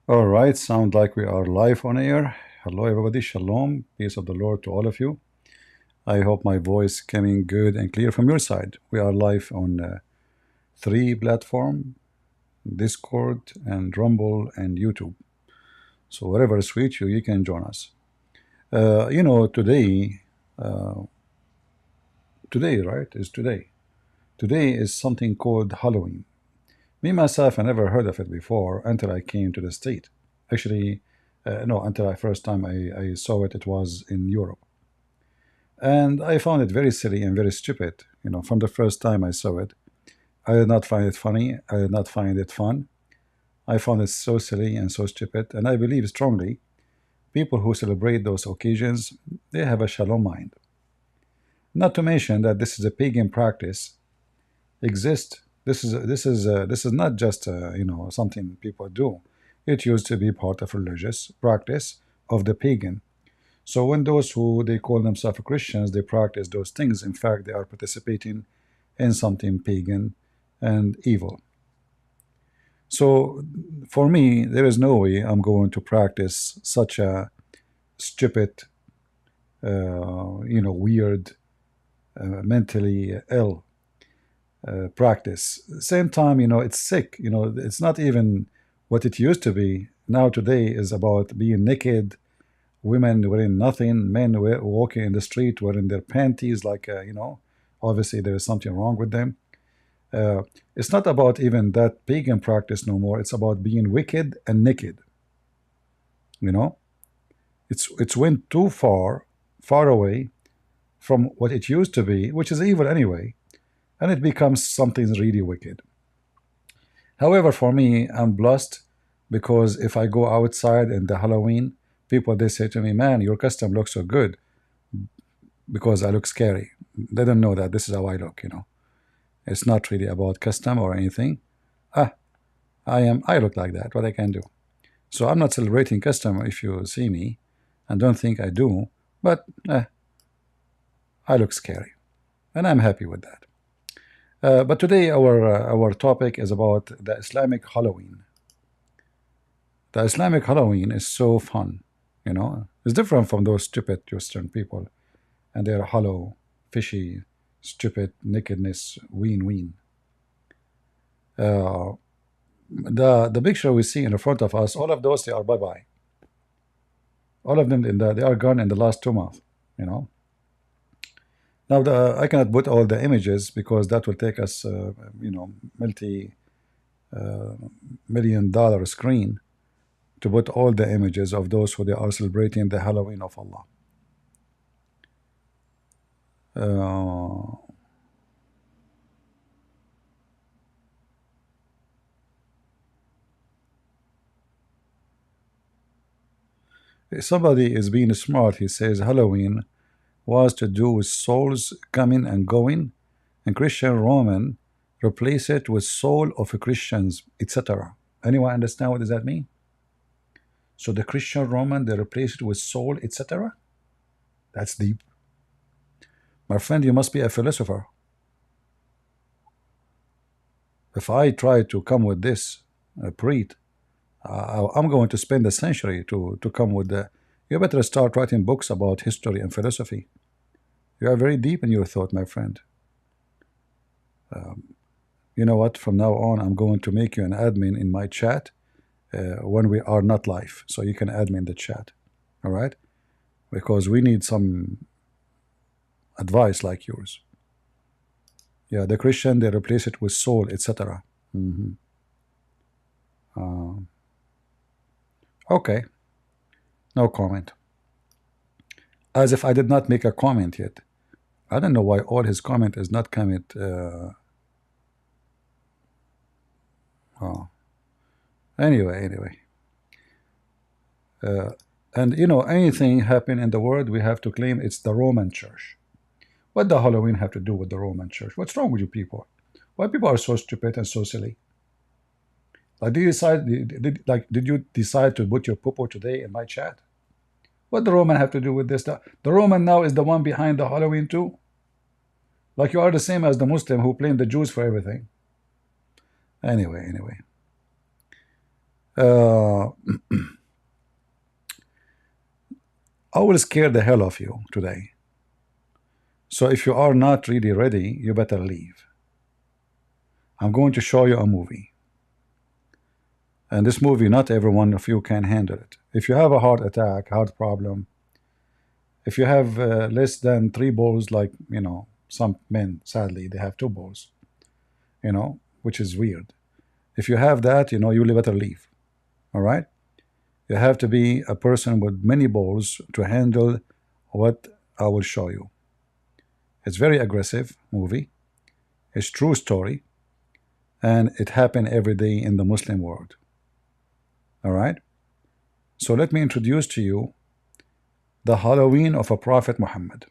All right, sound like we are live on air. Hello, everybody. Shalom. Peace of the Lord to all of you. I hope my voice coming good and clear from your side. We are live on three platform: Discord and Rumble and YouTube. So wherever suits you, you can join us. Today, uh, today, right, is today. Today is something called Halloween. Me myself, I never heard of it before until I came to the state. Actually, no, until I first time I saw it, it was in Europe. And I found it very silly and very stupid. From the first time I saw it, I did not find it funny. I did not find it fun. I found it so silly and so stupid. And I believe strongly people who celebrate those occasions, they have a shallow mind. Not to mention that this is a pagan practice. Exist. This is not just something people do. It used to be part of religious practice of the pagan. So when those who they call themselves Christians, they practice those things. In fact, they are participating in something pagan and evil. So for me, there is no way I'm going to practice such a stupid, weird, mentally ill practice. Same time, it's sick. It's not even what it used to be. Now today is about being naked, women wearing nothing, men walking in the street wearing their panties like, obviously there is something wrong with them. Uh, it's not about even that pagan practice no more. It's about being wicked and naked. You know, it's went too far, far away from what it used to be, which is evil anyway, and it becomes something really wicked. However, for me, I'm blessed because if I go outside in the Halloween, people they say to me, "Man, your costume looks so good," because I look scary. They don't know that this is how I look. It's not really about custom or anything. Ah, I look like that. What I can do. So I'm not celebrating custom if you see me, and don't think I do. But I look scary, and I'm happy with that. But today our topic is about the Islamic Halloween. The Islamic Halloween is so fun. It's different from those stupid Western people and their hollow, fishy, stupid nakedness, ween. Uh, the picture we see in front of us, all of those they are bye bye. All of them they are gone in the last 2 months. You know. Now I cannot put all the images because that will take us multi $1 million screen to put all the images of those who they are celebrating the Halloween of Allah. Uh, somebody is being smart. He says Halloween was to do with souls coming and going, and Christian Roman replace it with soul of Christians, etc. Anyone understand what does that mean? So the Christian Roman they replace it with soul, etc. That's deep. My friend, you must be a philosopher. If I try to come with this preet, I'm going to spend a century to come with the. You better start writing books about history and philosophy. You are very deep in your thought, my friend. You know what? From now on, I'm going to make you an admin in my chat when we are not live, so you can add me in the chat. All right? Because we need some advice like yours. Yeah, the Christian they replace it with soul, etc. Okay, no comment. As if I did not make a comment yet. I don't know why all his comment is not comment. Oh. Anyway. And anything happen in the world, we have to claim it's the Roman Church. What the Halloween have to do with the Roman Church? What's wrong with you people? Why people are so stupid and so silly? Like, did you decide to put your popo today in my chat? What the Roman have to do with this? The Roman now is the one behind the Halloween too. Like you are the same as the Muslim who blame the Jews for everything. Anyway. Uh, I will scare the hell of you today. So if you are not really ready, you better leave. I'm going to show you a movie. And this movie, not every one of you can handle it. If you have a heart attack, heart problem, if you have less than 3 balls, like, some men, sadly, they have 2 balls, which is weird. If you have that, you better leave. All right? You have to be a person with many balls to handle what I will show you. It's very aggressive movie. It's true story, and it happened every day in the Muslim world. All right? So let me introduce to you the Halloween of a Prophet Muhammad.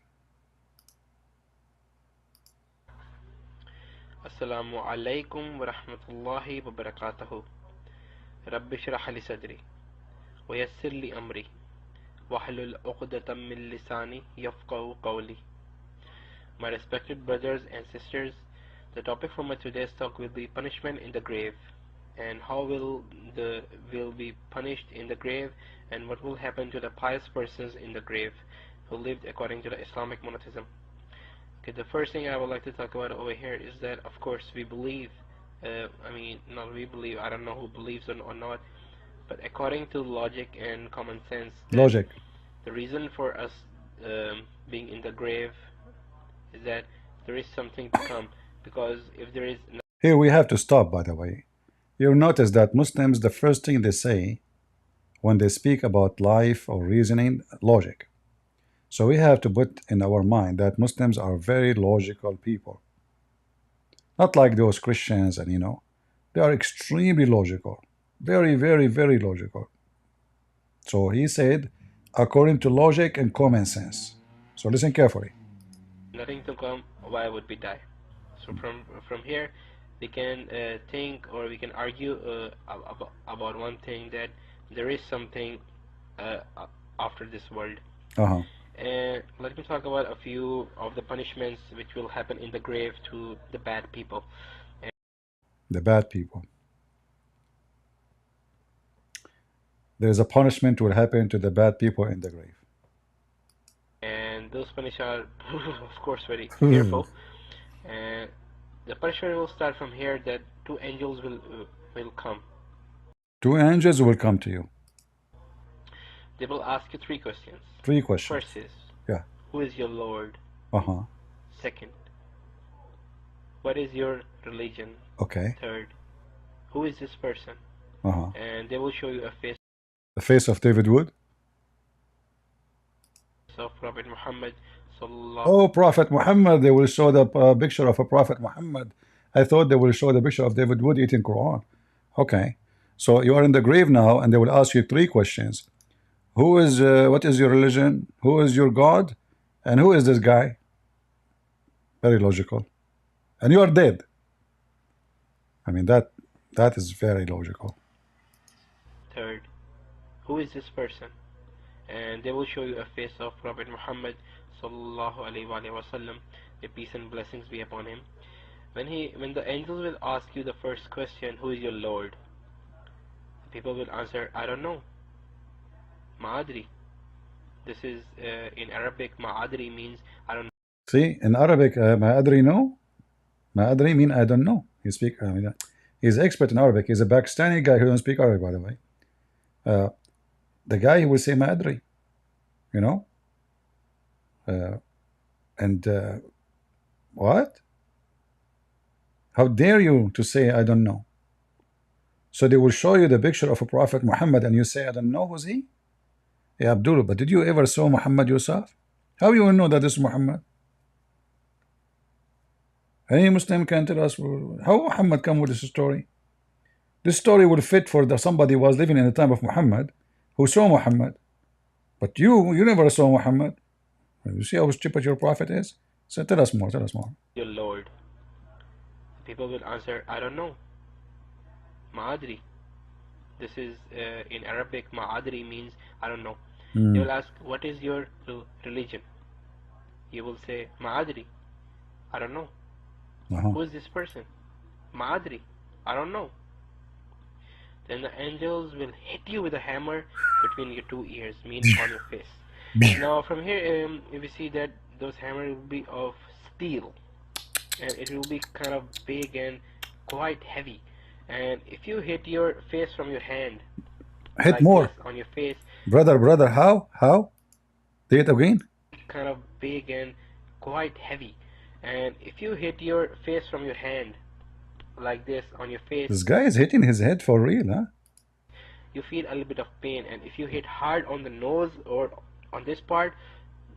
السلام عليكم ورحمة الله وبركاته. رب اشرح لي صدري ويسر لي أمري واحلل عقدة من لساني يفقهوا قولي. My respected brothers and sisters, the topic for my today's talk will be punishment in the grave, and how will be punished in the grave, and what will happen to the pious persons in the grave who lived according to the Islamic monotheism. Okay, the first thing I would like to talk about over here is that, of course, we believe, not we believe, I don't know who believes or not, but according to logic and common sense, that Logic. the reason for us being in the grave is that there is something to come, because if there is Here we have to stop, by the way. You'll notice that Muslims, the first thing they say when they speak about life or reasoning, logic. So we have to put in our mind that Muslims are very logical people. Not like those Christians, and they are extremely logical. Very, very, very logical. So he said, according to logic and common sense. So listen carefully. nothing to come, why would we die? So from here, we can think, or we can argue about one thing, that there is something uh, after this world. Uh-huh. And let me talk about a few of the punishments which will happen in the grave to the bad people. The bad people. There's a punishment will happen to the bad people in the grave. And those punishments are, of course, very fearful. And the punishment will start from here, that two angels will come. 2 angels will come to you. They will ask you three questions. 3 First questions. is, Yeah. who is your Lord? Uh-huh. Second, what is your religion? Okay. Third, who is this person? Uh-huh. And they will show you a face The face of David Wood. of Prophet Muhammad sallallahu. Oh, Prophet Muhammad. They will show the picture of a Prophet Muhammad. I thought they will show the picture of David Wood eating Quran. Okay. So you are in the grave now, and they will ask you 3 questions. What is your religion? Who is your God? And who is this guy? Very logical. And you are dead. I mean, that is very logical. Third, who is this person? And they will show you a face of Prophet Muhammad sallallahu alaihi wasallam. May peace and blessings be upon him. When the angels will ask you the first question, who is your Lord? The people will answer, I don't know. Ma'adri. This is in Arabic. Ma'adri means I don't know. See, in Arabic, ما أدري no. ما أدري mean I don't know. He's expert in Arabic. He's a Pakistani guy who don't speak Arabic, by the way. The guy who will say ما أدري, you know. And what? How dare you to say I don't know? So they will show you the picture of a Prophet Muhammad, and you say I don't know who's he? Yeah, Abdullah, but did you ever saw Muhammad yourself? How you will know that this is Muhammad? Any Muslim can tell us how Muhammad come with this story. This story will fit for somebody who was living in the time of Muhammad, who saw Muhammad. But you never saw Muhammad. You see how stupid your prophet is? So tell us more, tell us more. Your Lord. The people will answer, I don't know. Ma'adri. This is in Arabic. Ma'adri means I don't know. They will ask, what is your religion? You will say, Ma'adri. I don't know. Who is this person? Ma'adri. I don't know. Then the angels will hit you with a hammer between your two ears, mean on your face. Now from here, we see that those hammers will be of steel, and it will be kind of big and quite heavy. And if you hit your face from your hand Hit like this more. on your face, Brother, how? How? Say it again. kind of big and quite heavy. And if you hit your face from your hand like this on your face, This guy is hitting his head for real, huh? you feel a little bit of pain. And if you hit hard on the nose or on this part,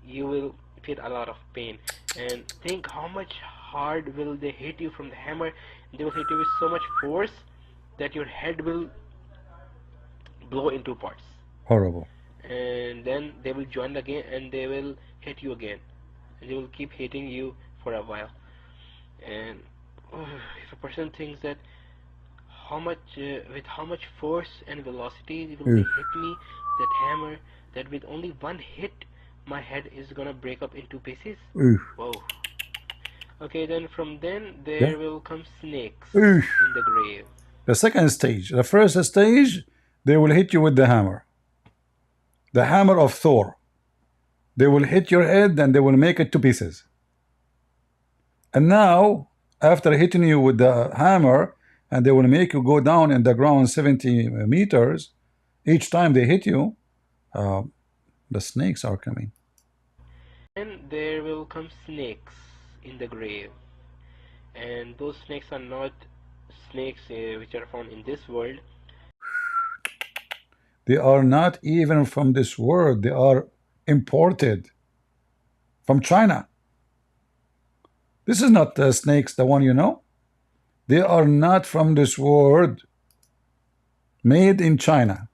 you will feel a lot of pain. And think how much hard will they hit you from the hammer. They will hit you with so much force that your head will blow into parts. Horrible. And then they will join again and they will hit you again, and they will keep hitting you for a while. And if a person thinks that how much with how much force and velocity will they hit me that hammer, that with only one hit my head is gonna break up into pieces. Whoa. Okay, then from then there will come snakes in the grave. The second stage. The first stage, they will hit you with the hammer. The hammer of Thor. They will hit your head and they will make it to pieces. And now, after hitting you with the hammer, and they will make you go down in the ground 70 meters, each time they hit you, the snakes are coming. And there will come snakes in the grave. And those snakes are not snakes which are found in this world. They are not even from this world. They are imported from China. This is not the snakes, the one you know. They are not from this world. Made in China.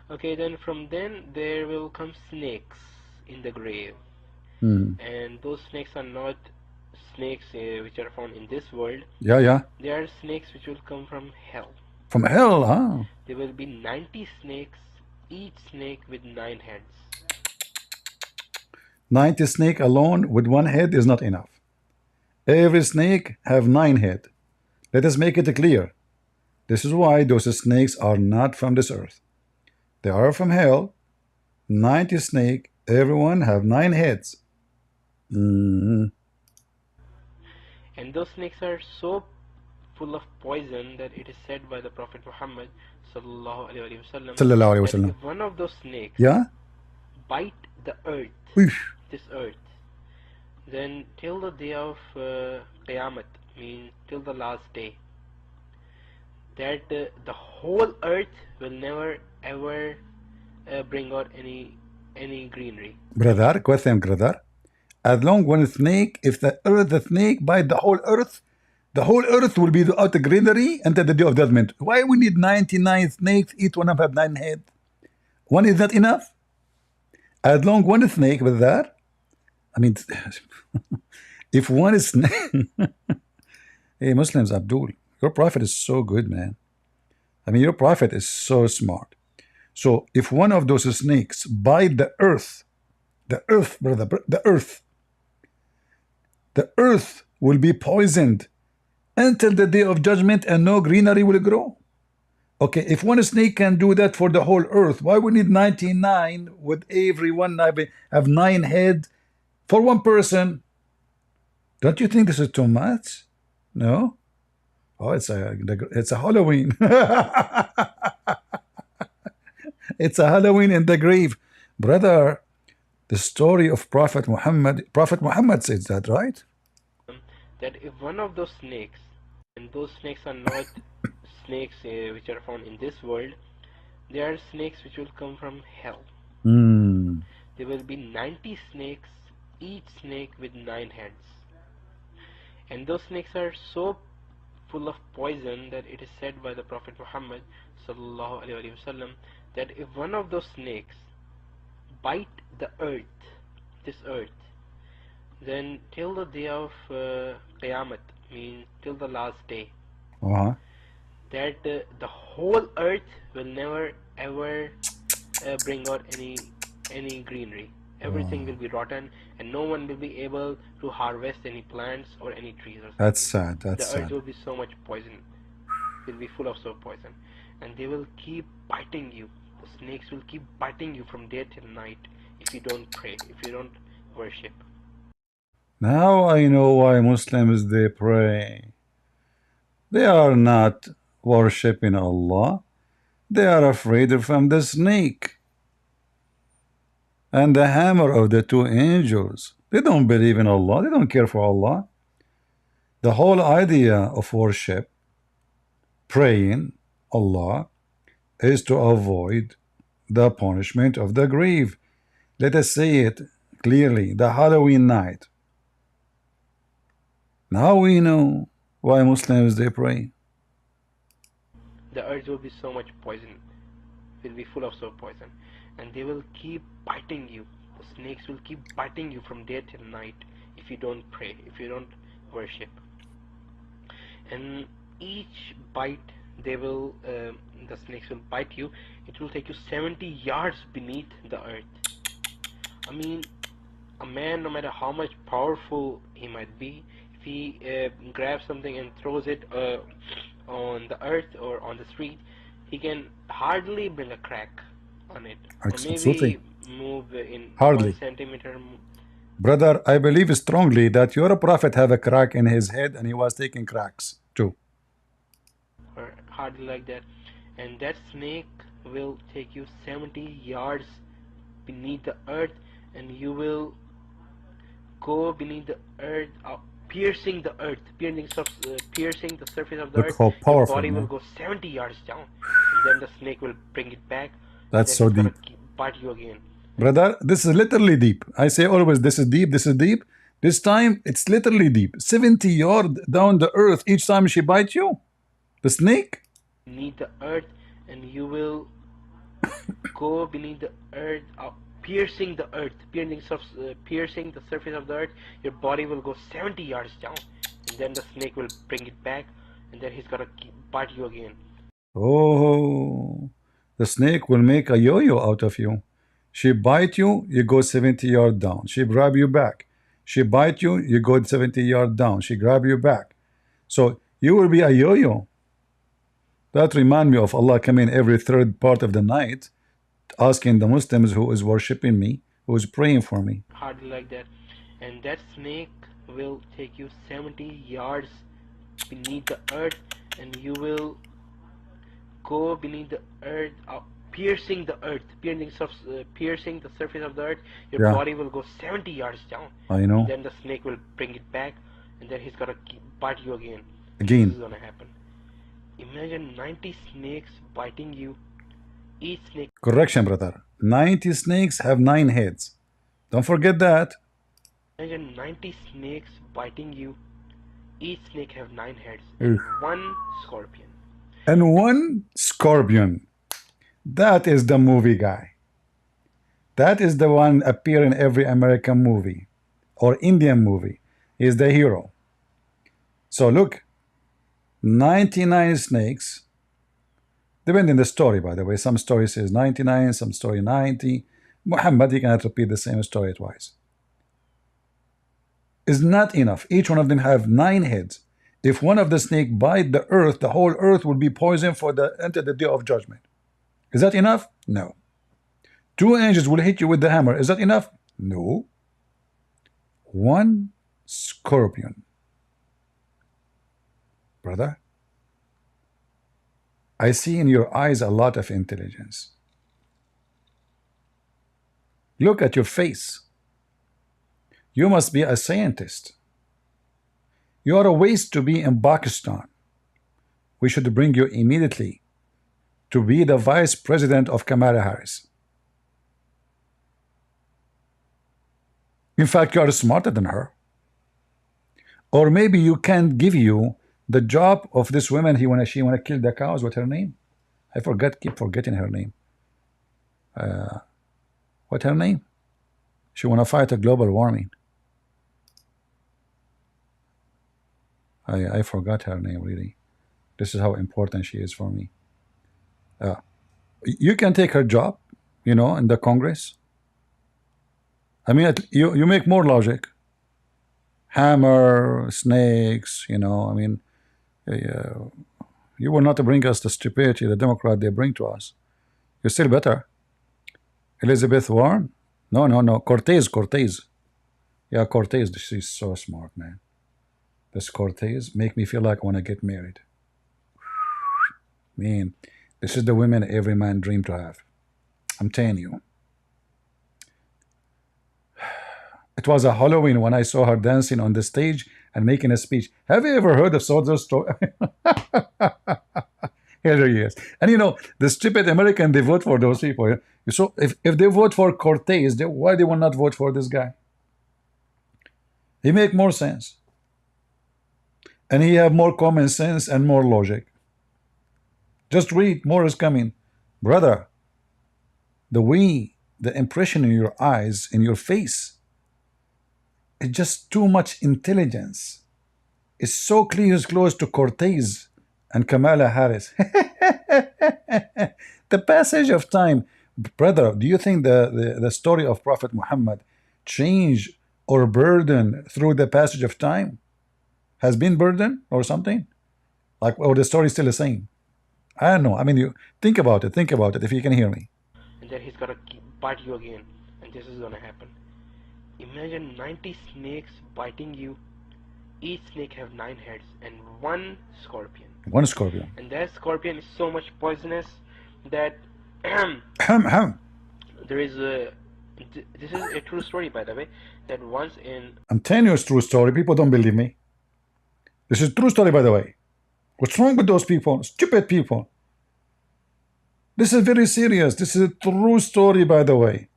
Okay, then from then there will come snakes in the grave. And those snakes are not snakes which are found in this world. Yeah. They are snakes which will come from hell. From hell, huh? There will be 90 snakes, each snake with 9 heads. 90 snake alone with one head is not enough. Every snake have 9 head. Let us make it clear. This is why those snakes are not from this earth. They are from hell. 90 snake, everyone have 9 heads. And those snakes are so full of poison that it is said by the Prophet Muhammad sallallahu alaihi wasallam that if one of those snakes bite the earth, this earth, then till the day of Qiyamah, means till the last day, that the whole earth will never ever bring out any greenery. Brother, question, brother. As long one snake, if the snake bite the whole earth will be without greenery until the day of judgment. Why we need 99 snakes, each one of them have 9 heads? One is not enough? As long one snake with that, I mean, if one is hey, Muslims, Abdul, your prophet is so good, man. I mean, your prophet is so smart. So if one of those snakes bite the earth, brother, the earth will be poisoned until the day of judgment and no greenery will grow. Okay, if one snake can do that for the whole earth, why we need 99 with everyone have 9 heads for one person? Don't you think this is too much? No? Oh, it's a Halloween. It's a Halloween in the grave. Brother, the story of Prophet Muhammad says that, right? That if one of those snakes, and those snakes are not snakes which are found in this world, they are snakes which will come from hell. There will be 90 snakes, each snake with 9 heads. And those snakes are so full of poison that it is said by the Prophet Muhammad sallallahu alaihi wasallam that if one of those snakes bite the earth, this earth, then till the day of Qiyamah, means till the last day, that the whole earth will never ever bring out any greenery. Everything will be rotten, and no one will be able to harvest any plants or any trees or something. That's sad. That's the earth sad. will be so much poison. will be full of soap poison, and they will keep biting you. The snakes will keep biting you from day till night if you don't pray, if you don't worship. Now I know why Muslims they pray. They are not worshipping Allah. They are afraid from the snake and the hammer of the two angels. They don't believe in Allah. They don't care for Allah. The whole idea of worship, praying Allah, is to avoid the punishment of the grave. Let us say it clearly, the Halloween night. Now we know why Muslims they pray. The earth will be so much poison, will be full of soap poison, and they will keep biting you. The snakes will keep biting you from day till night if you don't pray, if you don't worship. And each bite, the snakes will bite you. It will take you 70 yards beneath the earth. I mean, a man, no matter how much powerful he might be, if he grabs something and throws it on the earth or on the street, he can hardly bring a crack on it, or Absolutely. maybe move in one Hardly. centimeter, Brother, I believe strongly that your prophet have a crack in his head and he was taking cracks too. or hardly like that. And that snake will take you 70 yards beneath the earth, and you will go beneath the earth, piercing the earth, piercing the surface of the Look earth. how Your powerful, body will man. go 70 yards down, and then the snake will bring it back, and That's then so he's gonna deep. bite you again. Brother, this is literally deep. I say always this is deep, this is deep. This time it's literally deep. 70 yards down the earth each time she bites you. The snake? Beneath the earth, and you will go beneath the earth, piercing the earth, piercing the surface of the earth. Your body will go 70 yards down, and then the snake will bring it back, and then he's gonna bite you again. Oh, the snake will make a yo-yo out of you. She bite you, you go 70 yards down. She grab you back. She bite you, you go 70 yards down. She grab you back. So you will be a yo-yo. That remind me of Allah coming every third part of the night, asking the Muslims who is worshiping me, who is praying for me. Hardly like that. And that snake will take you 70 yards beneath the earth, and you will go beneath the earth, piercing the earth, piercing the surface of the earth. Your Yeah, body will go 70 yards down, I and know. then the snake will bring it back, and then he's gonna bite you again. This is Again, gonna happen. Imagine 90 snakes biting you. Each snake. correction, brother. 90 snakes have 9 heads. Don't forget that. Imagine 90 snakes biting you. Each snake have 9 heads and Oof. one scorpion. And one scorpion. That is the movie guy. That is the one appear in every American movie or Indian movie. He's the hero. So look, 99 snakes, depending the story, by the way. Some story says 99, some story 90. Muhammad, he cannot repeat the same story twice. Is not enough. Each one of them have 9 heads. If one of the snake bite the earth, the whole earth will be poisoned for the until the day of judgment. Is that enough? No. 2 angels will hit you with the hammer. Is that enough? No. One scorpion. Brother, I see in your eyes a lot of intelligence. Look at your face. You must be a scientist. You are a waste to be in Pakistan. We should bring you immediately to be the vice president of Kamala Harris. In fact, you are smarter than her. Or maybe you can give you the job of this woman. She wanna kill the cows. What's her name? I keep forgetting her name. What's her name? She wanna fight a global warming. I forgot her name really. This is how important she is for me. You can take her job, in the Congress. I mean, you make more logic. Hammer, snakes, I mean, You will not bring us the stupidity the Democrat they bring to us. You're still better. Elizabeth Warren? No, no, no. Cortez, Cortez. Yeah, Cortez. She's so smart, man. This Cortez make me feel like I want to get married. Man, this is the women every man dream to have. I'm telling you. It was a Halloween when I saw her dancing on the stage and making a speech. Have you ever heard of soldier story? Here he is. And the stupid American, they vote for those people. So if they vote for Cortez, why they will not vote for this guy? He make more sense. And he have more common sense and more logic. Just read, more is coming. Brother, the impression in your eyes, in your face, it's just too much intelligence. It's so close to Cortez and Kamala Harris. The passage of time. Brother, do you think the story of Prophet Muhammad change or burden through the passage of time? Has been burden or something? Or the story is still the same? I don't know. I mean, you think about it. Think about it if you can hear me. And then he's gonna bite you again, and this is gonna happen. Imagine 90 snakes biting you. Each snake have 9 heads and one scorpion. One scorpion. And that scorpion is so much poisonous that there is a. This is a true story, by the way. That once in. I'm telling you, it's true story. People don't believe me. This is true story, by the way. What's wrong with those people? Stupid people. This is very serious. This is a true story, by the way.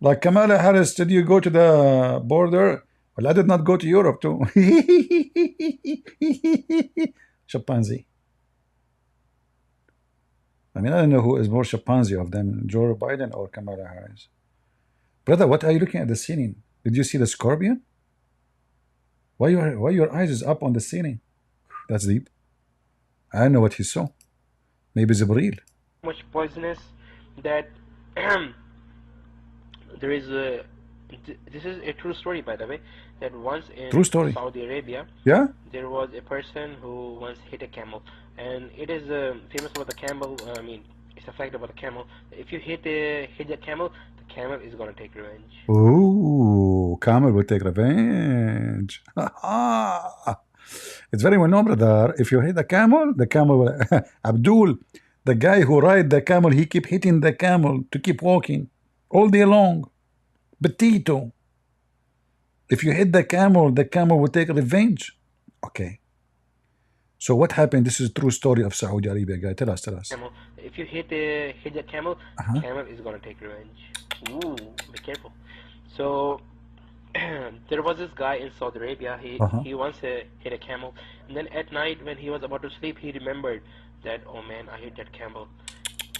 Like Kamala Harris, did you go to the border? Well, I did not go to Europe too. Chimpanzee. I mean, I don't know who is more chimpanzee of them, Joe Biden or Kamala Harris. Brother, what are you looking at the ceiling? Did you see the scorpion? Why your eyes is up on the ceiling? That's deep. I don't know what he saw. Maybe Zibril. Much poisonous that there is a. This is a true story, by the way. That once in Saudi Arabia, yeah, there was a person who once hit a camel, and it is famous about the camel. I mean, it's a fact about the camel. If you hit the camel is gonna take revenge. Ooh, camel will take revenge. It's very well known, brother. If you hit the camel will. Abdul, the guy who ride the camel, he keep hitting the camel to keep walking all day long. Petito. If you hit the camel will take revenge. Okay. So what happened? This is a true story of Saudi Arabia, guy. Tell us. Camel. If you hit the camel, camel is gonna take revenge. Ooh, be careful. So there was this guy in Saudi Arabia. He once hit a camel, and then at night when he was about to sleep, he remembered that, oh man, I hit that camel.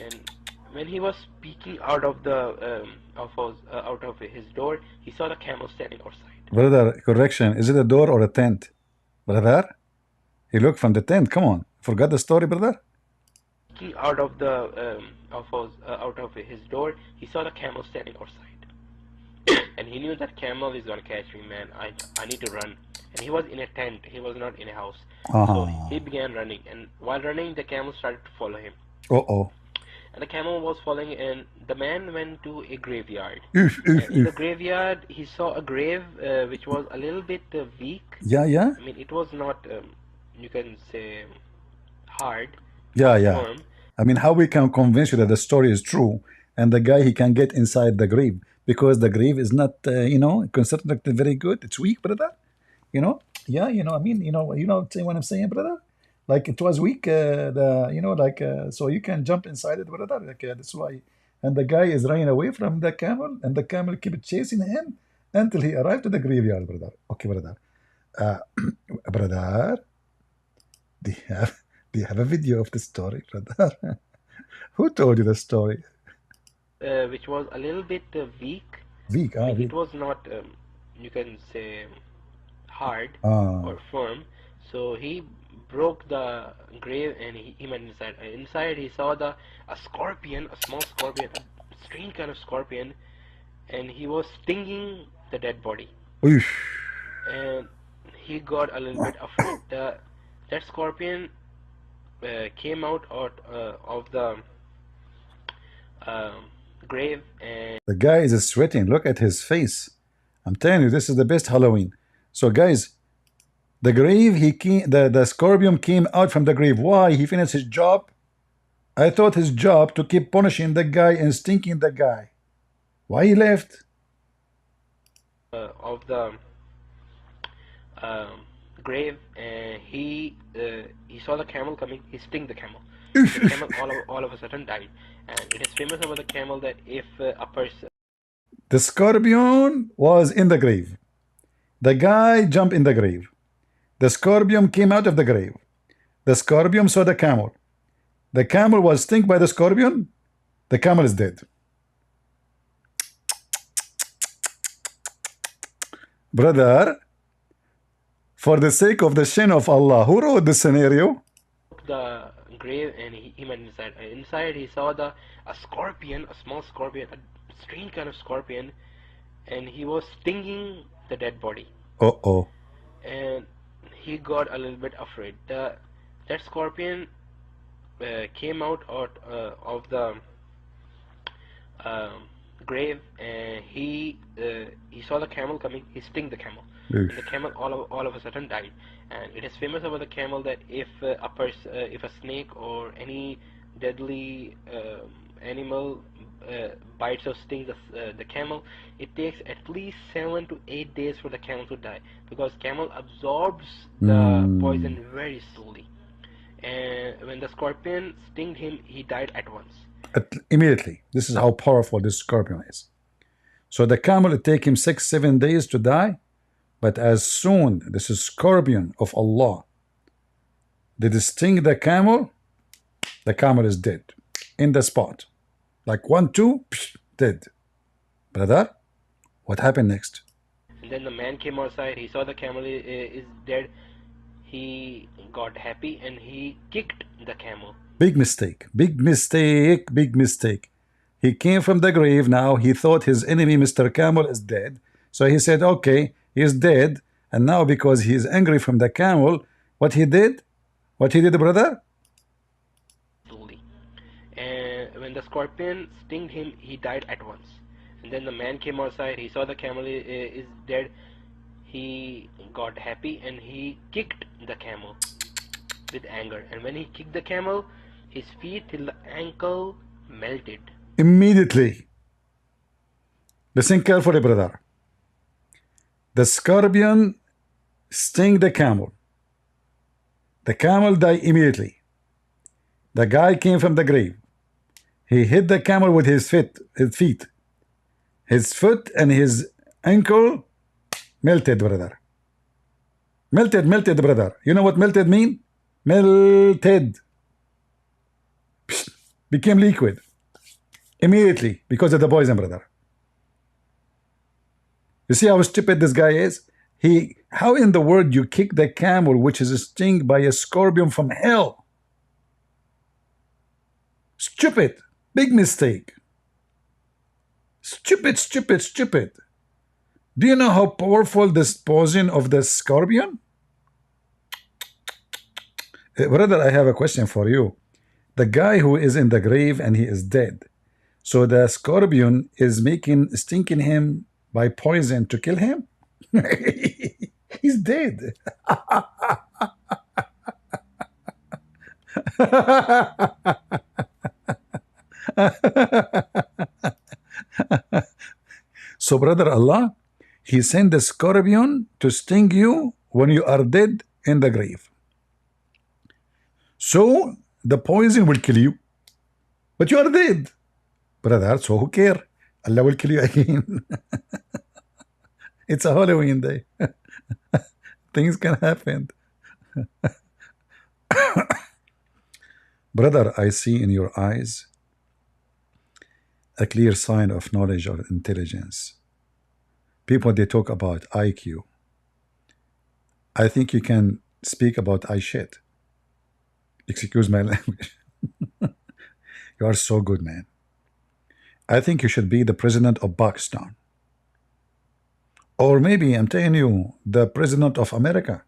And when he was peeking out of the out of his door, he saw the camel standing outside. Brother, correction. Is it a door or a tent? Brother, he looked from the tent. Come on, forgot the story, brother. Peeking out of the out of his door, he saw the camel standing outside, and he knew that camel is gonna catch me, man. I need to run. And he was in a tent. He was not in a house. So he began running, and while running, the camel started to follow him. And the camel was following, and the man went to a graveyard. In the graveyard, he saw a grave which was a little bit weak. Yeah. I mean, it was not, you can say, hard. Yeah. Firm. I mean, how we can convince you that the story is true, and the guy, he can get inside the grave, because the grave is not, considered very good. It's weak, brother. Yeah, I mean, what I'm saying, brother? Like it was weak, so you can jump inside it, brother. That's why. And the guy is running away from the camel, and the camel keep chasing him until he arrived to the graveyard, brother. Okay, brother. Brother, do you have a video of the story, brother? Who told you the story? Which was a little bit weak. Weak, I mean, weak. It was not, you can say, hard or firm. So he broke the grave and he went inside. Inside he saw a scorpion, a small scorpion, a strange kind of scorpion, and he was stinging the dead body. Oof. And he got a little bit afraid. That scorpion came out of the um, grave, and The guy is sweating. Look at his face. I'm telling you, this is the best Halloween. So, guys, the grave, the scorpion came out from the grave. Why? He finished his job. I thought his job to keep punishing the guy and stinking the guy. Why he left? of the um, grave, and he saw the camel coming. He sting the camel. The camel all of a sudden died, and it is famous about the camel that if a person The scorpion was in the grave. The guy jumped in the grave. The scorpion came out of the grave. The scorpion saw the camel. The camel was stung by the scorpion. The camel is dead. Brother, for the sake of the shin of Allah, who wrote this scenario? the grave and he went inside. Inside he saw a scorpion, a small scorpion, a strange kind of scorpion, and he was stinging the dead body. Uh-oh. And he got a little bit afraid. That scorpion came out of the grave, and he saw the camel coming. He sting the camel, and the camel all of a sudden died. And it is famous about the camel that if if a snake or any deadly animal bites or stings the camel, it takes at least 7 to 8 days for the camel to die, because camel absorbs the poison very slowly. And when the scorpion stinged him, he died at once. Immediately. This is how powerful this scorpion is. So the camel, it take him 6-7 days to die, but as soon this is scorpion of Allah did sting the camel is dead in the spot. Like 1, 2, dead. Brother, what happened next? And then the man came outside. He saw the camel is dead. He got happy and he kicked the camel. Big mistake, big mistake, big mistake. He came from the grave now. He thought his enemy, Mr. Camel, is dead. So he said, okay, he's dead. And now because he is angry from the camel, what he did? What he did, brother? Slowly. And when the scorpion stinged him, he died at once. And then the man came outside. He saw the camel is dead. He got happy and he kicked the camel with anger. And when he kicked the camel, his feet till the ankle melted. Immediately. Listen carefully, brother. The scorpion sting the camel. The camel died immediately. The guy came from the grave. He hit the camel with his feet. His foot and his ankle melted, brother. Melted, brother. You know what melted mean? Melted. Psst. Became liquid. Immediately, because of the poison, brother. You see how stupid this guy is? How in the world you kick the camel which is stung by a scorpion from hell? Stupid. Big mistake. Stupid, stupid, stupid. Do you know how powerful this poison of the scorpion? Brother, I have a question for you. The guy who is in the grave and he is dead. So the scorpion is stinking him by poison to kill him? He's dead. So, brother, Allah, He sent the scorpion to sting you when you are dead in the grave. So the poison will kill you, but you are dead, brother. So who care? Allah will kill you again. It's a Halloween day. Things can happen. Brother, I see in your eyes a clear sign of knowledge or intelligence. People, they talk about IQ. I think you can speak about I shit. Excuse my language. You are so good, man. I think you should be the president of Pakistan. Or maybe, I'm telling you, the president of America.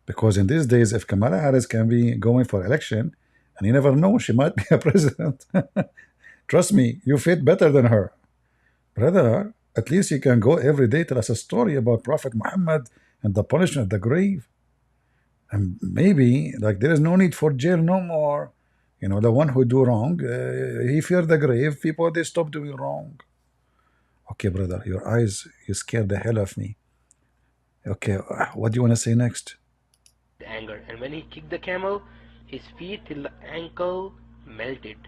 Because in these days, if Kamala Harris can be going for election, and you never know, she might be a president. Trust me, you fit better than her. Brother, at least you can go every day tell us a story about Prophet Muhammad and the punishment of the grave. And maybe, like, there is no need for jail no more. You know, the one who do wrong, he fear the grave. People, they stop doing wrong. Okay, brother, your eyes, you scared the hell of me. Okay, what do you want to say next? Anger. And when he kicked the camel, his feet till the ankle melted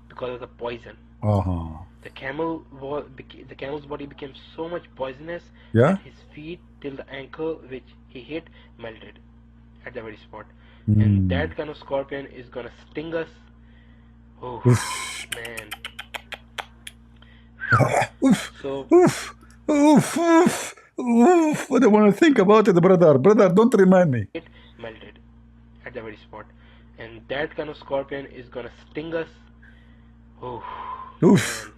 because of the poison. Uh-huh. The camel's body became so much poisonous Yeah? that his feet till the ankle which he hit melted at the very spot. Mm. And that kind of scorpion is gonna sting us. Oh man. Oof, So oof, oof, oof, oof. What do I want to think about it, brother? Brother, don't remind me. it melted at the very spot. And that kind of scorpion is gonna sting us. Oh Oof. man.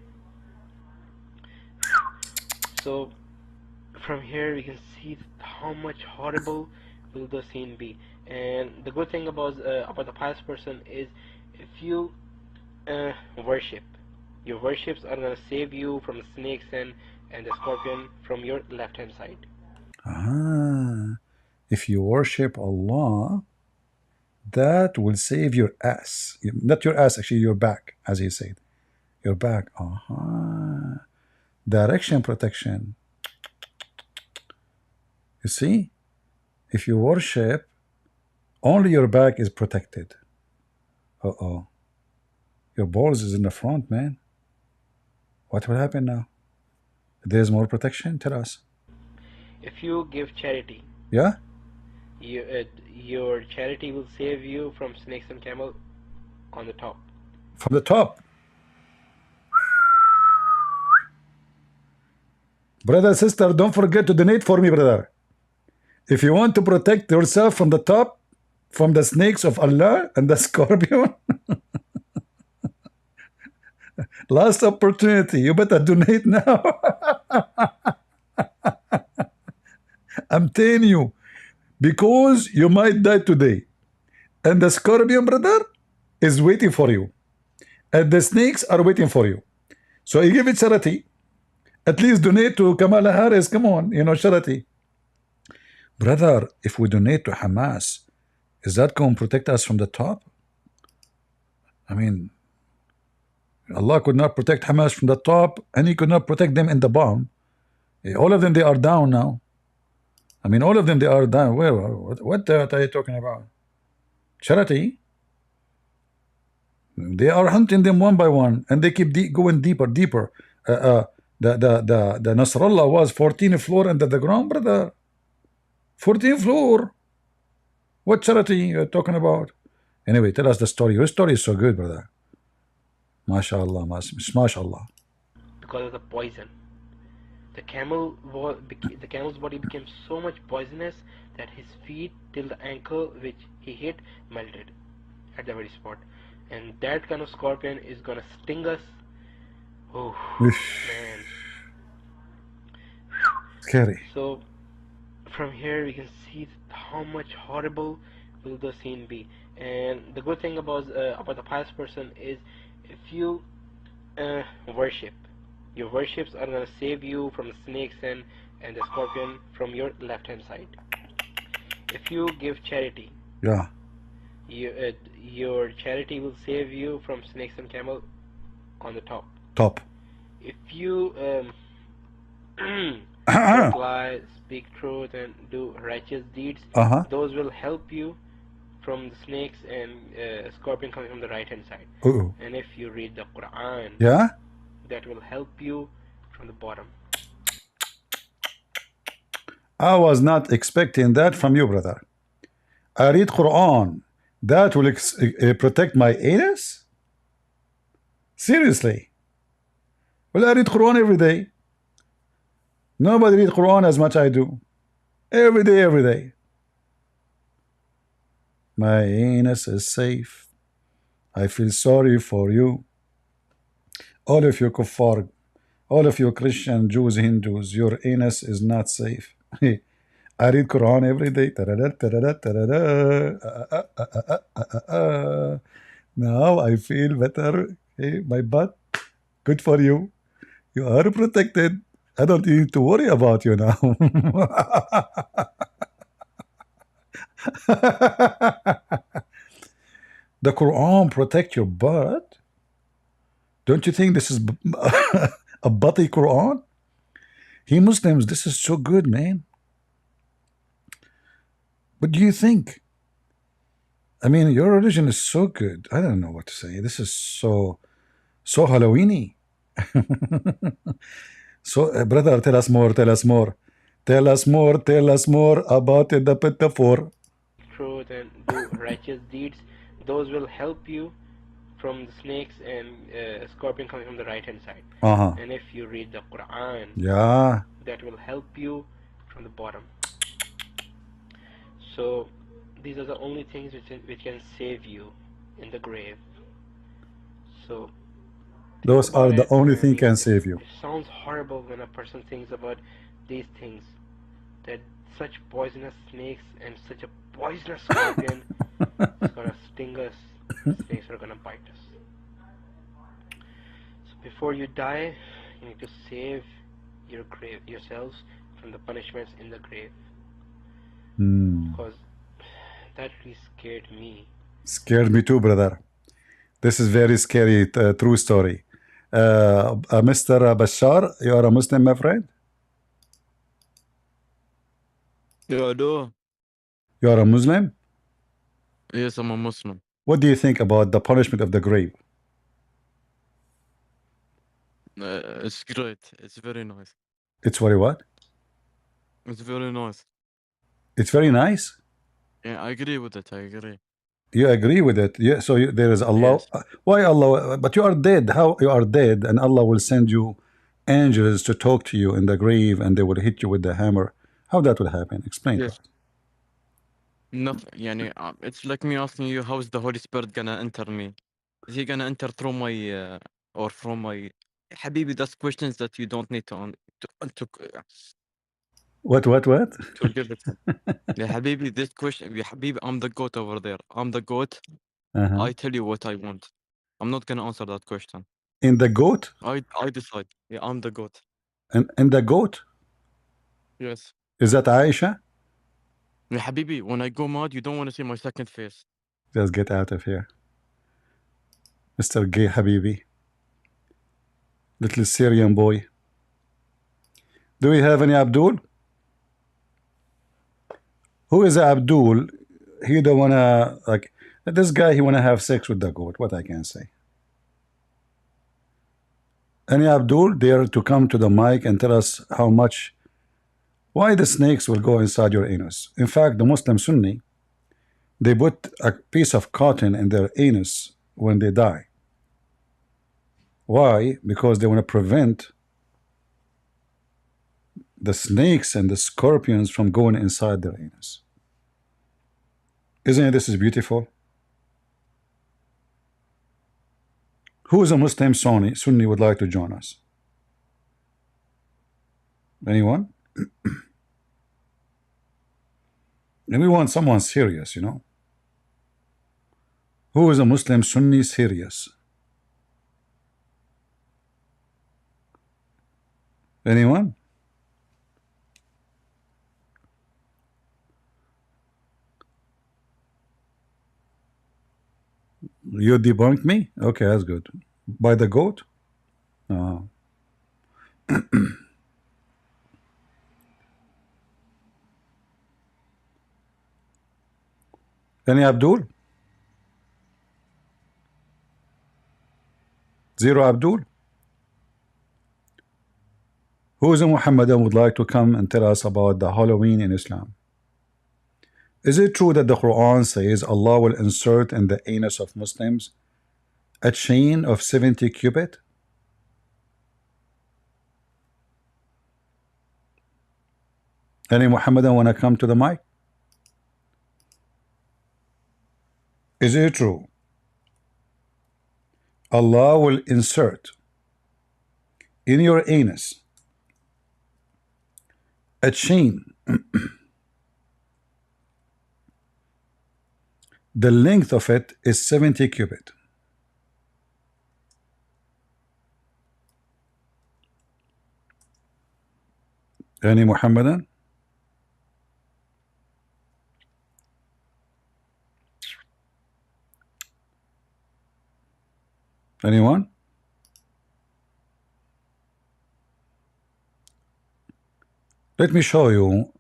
So from here we can see how much horrible will the scene be. And the good thing about the pious person is, if you worship, your worships are gonna save you from the snakes and the scorpion from your left hand side. If you worship Allah, that will save your ass. Not your ass, actually, your back, as he said. Your back. Direction protection. You see? If you worship, only your back is protected. Uh-oh. Your balls is in the front, man. What will happen now? There's more protection? Tell us. If you give charity, Yeah? your charity will save you from snakes and camel on the top. From the top. Brother, sister, don't forget to donate for me, brother. If you want to protect yourself from the top, from the snakes of Allah and the scorpion, last opportunity. You better donate now. I'm telling you, because you might die today. And the scorpion, brother, is waiting for you. And the snakes are waiting for you. So you give it charity. At least donate to Kamala Harris. Come on, charity. Brother, if we donate to Hamas, is that going to protect us from the top? I mean, Allah could not protect Hamas from the top, and He could not protect them in the bomb. All of them, they are down now. I mean, all of them, they are down. What are you talking about? Charity? They are hunting them one by one, and they keep going deeper. The Nasrallah was 14th floor under the ground, brother. 14th floor. What charity you're talking about? Anyway, tell us the story. Your story is so good, brother. MashaAllah, MashaAllah. Because of the poison. The camel's body became so much poisonous that his feet till the ankle which he hit melted at the very spot. And that kind of scorpion is gonna sting us. Oh man. Scary. So from here we can see how much horrible will the scene be. And the good thing about the pious person is, if you worship, your worships are gonna save you from the snakes and the scorpion from your left hand side. If you give charity, Yeah. your charity will save you from snakes and camel on the top. Top. If you don't lie, speak truth, and do righteous deeds, those will help you from the snakes and scorpion coming from the right hand side. And if you read the Quran, yeah, that will help you from the bottom. I was not expecting that from you, brother. I read Quran. That will protect my anus? Seriously. Well, I read Quran every day. Nobody read Quran as much I do. Every day. My anus is safe. I feel sorry for you. All of you kuffar, all of you Christian, Jews, Hindus, your anus is not safe. I read Quran every day. Ta-da-da, ta-da-da, ta-da-da. Now I feel better. Hey, my butt, good for you. You are protected. I don't need to worry about you now. The Quran protect your butt. Don't you think this is a butty Quran? He Muslims, this is so good, man. What do you think? I mean, your religion is so good. I don't know what to say. This is so Halloweeny. So, brother, tell us more. Tell us more. Tell us more. Tell us more about the metaphor. Truth and do righteous deeds, those will help you from the snakes and scorpion coming from the right hand side. And if you read the Quran, Yeah. that will help you from the bottom. So these are the only things which can save you in the grave. So think Those are about the it. only I thing mean, can save you. it sounds horrible when a person thinks about these things, that such poisonous snakes and such a poisonous scorpion is gonna sting us. Snakes are gonna bite us. So before you die, you need to save yourselves from the punishments in the grave, because that really scared me. Scared me too, brother. This is very scary, true story. Mr. Bashar, you are a Muslim, my friend? Yeah, I do. You are a Muslim? Yes, I'm a Muslim. What do you think about the punishment of the grave? It's great. It's very nice. It's very what? It's very nice. It's very nice. Yeah, I agree with it. I agree. You agree with it? Yeah. So there is Allah. Yes. Why Allah? But you are dead. How you are dead, and Allah will send you angels to talk to you in the grave, and they will hit you with the hammer. How that will happen? Explain to Yes. us. Nothing. Yani, it's like me asking you, how is the Holy Spirit gonna enter me? Is he gonna enter through my or from my? Habibi, that's questions that you don't need What? to give it. Yeah, Habibi, this question. Yeah, Habibi, I'm the goat over there. I'm the goat. I tell you what I want. I'm not gonna answer that question. In the goat? I decide. Yeah, I'm the goat. And the goat? Yes. Is that Aisha? Yeah, Habibi, when I go mad, you don't want to see my second face. Just get out of here, Mr. Gay Habibi, little Syrian boy. Do we have any Abdul? Who is Abdul? He don't wanna like this guy. He wanna have sex with the goat. What I can say. Any Abdul dare to come to the mic and tell us how much, why the snakes will go inside your anus? In fact, the Muslim Sunni, they put a piece of cotton in their anus when they die. Why? Because they want to prevent the snakes and the scorpions from going inside their anus. Isn't it this is beautiful? Who is a Muslim Sunni would like to join us? Anyone? And we want someone serious, you know. Who is a Muslim Sunni serious? Anyone? You debunked me? Okay, that's good. By the goat? Any Abdul? Zero Abdul? Who is a Muhammadan would like to come and tell us about the Halloween in Islam? Is it true that the Quran says Allah will insert in the anus of Muslims a chain of 70 cubit? Any Muhammadan want to come to the mic? Is it true Allah will insert in your anus a chain the length of it is 70 cubit. Any Muhammadan? Anyone? Let me show you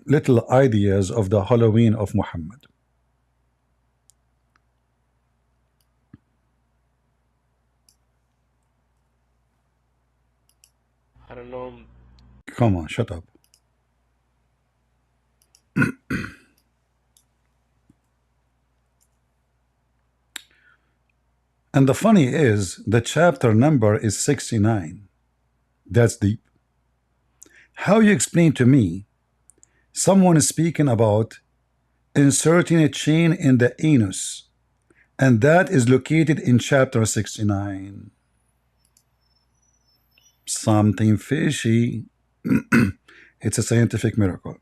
little ideas of the Halloween of Muhammad. I don't know. Come on, shut up. And the funny is, the chapter number is 69. That's deep. How you explain to me someone is speaking about inserting a chain in the anus, and that is located in chapter 69? Something fishy. It's a scientific miracle.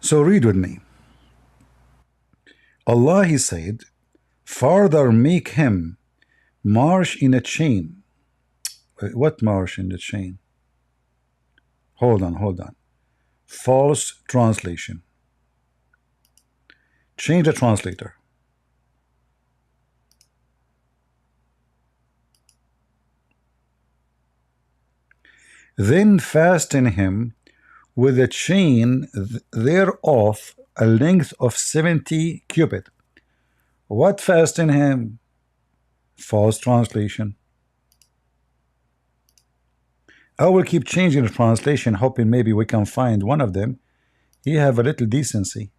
So read with me. Allah, He said, further make him march in a chain. What march in the chain? Hold on. False translation. Change the translator. Then fasten him with a chain thereof a length of 70 cubit. What fasten him? False translation. I will keep changing the translation, hoping maybe we can find one of them. You have a little decency.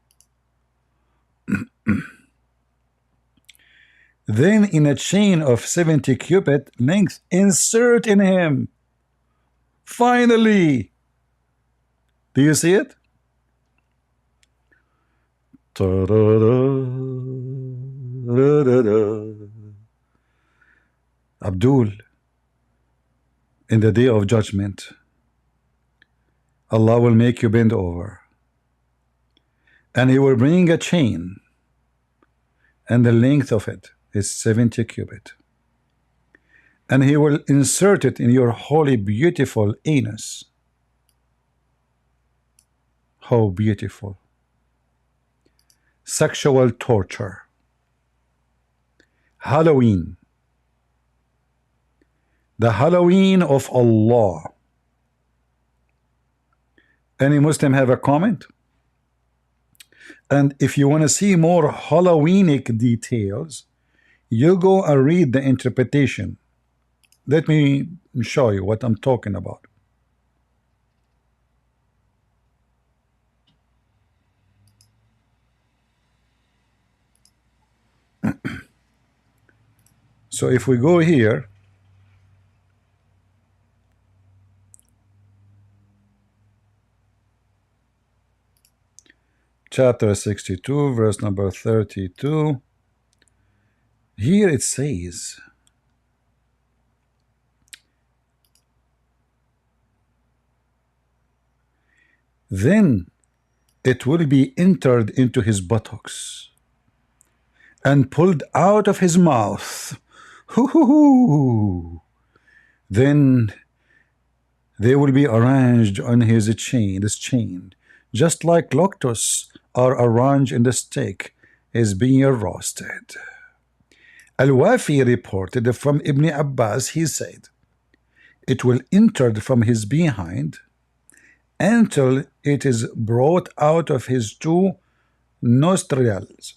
Then in a chain of 70 cubit length, insert in him. Finally. Do you see it? Abdul, in the day of judgment, Allah will make you bend over, and He will bring a chain, and the length of it is 70 cubit, and He will insert it in your holy, beautiful anus. How beautiful. Sexual torture. Halloween. The Halloween of Allah. Any Muslim have a comment? And if you want to see more Halloweenic details, you go and read the interpretation. Let me show you what I'm talking about. So if we go here, chapter 62, verse number 32, here it says, then it will be entered into his buttocks and pulled out of his mouth. Then they will be arranged on his chain, just like locusts are arranged in the steak is being roasted. Al-Wafi reported from Ibn Abbas, he said, it will enter from his behind until it is brought out of his two nostrils.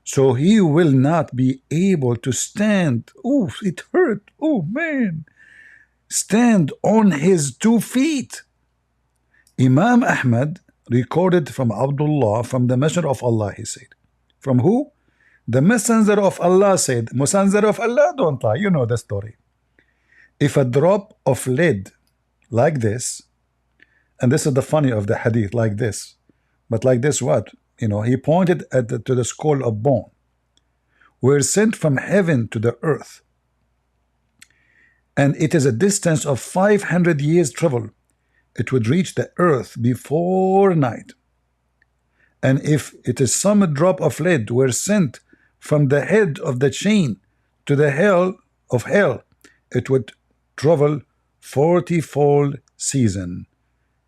So he will not be able to stand. Oh, it hurt. Oh, man. Stand on his 2 feet. Imam Ahmad recorded from Abdullah, from the Messenger of Allah, he said. From who? The Messenger of Allah said. Messenger of Allah don't lie. You know the story. If a drop of lead like this, and this is the funny of the hadith, like this, but like this what? You know, he pointed at to the skull of bone, were sent from heaven to the earth, and it is a distance of 500 years travel. It would reach the earth before night. And if it is some drop of lead were sent from the head of the chain to the hell of hell, it would travel 40-fold season,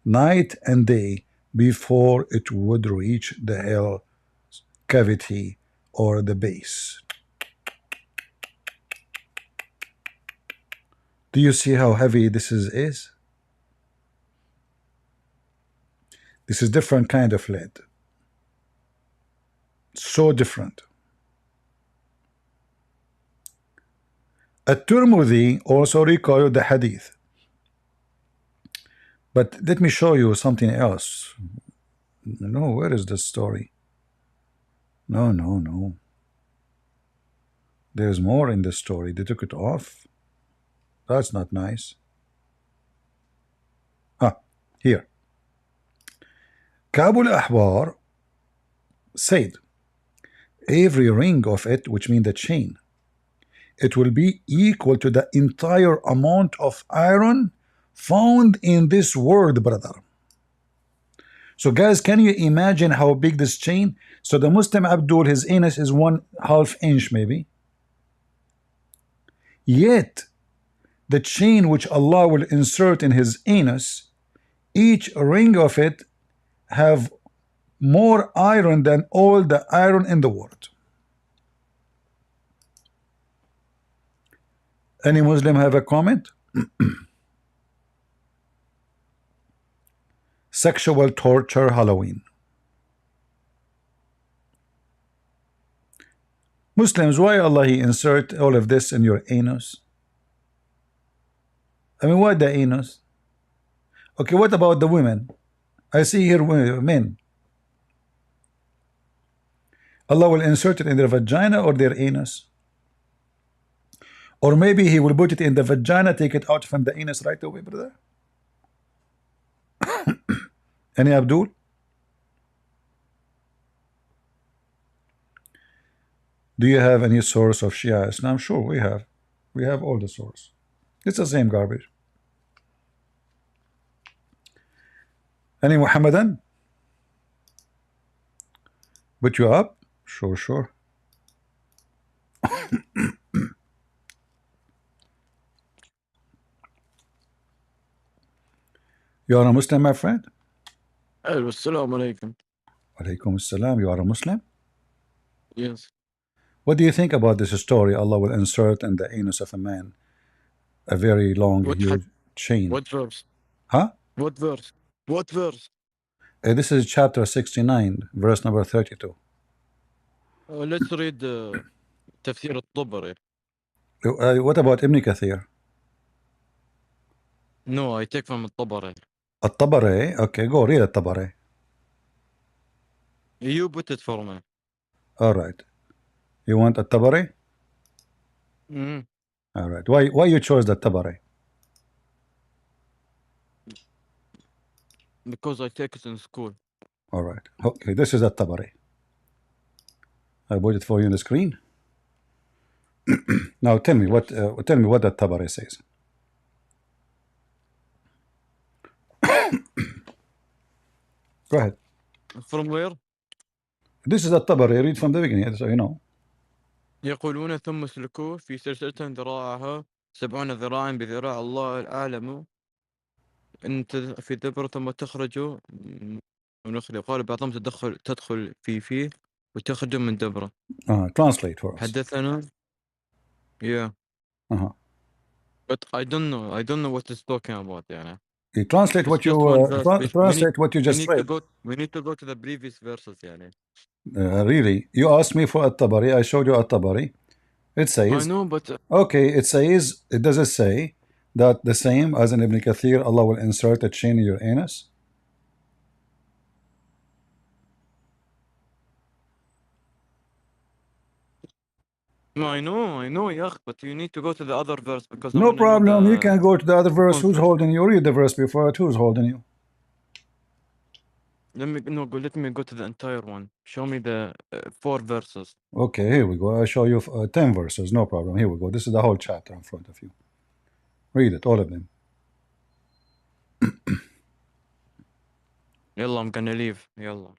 night and day, before it would reach the hell cavity or the base. Do you see how heavy this is? This is different kind of lead. So different. At-Tirmidhi also recorded the hadith. But let me show you something else. No, where is this story? No. There's more in this story. They took it off. That's not nice. Here. Kabul Ahbar said, every ring of it, which means the chain, it will be equal to the entire amount of iron found in this world, brother. So guys, can you imagine how big this chain? So the Muslim Abdul, his anus is 1/2 inch maybe. Yet the chain which Allah will insert in his anus, each ring of it have more iron than all the iron in the world. Any Muslim have a comment? Sexual torture Halloween. Muslims, why Allah He insert all of this in your anus? I mean, why the anus? Okay, what about the women? I see here men. Allah will insert it in their vagina or their anus. Or maybe He will put it in the vagina, take it out from the anus right away, brother. Any Abdul? Do you have any source of Shia Islam? Sure, we have. We have all the source. It's the same garbage. Any Muhammadan? Put you up? Sure. You are a Muslim, my friend? Assalamu alaikum. Alaikum assalam. You are a Muslim? Yes. What do you think about this story? Allah will insert in the anus of a man a very long, huge chain. What verse? Huh? What verse? What verse? This is chapter 69, verse number 32. Let's read Tafsir al-Tabari. What about Ibn Kathir? No, I take from al-Tabari. At-Tabari? Okay, go read At-Tabari. You put it for me. All right. You want At-Tabari? All right. Why you chose the Tabari? Because I take it in school. All right. Okay, this is At-Tabari. I put it for you on the screen. Now tell me what the Tabari says. Go ahead. From where? This is At-Tabari. Read from the beginning, so you know. يقولون ثم اسلكوه في سلسلة ذراعها 70 ذراعا بذراع الله الأعلم إن في دبر ثم تخرج ونخرج قال بعضهم تدخل فيه وتخرج من دبره. Translate for us. حدثنا. Yeah. But I don't know what it's talking about يعني. You translate what you just read. We need to go to the previous verses يعني. Really? You asked me for At-Tabari. I showed you At-Tabari. It says. I know, but okay, it says. It doesn't say that the same as in Ibn Kathir, Allah will insert a chain in your anus. No, I know, yeah, but you need to go to the other verse because no problem. You can go to the other verse. Who's holding you? Read the verse before it. Who's holding you? Let me go to the entire one. Show me the 4 verses. Okay, here we go. I'll show you 10 verses. No problem. Here we go. This is the whole chapter in front of you. Read it, all of them. يلا I'm gonna leave. يلا.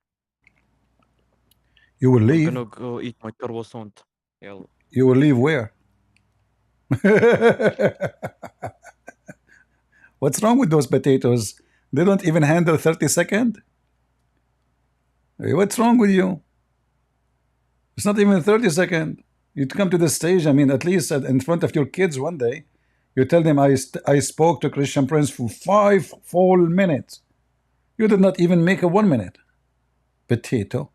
You will I'm leave? gonna go eat my croissant. يلا. You will leave where? What's wrong with those potatoes? They don't even handle 30 seconds? Hey, what's wrong with you? It's not even 30 seconds. You come to the stage, I mean, at least in front of your kids one day, you tell them, I spoke to Christian Prince for 5 full minutes. You did not even make a 1 minute. Potato.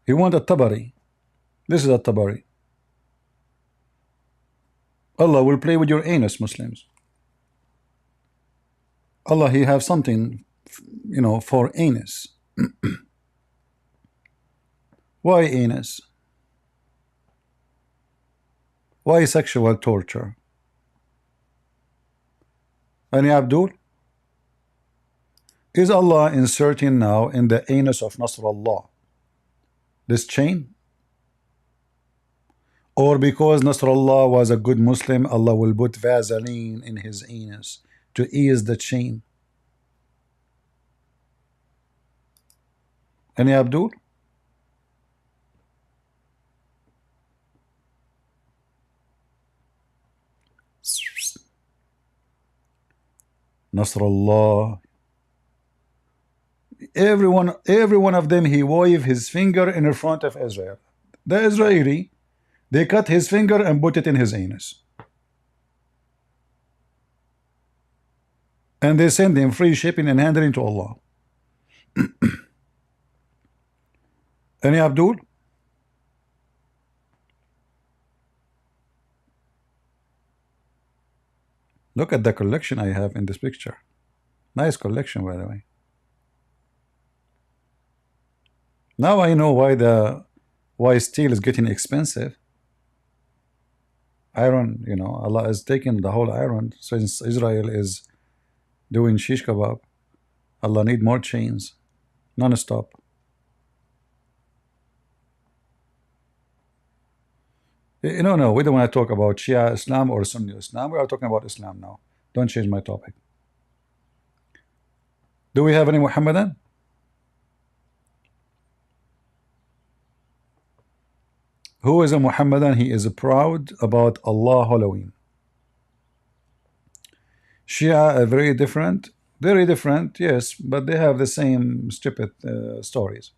You want a tabari. This is a tabari. Allah will play with your anus, Muslims. Allah, He have something, for anus. Why anus? Why sexual torture? Any Abdul? Is Allah inserting now in the anus of Nasrallah this chain? Or because Nasrallah was a good Muslim, Allah will put Vaseline in his anus to ease the chain? Any Abdul? Nasrallah. Every one of them, he waved his finger in front of Israel. The Israeli, they cut his finger and put it in his anus. And they send him free shipping and handling to Allah. Any Abdul? Look at the collection I have in this picture. Nice collection, by the way. Now I know why steel is getting expensive. Iron, Allah is taking the whole iron. Since Israel is doing shish kebab, Allah need more chains, non-stop. No, we don't want to talk about Shia Islam or Sunni Islam. We are talking about Islam now. Don't change my topic. Do we have any Muhammadan? Who is a Muhammadan? He is proud about Allah Halloween. Shia are very different, yes, but they have the same stupid stories.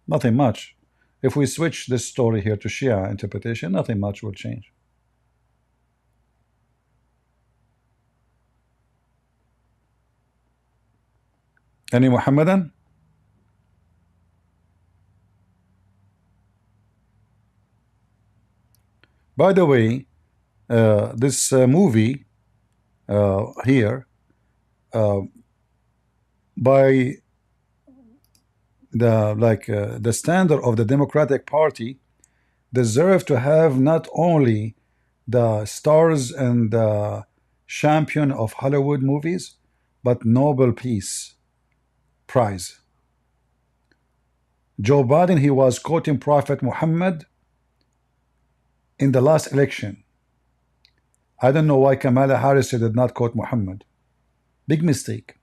Nothing much. If we switch this story here to Shia interpretation, nothing much will change. Any Muhammadan? By the way, this movie here, by the standard of the Democratic Party, deserve to have not only the stars and the champion of Hollywood movies, but Nobel Peace Prize. Joe Biden, he was quoting Prophet Muhammad in the last election. I don't know why Kamala Harris did not quote Muhammad. Big mistake.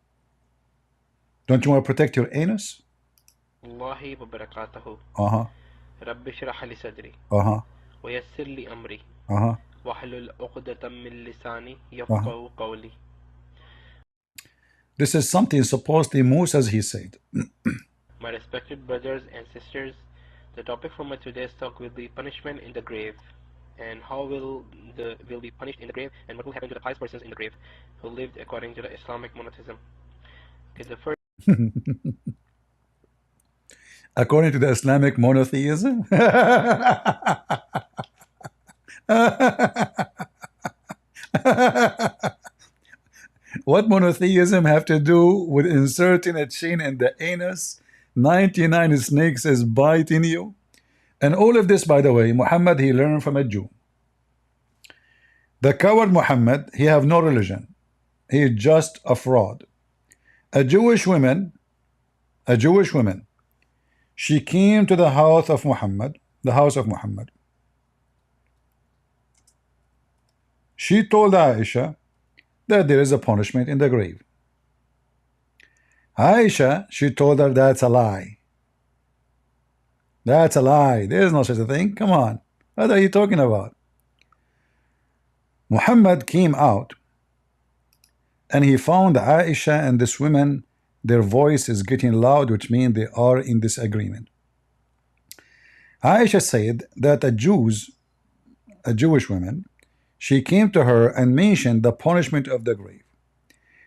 Don't you want to protect your anus? الله وبركاته. رب اشرح لي صدري ويسر لي أمري واحلل عقدة من لساني يفقهوا قولي. This is something supposedly Moses he said. My respected brothers and sisters, the topic for my today's talk will be punishment in the grave, and how will be punished in the grave, and what will happen to the pious persons in the grave who lived according to the Islamic monotheism. Okay, the first according to the Islamic monotheism? What monotheism have to do with inserting a chain in the anus? 99 snakes is biting you. And all of this, by the way, Muhammad, he learned from a Jew. The coward Muhammad, he have no religion. He is just a fraud. A Jewish woman, she came to the house of Muhammad, She told Aisha that there is a punishment in the grave. Aisha, she told her that's a lie. That's a lie. There is no such a thing. Come on. What are you talking about? Muhammad came out and he found Aisha and this woman, their voice is getting loud, which means they are in disagreement. Aisha said that a Jewish woman, she came to her and mentioned the punishment of the grave,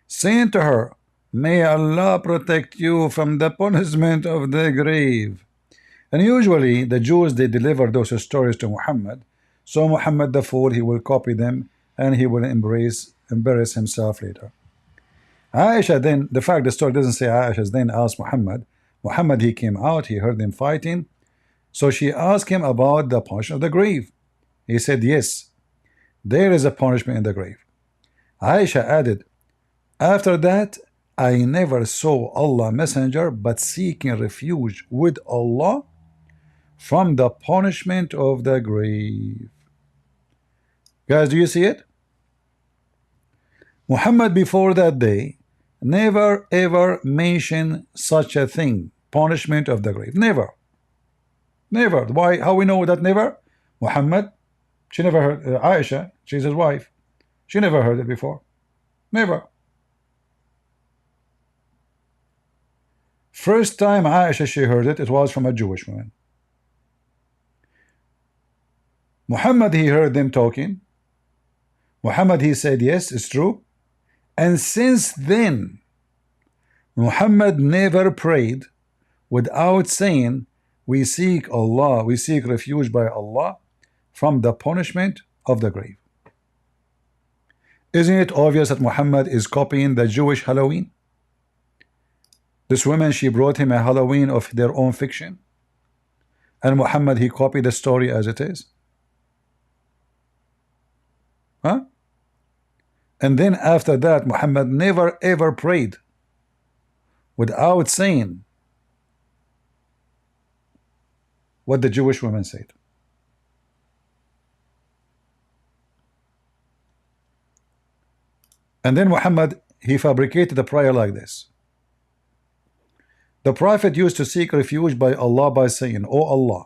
saying to her, "May Allah protect you from the punishment of the grave." And usually the Jews, they deliver those stories to Muhammad, so Muhammad the fool, he will copy them and he will embarrass himself later. Aisha then, the fact the story doesn't say Aisha then asked Muhammad. Muhammad, he came out, he heard them fighting, so she asked him about the punishment of the grave. He said, yes, there is a punishment in the grave. Aisha added, after that, I never saw Allah Messenger but seeking refuge with Allah from the punishment of the grave. Guys, do you see it? Muhammad before that day never ever mentioned such a thing, punishment of the grave. Never. Never. Why? How we know that never? Muhammad, she never heard, Aisha, she's his wife. She never heard it before. Never. First time Aisha, she heard it, it was from a Jewish woman. Muhammad, he heard them talking. Muhammad, he said, yes, it's true. And since then, Muhammad never prayed without saying, we seek Allah, we seek refuge by Allah from the punishment of the grave. Isn't it obvious that Muhammad is copying the Jewish Halloween? This woman, she brought him a Halloween of their own fiction. And Muhammad, he copied the story as it is. Huh? And then after that, Muhammad never ever prayed without saying what the Jewish women said. And then Muhammad, he fabricated a prayer like this. The Prophet used to seek refuge by Allah by saying, "O Allah,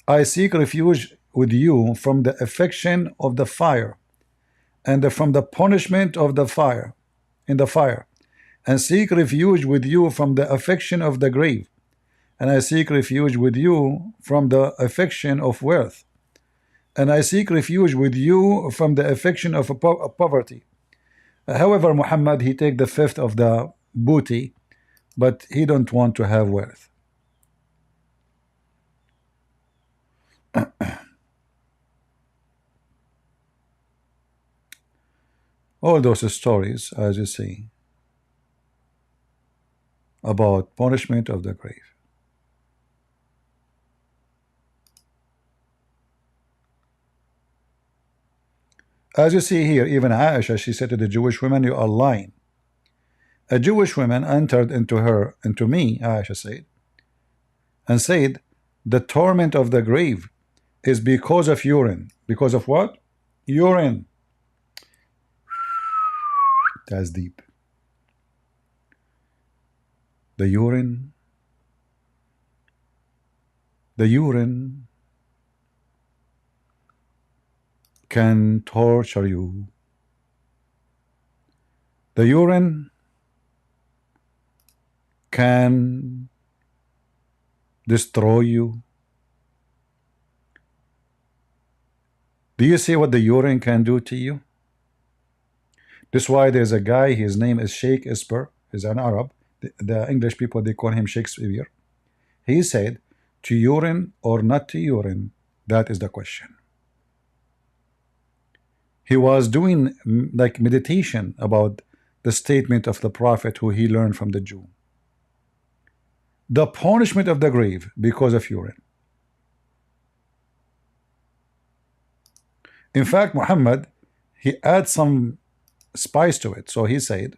I seek refuge with you from the affliction of the fire and from the punishment of the fire in the fire, and seek refuge with you from the affliction of the grave, and I seek refuge with you from the affliction of wealth, and I seek refuge with you from the affliction of poverty." However, Muhammad, he take the fifth of the booty, but he don't want to have wealth. All those stories, as you see, about punishment of the grave. As you see here, even Aisha, she said to the Jewish women, "You are lying." A Jewish woman entered into me, Aisha said, and said, "The torment of the grave is because of urine." Because of what? Urine. That's deep. The urine. The urine can torture you. The urine can destroy you. Do you see what the urine can do to you? This is why there's a guy, his name is Sheikh Isper, he's an Arab. The English people, they call him Shakespeare. He said, to urine or not to urine, that is the question. He was doing like meditation about the statement of the Prophet who he learned from the Jew. The punishment of the grave because of urine. In fact, Muhammad, he adds some spice to it. So he said,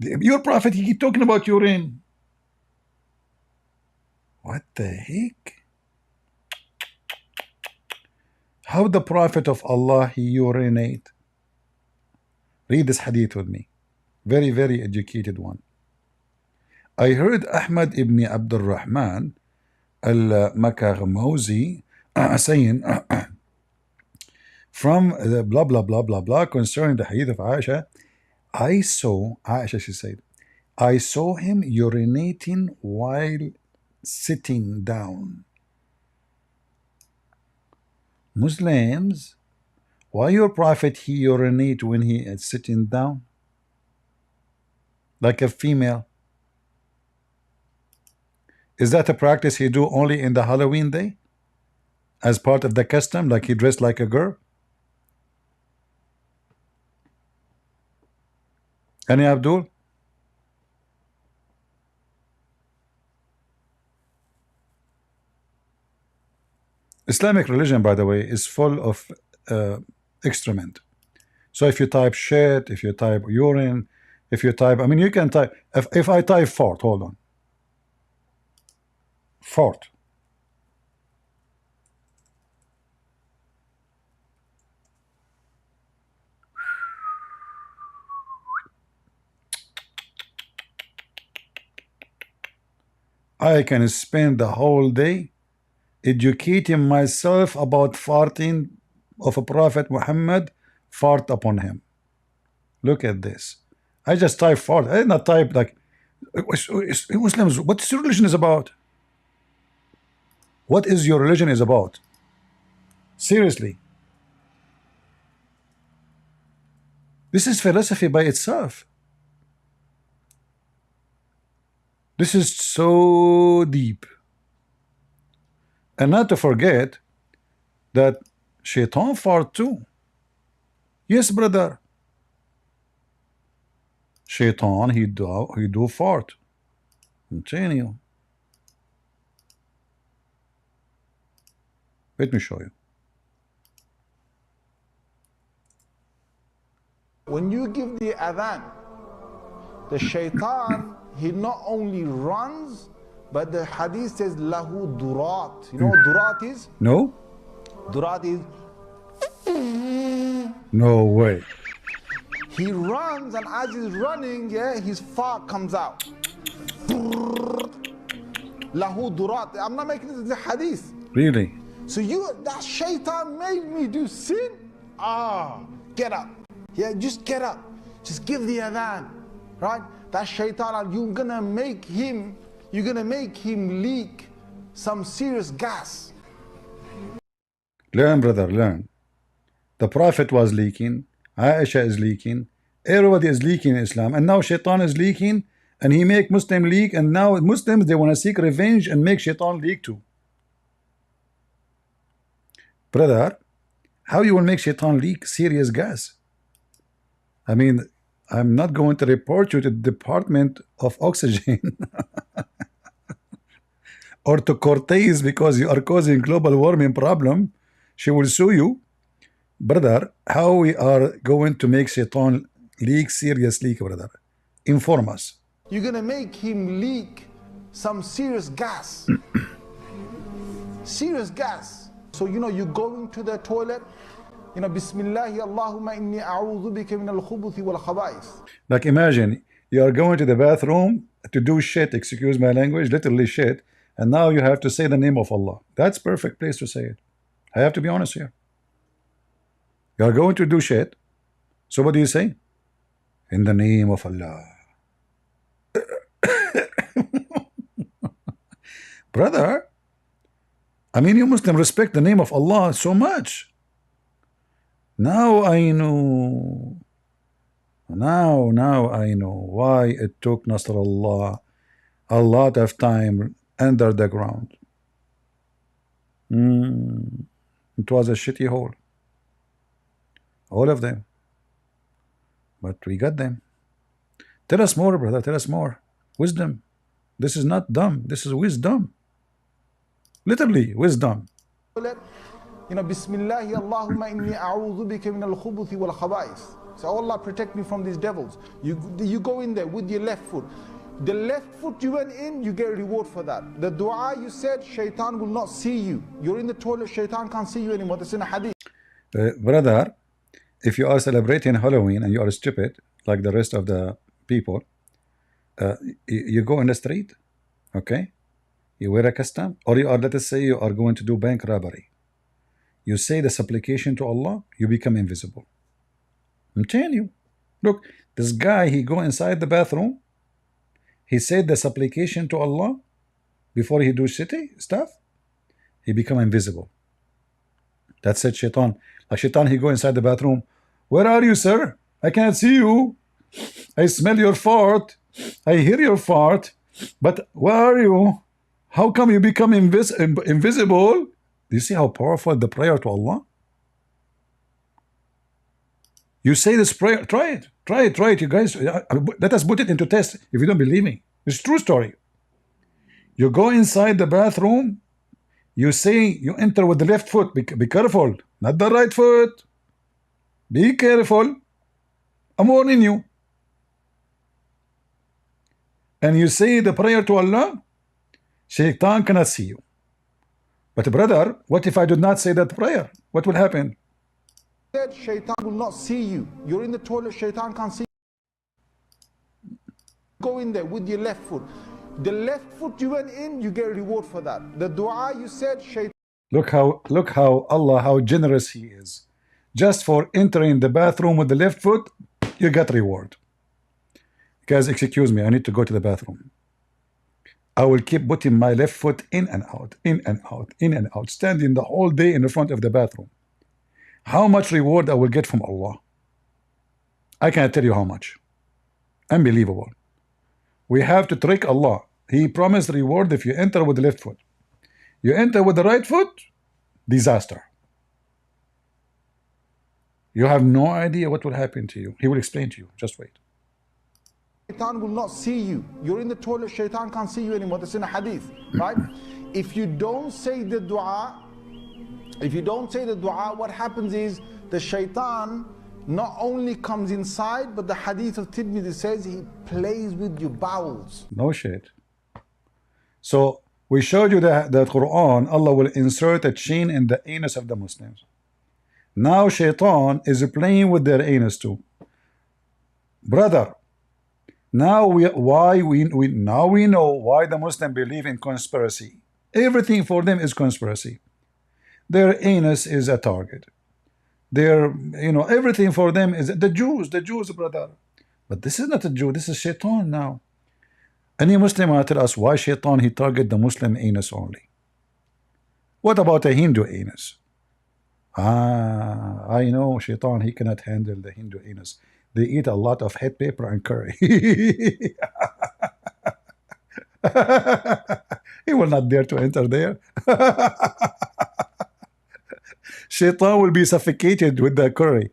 Your prophet, he keep talking about urine. What the heck? How the prophet of Allah he urinate? Read this hadith with me. Very, very educated one. I heard Ahmad ibn Abdul Rahman al-Makaghmawzi saying from the blah blah blah blah blah concerning the hadith of Aisha. I saw Aisha, she said, I saw him urinating while sitting down. Muslims, why your prophet he urinate when he is sitting down like a female? Is that a practice he do only in the Halloween day as part of the custom, like he dressed like a girl? Any Abdul? Islamic religion, by the way, is full of excrement. So if you type shit, if you type urine, if you type, I mean, you can type, if I type fart, hold on. Fart. I can spend the whole day educating myself about farting of a Prophet Muhammad, fart upon him. Look at this. I just type fart. I did not type like Muslims. What's your religion is about? What is your religion is about? Seriously. This is philosophy by itself. This is so deep. And not to forget that Shaitan fart too. Yes, brother. Shaitan, he do fart. I'm telling you. Let me show you. When you give the adhan, the shaitan, he not only runs, but the hadith says lahu durat. You know what durat is? No? Durat is No way. he runs, and as he's running, yeah, his fart comes out. Lahu durat. I'm not making this the hadith. Really? So that shaitan made me do sin. Get up. Yeah, just get up. Just give the adhan. Right? That shaitan, you're gonna make him leak some serious gas. Learn, brother, learn. The Prophet was leaking. Aisha is leaking. Everybody is leaking in Islam. And now Shaitan is leaking. And he make Muslim leak. And now Muslims, they want to seek revenge and make Shaitan leak too. Brother, how you will make Shaitan leak serious gas? I mean, I'm not going to report you to the Department of Oxygen or to Cortez because you are causing global warming problem. She will sue you. Brother, how we are going to make Shaitan leak serious leak, brother? Inform us. You're gonna make him leak some serious gas. Serious gas. So you go into the toilet, Bismillahi Allahumma inni a'udhu bika min al-khubuthi wal khaba'ith. Like imagine you are going to the bathroom to do shit, excuse my language, literally shit, and now you have to say the name of Allah. That's perfect place to say it. I have to be honest here. You are going to do shit. So what do you say? In the name of Allah. Brother, I mean, you Muslim respect the name of Allah so much. Now I know. Now I know why it took Nasrullah a lot of time under the ground. It was a shitty hole. All of them. But we got them. Tell us more, brother. Tell us more. Wisdom. This is not dumb. This is wisdom. Literally, wisdom. Bismillahi Allahumma inni a'udhu bika min al-khubuthi wal khaba'ith. Say, oh Allah, protect me from these devils. You go in there with your left foot. The left foot you went in, you get a reward for that. The dua you said, shaitan will not see you. You're in the toilet, shaitan can't see you anymore. That's in a hadith. Brother, if you are celebrating Halloween and you are stupid, like the rest of the people, you go in the street, okay? You wear a custom, or you are, let us say, you are going to do bank robbery. You say the supplication to Allah, you become invisible. I'm telling you. Look, this guy, he go inside the bathroom, he said the supplication to Allah before he do shitty stuff, he become invisible. That's it, shaitan. Like shaitan, he go inside the bathroom. Where are you, sir? I can't see you. I smell your fart. I hear your fart. But where are you? How come you become invisible? Do you see how powerful the prayer to Allah? You say this prayer. Try it. Try it. Try it, you guys. Let us put it into test if you don't believe me. It's a true story. You go inside the bathroom. You say, you enter with the left foot. Be careful. Not the right foot. Be careful. I'm warning you. And you say the prayer to Allah, shaitan cannot see you. But brother, what if I do not say that prayer? What will happen? Shaitan will not see you. You're in the toilet, shaitan can't see you. Go in there with your left foot. The left foot you went in, you get a reward for that. The dua you said, shaitan. Look how Allah, how generous He is. Just for entering the bathroom with the left foot, you get reward. Guys, excuse me, I need to go to the bathroom. I will keep putting my left foot in and out, in and out, in and out, standing the whole day in the front of the bathroom. How much reward I will get from Allah? I can't tell you how much. Unbelievable. We have to trick Allah. He promised reward if you enter with the left foot. You enter with the right foot, disaster. You have no idea what will happen to you. He will explain to you. Just wait. Shaitan will not see you. You're in the toilet, shaitan can't see you anymore. That's in a hadith, right? If you don't say the dua, what happens is the shaitan not only comes inside, but the hadith of Tirmidhi says he plays with your bowels. No shit. So we showed you that the Quran, Allah will insert a chain in the anus of the Muslims. Now shaitan is playing with their anus too. Brother, now we know why the Muslims believe in conspiracy. Everything for them is conspiracy. Their anus is a target. Their, everything for them is the Jews, brother. But this is not a Jew, this is shaitan now. Any Muslim will tell us why shaitan he target the Muslim anus only. What about a Hindu anus? I know shaitan he cannot handle the Hindu anus. They eat a lot of head paper and curry. He will not dare to enter there. Shaitan will be suffocated with the curry.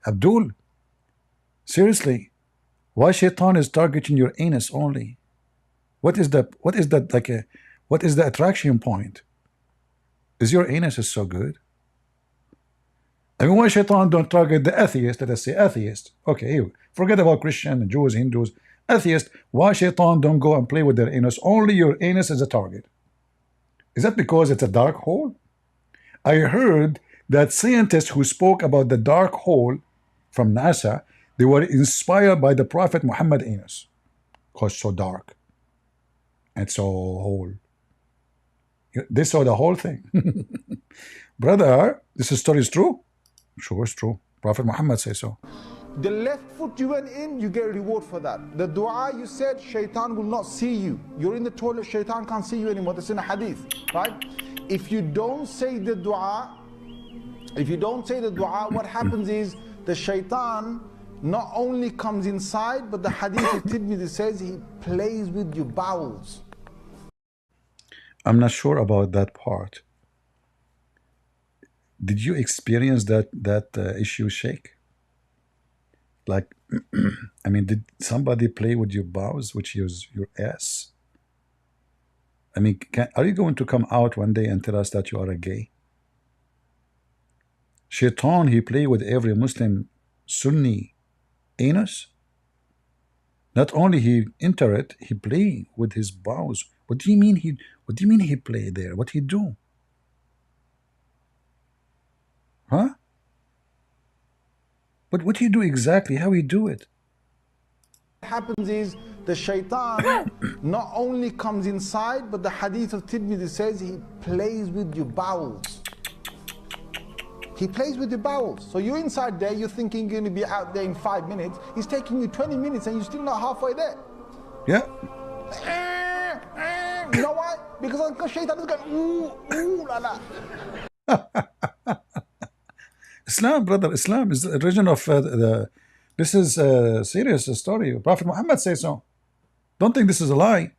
Abdul, seriously, why shaitan is targeting your anus only? What is the attraction point? Is your anus is so good? I mean, why shaitan don't target the atheist? Let us say atheist. Okay, forget about Christian, Jews, Hindus. Atheist, why shaitan don't go and play with their anus? Only your anus is a target. Is that because it's a dark hole? I heard that scientists who spoke about the dark hole from NASA, they were inspired by the Prophet Muhammad anus. Because it's so dark. And so whole. They saw the whole thing. Brother, this story is true? Sure, it's true. Prophet Muhammad says so. The left foot you went in, you get a reward for that. The dua you said, shaitan will not see you. You're in the toilet, shaitan can't see you anymore. That's in a hadith, right? If you don't say the dua, what happens is the shaitan not only comes inside, but the hadith of Tirmidhi says he plays with your bowels. I'm not sure about that part. Did you experience that issue, Sheikh? Like, I mean, did somebody play with your bowels, which is your ass? I mean, are you going to come out one day and tell us that you are a gay? Shaitan, he play with every Muslim Sunni anus? Not only he enter it, he play with his bowels. What do you mean he? What do you mean he play there? What he do? Huh? But what he do exactly? How he do it? What happens is the shaitan not only comes inside, but the hadith of Tirmidhi says he plays with your bowels. He plays with your bowels. So you're inside there, you're thinking you're going to be out there in 5 minutes. He's taking you 20 minutes and you're still not halfway there. Yeah. You know why? Because the shaitan is going, ooh, la la. Islam, brother, Islam is the religion of the. This is a serious story. Prophet Muhammad says so. Don't think this is a lie.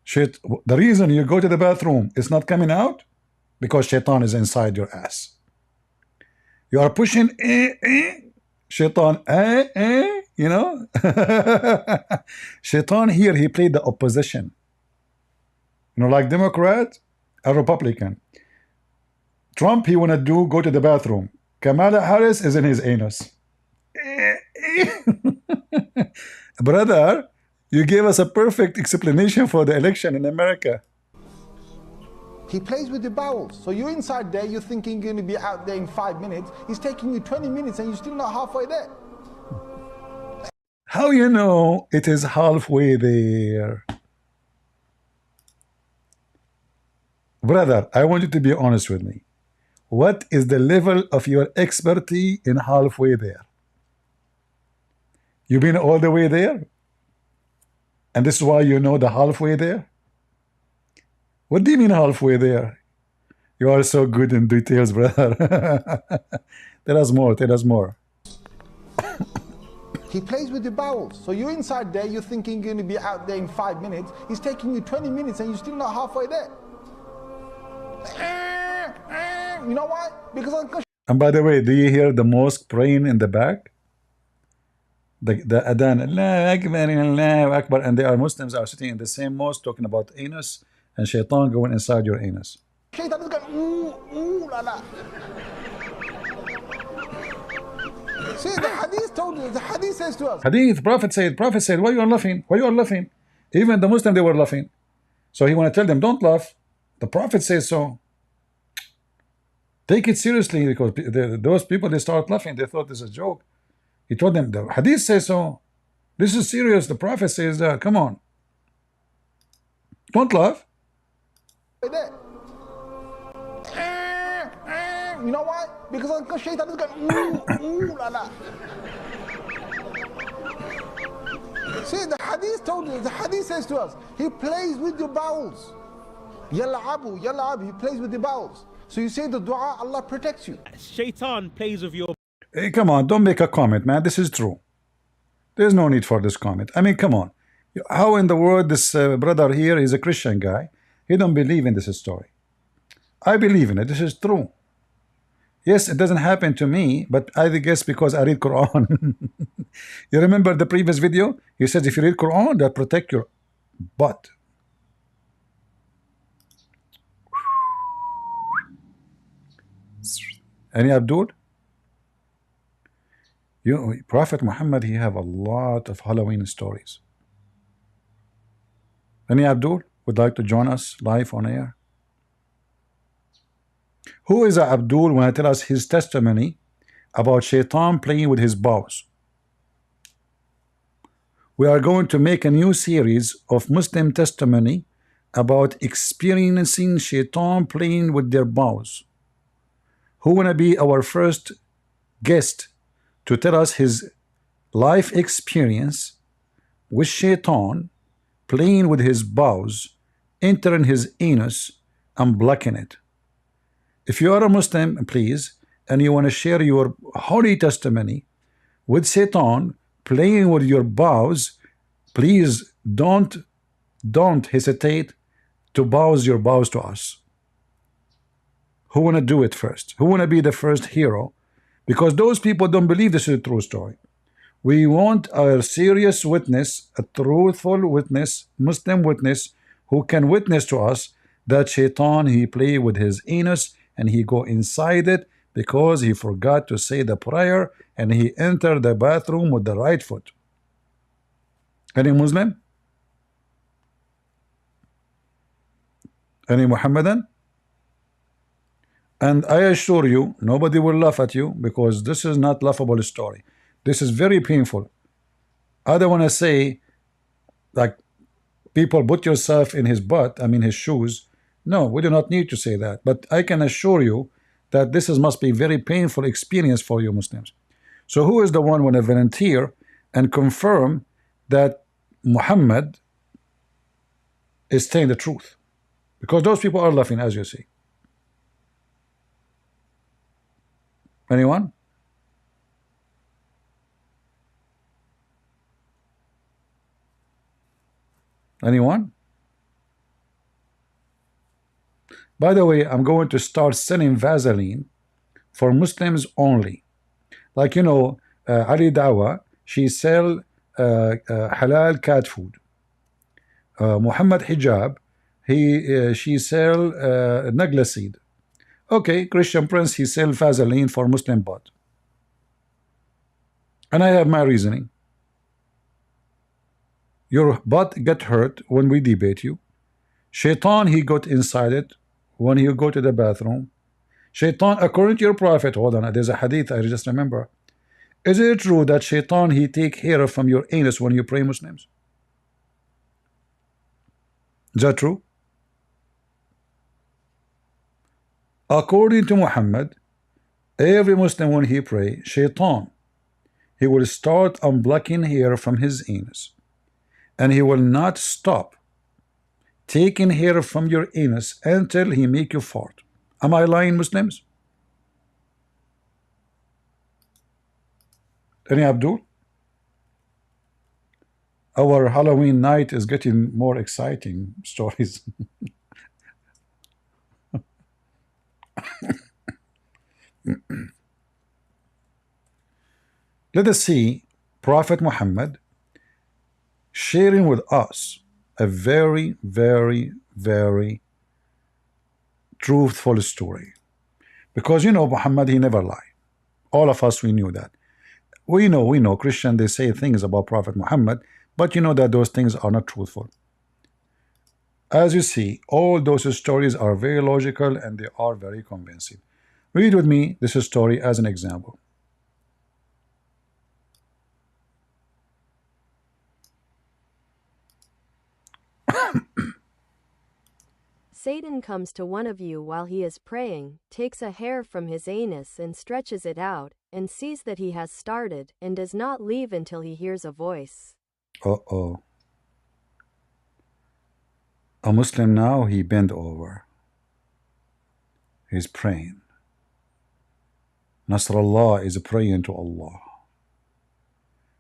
Shit, the reason you go to the bathroom is not coming out because shaitan is inside your ass. You are pushing shaitan, you know. Shaitan here, he played the opposition. You know, like Democrat, a Republican. Trump, he wanna go to the bathroom. Kamala Harris is in his anus. Brother, you gave us a perfect explanation for the election in America. He plays with your bowels. So you're inside there, you're thinking you're going to be out there in 5 minutes. He's taking you 20 minutes and you're still not halfway there. How you know it is halfway there? Brother, I want you to be honest with me. What is the level of your expertise in halfway there? You been all the way there? And this is why you know the halfway there? What do you mean halfway there? You are so good in details, brother. Tell us more, tell us more. He plays with your bowels. So you're inside there, you're thinking you're going to be out there in 5 minutes. He's taking you 20 minutes and you're still not halfway there. You know why? Because... And by the way, do you hear the mosque praying in the back? The adhan, Allahu Akbar, Allahu Akbar, and they are Muslims are sitting in the same mosque talking about anus and shaitan going inside your anus. Shaitan is going, ooh, la la. See, the hadith told you, the hadith says to us. Hadith, Prophet said, why you are laughing? Why you are laughing? Even the Muslim, they were laughing. So he want to tell them, don't laugh. The Prophet says so. Take it seriously because those people, they start laughing. They thought this is a joke. He told them, the hadith says so. This is serious. The Prophet says that. Come on. Don't laugh. You know why? Because shaitan is going, ooh, la la. See, the hadith told you, the hadith says to us, he plays with your bowels. Yal'abu, he plays with your bowels. So you say the dua, Allah protects you. Shaitan plays with your... Hey, come on, don't make a comment, man. This is true. There's no need for this comment. I mean, come on. How in the world this brother here is a Christian guy? He don't believe in this story. I believe in it. This is true. Yes, it doesn't happen to me, but I guess because I read Quran. You remember the previous video? He says if you read Quran, that protect your butt. Any Abdul? Prophet Muhammad, he have a lot of Halloween stories. Any Abdul would like to join us live on air? Who is Abdul when I tell us his testimony about shaitan playing with his bowels? We are going to make a new series of Muslim testimony about experiencing shaitan playing with their bowels. Who wanna be our first guest to tell us his life experience with shaitan playing with his bowels, entering his anus and blocking it? If you are a Muslim, please, and you want to share your holy testimony with Satan playing with your bowels, please don't hesitate to bows your bowels to us. Who want to do it first? Who want to be the first hero? Because those people don't believe this is a true story. We want a serious witness, a truthful witness, Muslim witness, who can witness to us that shaitan, he play with his anus and he go inside it, because he forgot to say the prayer and he entered the bathroom with the right foot. Any Muslim? Any Muhammadan? And I assure you, nobody will laugh at you because this is not laughable story. This is very painful. I don't want to say, like, people put yourself in his butt, I mean his shoes. No, we do not need to say that. But I can assure you that this must be very painful experience for you Muslims. So who is the one when I volunteer and confirm that Muhammad is saying the truth? Because those people are laughing, as you see. Anyone? Anyone? By the way, I'm going to start selling Vaseline for Muslims only. Like, you know, Ali Dawa, she sell halal cat food. Muhammad Hijab, she sell nagla seed. Okay, Christian Prince, he sell Vaseline for Muslim butt. And I have my reasoning. Your butt get hurt when we debate you. Shaitan, he got inside it when you go to the bathroom. Shaitan, according to your prophet, hold on, there's a hadith I just remember. Is it true that Shaitan, he take hair from your anus when you pray, Muslims? Is that true? According to Muhammad, every Muslim when he pray, Shaitan, he will start unblocking hair from his anus. And he will not stop taking hair from your anus until he make you fart. Am I lying, Muslims? Any Abdul? Our Halloween night is getting more exciting stories. Let us see Prophet Muhammad sharing with us a very, very, very truthful story. Because, you know, Muhammad, he never lied. All of us, we knew that. We know, Christian, they say things about Prophet Muhammad, but you know that those things are not truthful. As you see, all those stories are very logical and they are very convincing. Read with me this story as an example. Satan comes to one of you while he is praying, takes a hair from his anus and stretches it out, and sees that he has started, and does not leave until he hears a voice. Uh-oh. A Muslim now, he bent over. He's praying. Nasrallah is praying to Allah.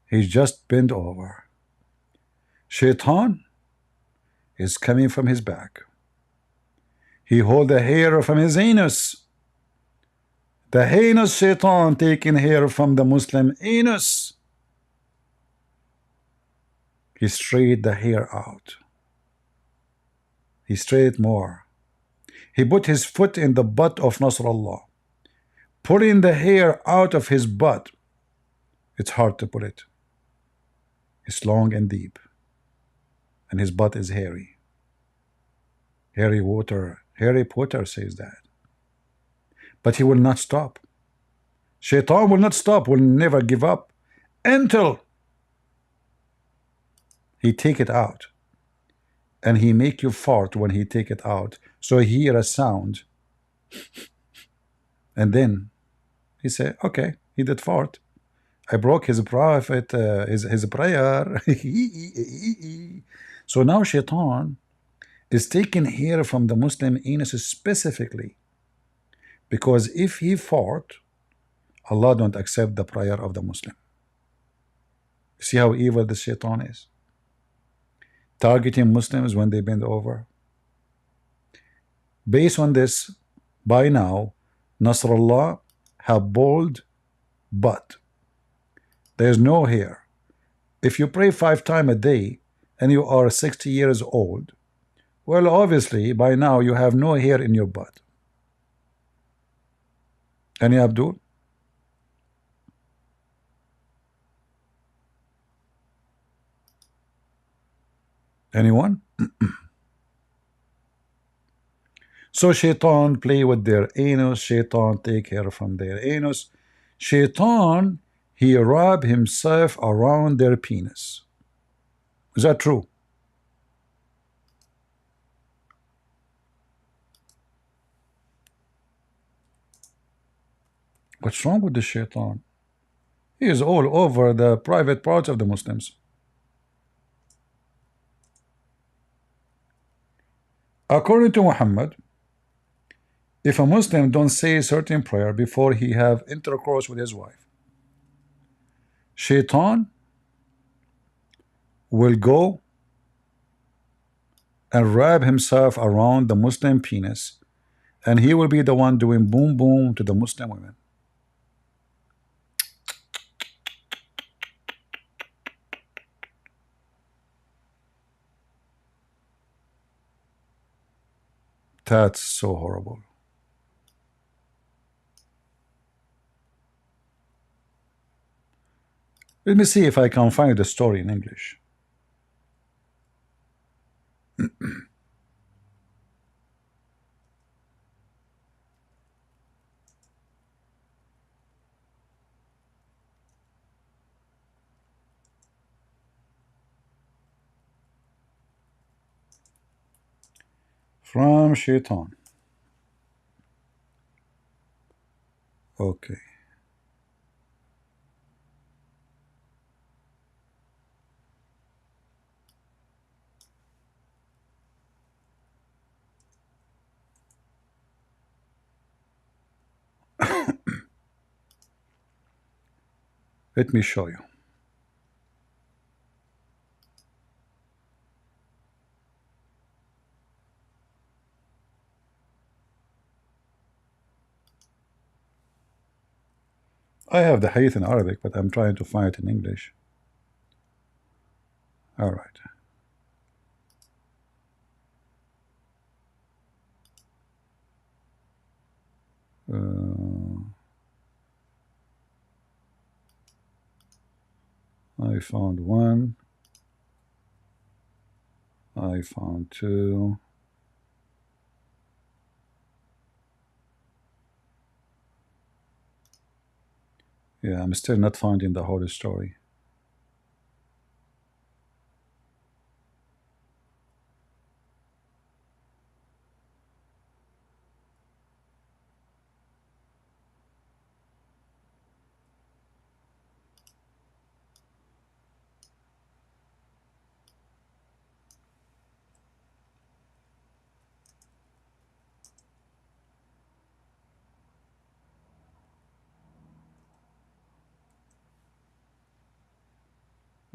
He's just bent over. Shaitan is coming from his back. He hold the hair from his anus. The heinous Shaitan taking hair from the Muslim anus. He straight the hair out. He straight more. He put his foot in the butt of Nasrallah, pulling the hair out of his butt. It's hard to put it. It's long and deep, and his butt is hairy. Harry Potter says that. But he will not stop. Shaitan will not stop, will never give up until he take it out. And he make you fart when he take it out. So he hear a sound. And then he say, okay, he did fart. I broke his prophet, his prayer. So now Shaitan is taking hair from the Muslim anus specifically. Because if he fart, Allah don't accept the prayer of the Muslim. See how evil the Shaitan is? Targeting Muslims when they bend over. Based on this, by now, Nasrallah have bald butt. There's no hair. If you pray 5 times a day and you are 60 years old, well, obviously, by now you have no hair in your butt. Any Abdul? Anyone? So shaitan play with their anus, shaitan take hair from their anus, shaitan he wrap himself around their penis. Is that true? What's wrong with the shaitan? He is all over the private parts of the Muslims. According to Muhammad, if a Muslim don't say a certain prayer before he have intercourse with his wife, shaitan will go and wrap himself around the Muslim penis, and he will be the one doing boom boom to the Muslim women. That's so horrible. Let me see if I can find the story in English. From shaitan. Okay. Let me show you. I have the hadith in Arabic, but I'm trying to find it in English. All right. I found one. I found two. Yeah, I'm still not finding the whole story.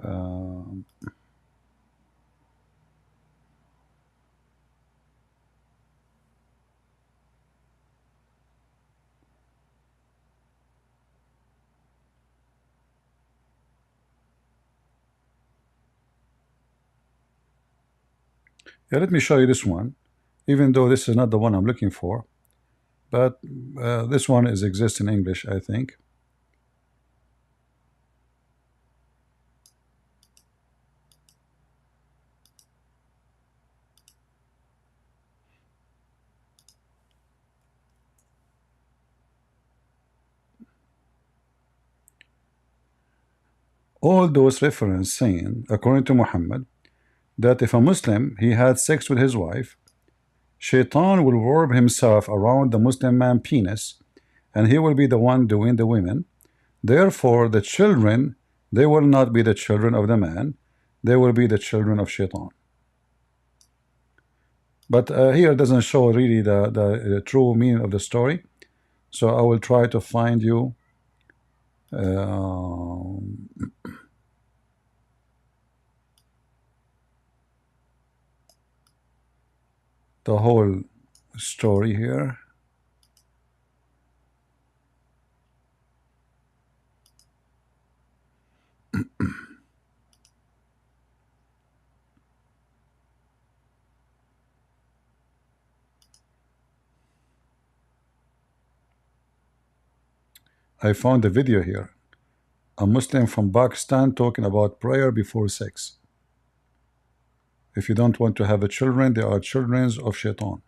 Um, yeah, let me show you this one, even though this is not the one I'm looking for, but this one is exists in English, I think. All those references saying, according to Muhammad, that if a Muslim he had sex with his wife, shaitan will warp himself around the Muslim man penis, and he will be the one doing the women. Therefore, the children, they will not be the children of the man, they will be the children of shaitan. But here doesn't show really the true meaning of the story. So I will try to find you the whole story here. I found a video here. A Muslim from Pakistan talking about prayer before sex. If you don't want to have a children, they are children of shaitan.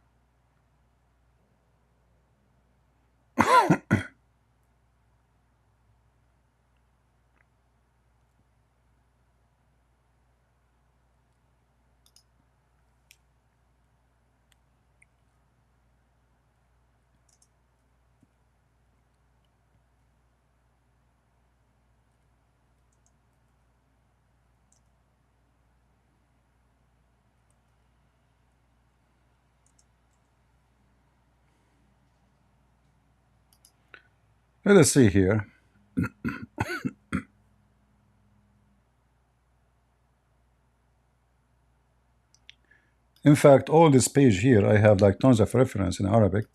Let us see here. In fact, all this page here, I have like tons of reference in Arabic,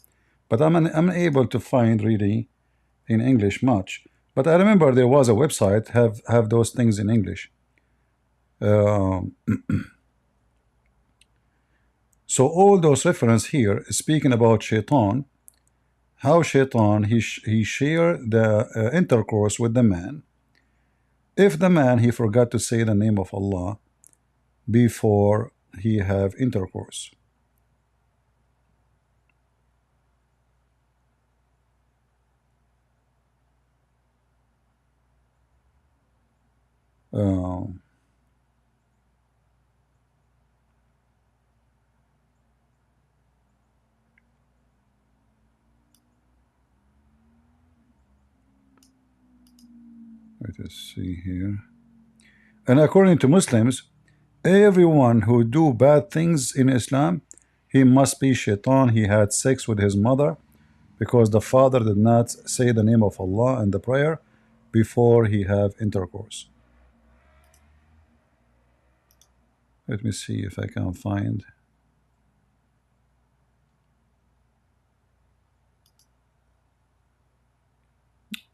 but I'm unable to find really in English much. But I remember there was a website have those things in English. So all those reference here speaking about shaitan, how shaitan he share the intercourse with the man. If the man he forgot to say the name of Allah before he have intercourse. Let us see here. And according to Muslims, everyone who do bad things in Islam, he must be shaitan. He had sex with his mother because the father did not say the name of Allah in the prayer before he have intercourse. Let me see if I can find.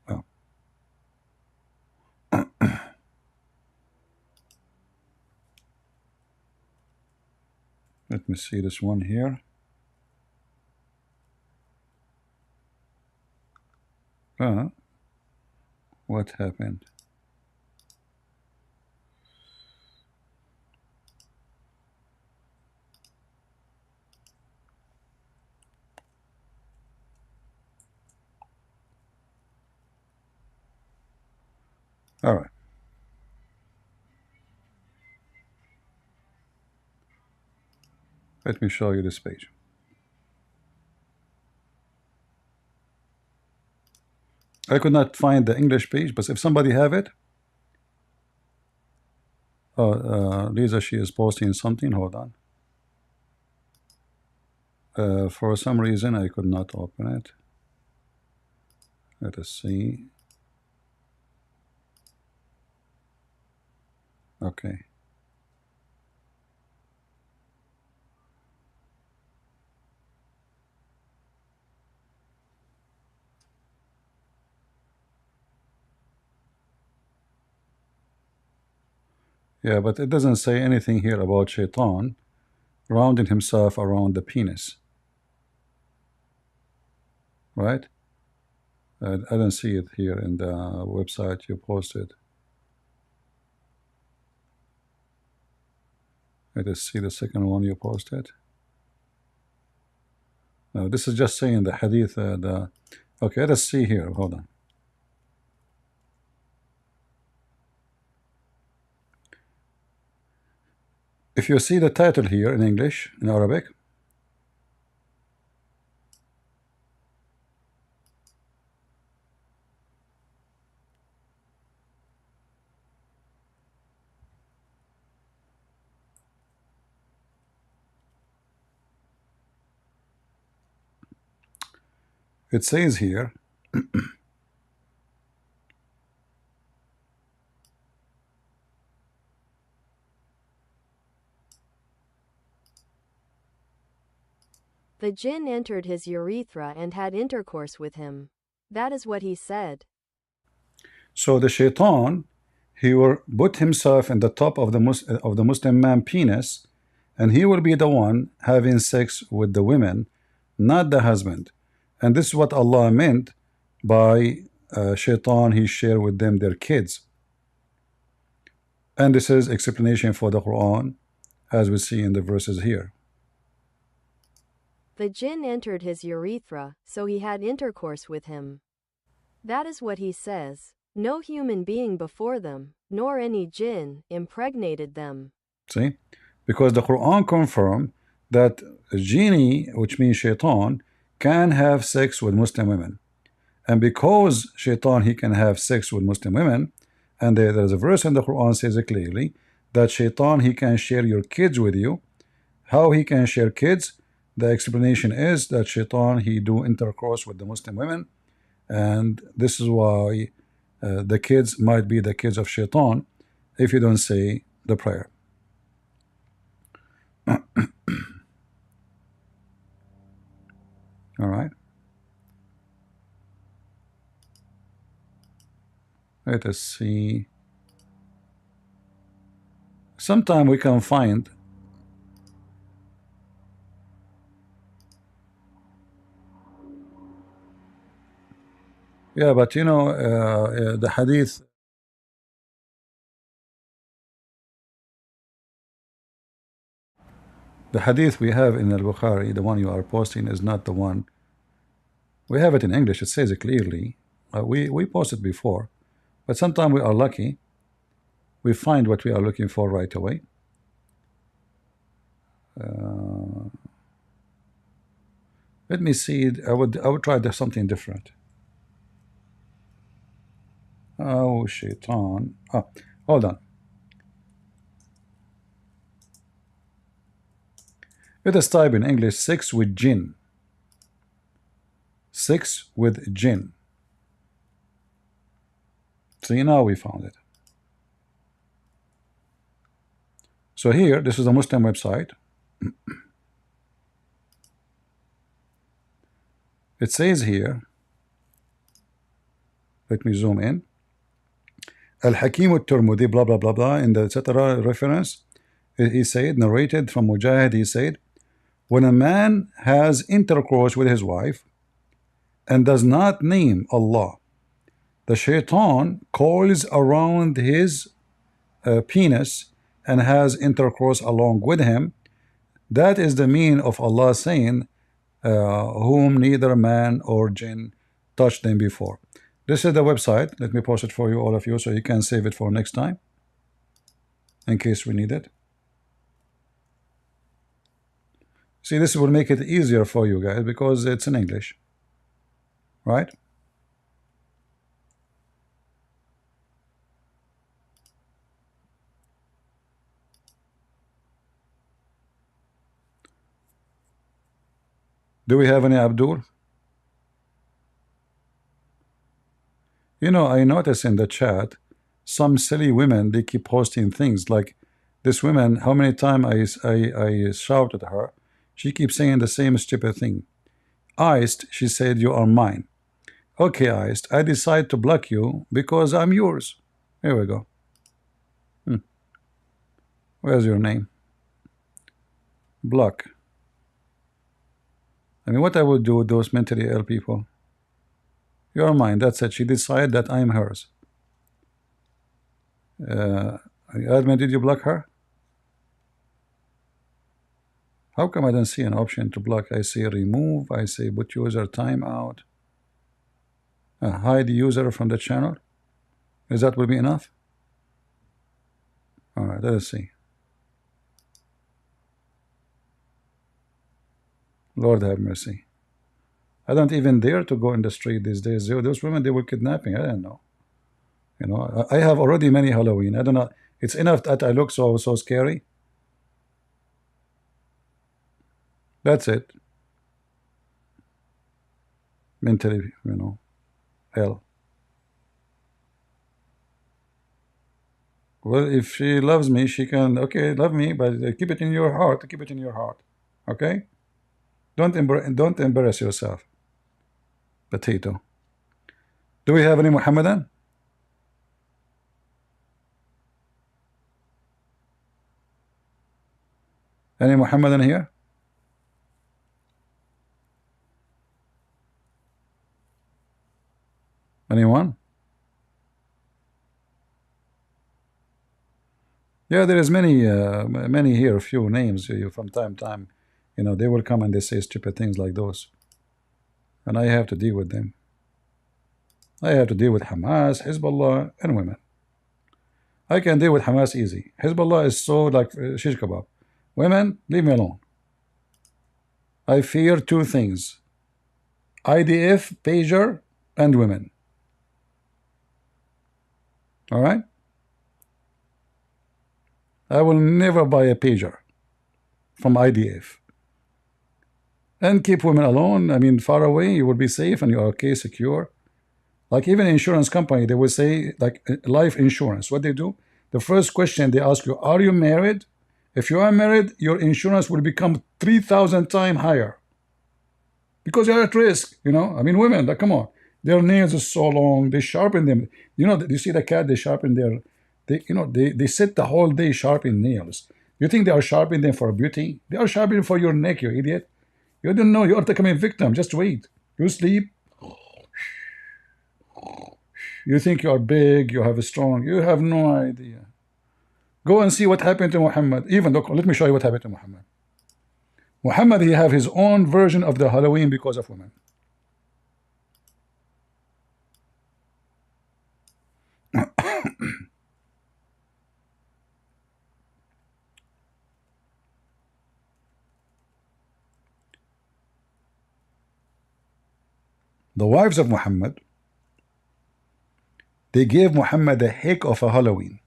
Oh. Let me see this one here. What happened? All right. Let me show you this page. I could not find the English page, but if somebody have it, Lisa, she is posting something. Hold on. For some reason, I could not open it. Let us see. Okay. Yeah, but it doesn't say anything here about shaitan rounding himself around the penis. Right? I don't see it here in the website you posted. Let us see the second one you posted. No, this is just saying the hadith. Okay, let us see here. Hold on. If you see the title here in English, in Arabic, it says here, The jinn entered his urethra and had intercourse with him. That is what he said. so the shaitan, he will put himself in the top of the Muslim man penis, and he will be the one having sex with the women, not the husband. And this is what Allah meant by Shaitan, he share with them their kids. And this is explanation for the Quran, as we see in the verses here. The jinn entered his urethra, so he had intercourse with him. That is what he says. No human being before them, nor any jinn, impregnated them. See? Because the Quran confirmed that a genie, which means Shaitan, can have sex with Muslim women. And because Shaitan, he can have sex with Muslim women, and there is a verse in the Quran says it clearly that Shaitan, he can share your kids with you. How he can share kids? The explanation is that Shaitan, he do intercourse with the Muslim women, and this is why the kids might be the kids of Shaitan if you don't say the prayer. All right. Let us see. Sometime we can find but you know, the hadith we have in al-Bukhari, the one you are posting, is not the one. We have it in English. It says it clearly. We posted before, but sometimes we are lucky. We find what we are looking for right away. Let me see. I would try something different. Oh, Shaitan. Oh, hold on. Let us type in English 6 with jinn. 6 with jinn. See, now we found it. So here, this is a Muslim website. It says here, let me zoom in. Al-Hakim al-Turmudi, blah, blah, blah, blah, in the etc. reference, he said, narrated from Mujahid, he said, when a man has intercourse with his wife and does not name Allah, the Shaitan coils around his penis and has intercourse along with him. That is the meaning of Allah saying, whom neither man or jinn touched them before. This is the website. Let me post it for you, all of you, so you can save it for next time in case we need it. See, this will make it easier for you guys because it's in English, right? Do we have any Abdul? You know, I notice in the chat some silly women, they keep posting things like this woman. How many times I shout at her, she keeps saying the same stupid thing. Iced, she said, you are mine. Okay, Iced, I decide to block you because I'm yours. Here we go. Where's your name? Block. I mean, what I would do with those mentally ill people? You are mine, that's it. She decided that I am hers. Admin, did you block her? How come I don't see an option to block? I say remove, I say put user timeout, hide user from the channel. Is that will be enough? All right, let us see. Lord have mercy. I don't even dare to go in the street these days. Those women, they were kidnapping. I don't know. You know, I have already many Halloween. I don't know. It's enough that I look so scary. That's it. Mentally, you know, hell. Well, if she loves me, she can, okay, love me, but keep it in your heart. Keep it in your heart. Okay? Don't embarrass yourself. Potato. Do we have any Muhammadan? Any Muhammadan here? Anyone? Yeah, there is many here, a few names. You from time to time, they will come and they say stupid things like those, and I have to deal with them. I have to deal with Hamas, Hezbollah, and women. I can deal with Hamas easy. Hezbollah is so like shish kebab. Women, leave me alone. I fear two things: IDF, pager, and women. All right? I will never buy a pager from IDF. And keep women alone. I mean, far away, you will be safe and you're okay, secure. Like even insurance company, they will say, like life insurance, what they do, the first question they ask you, are you married? If you are married, your insurance will become 3,000 times higher. Because you're at risk, I mean, women, like, come on. Their nails are so long, they sharpen them. You see the cat, they sharpen they sit the whole day sharpening nails. You think they are sharpening them for beauty? They are sharpening for your neck, you idiot. You don't know, you are becoming victim. Just wait. You sleep. You think you are big, you have a strong. You have no idea. Go and see what happened to Muhammad. Even look, let me show you what happened to Muhammad. Muhammad, he have his own version of the Halloween because of women. The wives of Muhammad, they gave Muhammad a heck of a Halloween.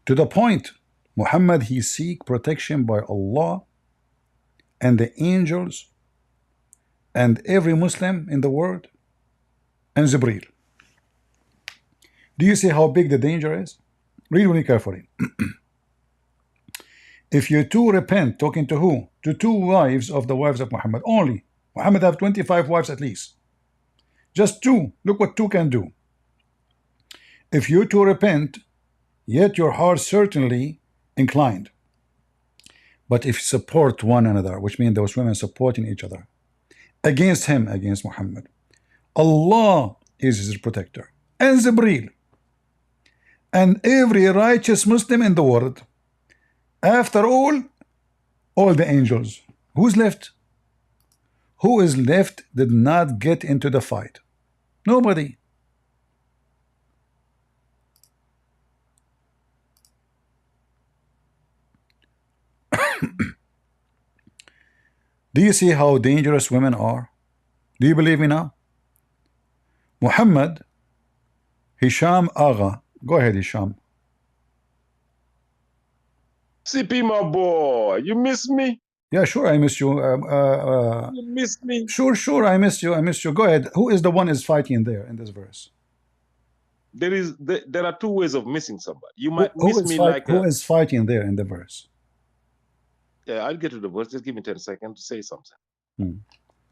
To the point, Muhammad, he seek protection by Allah and the angels and every Muslim in the world and Jibreel. Do you see how big the danger is? Read really carefully. If you two repent, talking to who? To two wives of the wives of Muhammad only. Muhammad have 25 wives at least. Just two. Look what two can do. If you two repent, yet your heart certainly inclined. But if support one another, which means those women supporting each other, against him, against Muhammad, Allah is his protector, and Jibreel, and every righteous Muslim in the world. After all the angels. Who's left? Who is left did not get into the fight? Nobody. Do you see how dangerous women are? Do you believe me now? Muhammad, Hisham Agha. Go ahead, Hisham. CP, my boy, you miss me? Yeah, sure, I miss you. You miss me? Sure, I miss you. I miss you. Go ahead. Who is the one is fighting there in this verse? There are two ways of missing somebody. You might Who miss me like who is fighting there in the verse? Yeah, I'll get to the verse. Just give me 10 seconds to say something. Hmm.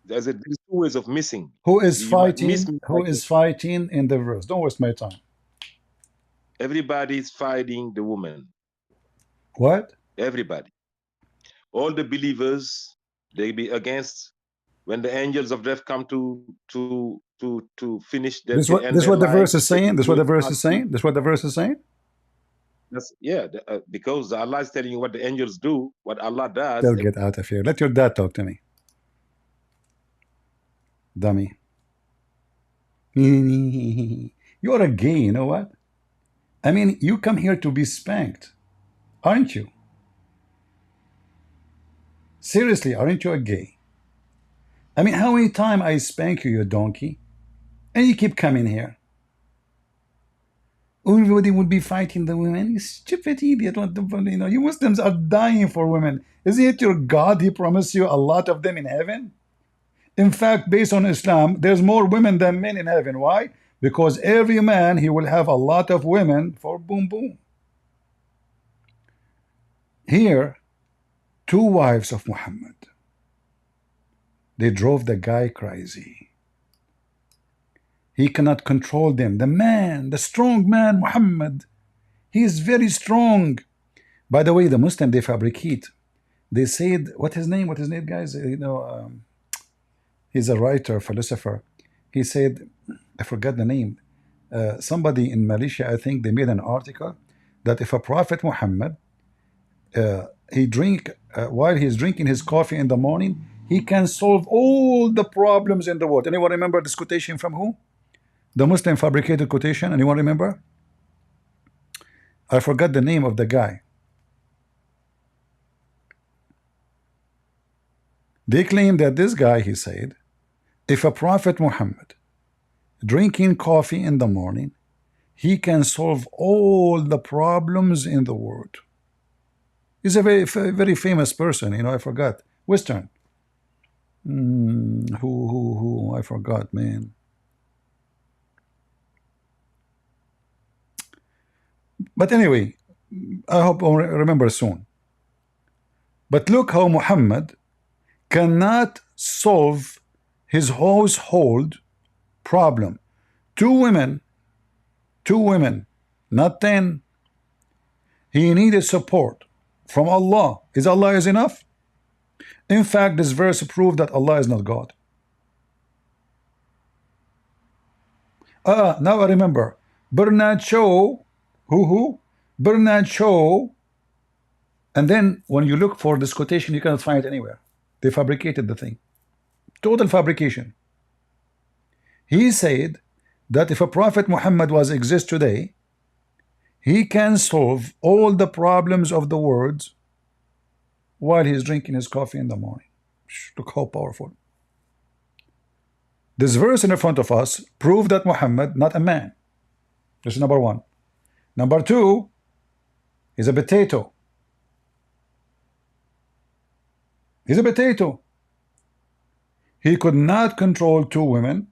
There's two ways of missing. Who is You fighting? might miss me Who like is fighting in the verse? Don't waste my time. Everybody's fighting the woman. What? Everybody. All the believers, they be against when the angels of death come to finish their This what the verse is saying. This what the verse is saying. This what the verse is saying. Because Allah is telling you what the angels do, what Allah does. They'll get out of here. Let your dad talk to me. Dummy. You're a gay, you know what? I mean, you come here to be spanked, aren't you? Seriously, aren't you a gay? I mean, how many times I spank you, you donkey? And you keep coming here. Everybody would be fighting the women. You stupid idiot. You Muslims are dying for women. Isn't it your God? He promised you a lot of them in heaven. In fact, based on Islam, there's more women than men in heaven. Why? Because every man, he will have a lot of women for boom boom. Here, two wives of Muhammad. They drove the guy crazy. He cannot control them. The man, the strong man, Muhammad, he is very strong. By the way, the Muslim, they fabricate. They said, what his name, guys? He's a writer, philosopher. He said, I forgot the name. Somebody in Malaysia, I think they made an article that if a Prophet Muhammad he drink while he's drinking his coffee in the morning, he can solve all the problems in the world. Anyone remember this quotation from who? The Muslim fabricated quotation. Anyone remember? I forgot the name of the guy. They claim that this guy, he said, if a Prophet Muhammad drinking coffee in the morning, he can solve all the problems in the world. He's a very famous person, you know. I forgot. Western. Who? I forgot, man. But anyway, I hope I'll remember soon. But look how Muhammad cannot solve his household problem. Two women, not 10. He needed support from Allah. Is Allah is enough? In fact, this verse proved that Allah is not God. Now I remember. Bernard Shaw, who? Bernard Shaw. And then when you look for this quotation, you cannot find it anywhere. They fabricated the thing. Total fabrication. He said that if a Prophet Muhammad was exist today, he can solve all the problems of the world while he's drinking his coffee in the morning. Look how powerful. This verse in front of us proved that Muhammad not a man. This is number one. Number two, he's a potato. He's a potato. He could not control two women.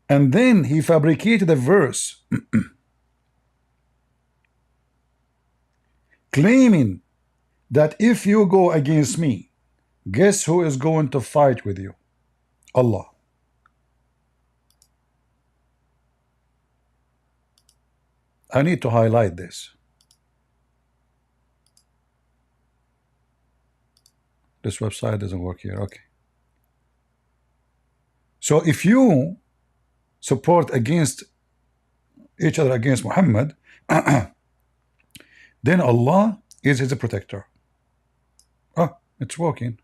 And then he fabricated a verse claiming that if you go against me, guess who is going to fight with you? Allah. I need to highlight this. This website doesn't work here. Okay. So if you support against each other against Muhammad, then Allah is his protector. Oh, it's working.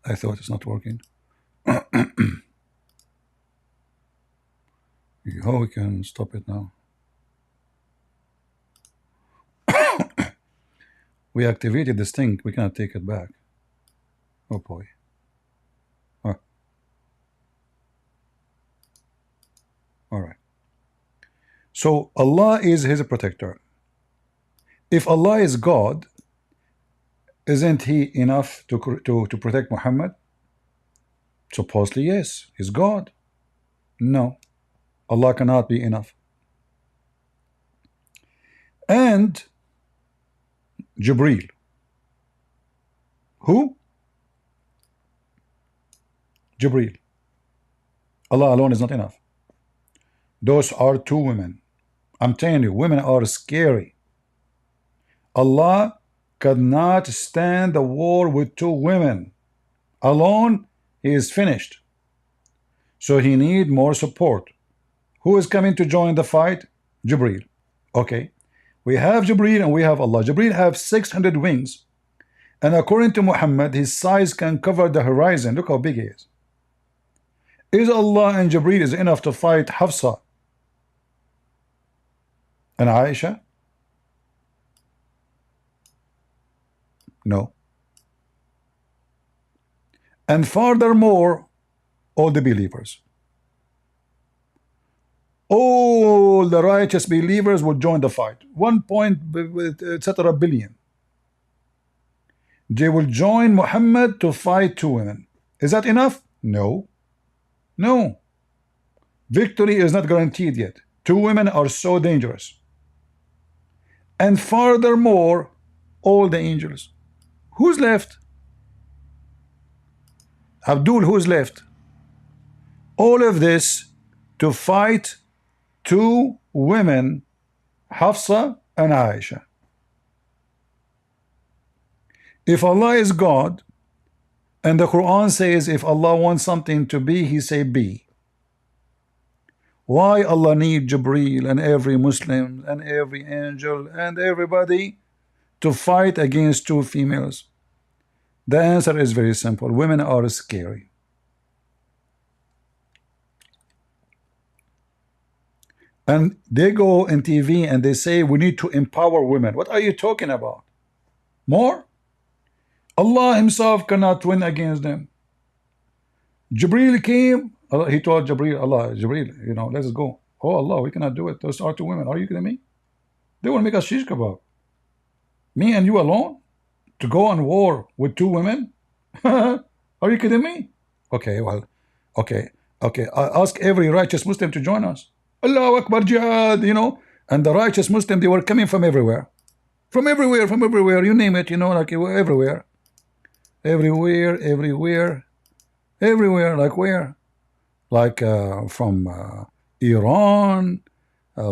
I thought it's not working. How we can stop it now? We activated this thing. We cannot take it back. Oh boy. Huh. All right. So Allah is his protector. If Allah is God, isn't he enough to protect Muhammad? Supposedly yes. He's God. No. Allah cannot be enough. And Jibreel. Who? Jibreel. Allah alone is not enough. Those are two women. I'm telling you, women are scary. Allah could not stand the war with two women. Alone, he is finished. So he need more support. Who is coming to join the fight? Jibreel. Okay. We have Jibreel and we have Allah. Jibreel have 600 wings. And according to Muhammad, his size can cover the horizon. Look how big he is. Is Allah and Jibreel is enough to fight Hafsa and Aisha? No. And furthermore, all the believers. All the righteous believers will join the fight. 1.etc. billion. They will join Muhammad to fight two women. Is that enough? No. No. Victory is not guaranteed yet. Two women are so dangerous. And furthermore, all the angels. Who's left? Abdul, who's left? All of this to fight two women, Hafsa and Aisha. If Allah is God, And the Quran says if Allah wants something to be, he say be. Why Allah need Jibreel and every Muslim and every angel and everybody to fight against two females? The answer is very simple. Women are scary. And they go on TV and they say we need to empower women. What are you talking about? More? Allah himself cannot win against them. Jibreel came, he told Jibreel, Allah, Jibreel, you know, let's go. Oh Allah, we cannot do it. Those are two women. Are you kidding me? They want to make us shish kebab. Me and you alone? To go on war with two women? Are you kidding me? Okay, well, okay. I ask every righteous Muslim to join us. Allahu Akbar jihad, you know. And the righteous Muslim, they were coming from everywhere. From everywhere, you name it, you know, like everywhere. Everywhere. Like where? Like from Iran,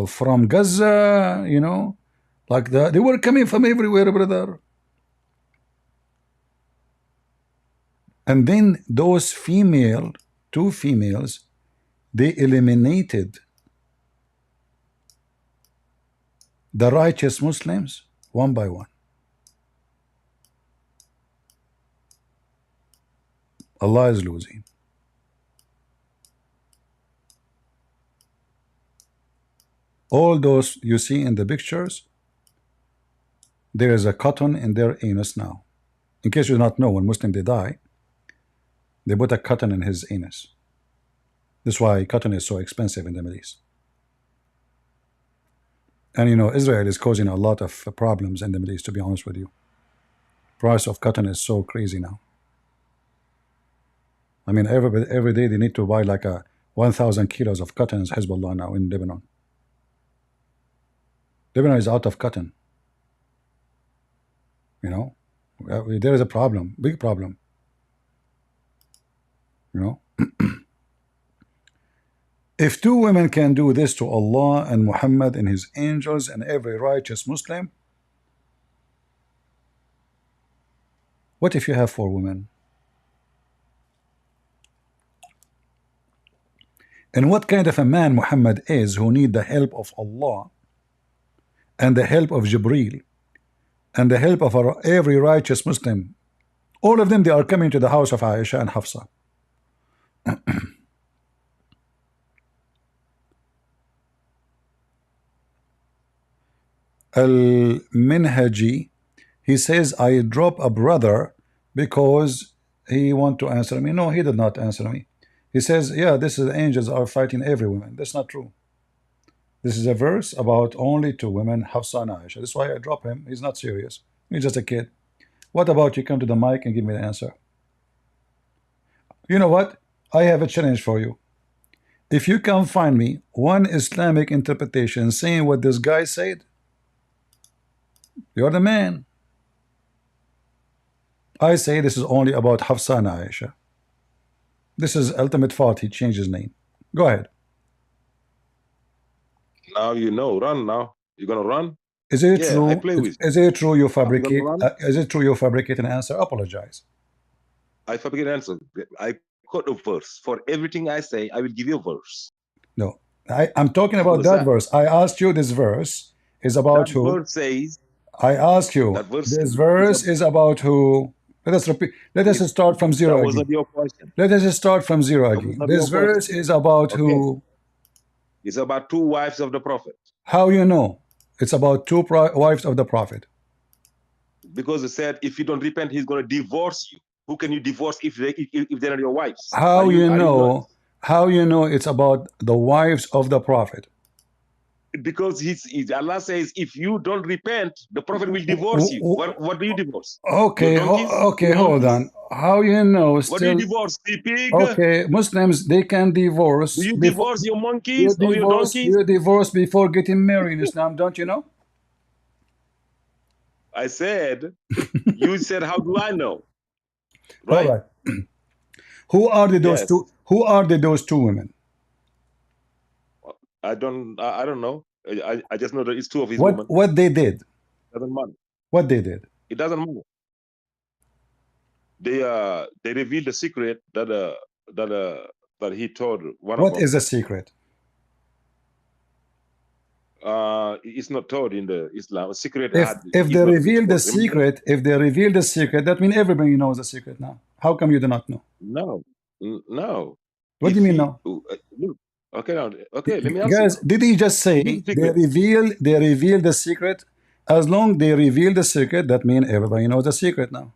from Gaza, you know. Like they were coming from everywhere, brother. And then those two females, they eliminated the righteous Muslims one by one. Allah is losing. All those you see in the pictures, there is a cotton in their anus now. In case you do not know, when Muslim they die, they put a cotton in his anus. That's why cotton is so expensive in the Middle East. And you know, Israel is causing a lot of problems in the Middle East, to be honest with you. Price of cotton is so crazy now. I mean, every day they need to buy like 1,000 kilos of cotton is Hezbollah now in Lebanon. Lebanon is out of cotton. You know, there is a problem, big problem. You know, if two women can do this to Allah and Muhammad and his angels and every righteous Muslim, what if you have four women? And what kind of a man Muhammad is who need the help of Allah and the help of Jibreel and the help of every righteous Muslim? All of them, they are coming to the house of Aisha and Hafsa. Al-Minhaji, he says, I drop a brother because he want to answer me. No, he did not answer me. He says, yeah, this is angels are fighting every woman. That's not true. This is a verse about only two women, Hafsa and Aisha. That's why I drop him. He's not serious. He's just a kid. What about you come to the mic and give me the answer? You know what? I have a challenge for you. If you can find me one Islamic interpretation saying what this guy said, you're the man. I say this is only about Hafsa and Aisha. This is ultimate fault. He changed his name. Go ahead. Now you know. Run now. You're gonna run? Is it Yeah, true? I play with Is it true you you fabricate? gonna run? Is it true you fabricate an answer? Apologize. I fabricate an answer. I quote a verse. For everything I say, I will give you a verse. No, I'm talking Simple about as that that. verse. I asked you this verse is about That who? verse says, I ask you, that verse this is verse is about who? Let us repeat. Let us start from that zero wasn't again. your question. Let us start from zero That was again. not This your verse question. is about Okay. who? It's about two wives of the prophet. How you know? It's about two wives of the prophet. Because it said, if you don't repent, he's going to divorce you. Who can you divorce if they're not your wives? How you Are you know? nuts? How you know it's about the wives of the prophet? Because Allah says, if you don't repent, the prophet will divorce you. What do you divorce? Your Okay, donkeys? okay, Your hold monkeys? on. How you know What do you still? divorce? The pig? Okay, Muslims they can divorce Do you before divorce your monkeys or your donkeys? you divorce before getting married in Islam, don't you know? I said, you said, how do I know? All Right? right. Who are those Yes. two? Who are those two women? I don't know. I just know that it's two of his women. What they did? Doesn't matter. What they did? It doesn't matter. they revealed the secret that he told one of What them. is the secret? It's not told in the Islam. Secret If is they not reveal the disclosed. secret, if they reveal the secret, that means everybody knows the secret now. How come you do not know? No, no. What do you mean no? Look, okay, now, okay. Let me answer Guys, now. did he just say they reveal the secret? As long they reveal the secret, that means everybody knows the secret now.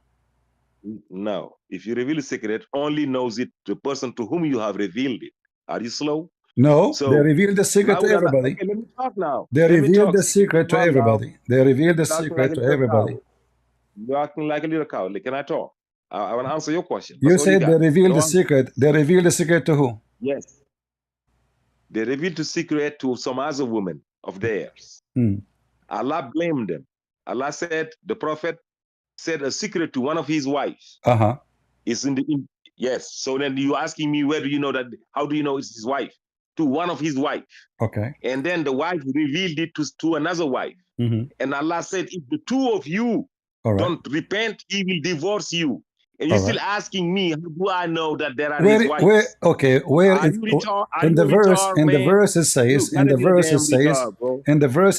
No, if you reveal a secret, only knows it the person to whom you have revealed it. Are you slow? No, So they reveal the secret to everybody. Okay, let me talk now. They reveal the secret to everybody. They reveal the You're acting secret like a to little everybody. coward. You're acting like a little coward. Can I talk? I want to answer your question. You That's all you said they got. reveal Go the on. secret. They reveal the secret to who? Yes. They revealed the secret to some other woman of theirs. Hmm. Allah blamed them. Allah said, the prophet said a secret to one of his wives. Uh-huh. It's yes. So then you asking me, where do you know that? How do you know it's his wife? To one of his wife. Okay. And then the wife revealed it to another wife. Mm-hmm. And Allah said, if the two of you don't repent, he will divorce you. And you're still asking me, how do I know that there are his wives? In the verse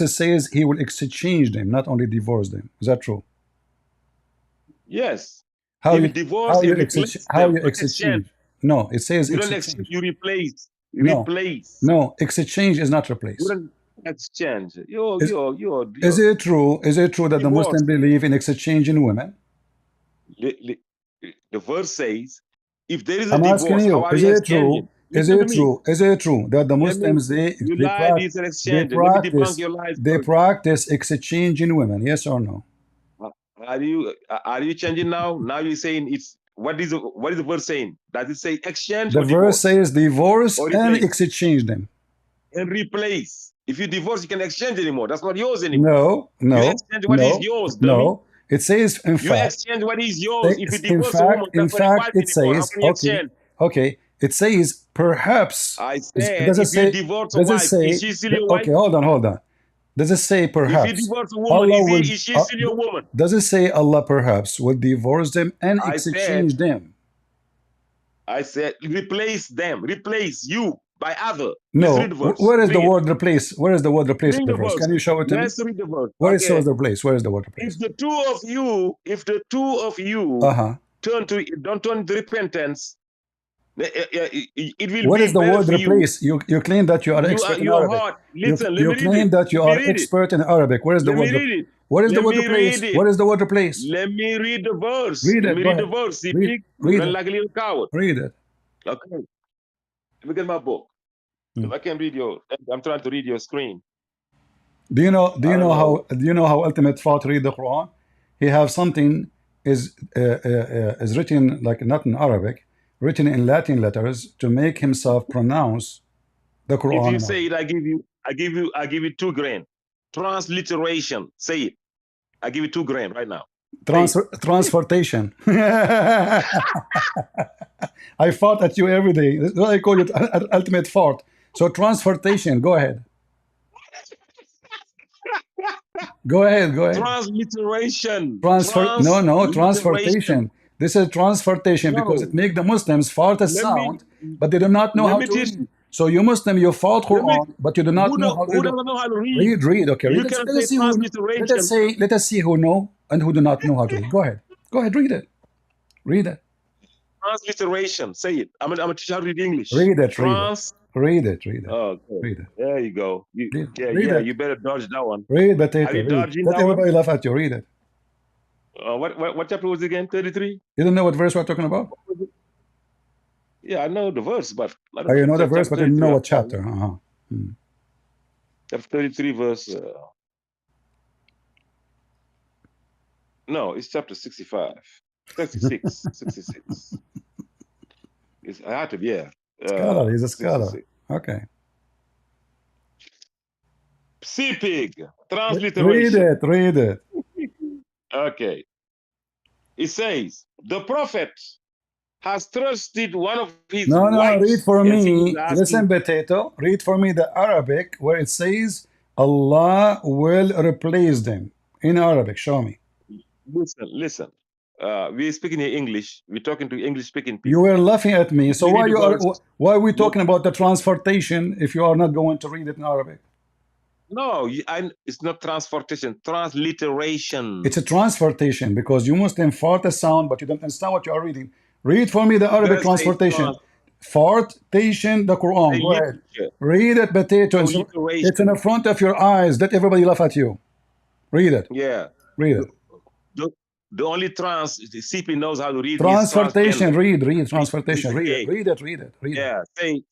it says he will exchange them, not only divorce them. Is that true? Yes. How he you will divorce and replace them. exchange? No, it says you exchange. You replace. Replace. No, exchange is not replace. You don't exchange. Is it true? Is it true that the Muslims believe in exchanging women? The verse says, if there is a I'm divorce, asking you, how are is you it true? Is it true? Is it true that the Muslims they practice exchanging women? Yes or no? Are you changing now? Now you're saying it's what is the verse saying? Does it say exchange? The verse says divorce and exchange them and replace. If you divorce, you can exchange anymore. That's not yours anymore. No, you exchange what is yours. Dummy. No, it says in you fact. Exchange what is yours. If you In divorce fact, a woman, in that's not your fact, wife it anymore. says How can you exchange? Okay. It says perhaps. I said, does it if say, you divorce a does wife, it say, is she still your wife? Okay, hold on. Does it say perhaps? If you divorce a woman, is she still your woman? Does it say Allah perhaps will divorce them and exchange them? I said replace them, replace you by other. No, Let's read the verse. Where is the word replace? Where is the word replace in the verse? verse. Can you show it to me? Let's read the verse. Where is the place? Where is the word replace? If the two of you don't turn to repentance, it will what be is the word replace? You claim that you are expert in Arabic. Listen, you claim that you are expert in Arabic. Where is the word? What is the word replace? What is the word replace? Let me read the verse. Read it. Let me read the verse. Read it. Like a little coward. Read it. Okay. Let me get my book. If I can read I'm trying to read your screen. Do you know how Ultimate Thought read the Quran? He have something is written like not in Arabic, written in Latin letters to make himself pronounce the Quran. If you say it, I give you $2,000. Transliteration. Say it. I give you $2,000 right now. Transportation. I fought at you every day. That's why I call it Ultimate Fort. So transportation. Go ahead. Go ahead. Transliteration. Transportation. This is transportation because it makes the Muslims fart a sound, but they do not know how to read. So you Muslim, you fought Quran, but you do not know how to read. Who doesn't know how to read? Read. Okay. Let us see who know and who do not know how to read. Go ahead. Read it. Read it. Transliteration. Say it. I'm gonna teach you how to read English. Read it. Read it. Oh, okay. Read it. There you go. You better dodge that one. Read potato. Let everybody laugh at you. Read it. What chapter was it again? 33? You don't know what verse we're talking about? Yeah, I know the verse, but you know the verse, but you don't know what chapter. Chapter 33, verse. No, it's chapter 65. 66. 66. I had to be, yeah. Scholar, he's a scholar. 66. Okay. Sea pig. Transliteration. Read it. Okay. It says, the prophet has trusted one of his wives. No, read for me. Listen, potato. Read for me the Arabic where it says Allah will replace them. In Arabic, show me. Listen. we're speaking here English. We're talking to English-speaking You people. were laughing at me. So We why need you the are verse. why are we Look, talking about the transportation if you are not going to read it in Arabic? no, it's not transportation, transliteration. It's a transportation because you must fart a sound, but you don't understand what you are reading. Read for me the You Arabic gotta say transportation. Fartation, the Quran. say Go ahead. literature. Read it, potato. No It's in literation. the front of your eyes. Let everybody laugh at you. Read it. Yeah. Read The, it. the only the CP knows how to read is Transportation. transgender. Read. He's Transportation. a Read it. gay. Read it. Read it. Read it. Yeah.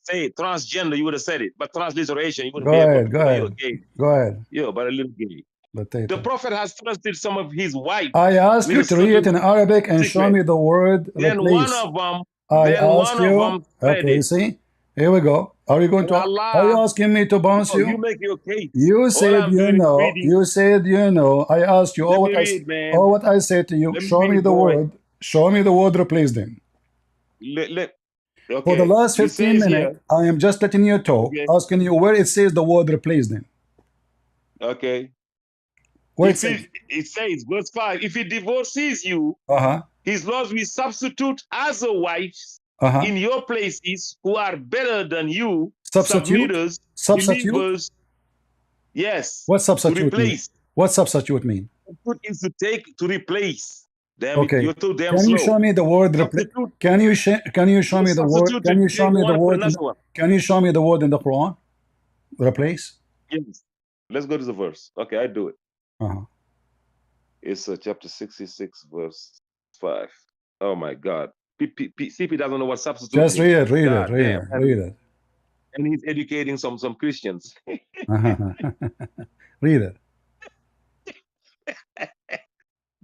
Say transgender, you would have said it. But transliteration, you wouldn't Go be able ahead. to Go because you're ahead. gay. Go ahead. You're but a little gay. The Potato. prophet has trusted some of his wife I ask with you a to read it in certain Arabic and show secret. me the word Then one replace. of them, I ask you. said Okay, you it. see? Here we go. Are you going And to? Are you Allah, asking me to bounce no, you you? make your case. You All said I'm you doing is know. reading. You said you know. I asked you. Let me read, Oh, man. what I said to you. Let me Show me read, the boy. word. Show me the word replace them. For the Okay. last It 15 says minutes, here. I am just letting you talk, Okay. asking you where it says the word replace them. Okay. Where it says. It says, verse 5, if he divorces you, Uh-huh. his laws will substitute as a wife Uh-huh. in your places who are better than you, Substitute? submitters, Substitute? believers. Yes. What To substitute mean? replace. What substitute mean? Substitute is to replace. Damn it, Okay. you're too damn Can you slow. show me the word replace? Substitute. Can you show me the word? Substitute Can you take show me the one for word? another one. Can you show me the word in the Quran? Replace? Yes. Let's go to the verse. Okay, I do it. Uh-huh. It's chapter 66, verse 5. Oh my God. CP doesn't know what substitute Just means. read it, read God it, read damn. it, read it. And he's educating some Christians. Read it.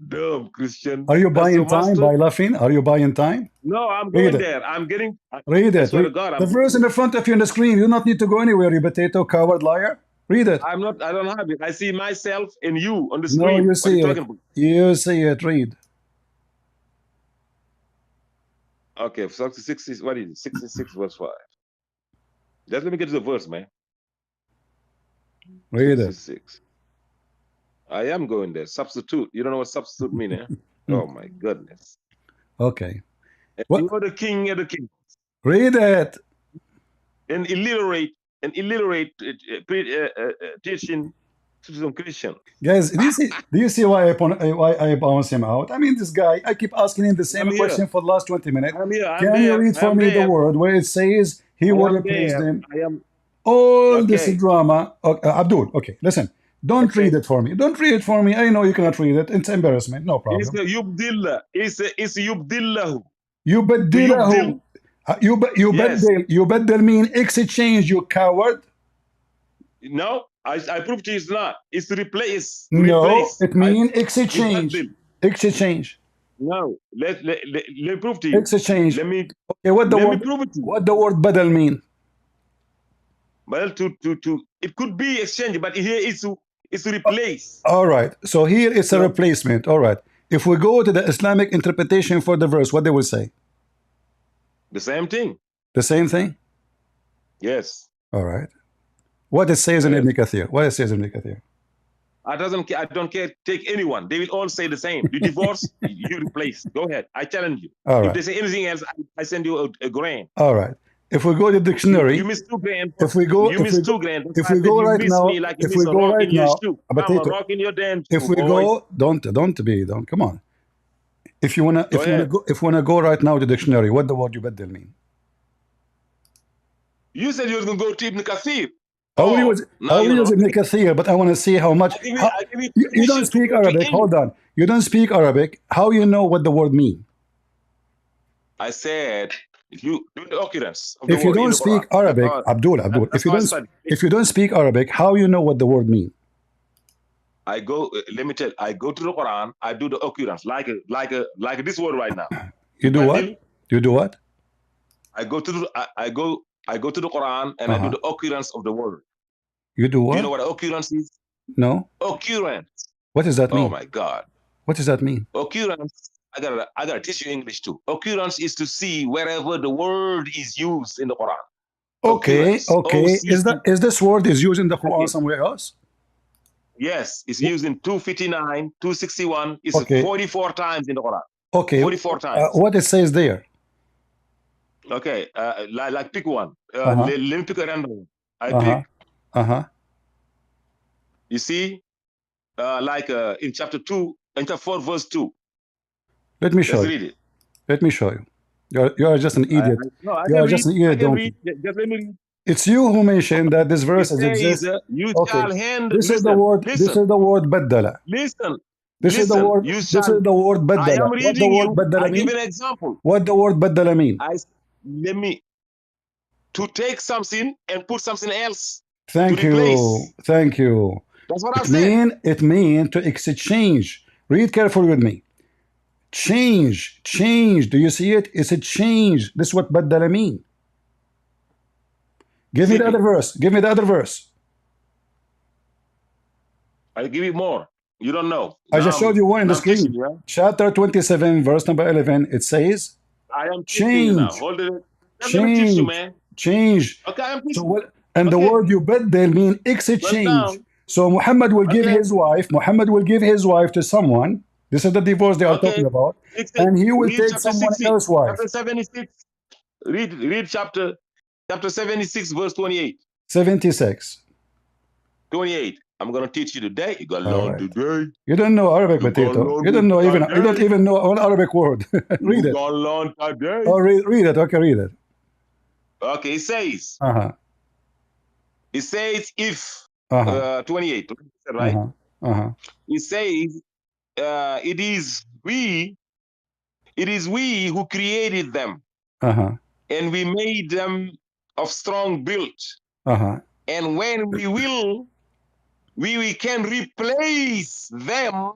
Dumb Christian. Are you That's your buying time master? by laughing? Are you buying time? No, I'm Read going it. there. I'm getting. Read I it. swear to Read. God, The I'm. verse in the front of you on the screen. You do not need to go anywhere, you potato, coward, liar. Read it. I'm not. I don't have it. I see myself and you on the No, screen. you What are see you it. talking about? You see it. Read. Okay, 66. What is it? 66 verse 5. Just let me get to the verse, man. Read it. 66. I am going there. Substitute. You don't know what substitute mean, eh? Oh my goodness. Okay. And What? you are the king of the king. Read it. An illiterate teaching to some Christian. Guys, do you see why I bounce him out? I mean, this guy, I keep asking him the same I'm here. question for the last 20 minutes. I'm here. I'm Can you there. read for I'm me the there. word where it says he I will am replace there. them? I am. All this Okay. drama. Abdul, okay, listen. Don't Okay. read it for me. Don't read it for me. I know you cannot read it. It's embarrassment. No It's problem. a yubdillah. It's yubdillahu. يبدله. Yes. يبدل mean exchange, you coward. No, I prove to you it's not. It's to replace. To No, replace. it mean exchange. Yubaddil. Exchange. No. Let me prove to you. Exchange. Let me Okay, what the let me word? prove it to you. What the word badal mean? Well, to it could be exchange, but here it's to replace. All right. So here it's a No. replacement. All right. If we go to the Islamic interpretation for the verse, what they will say? The same thing. The same thing? Yes. All right. What it says in Yes. Ibn Kathir? What it says in Ibn Kathir? I don't care. Take anyone. They will all say the same. You divorce, you replace. Go ahead. I challenge you. All If right. they say anything else, I send you a grand. All right. If we go to the dictionary, You miss 2 grand. if we go, You if miss we 2 go, grand. That's if why I we said go you right miss now, me like you if miss we a go rock right in your now, shoe. I'm a potato. rock in your damn If shoe, we boy. go, don't come on. If you wanna, Go ahead. if you wanna go right now to the dictionary, what the word yubaddil mean? You said you was gonna go to Ibn Kathir. I will Oh, use now you're Ibn not. Kathir, but I want to see how much. I give you You don't permission to speak go to Arabic. English. Hold on. You don't speak Arabic. How you know what the word mean? I said if you do the occurrence of the If you word in don't the Quran. speak Arabic, Abdul, That's how I study. if you don't speak Arabic, how you know what the word mean? I go. Let me tell you. I go to the Quran. I do the occurrence like this word right now. You do what? You do what? I go to the I go to the Quran and I do the occurrence of the word. You do what? Do you know what occurrence is? No. Occurrence. What does that mean? Oh my God. What does that mean? Occurrence. I gotta teach you English too. Occurrence is to see wherever the word is used in the Quran. Okay, Occurrence. okay. O-C-C. Is this word is used in the Quran Okay. somewhere else? Yes, it's used in 259, 261. It's Okay. 44 times in the Quran. Okay. 44 times. What it says there? Okay, like pick one. Uh-huh. Let me pick a random one. I Uh-huh. pick. Uh-huh. You see, in chapter 2, in chapter 4, verse 2. Let me show Let's you. read it. Let me show you. You are just an idiot. No, I You can are read. just an idiot I can donkey. read. Just let me read. It's you who mentioned that this It verse says, exists. you Okay. shall hand. This is the Listen, word. This listen, is the word baddala. listen, This is the listen. word. You This shall. is the word I baddala. am What the reading word you. baddala I give mean? an example. What the word baddala mean? Let me to take something and put something else Thank to replace. you. Thank you. That's what I said. It mean to exchange. Read carefully with me. Change. Change. Do you see it? It's a change. This is what baddala mean. Give me the other verse. Give me the other verse. I'll give you more. You don't know. I just showed you one in the screen. Yeah? Chapter 27, verse number 11. It says, I am teaching you now. change. Hold it. Let me teach you, man. Change. Okay, I am teaching. So what? And the Okay. word you baddal mean Well exchange. down. So Muhammad will give Okay. his wife. Muhammad will give his wife to someone. This is the divorce they are talking about. And he will Read take chapter someone 60. else's wife. Chapter 76. Read chapter 76, verse 28. 76. 28. I'm gonna teach you today. You gotta All learn right. today. You don't know Arabic, You gotta potato. learn You don't know even. today. You don't even know one Arabic word. Read You it. gotta learn today. Oh, read it. Okay, read it. Okay, it says. Uh-huh. It says if 28, right? Uh-huh. It says it is we who created them, Uh-huh. and we made them of strong build. Uh-huh. And when we can replace them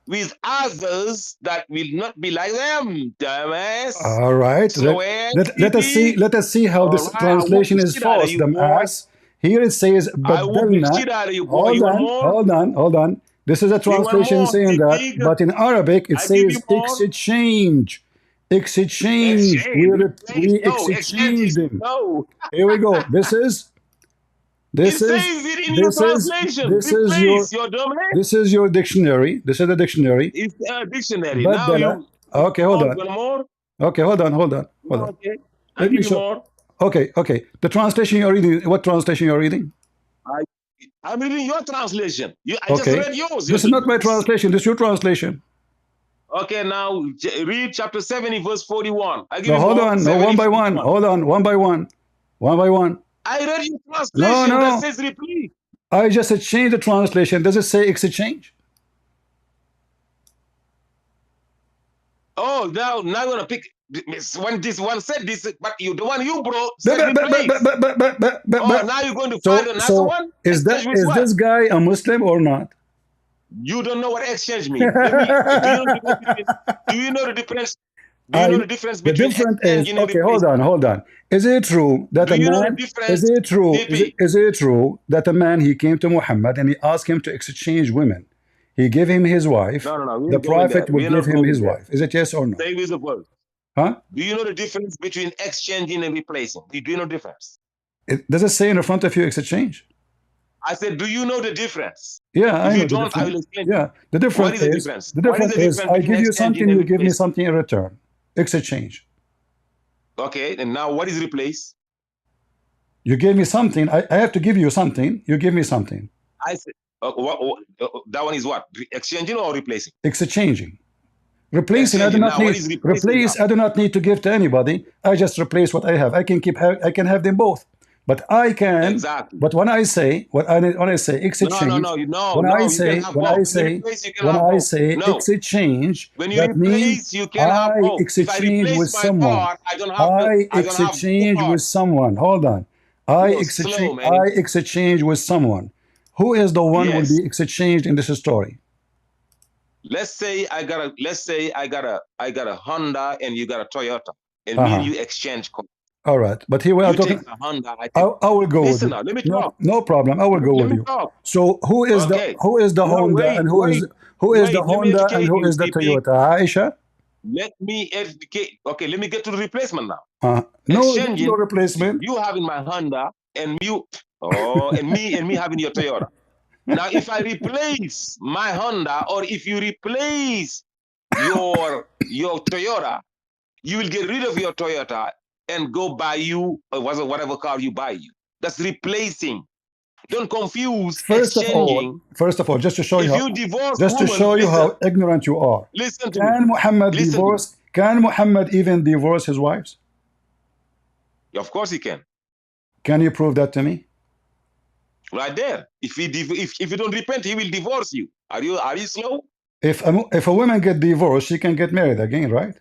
with others that will not be like them, dumbass. All right. So Let us see how this right, translation is false, dumbass. Here it says I whoop the "baddalna." shit out of you, boy. Hold You want on, more? hold on. This is a You want translation more? saying that, but in Arabic it I give you says more. exchange. Exchange. We exchanged them. No. Here we go. This is It says it in your translation. Replace your domain. this is your dictionary. This is the dictionary. It's a dictionary. Now Baddala. you Okay, hold on. more? Okay, hold on. Okay. I Let me give you show. more. Okay. The translation you're reading. What translation you're reading? I'm reading your translation. I just Okay. read yours. This is not my translation. This is your translation. Okay, now read chapter 70, verse 41. I give No, you hold more. on. No, one by one. Hold on. One by one. One by one. I read your translation that says repeat. I just changed the translation. Does it say exchange? Oh, now I'm gonna pick when this one said this, but the one you brought said replace. Oh, now you're going to find another one? Is this guy a Muslim or not? You don't know what exchange means. Do you know the difference? Do you know the difference between exchange and okay, hold on. Is it true that do a you know the man difference? is it true DP? is it true that a man he came to Muhammad and he asked him to exchange women? He gave him his wife. No. The prophet will give him his wife. Is it yes or no? Same is the word. Huh? Do you know the difference between exchanging and replacing? Do you know the difference? Does it say in the front of you exchange? I said, do you know the difference? Yeah, if I you know the don't, difference. I will explain. Yeah, the difference is I give you something, you give me something in return. Exchange. Okay, and now what is replace? You gave me something. I have to give you something. You give me something. I said, that one is what? Exchanging or replacing? Exchanging. Replacing, I do Exchanging. not Now, need. Replace, I do not need to give to anybody. I just replace what I have. I can keep. I can have them both. But I can. Exactly. But when I say when I say exchange. When I say exchange. When you That means replace, you can have I both. exchange with my someone. part, I don't have I exchange with someone. Hold on. I exchange with someone. Who is the one will be exchanged in this story? Let's say I got a Honda and you got a Toyota, and me and you exchange. All right, but here we are talking. Take a Honda, I will go with you. Now, let me talk. No problem. I will go with you. Talk. So who is the Honda and who is the Honda and who is the Toyota? Aisha? Let me educate. Okay, let me get to the replacement now. No replacement. You having my Honda and you and me having your Toyota. Now, if I replace my Honda or if you replace your Toyota, you will get rid of your Toyota and go buy you whatever car you buy you. That's replacing. Don't confuse First of all, exchanging. just to show you If how, you divorce woman, how ignorant you are. listen to me. Listen to me. Can Muhammad even divorce his wives? Of course he can. Can you prove that to me? Right there. If you don't repent, he will divorce you. Are you slow? If a woman get divorced, she can get married again, right?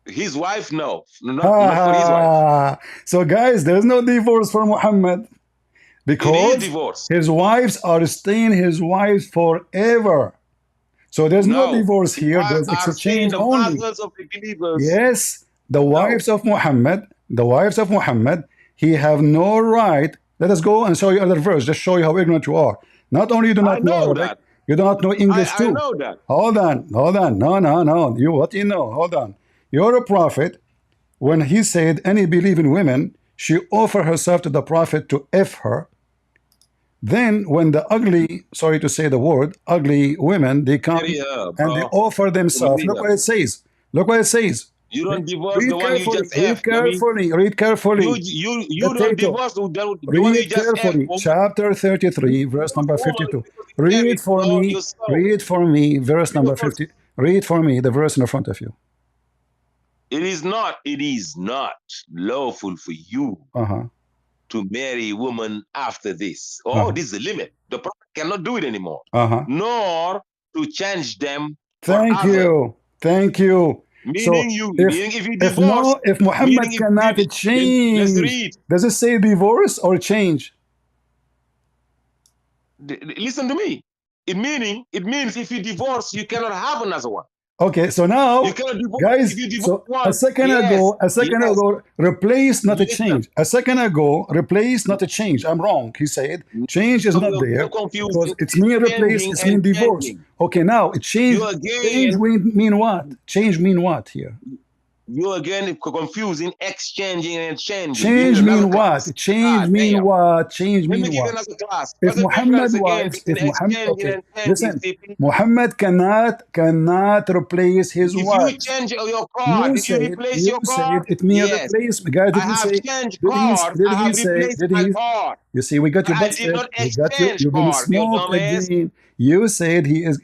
His wife, no, not for his wife. So guys, there's no divorce for Muhammad It is because divorce. his wives are staying his wives forever. So there's no divorce here. There's exchange the only. of the believers. Yes, the wives of Muhammad, he have no right. Let us go and show you another verse. Just show you how ignorant you are. Not only you do not know Arabic, that. you do not know English too. I know that. Hold on. No. You what you know? Hold on. You're a prophet. When he said any believing women, she offer herself to the prophet to F her. Then when the ugly, sorry to say the word, ugly women, they come and they offer themselves. Look what it says. Look what it says. You don't divorce Read the one you carefully. just F. Read carefully. You don't divorce the one you Read just carefully. F. Chapter 33, verse number 52. Read for me. Read for me, verse number 50. Read for me the verse in the front of you. It is not lawful for you to marry a woman after this. This is the limit. The prophet cannot do it anymore. Nor to change them for others. Thank you. Meaning if you divorce, if Muhammad cannot change, let's read. Does it say divorce or change? Listen to me. It means if you divorce, you cannot have another one. Okay, so now, guys, so a second ago, replace, not a change. A second ago, replace, not a change. I'm wrong. He said change is not there because it's mean replace, it's mean divorce. Okay, now it changed. Change mean what? Change mean what here? You again confusing exchanging and changing. Change mean what? Change mean what? Change mean what? If Muhammad wives, listen, Muhammad cannot replace his wife. If you change your car, did you replace your car? It means replace. Guys, did he say? Did he say? Did he? You see, we got your butt. We got you. You've been smoked again. You said he is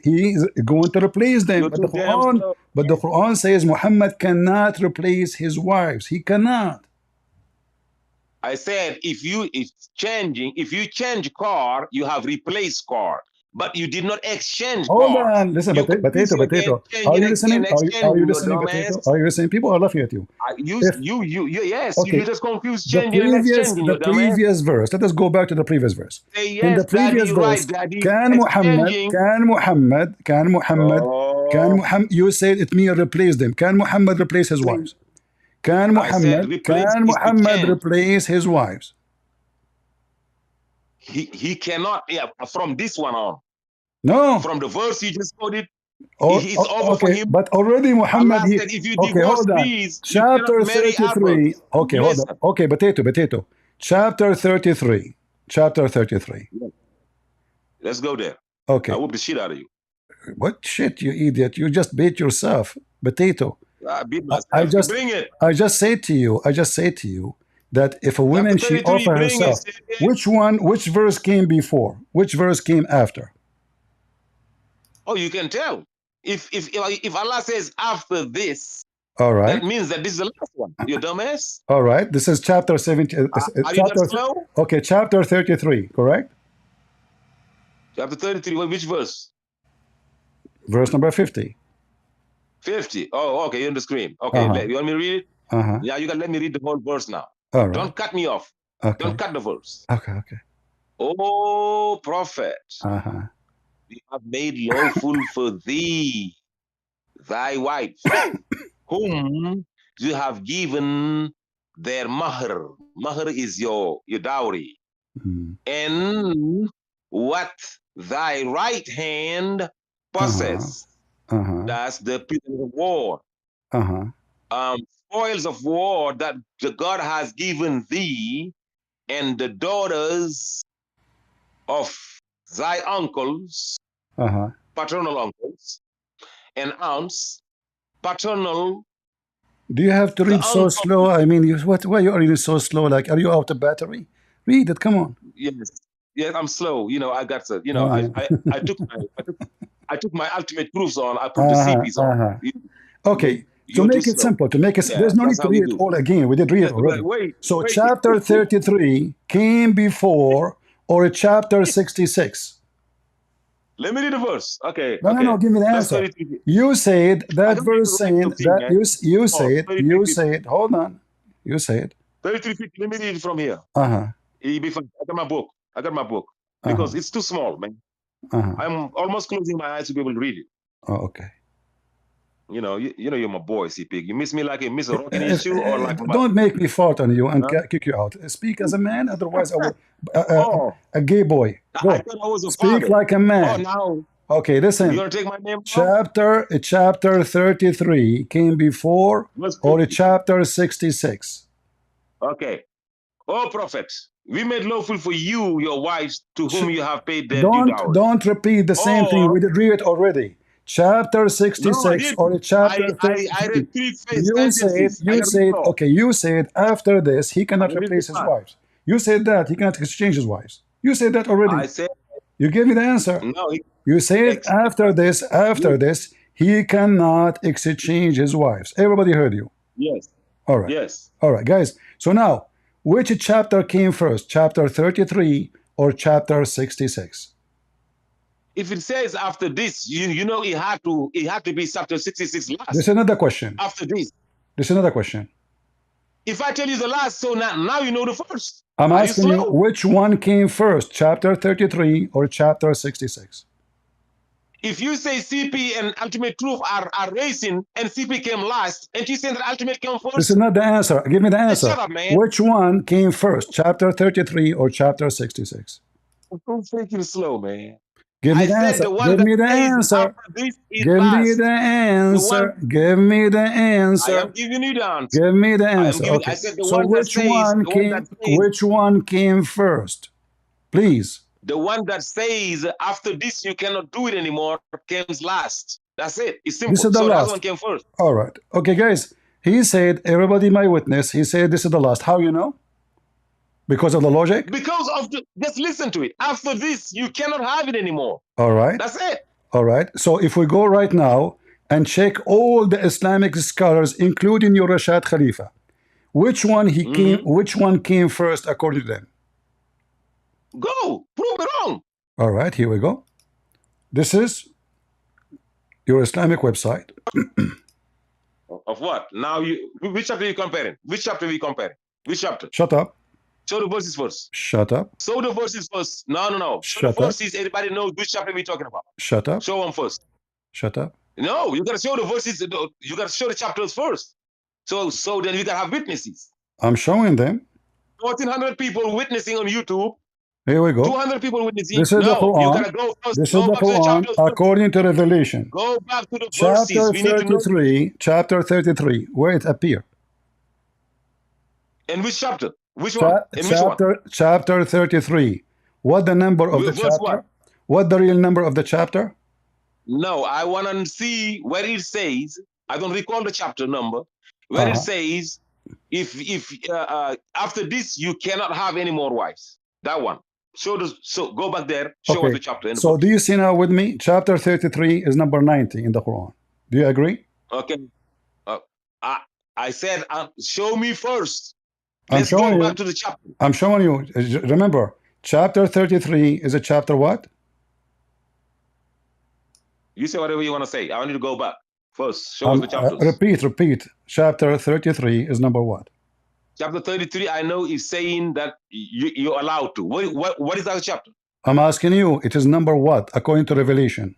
going to replace them, but the Quran says Muhammad cannot replace his wives. He cannot. I said if you change car, you have replaced car, but you did not exchange car. Hold on, listen, potato. Are you listening? Are you listening, potato? Are you listening? People are laughing at you. Yes. You just confused changing and exchanging. The previous verse. Let us go back to the previous verse. In the previous verse, can Muhammad? You said it means replace them. Can Muhammad replace his wives? Can Muhammad replace his wives? He cannot. Yeah, from this one on. No. From the verse you just quoted. It's over for him. But already Muhammad. Said, if you divorce these, chapter 33. Okay, hold on. Okay, potato. Chapter 33. Let's go there. Okay. I whoop the shit out of you. What shit, you idiot? You just beat yourself, potato. I just say to you that if a woman she offer herself, which verse came before? Which verse came after? Oh, you can tell. If Allah says after this, all right, that means that this is the last one. You dumbass. All right, this is chapter 17. Okay, chapter 33, correct? Chapter 33. Which verse? Verse number 50. 50. Oh, okay. You're on the screen. Okay, you want me to read it? Yeah, you can let me read the whole verse now. All right. Don't cut me off. Okay. Don't cut the verse. Okay. Oh, prophet. We have made lawful for thee thy wife, whom you have given their mahr. Mahr is your dowry. And what thy right hand possess. That's the prisoners of war. Spoils of war that God has given thee, and the daughters of thy uncles, paternal uncles, ounce paternal. Do you have to read so slow? I mean, why are you so slow? Like, are you out of battery? Read it, come on. Yes, I'm slow. You know, I got to, you know, I took my ultimate proofs on, I put the CPs on. Okay, to make it simple, there's no need to read it all again. We did read it already. Wait. Chapter 33 came before or chapter 66? Let me read the verse. Okay. No, give me the answer. You said that verse saying that you said, hold on. You said 33. Let me read it from here. It'll be fun. I got my book. Because it's too small, man. I'm almost closing my eyes to be able to read it. Oh, okay. You know, you're my boy, CP. You miss me like a miss a rock in his shoe, or like don't make me fart on you and kick you out. Speak as a man, otherwise I will. A gay boy. Go. I thought I was a Speak father. like a man. Now. Okay, listen. You gonna take my name? Chapter 33 came before or chapter 66? Okay. Oh, prophet, we made lawful for you your wives to whom you have paid their due dowry. Don't repeat the same thing. We did read it already. Chapter 66 or chapter 33. I read three sentences. You said after this he cannot replace his wives. You said that he cannot exchange his wives. You said that already. I said. You gave me the answer. No. You said after this, he cannot exchange his wives. Everybody heard you. Yes. All right. Yes. All right, guys. So now, which chapter came first, chapter 33 or chapter 66? If it says after this, you know it had to be chapter 66 last. There's another question. After this. There's another question. If I tell you the last, so now you know the first. I'm asking you, which one came first, chapter 33 or chapter 66? If you say CP and Ultimate Truth are racing and CP came last, and you say that Ultimate came first? This is not the answer. Give me the answer. Shut up, man. Which one came first, chapter 33 or chapter 66? I'm freaking slow, man. Give me the answer. Give me the answer. Give me the answer. Give me the answer. I am giving you the answer. Give me the answer. Okay. So which one came first? Please. The one that says after this you cannot do it anymore comes last. That's it. It's simple. This is the last. That one came first. All right. Okay, guys. He said, everybody my witness. He said this is the last. How you know? Because of the logic? Because of just listen to it. After this, you cannot have it anymore. All right. That's it. All right. So if we go right now and check all the Islamic scholars, including your Rashad Khalifa, which one came first according to them? Go. Prove it wrong. All right. Here we go. This is your Islamic website. Of what? Now which chapter are you comparing? Which chapter are we comparing? Which chapter? Shut up. Show the verses first. Shut up. Show the verses first. No. Show the verses. Everybody knows which chapter we're talking about. Shut up. Show them first. Shut up. No, you gotta show the verses. You gotta show the chapters first. So then we gotta have witnesses. I'm showing them. 1,400 people witnessing on YouTube. Here we go. 200 people witnessing. This is the Quran. You gotta go first. This is the Quran according to Revelation. Go back to the chapter verses. 33. Chapter 33. Where it appear? In which chapter? Which one? Chapter 33. What the number of the chapter? What the real number of the chapter? No, I want to see where it says. I don't recall the chapter number. Where it says, if after this you cannot have any more wives. That one. So go back there. Show us the chapter. So do you see now with me? Chapter 33 is number 90 in the Quran. Do you agree? Okay. I said, show me first. Let's go back to the chapter. I'm showing you. Remember, chapter 33 is a chapter what? You say whatever you want to say. I want you to go back first. Show us the chapters. Repeat. Chapter 33 is number what? Chapter 33, I know is saying that you're allowed to. What is that chapter? I'm asking you. It is number what according to Revelation?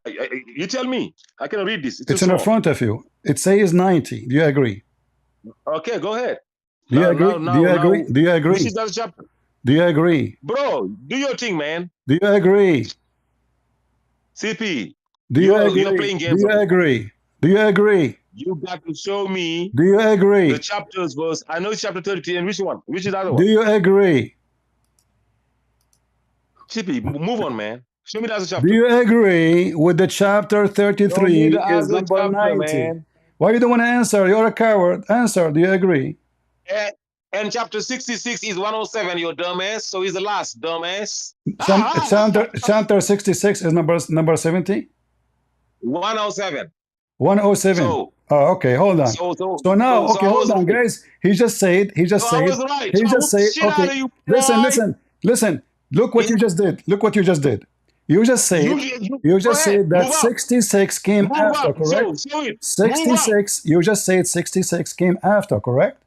You tell me. I can read this. It's in front of you. It says 90. Do you agree? Okay, go ahead. Do you agree? Do you agree? Do you agree? Which is that chapter? Do you agree? Bro, do your thing, man. Do you agree? CP. Do you agree? You're playing games. Do you agree? Do you agree? You got to show me. Do you agree? The chapters verse. I know it's chapter 33, and which one? Which is the other one? Do you agree? CP, move on, man. Show me that's a Do chapter. you agree with the chapter Show me 33 is the number chapter, 90? man. Why you don't want to answer? You're a coward. Answer. Do you agree? And chapter 66 is 107, you dumbass. So he's the last, dumbass. Chapter 66 is number 70? 107. 107. So, okay, hold on. So now, so okay, I hold was on, right. guys. He just said, I was right. So I whooped the shit out okay, of you, boy. listen. Look what you just did. Look what you just did. You just said, Go ahead. said that Move up. 66 came Move after, up. correct? Show it. 66, you just said 66 came after, correct?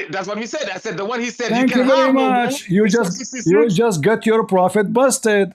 That's what we said. I said the one he said Thank you you can very have no more. much. You It's just got your prophet busted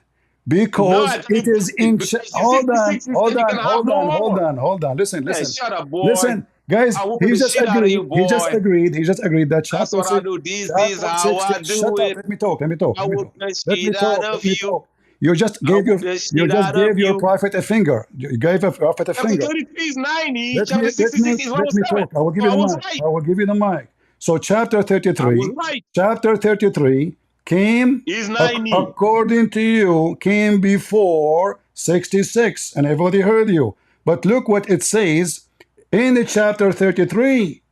because it is in. Hold on, 66 you can have no more. hold on. Listen, Man, listen, shut up, boy. listen, guys. I whoop He the just shit out of you, agreed. He just boy. agreed. He just agreed that That's chapter what I six. do. This Chapter how 60. I do Shut up. it. Let me talk. Let me talk. I Let me whoop talk. the Let me shit out talk. of Let me you. talk. You just I gave your. whoop the You shit just out of gave your you. prophet a finger. You gave a prophet a Chapter finger. 33 is 90. Let Chapter 66 is me 107. talk. I will give So you I the was mic. right. I will give you the mic. So chapter I was 33, right. chapter 33 came, Is 90. according to you, came before 66, and everybody heard you. But look what it says in the chapter 33.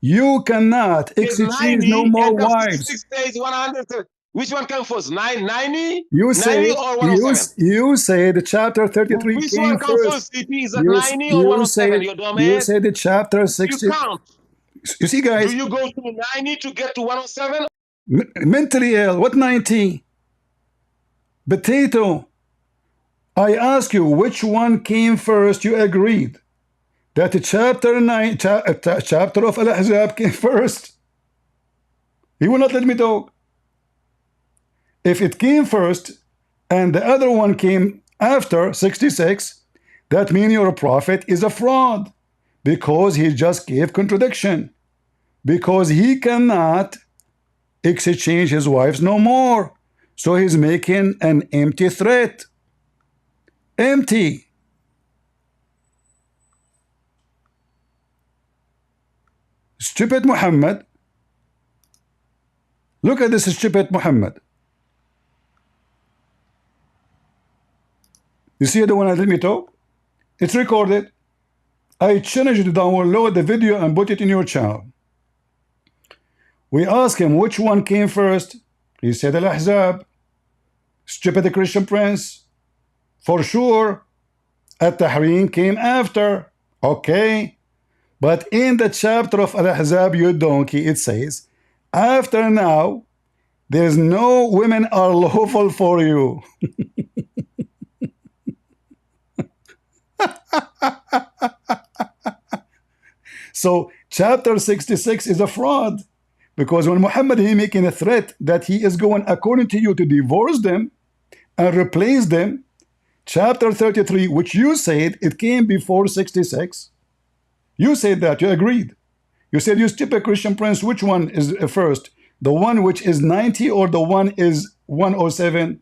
You cannot It's exchange no 90 more and chapter wives. 66 says 100. Which one comes first? 90? You 90 say or 107? you say the chapter 33 Which came one comes first. first? CP, is that 90 or 107? You You dumbass. say the chapter You 60. count. You see, Do guys, you go to 90 to get to 107? mentally ill. What 90? Potato. I ask you, which one came first? You agreed that the chapter 9, chapter of Al-Ahzab came first. He will not let me talk. If it came first and the other one came after 66, that means your prophet is a fraud because he just gave contradiction, because he cannot exchange his wives no more. So he's making an empty threat. Empty. Stupid Muhammad. Look at this stupid Muhammad. You see the one that let me talk? It's recorded. I challenge you to download the video and put it in your channel. We asked him which one came first. He said Al-Ahzab. Stupid Christian prince. For sure. At-Tahrim came after. Okay. But in the chapter of Al-Ahzab, you donkey, it says, after now, there's no women are lawful for you. So chapter 66 is a fraud, because when Muhammad he making a threat that he is going according to you to divorce them and replace them, chapter 33, which you said it came before 66, you said that, you agreed. You said, you stupid Christian prince, which one is first? The one which is 90 or the one is 107?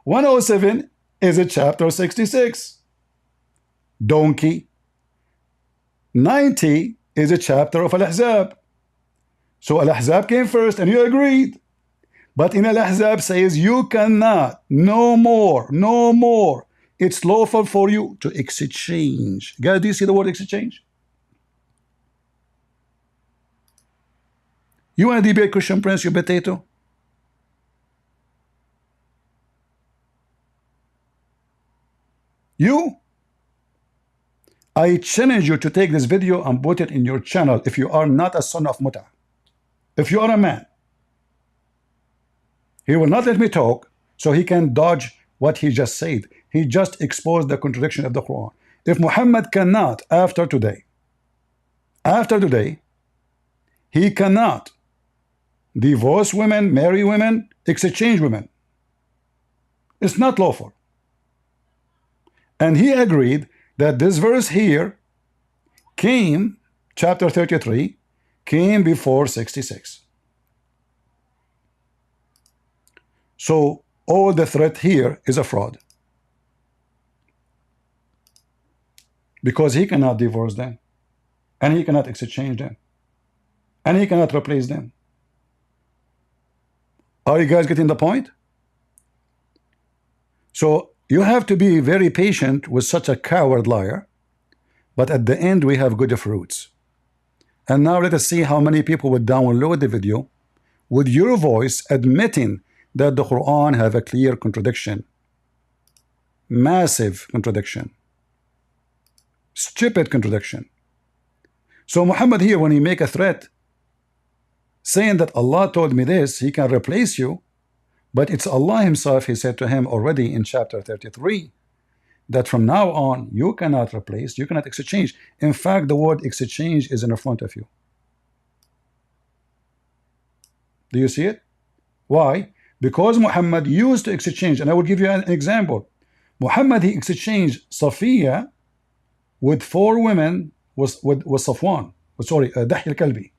107 is a chapter 66. Donkey. 90 is a chapter of Al-Ahzab. So Al-Ahzab came first and you agreed. But in Al-Ahzab says you cannot, no more, no more. It's lawful for you to exchange. Guys, do you see the word exchange? You want to debate Christian prince, you potato? You? I challenge you to take this video and put it in your channel if you are not a son of Muta. If you are a man. He will not let me talk, so he can dodge what he just said. He just exposed the contradiction of the Quran. If Muhammad cannot, after today, he cannot divorce women, marry women, exchange women. It's not lawful. And he agreed that this verse here came, chapter 33, came before 66. So all the threat here is a fraud, because he cannot divorce them, and he cannot exchange them, and he cannot replace them. Are you guys getting the point? So you have to be very patient with such a coward liar, but at the end we have good fruits. And now let us see how many people would download the video with your voice admitting that the Quran have a clear contradiction, massive contradiction, stupid contradiction. So Muhammad here, when he make a threat saying that Allah told me this, he can replace you, but it's Allah himself, he said to him already in chapter 33, that from now on you cannot replace, you cannot exchange. In fact, the word exchange is in front of you. Do you see it? Why? Because Muhammad used to exchange, and I will give you an example. Muhammad, he exchanged Safiya with 4 women with Safwan, sorry, Dahy al-Kalbi.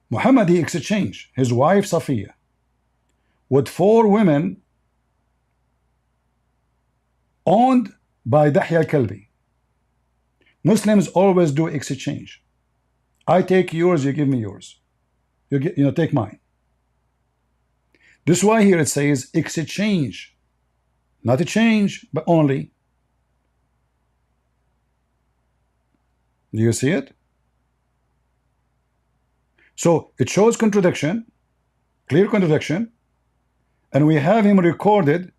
Muhammad, he exchanged his wife Safiya with 4 women owned by Dahy al-Kalbi. Muslims always do exchange. I take yours, you give me yours. You take mine. This is why here it says exchange, not a change, but only. Do you see it? So it shows contradiction, clear contradiction, and we have him recorded.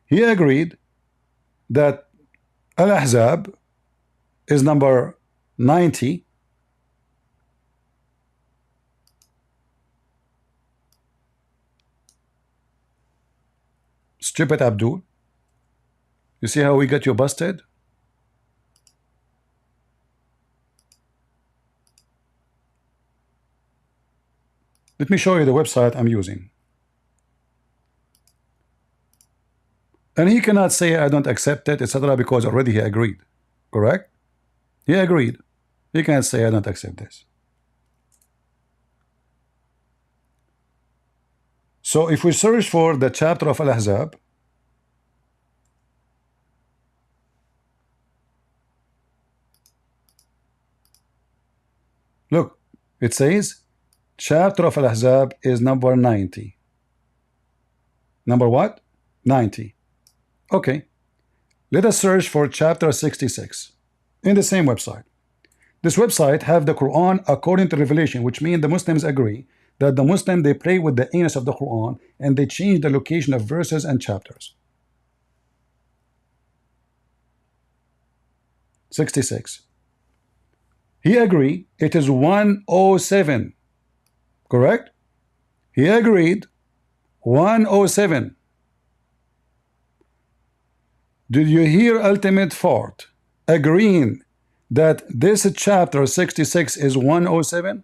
He agreed that Al-Ahzab is number 90. Stupid Abdul. You see how we got you busted? Let me show you the website I'm using. And he cannot say I don't accept it, etc., because already he agreed. Correct? He agreed. He can't say I don't accept this. So if we search for the chapter of Al-Ahzab, look, it says chapter of Al-Ahzab is number 90. Number what? 90. Okay. Let us search for chapter 66 in the same website. This website have the Quran according to revelation, which means the Muslims agree that the Muslim, they play with the anus of the Quran and they change the location of verses and chapters. 66. He agreed it is 107. Correct? He agreed 107. Did you hear Ultimate Fort agreeing that this chapter 66 is 107?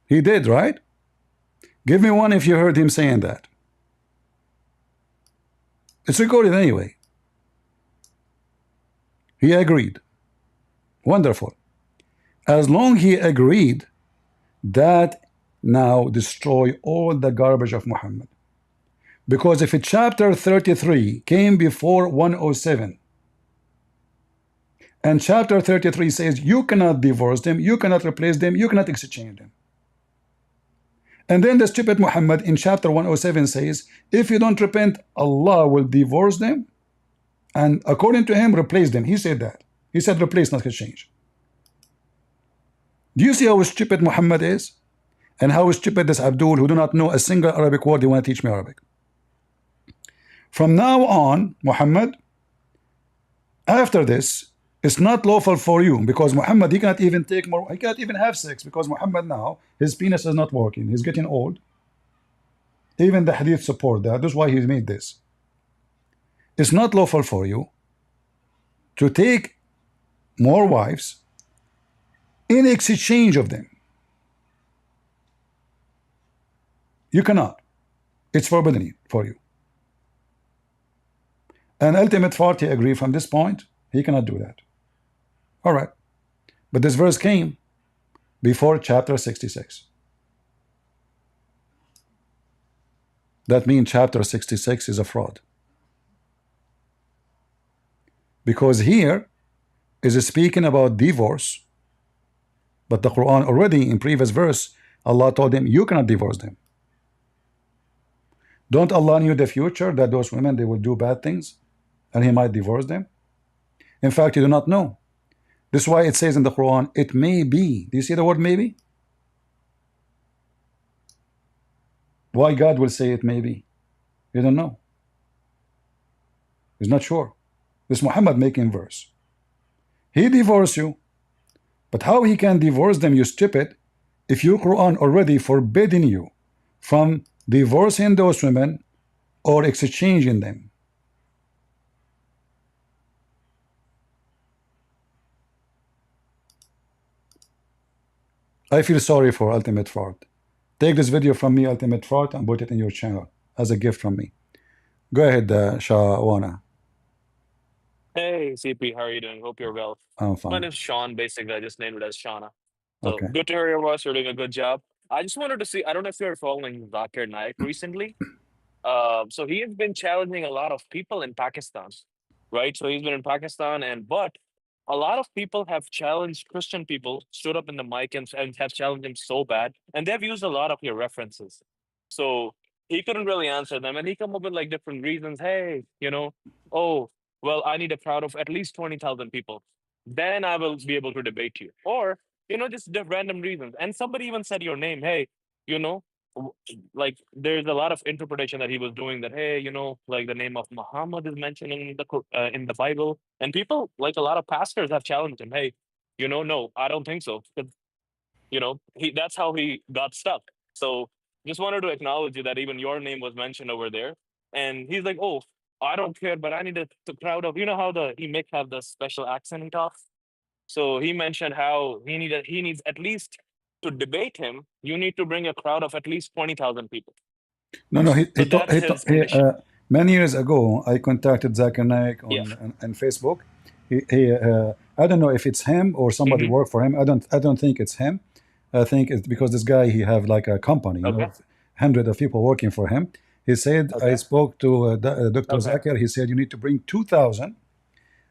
He did, right? Give me one if you heard him saying that. It's recorded anyway. He agreed. Wonderful. As long he agreed, that now destroy all the garbage of Muhammad. Because if chapter 33 came before 107, and chapter 33 says you cannot divorce them, you cannot replace them, you cannot exchange them. And then the stupid Muhammad in chapter 107 says, if you don't repent, Allah will divorce them, and according to him, replace them. He said that. He said replace, not exchange. Do you see how stupid Muhammad is? And how stupid this Abdul, who do not know a single Arabic word, they want to teach me Arabic. From now on, Muhammad, after this, it's not lawful for you, because Muhammad, he cannot even take more, he cannot even have sex, because Muhammad now, his penis is not working, he's getting old. Even the hadith support that. That's why he made this. It's not lawful for you to take more wives in exchange of them. You cannot. It's forbidden for you. And Ultimate Party agree from this point, he cannot do that. All right. But this verse came before chapter 66. That means chapter 66 is a fraud. Because here is speaking about divorce, but the Quran already in previous verse, Allah told him, you cannot divorce them. Don't Allah knew the future that those women, they will do bad things and he might divorce them? In fact, you do not know. This is why it says in the Quran, it may be. Do you see the word maybe? Why God will say it may be? You don't know. He's not sure. This Muhammad making verse. He divorced you, but how he can divorce them, you stupid, if your Quran already forbidden you from divorcing those women or exchanging them? I feel sorry for Ultimate Fart. Take this video from me, Ultimate Fart, and put it in your channel as a gift from me. Go ahead, Shawana. Hey, CP, how are you doing? Hope you're well. I'm My fine. name's Sean. Basically, I just named it as Shauna. So Okay. good to hear your voice. You're doing a good job. I just wanted to see, I don't know if you're following Zakir Naik recently. So he has been challenging a lot of people in Pakistan, right? So he's been in Pakistan, but a lot of people have challenged Christian people, stood up in the mic and have challenged him so bad, and they've used a lot of your references. So he couldn't really answer them, and he come up with like different reasons. Hey, oh, well, I need a crowd of at least 20,000 people. Then I will be able to debate you. Or, just random reasons. And somebody even said your name. Hey, you know, like there's a lot of interpretation that he was doing that, hey, like the name of Muhammad is mentioned in the Bible, and people, like a lot of pastors, have challenged him. Hey, no, I don't think so. 'Cause, that's how he got stuck. So just wanted to acknowledge you that even your name was mentioned over there, and he's like, oh, I don't care, but I need a crowd of, how he may have the special accent he talks. So he mentioned how he needs at least, to debate him, you need to bring a crowd of at least 20,000 people. No, no. So that's his He condition. many years ago, I contacted Zakir Naik Yeah. on Facebook. I don't know if it's him or somebody Hmm. worked for him. I don't think it's him. I think it's because this guy, he have like a company, Okay. hundred of people working for him. He said, I Okay. spoke to Dr. Okay. Zakir. He said, you need to bring 2,000.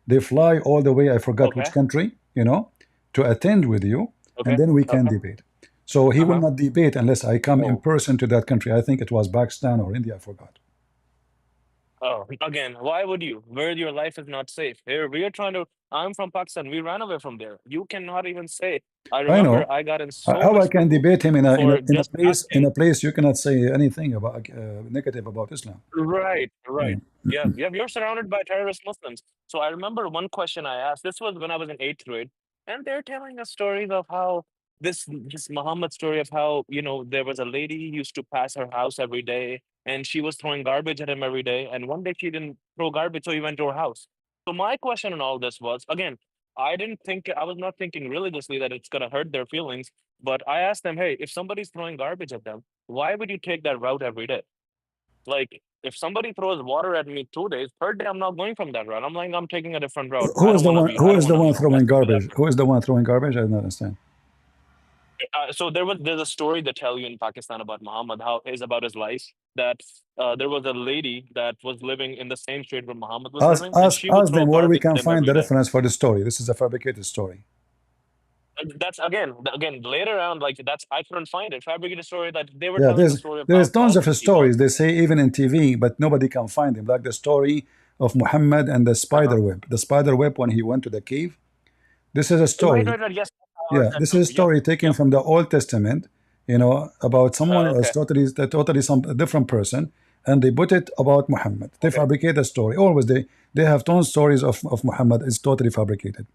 They fly all the way, I forgot which Okay. country, to attend with you, and Okay. then we can Okay. debate. So he will not debate unless I come in Oh. person to that country. I think it was Pakistan or India, I forgot. Oh, again, why would you? Where your life is not safe. Here, we are trying to. I'm from Pakistan. We ran away from there. You cannot even say. I I remember know. I got in so How I much can trouble debate him for in just a asking. place you cannot say anything about negative about Islam. Right, right. Yeah. Yeah, you're surrounded by terrorist Muslims. So I remember one question I asked. This was when I was in eighth grade, and they're telling us stories of how this Muhammad story of how there was a lady who used to pass her house every day, and she was throwing garbage at him every day. And one day she didn't throw garbage, so he went to her house. So my question on all this was, again, I was not thinking religiously that it's gonna hurt their feelings, but I asked them, hey, if somebody's throwing garbage at them, why would you take that route every day? Like, if somebody throws water at me 2 days, third day I'm not going from that route. I'm taking a different route. Who I is don't the want to one? be. I Who don't is want the to one mess throwing with that garbage? person. Who is the one throwing garbage? I don't understand. So there's a story they tell you in Pakistan about Muhammad, how is about his life. That there was a lady that was living in the same street where Muhammad was living, and she would Ask throw them where we garbage can at him find every the day. reference for the story. This is a fabricated story. And that's again later on, like that's I couldn't find it. Fabricated story that they were Yeah, telling the story of there's how tons tall of he was. stories. They say even in TV, but nobody can find him. Like the story of Muhammad and the spider web. The spider web when he went to the cave. This is a Right, story. right, right. Yes, I heard Yeah, that this is a story. Yep, story taken yep. from the Old Testament. About someone else, Okay. totally some different person, and they put it about Muhammad. They Okay. fabricate a story. Always they have tons stories of Muhammad. It's totally fabricated.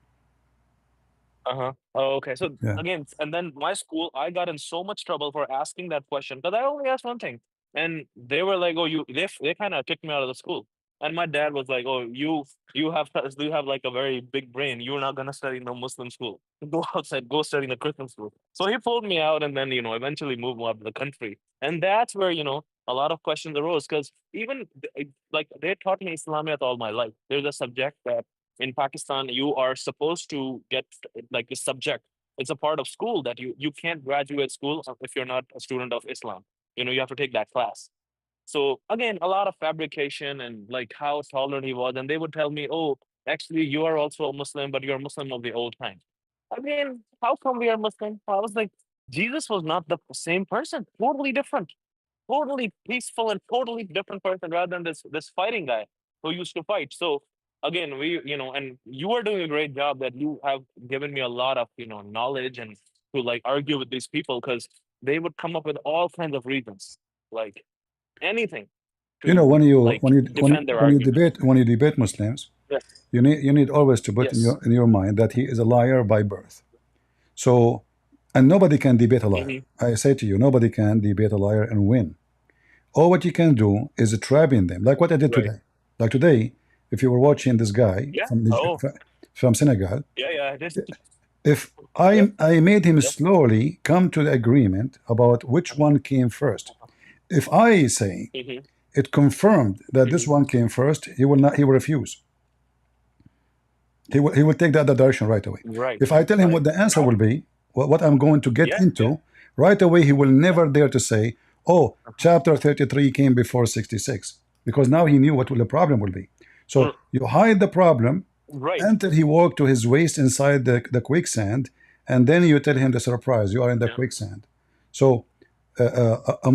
Uh-huh. Oh, okay. So Yeah. again, and then my school, I got in so much trouble for asking that question because I only asked one thing, and they were like, "Oh, they kind of kicked me out of the school." And my dad was like, "Oh, you have like a very big brain. You're not gonna study in no Muslim school. Go outside, go study in a Christian school." So he pulled me out, and then eventually moved out of the country, and that's where a lot of questions arose because even like they taught me Islamiyat all my life. There's a subject that in Pakistan, you are supposed to get like this subject. It's a part of school that you can't graduate school if you're not a student of Islam. You have to take that class. So again, a lot of fabrication and like how tolerant he was, and they would tell me, "Oh, actually, you are also a Muslim, but you're a Muslim of the old time." Again, how come we are Muslim? I was like, Jesus was not the same person, totally different. totally peaceful and totally different person rather than this fighting guy who used to fight. So again, and you are doing a great job that you have given me a lot of knowledge and to like argue with these people because they would come up with all kinds of reasons, like anything You know, to like defend their argument. when you debate Muslims, Yes. you need always to put Yes. in your mind that he is a liar by birth. So, and nobody can debate a liar. I say to you, nobody can debate a liar and win. All what you can do is trapping them, like what I did Right. today. Like today, if you were watching this guy Yeah. from Senegal, Yeah. Just if Yep. I made him Yep. slowly come to the agreement about which one came first. If I say it confirmed that this one came first, he will not. He will refuse. He will take the other direction right away. Right. If I tell him what the answer will be, what I'm going to get into, right away he will never dare to say, "Oh, chapter 33 came before 66," because now he knew what the problem will be. So you hide the problem Right. until he walked to his waist inside the quicksand, and then you tell him the surprise: you are in the quicksand. So a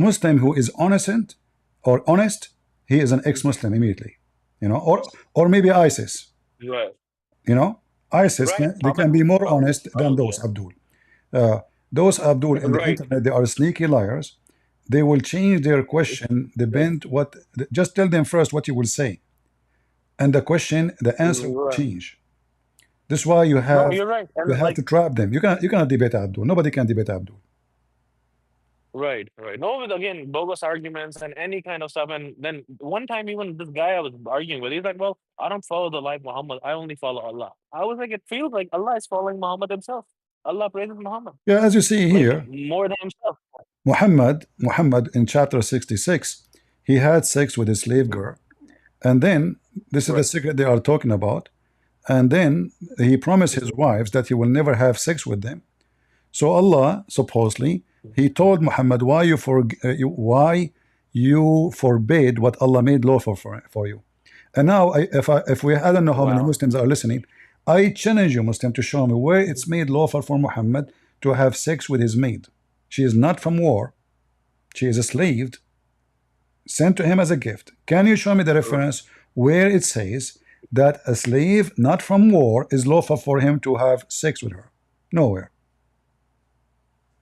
Muslim who is honest, he is an ex-Muslim immediately, or maybe ISIS. Right. ISIS they can be more honest than those Abdul. Those Abdul in the internet, they are sneaky liars. They will change their question depend what. Just tell them first what you will say, and the answer will change. This is why you have you're right. And you have to trap them. You cannot debate Abdul. Nobody can debate Abdul. Right. No, with again bogus arguments and any kind of stuff. And then one time, even this guy I was arguing with, he's like, "Well, I don't follow the life Muhammad. I only follow Allah." I was like, "It feels like Allah is following Muhammad himself. Allah praises Muhammad." Yeah, as you see here, more than himself. Muhammad in chapter 66, he had sex with a slave girl, and then this is the secret they are talking about. And then he promised his wives that he will never have sex with them. So Allah supposedly he told Muhammad why you forbade what Allah made lawful for you. And now I don't know how many Muslims are listening. I challenge you, Muslim, to show me where it's made lawful for Muhammad to have sex with his maid. She is not from war. She is a slave sent to him as a gift. Can you show me the reference where it says that a slave not from war is lawful for him to have sex with her? Nowhere.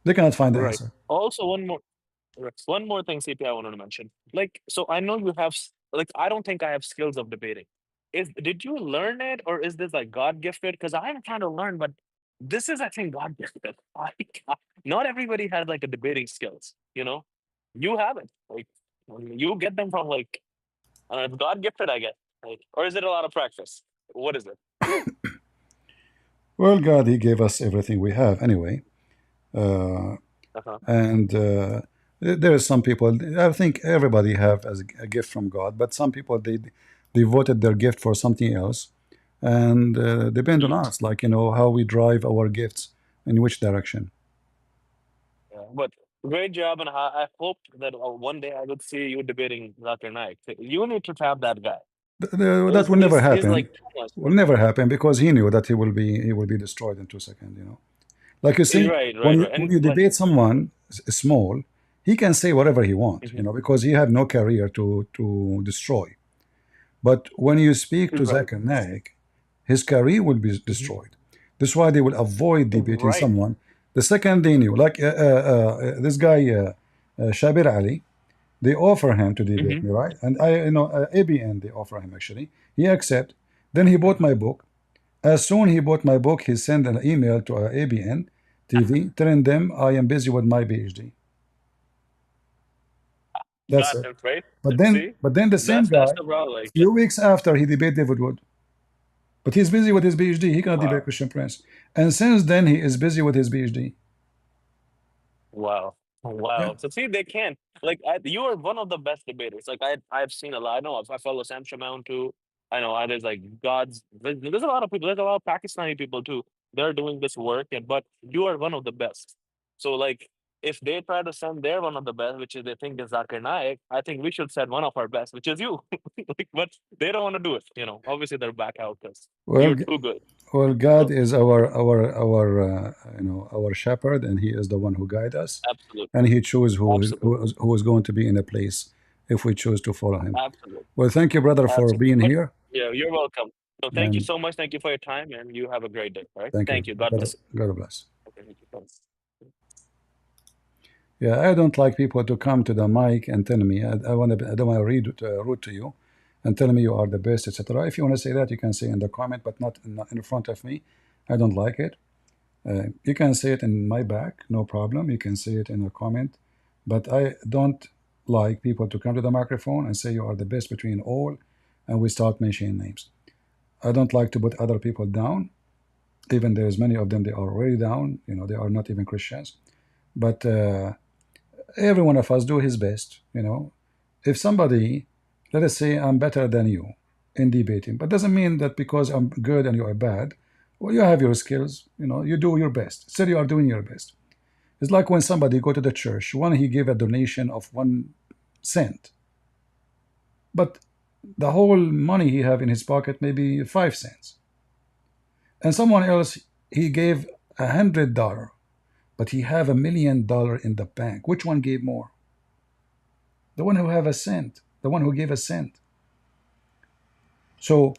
They cannot find the answer. Also, one more thing, CP, I wanted to mention. Like, so I know you have I don't think I have skills of debating. Did you learn it, or is this like God gifted? Because I'm trying to learn, but this is, I think, God gifted. Not everybody has like a debating skills. You have it. Like, you get them from like, I don't know, it's God gifted, I guess. Or is it a lot of practice? What is it? Well, God, He gave us everything we have anyway. And there are some people, I think everybody have as a gift from God, but some people they devoted their gift for something else, and depend on us, like how we drive our gifts in which direction. But great job, and I hope that one day I would see you debating Zakir Naik. You need to tap that guy. That will never happen. Will never happen because he knew that he will be destroyed in 2 seconds. Like you see, when you debate someone small, he can say whatever he wants, because he have no career to destroy. But when you speak to Zakir Naik, his career will be destroyed. This is why they will avoid debating someone. The second they knew, like this guy Shabir Ali, they offer him to debate me, right? And ABN they offer him actually. He accept. Then he bought my book. As soon he bought my book, he sent an email to ABN TV telling them I am busy with my PhD. That's it. Right? But then the same guy, a few weeks after, he debated David Wood. But he's busy with his PhD. He cannot debate Christian Prince. And since then, he is busy with his PhD. Wow. Yeah. So see, they can't. Like, you are one of the best debaters. Like, I've seen a lot. I know I follow Sam Shamoun too. I know there's like there's a lot of people. There's a lot of Pakistani people too. They're doing this work, but you are one of the best. So like, if they try to send their one of the best, which is they think is Zakir Naik, I think we should send one of our best, which is you. But they don't want to do it. Obviously they're back out because you're too good. Well, God is our shepherd, and He is the one who guides us, Absolutely. and He chooses Absolutely. who is going to be in a place if we choose to follow Him. Absolutely. Well, thank you, brother, for Absolutely. being But here, yeah, you're welcome. So thank you and so much. Thank you for your time, and you have a great day. All right. thank you. Thank you. God bless you. God bless. Okay, thank you. Thanks. Yeah, I don't like people to come to the mic and tell me I don't want to read rude to you and tell me you are the best, etc. If you want to say that, you can say in the comment, but not in front of me. I don't like it. You can say it in my back, no problem. You can say it in a comment, but I don't like people to come to the microphone and say you are the best between all, and we start mentioning names. I don't like to put other people down. Even there's many of them, they are already down. They are not even Christians. But every one of us do his best. If somebody, let us say I'm better than you in debating, but doesn't mean that because I'm good and you are bad. Well, you have your skills. You do your best. Say you are doing your best. It's like when somebody go to the church. One, he gave a donation of 1 cent, but the whole money he have in his pocket maybe 5 cents. And someone else, he gave $100, but he have $1 million in the bank. Which one gave more? The one who have a cent, the one who gave a cent. So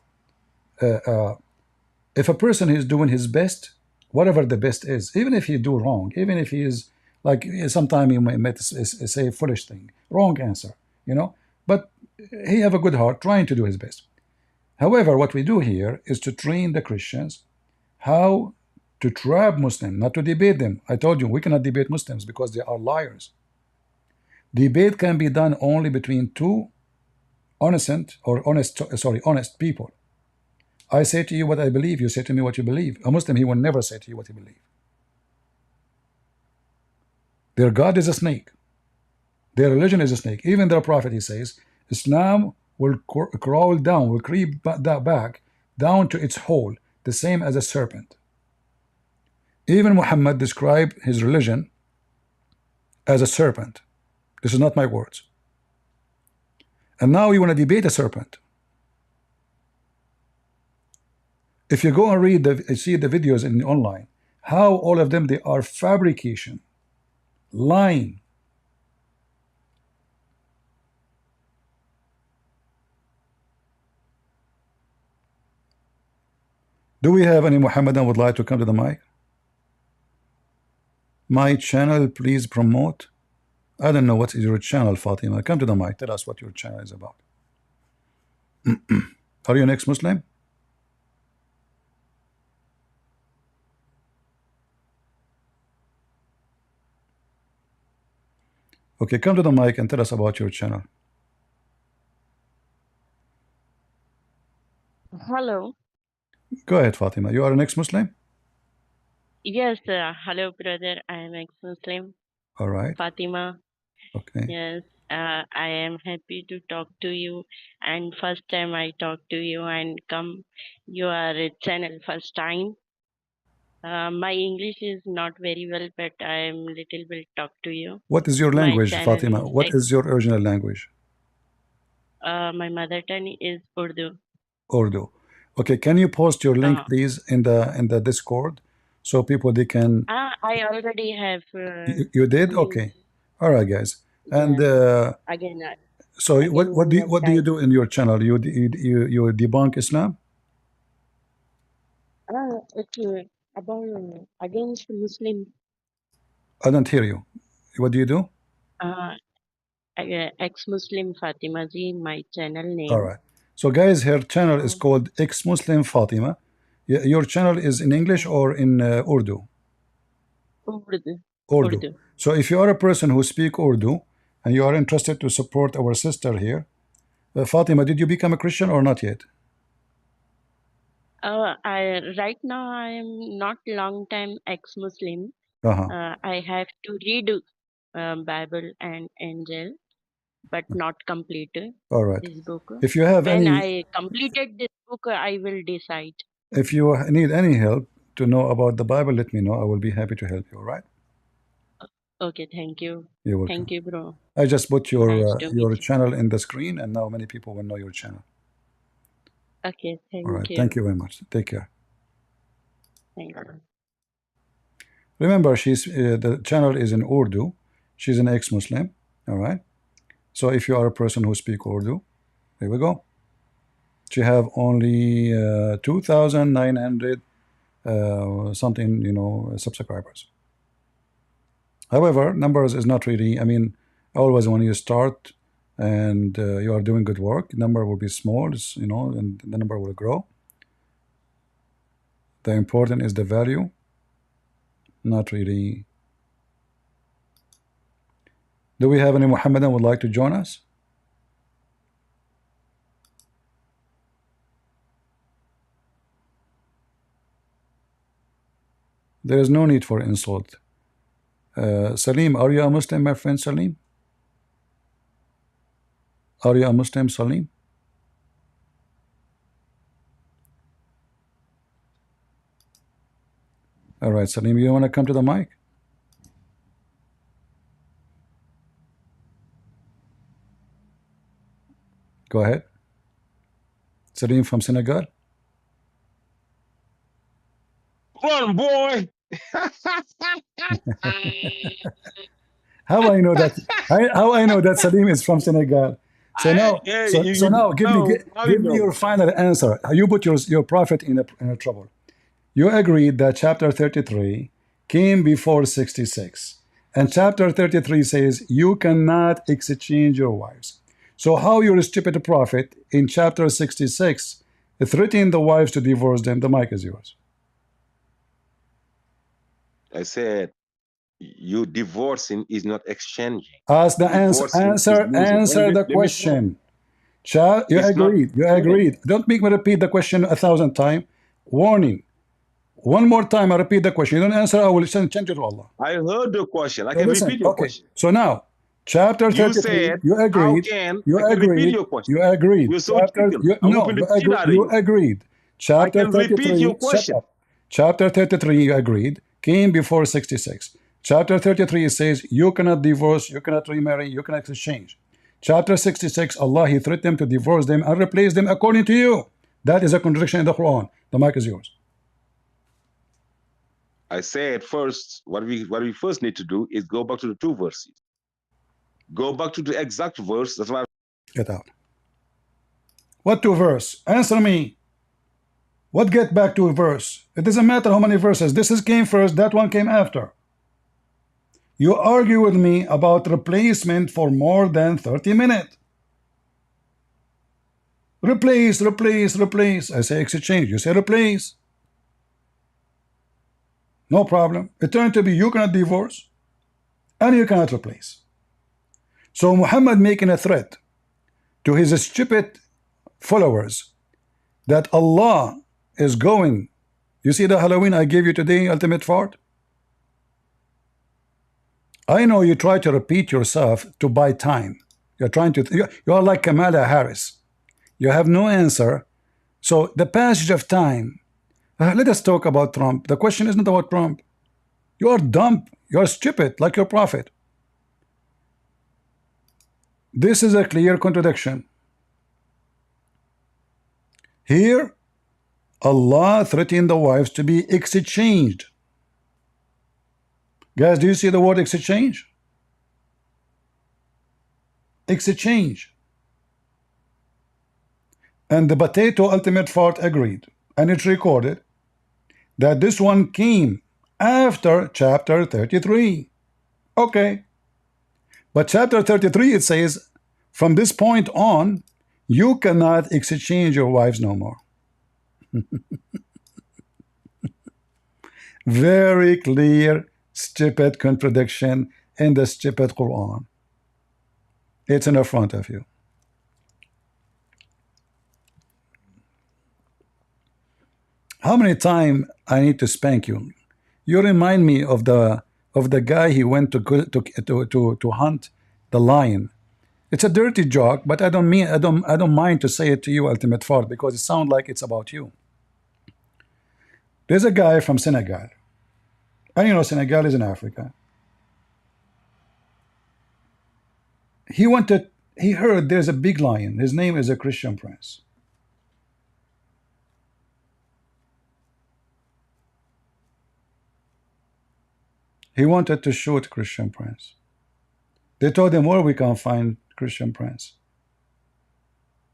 if a person is doing his best, whatever the best is, even if he do wrong, even if he is like sometimes he might say a foolish thing, wrong answer, but he have a good heart trying to do his best. However, what we do here is to train the Christians how to trap Muslims, not to debate them. I told you we cannot debate Muslims because they are liars. Debate can be done only between two honest people. I say to you what I believe, you say to me what you believe. A Muslim, he will never say to you what he believes. Their God is a snake. Their religion is a snake. Even their prophet, he says, Islam will crawl down, will creep back down to its hole, the same as a serpent. Even Muhammad described his religion as a serpent. This is not my words. And now you want to debate a serpent. If you go and see the videos online, how all of them, they are fabrication, lying. Do we have any Muhammadan would like to come to the mic? My channel, please promote. I don't know what is your channel, Fatima. Come to the mic. Tell us what your channel is about. Are you an ex-Muslim? Okay, come to the mic and tell us about your channel. Hello. Go ahead, Fatima. You are an ex-Muslim? Yes, hello, brother. I am ex-Muslim. All right. Fatima. Okay. Yes, I am happy to talk to you. And first time I talk to you and come your channel first time. My English is not very well, but I am little bit talk to you. What is your My language, channel Fatima? is What is your original language? my mother tongue is Urdu. Urdu. Okay, can you post your link, please, in the Discord, so people they can. I already have. You did? Okay. All right, guys. And again. So what do you do in your channel? You debunk Islam? It's about against Muslim. I don't hear you. What do you do? Ex-Muslim Fatima ji, my channel name. All right. So guys, her channel is called Ex-Muslim Fatima. Your channel is in English or in Urdu? Urdu. So if you are a person who speak Urdu and you are interested to support our sister here, Fatima, did you become a Christian or not yet? Right now I am not long time ex-Muslim. I have to read Bible and Angel, but not complete. All right. This book. If you have when any, I completed this book, I will decide. If you need any help to know about the Bible, let me know. I will be happy to help you. All right. Okay, thank you. You're welcome. Thank you, bro. I just put your Nice channel in the screen, and now many people will know your channel. Okay, thank All right. you. Thank you very much. Take care. Remember, the channel is in Urdu. She's an ex-Muslim. All right. So if you are a person who speaks Urdu, here we go. She have only 2,900 something, subscribers. However, numbers is not really. I mean, always when you start and you are doing good work, number will be small, and the number will grow. The important is the value, not really. Do we have any Muhammadan would like to join us? There is no need for insult. Salim, are you a Muslim, my friend Salim? Are you a Muslim, Salim? All right, Salim, you want to come to the mic? Go ahead. Salim from Senegal. Run, boy. How I know that? How I know that Salim is from Senegal? So now, so now, give me your final answer. You put your prophet in a trouble. You agreed that chapter 33 came before 66, and chapter 33 says you cannot exchange your wives. So how your stupid prophet in chapter 66 threatened the wives to divorce them? The mic is yours. I said, you divorcing is not exchanging. Ask the answer the question. You agreed. You agreed. Don't make me repeat the question 1,000 times. Warning. One more time, I repeat the question. You don't answer, I will change it to Allah. I heard the question. I can repeat your question. So now, chapter 33, you said, you agreed. You agreed. You agreed. You're so you agreed. Chapter 33. Shut up. Chapter 33, you agreed, came before 66. Chapter 33 says you cannot divorce, you cannot remarry, you cannot exchange. Chapter 66, Allah, He threatened them to divorce them and replace them according to you. That is a contradiction in the Quran. The mic is yours. I said first, what we first need to do is go back to the 2 verses. Go back to the exact verse. That's why. Get out. What 2 verse? Answer me. What get back to a verse? It doesn't matter how many verses. This came first, that one came after. You argue with me about replacement for more than 30 minutes. Replace, replace, replace. I say exchange. You say replace. No problem. It turned to be you cannot divorce and you cannot replace. So Muhammad making a threat to his stupid followers that Allah is going. You see the Halloween I gave you today, Ultimate Fart? I know you try to repeat yourself to buy time. You're trying to, you are like Kamala Harris. You have no answer. So the passage of time, let us talk about Trump. The question isn't about Trump. You are dumb. You are stupid, like your prophet. This is a clear contradiction. Here, Allah threatened the wives to be exchanged. Guys, do you see the word exchange? Exchange. And the potato Ultimate Fart agreed, and it's recorded that this one came after chapter 33. Okay. But chapter 33, it says, from this point on, you cannot exchange your wives no more. Very clear, stupid contradiction in the stupid Quran. It's in the front of you. How many times I need to spank you? You remind me of the guy he went to hunt the lion. It's a dirty joke, but I don't mind to say it to you, Ultimate Fart, because it sounds like it's about you. There's a guy from Senegal, and you know Senegal is in Africa. He heard there's a big lion. His name is a Christian prince. He wanted to shoot Christian Prince. They told him where we can find Christian Prince.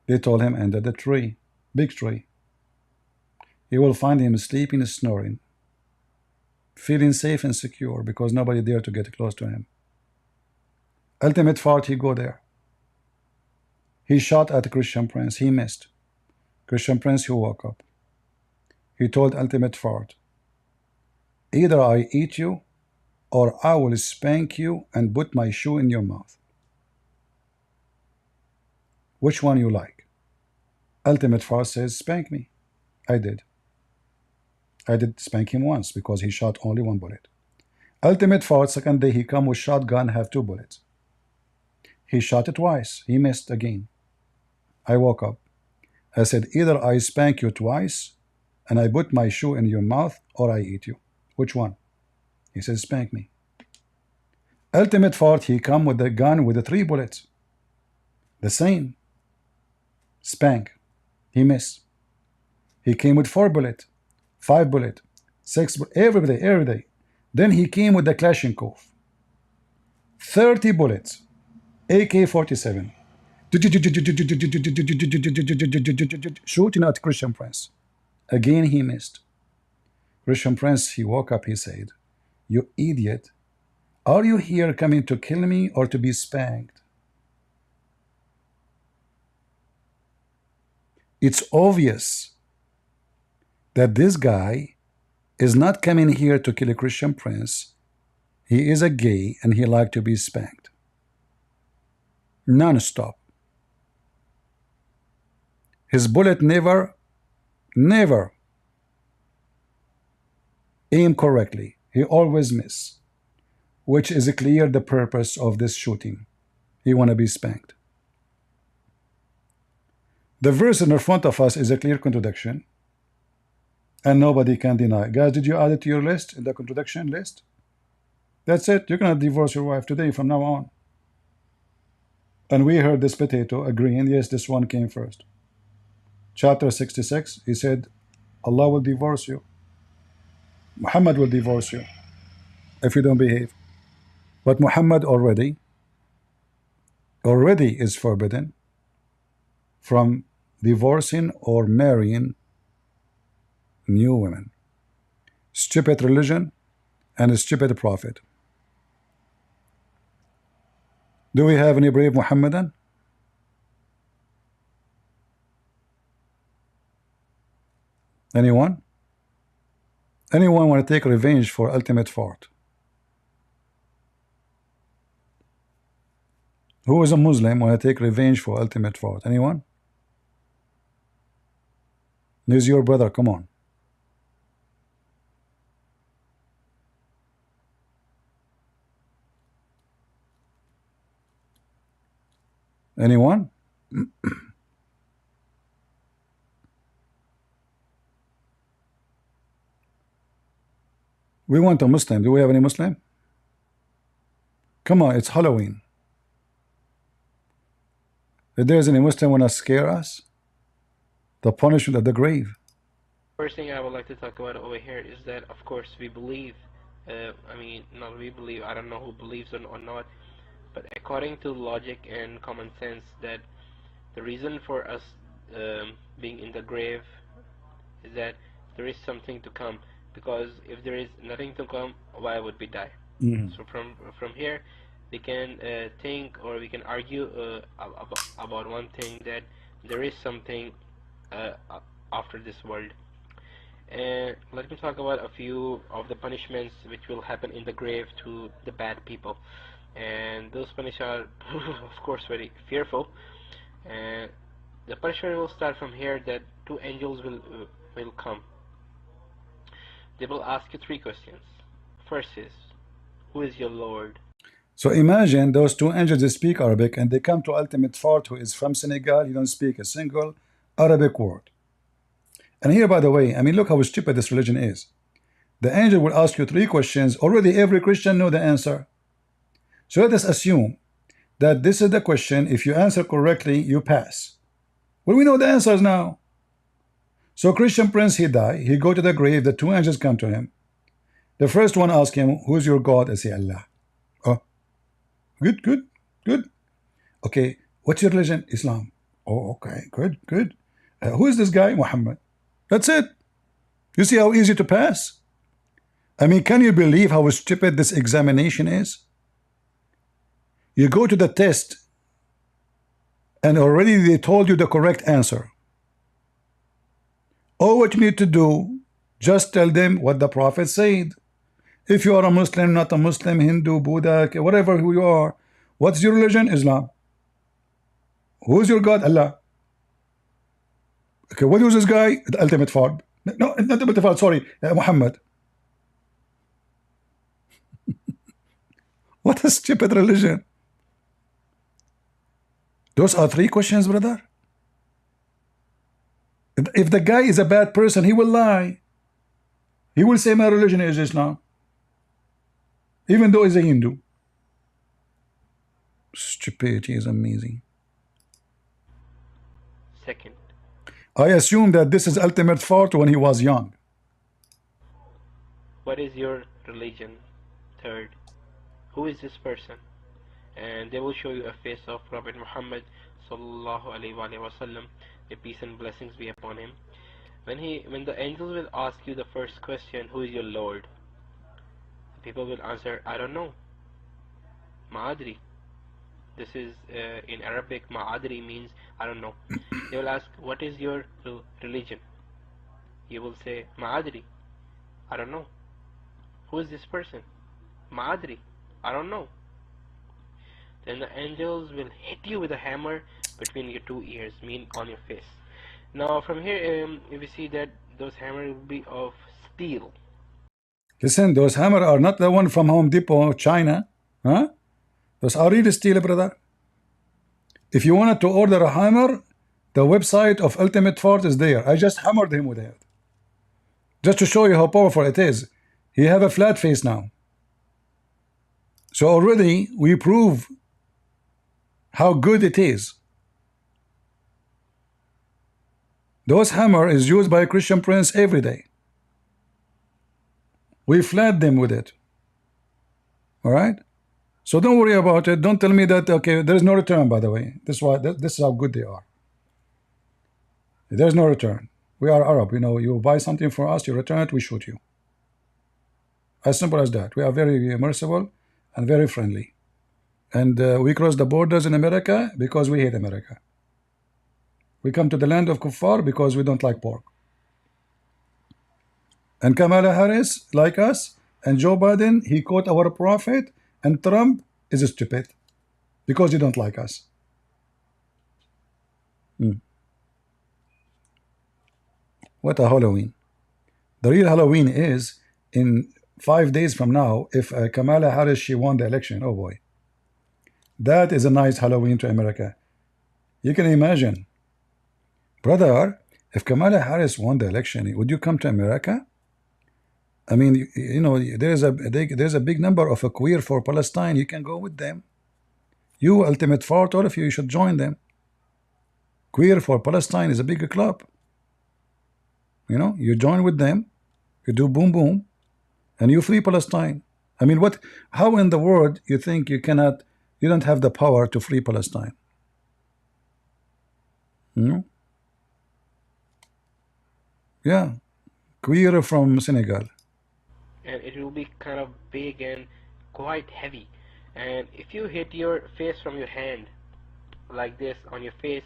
They told him under the tree, big tree. You will find him sleeping, snoring, feeling safe and secure because nobody dared to get close to him. Ultimate fart, he go there. He shot at Christian Prince. He missed. Christian Prince, who woke up. He told Ultimate Fart, either I eat you or I will spank you and put my shoe in your mouth. Which one you like? Ultimate Fart says, spank me. I did. I did spank him once because he shot only one bullet. Ultimate Fart, second day he come with shotgun, have 2 bullets. He shot it twice. He missed again. I woke up. I said, either I spank you twice and I put my shoe in your mouth or I eat you. Which one? He says, spank me. Ultimate Fart, he come with the gun with the 3 bullets. The same. Spank. He missed. He came with 4 bullets, 5 bullets, 6 bullets, every day. Then he came with the Kalashnikov. 30 bullets. AK-47. Shooting at Christian Prince. Again he missed. Christian Prince, he woke up, he said, you idiot, are you here coming to kill me or to be spanked? It's obvious that this guy is not coming here to kill a Christian Prince. He is a gay and he like to be spanked. Non-stop. His bullet never aim correctly. He always miss, which is clear the purpose of this shooting. He want to be spanked. The verse in front of us is a clear contradiction, and nobody can deny. Guys, did you add it to your list, in the contradiction list? That's it. You're going to divorce your wife today from now on. And we heard this potato agreeing, yes, this one came first. Chapter 66, he said, Allah will divorce you. Muhammad will divorce you if you don't behave. But Muhammad already is forbidden from divorcing or marrying new women. Stupid religion and a stupid prophet. Do we have any brave Muhammadan? Anyone? Anyone want to take revenge for Ultimate Fart? Who is a Muslim want to take revenge for Ultimate Fart? Anyone? This is your brother, come on. Anyone? We want a Muslim. Do we have any Muslim? Come on, it's Halloween. If there's any Muslim want to scare us, the punishment of the grave. First thing I would like to talk about over here is that, of course, we believe, not we believe, I don't know who believes or not, but according to logic and common sense, that the reason for us being in the grave is that there is something to come. Because if there is nothing to come, why would we die? So from here, we can think, or we can argue about one thing, that there is something after this world. And let me talk about a few of the punishments which will happen in the grave to the bad people. And those punishments are, of course, very fearful. And the punishment will start from here, that 2 angels will come. They will ask you 3 questions. First is, who is your Lord? So imagine those 2 angels, they speak Arabic, and they come to Ultimate Fart, who is from Senegal. He don't speak a single Arabic word. And here, by the way, I mean, look how stupid this religion is. The angel will ask you 3 questions. Already every Christian know the answer. So let us assume that this is the question. If you answer correctly, you pass. Well, we know the answers now. So Christian Prince, he die. He go to the grave. The 2 angels come to him. The first one asked him, who's your God? I say, Allah. Oh, good, good, good. Okay, what's your religion? Islam. Oh, okay, good, good. Who is this guy? Muhammad. That's it. You see how easy to pass? I mean, can you believe how stupid this examination is? You go to the test and already they told you the correct answer. All what you need to do, just tell them what the Prophet said. If you are a Muslim, not a Muslim, Hindu, Buddha, whatever who you are, what's your religion? Islam. Who's your God? Allah. Okay, what was this guy? The ultimate fraud. No, not the ultimate fraud, sorry, Muhammad. What a stupid religion. Those are 3 questions, brother. If the guy is a bad person, he will lie. He will say my religion is Islam, even though he's a Hindu. Stupidity is amazing. Second, I assume that this is ultimate fault when he was young. what is your religion? Third, who is this person? And they will show you a face of Prophet Muhammad sallallahu alaihi wasallam, may peace and blessings be upon him. When the angels will ask you the first question, who is your Lord? People will answer, I don't know. Ma'adri. This is in Arabic, Ma'adri means I don't know. They will ask, what is your religion? You will say, Ma'adri. I don't know. Who is this person? Ma'adri. I don't know. Then the angels will hit you with a hammer between your 2 ears, mean on your face. Now from here, we see that those hammers will be of steel. Listen, those hammers are not the one from Home Depot, China. Huh? Those are real steel, brother. If you wanted to order a hammer, the website of Ultimate Fort is there. I just hammered him with it. Just to show you how powerful it is. He have a flat face now. So already we prove how good it is. Those hammer is used by a Christian prince every day. We flat them with it. All right? So don't worry about it. Don't tell me that, okay, there is no return, by the way. This is how good they are. There's no return. We are Arab. You know, you buy something for us, you return it, we shoot you. As simple as that. We are very merciful and very friendly. And we cross the borders in America because we hate America. We come to the land of kuffar because we don't like pork. And Kamala Harris, like us, and Joe Biden, he quote our prophet, and Trump is stupid because he don't like us. What a Halloween. The real Halloween is in 5 days from now, if Kamala Harris, she won the election. Oh boy. That is a nice Halloween to America. You can imagine. Brother, if Kamala Harris won the election, would you come to America? I mean, you know, there's a big number of a queer for Palestine. You can go with them. You, Ultimate Fort, all of you should join them. Queer for Palestine is a big club. You know, you join with them, you do boom boom, and you free Palestine. I mean, how in the world you think you don't have the power to free Palestine? Yeah, queer from Senegal. And it will be kind of big and quite heavy. And if you hit your face from your hand like this on your face,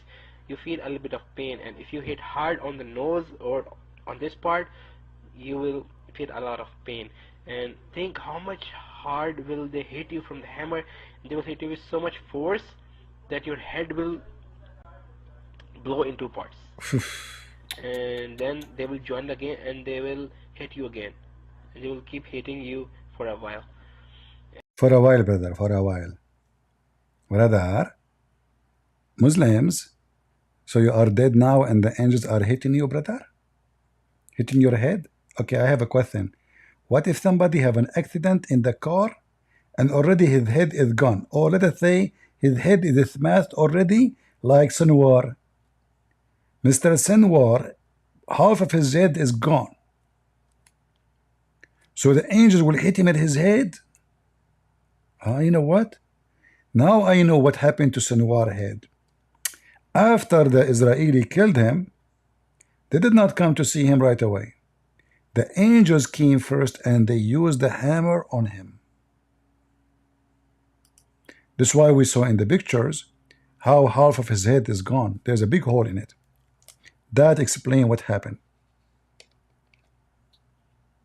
you feel a little bit of pain. And if you hit hard on the nose or on this part, you will feel a lot of pain. And think how much hard will they hit you from the hammer. They will hit you with so much force that your head will blow in 2 parts. And then they will join again and they will hit you again. And they will keep hitting you for a while. For a while, brother, for a while. Brother, Muslims, so you are dead now and the angels are hitting you, brother? Hitting your head? Okay, I have a question. What if somebody have an accident in the car and already his head is gone? Or let us say his head is smashed already like Sinwar. Mr. Sinwar, half of his head is gone. So the angels will hit him at his head. You know what? Now I know what happened to Sinwar head. After the Israeli killed him, they did not come to see him right away. The angels came first and they used the hammer on him. That's why we saw in the pictures how half of his head is gone. There's a big hole in it. That explains what happened.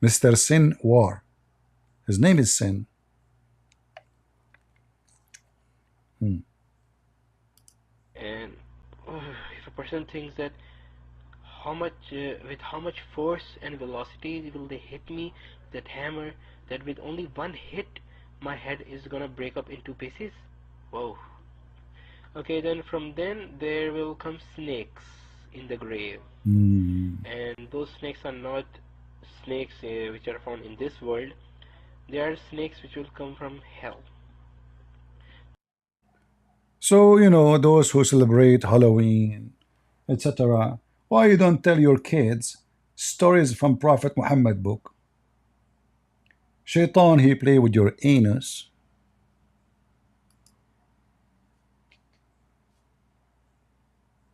Mr. Sinwar. His name is Sin. And if a person thinks that with how much force and velocity will they hit me, that hammer, that with only one hit my head is gonna break up into pieces. Whoa. Okay, then from then there will come snakes in the grave. And those snakes are not snakes which are found in this world. They are snakes which will come from hell. So, you know, those who celebrate Halloween, etc., why you don't tell your kids stories from Prophet Muhammad book? Shaitan, he play with your anus.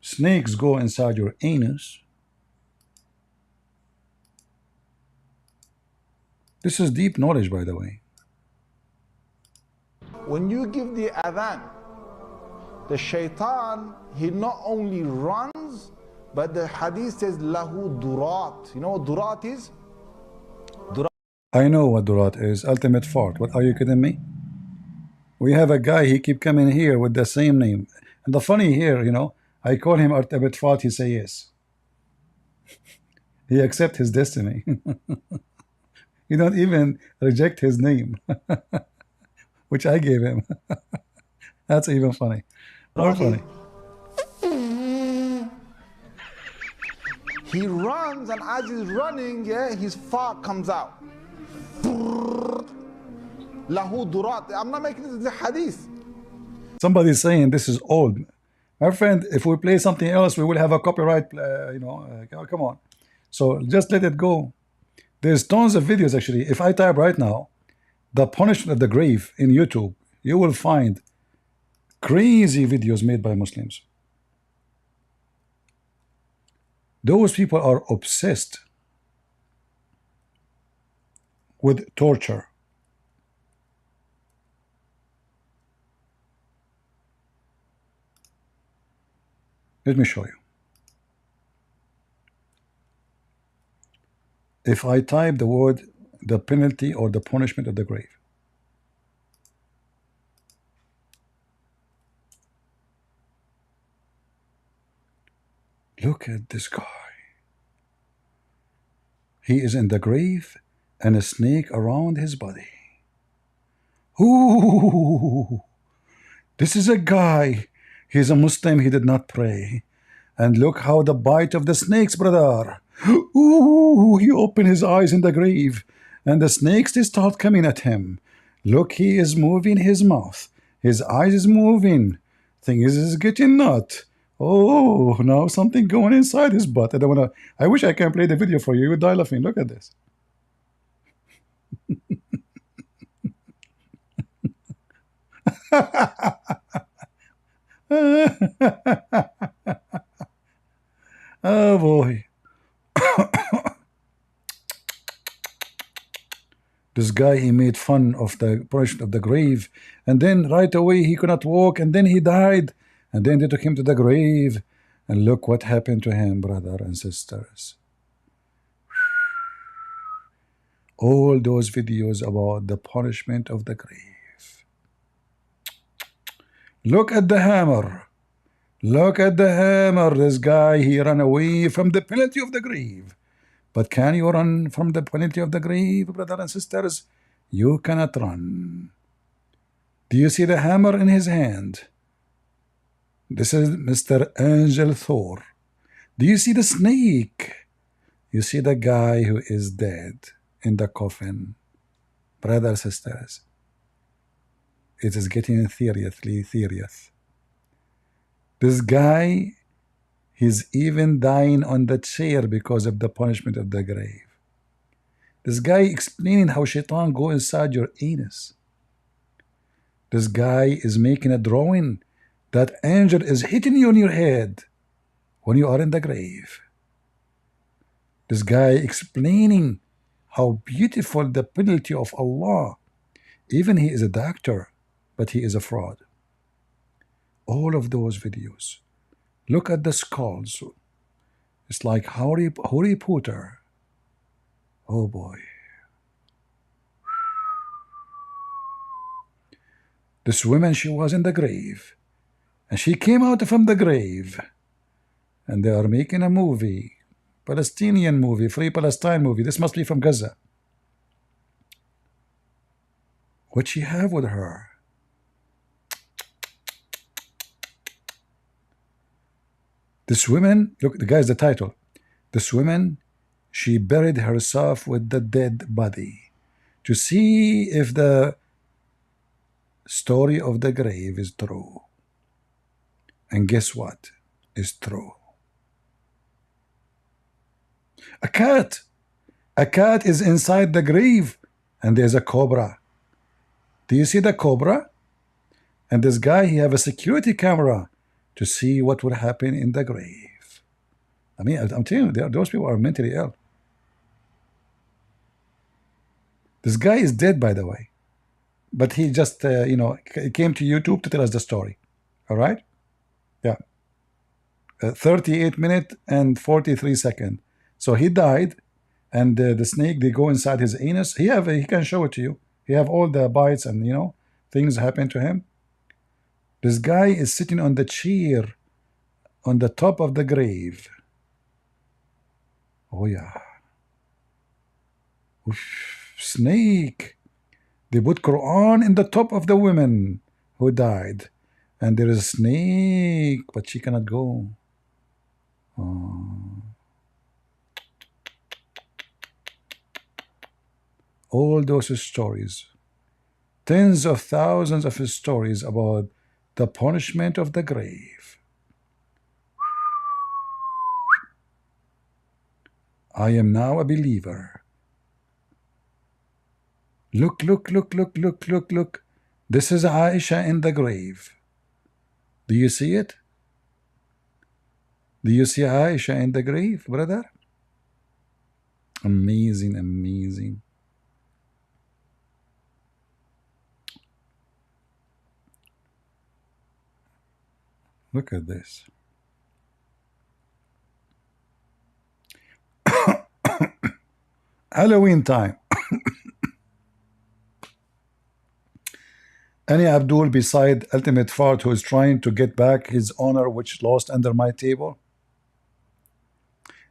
Snakes go inside your anus. This is deep knowledge, by the way. When you give the adhan, the shaitan, he not only runs, but the hadith says lahu durat. You know what durat is? I know what durat is. Ultimate fart. What, are you kidding me? We have a guy, he keep coming here with the same name. And the funny here, you know, I call him Ultimate fart, he say yes. He accept his destiny. He don't even reject his name, which I gave him. That's even funny. More funny. He runs, and as he's running, yeah, his fart comes out. Lahu durat. I'm not making this the hadith. Somebody's saying this is old. My friend, if we play something else, we will have a copyright, come on. So just let it go. There's tons of videos, actually. If I type right now, the punishment of the grave in YouTube, you will find crazy videos made by Muslims. Those people are obsessed with torture. Let me show you. If I type the word, the penalty or the punishment of the grave, look at this guy. He is in the grave and a snake around his body. Ooh, this is a guy. He's a Muslim. He did not pray. And look how the bite of the snakes, brother. Ooh, he opened his eyes in the grave, and the snakes, they start coming at him. Look, he is moving his mouth. His eyes is moving. Thing is getting nut. Oh, now something going inside his butt. I wish I can play the video for you. You would die laughing. Look at this. Oh boy. This guy, he made fun of the punishment of the grave, and then right away he could not walk, and then he died, and then they took him to the grave, and look what happened to him, brother and sisters. All those videos about the punishment of the grave. Look at the hammer. Look at the hammer. This guy, he ran away from the penalty of the grave. But can you run from the penalty of the grave, brothers and sisters? You cannot run. Do you see the hammer in his hand? This is Mr. Angel Thor. Do you see the snake? You see the guy who is dead in the coffin. Brothers and sisters, it is getting seriously serious. This guy, he's even dying on the chair because of the punishment of the grave. This guy explaining how shaitan go inside your anus. This guy is making a drawing that angel is hitting you on your head when you are in the grave. This guy explaining how beautiful the penalty of Allah. Even he is a doctor, but he is a fraud. All of those videos. Look at the skulls. It's like Harry Potter. Oh boy. This woman, she was in the grave. And she came out from the grave. And they are making a movie. Palestinian movie, Free Palestine movie. This must be from Gaza. What she have with her? This woman, look, the guy's the title. This woman, she buried herself with the dead body to see if the story of the grave is true. And guess what is true? A cat. A cat is inside the grave and there's a cobra. Do you see the cobra? And this guy, he have a security camera to see what will happen in the grave. I mean, I'm telling you, those people are mentally ill. This guy is dead, by the way. But he just, came to YouTube to tell us the story. All right? Yeah. 38 minutes and 43 seconds. So he died, and the snake, they go inside his anus. He can show it to you. He have all the bites and, things happen to him. This guy is sitting on the chair on the top of the grave. Oh, yeah. Oof, snake. They put Quran in the top of the woman who died. And there is a snake, but she cannot go. Oh. All those stories. Tens of thousands of stories about the punishment of the grave. I am now a believer. Look, look, look, look, look, look, look. This is Aisha in the grave. Do you see it? Do you see Aisha in the grave, brother? Amazing, amazing. Look at this. Halloween time. Any Abdul beside Ultimate Fart who is trying to get back his honor which lost under my table?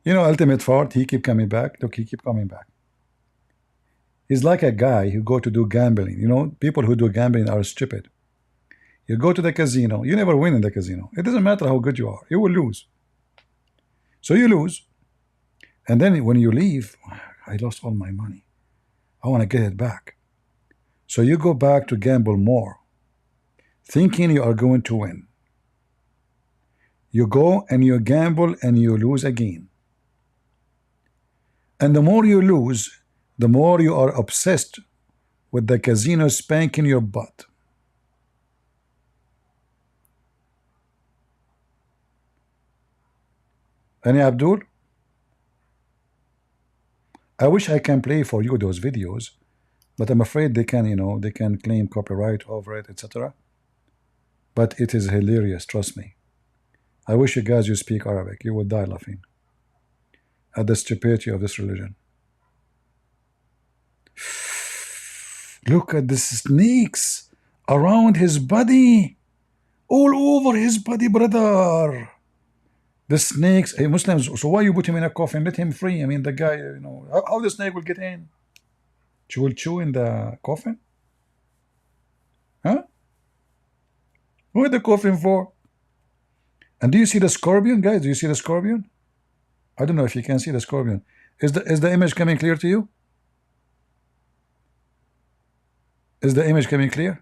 Ultimate Fart, he keep coming back. Look, he keep coming back. He's like a guy who go to do gambling. People who do gambling are stupid. You go to the casino, you never win in the casino. It doesn't matter how good you are, you will lose. So you lose. And then when you leave, I lost all my money. I want to get it back. So you go back to gamble more, thinking you are going to win. You go and you gamble and you lose again. And the more you lose, the more you are obsessed with the casino spanking your butt. Any Abdul? I wish I can play for you those videos, but I'm afraid they can, they can claim copyright over it, etc. But it is hilarious, trust me. I wish you guys you speak Arabic. You would die laughing at the stupidity of this religion. Look at the snakes around his body, all over his body, brother. The snakes, hey Muslims, so why you put him in a coffin? Let him free. I mean, the guy, how the snake will get in? She will chew in the coffin? Huh? What the coffin for? And do you see the scorpion, guys? Do you see the scorpion? I don't know if you can see the scorpion. Is the image coming clear to you? Is the image coming clear?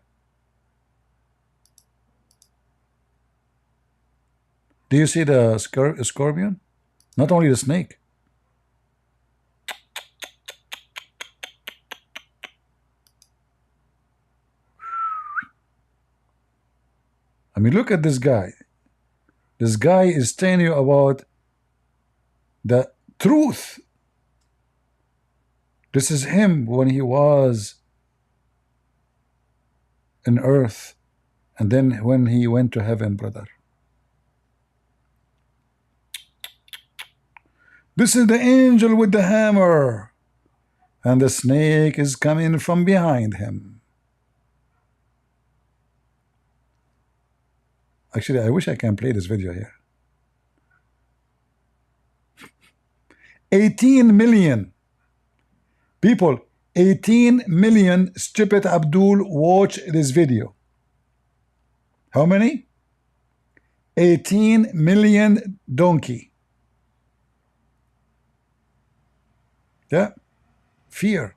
Do you see the scorpion? Not only the snake. I mean, look at this guy. This guy is telling you about the truth. This is him when he was in earth, and then when he went to heaven, brother. This is the angel with the hammer, and the snake is coming from behind him. Actually, I wish I can play this video here. 18 million people, 18 million stupid Abdul watch this video. How many? 18 million donkey. Yeah, fear.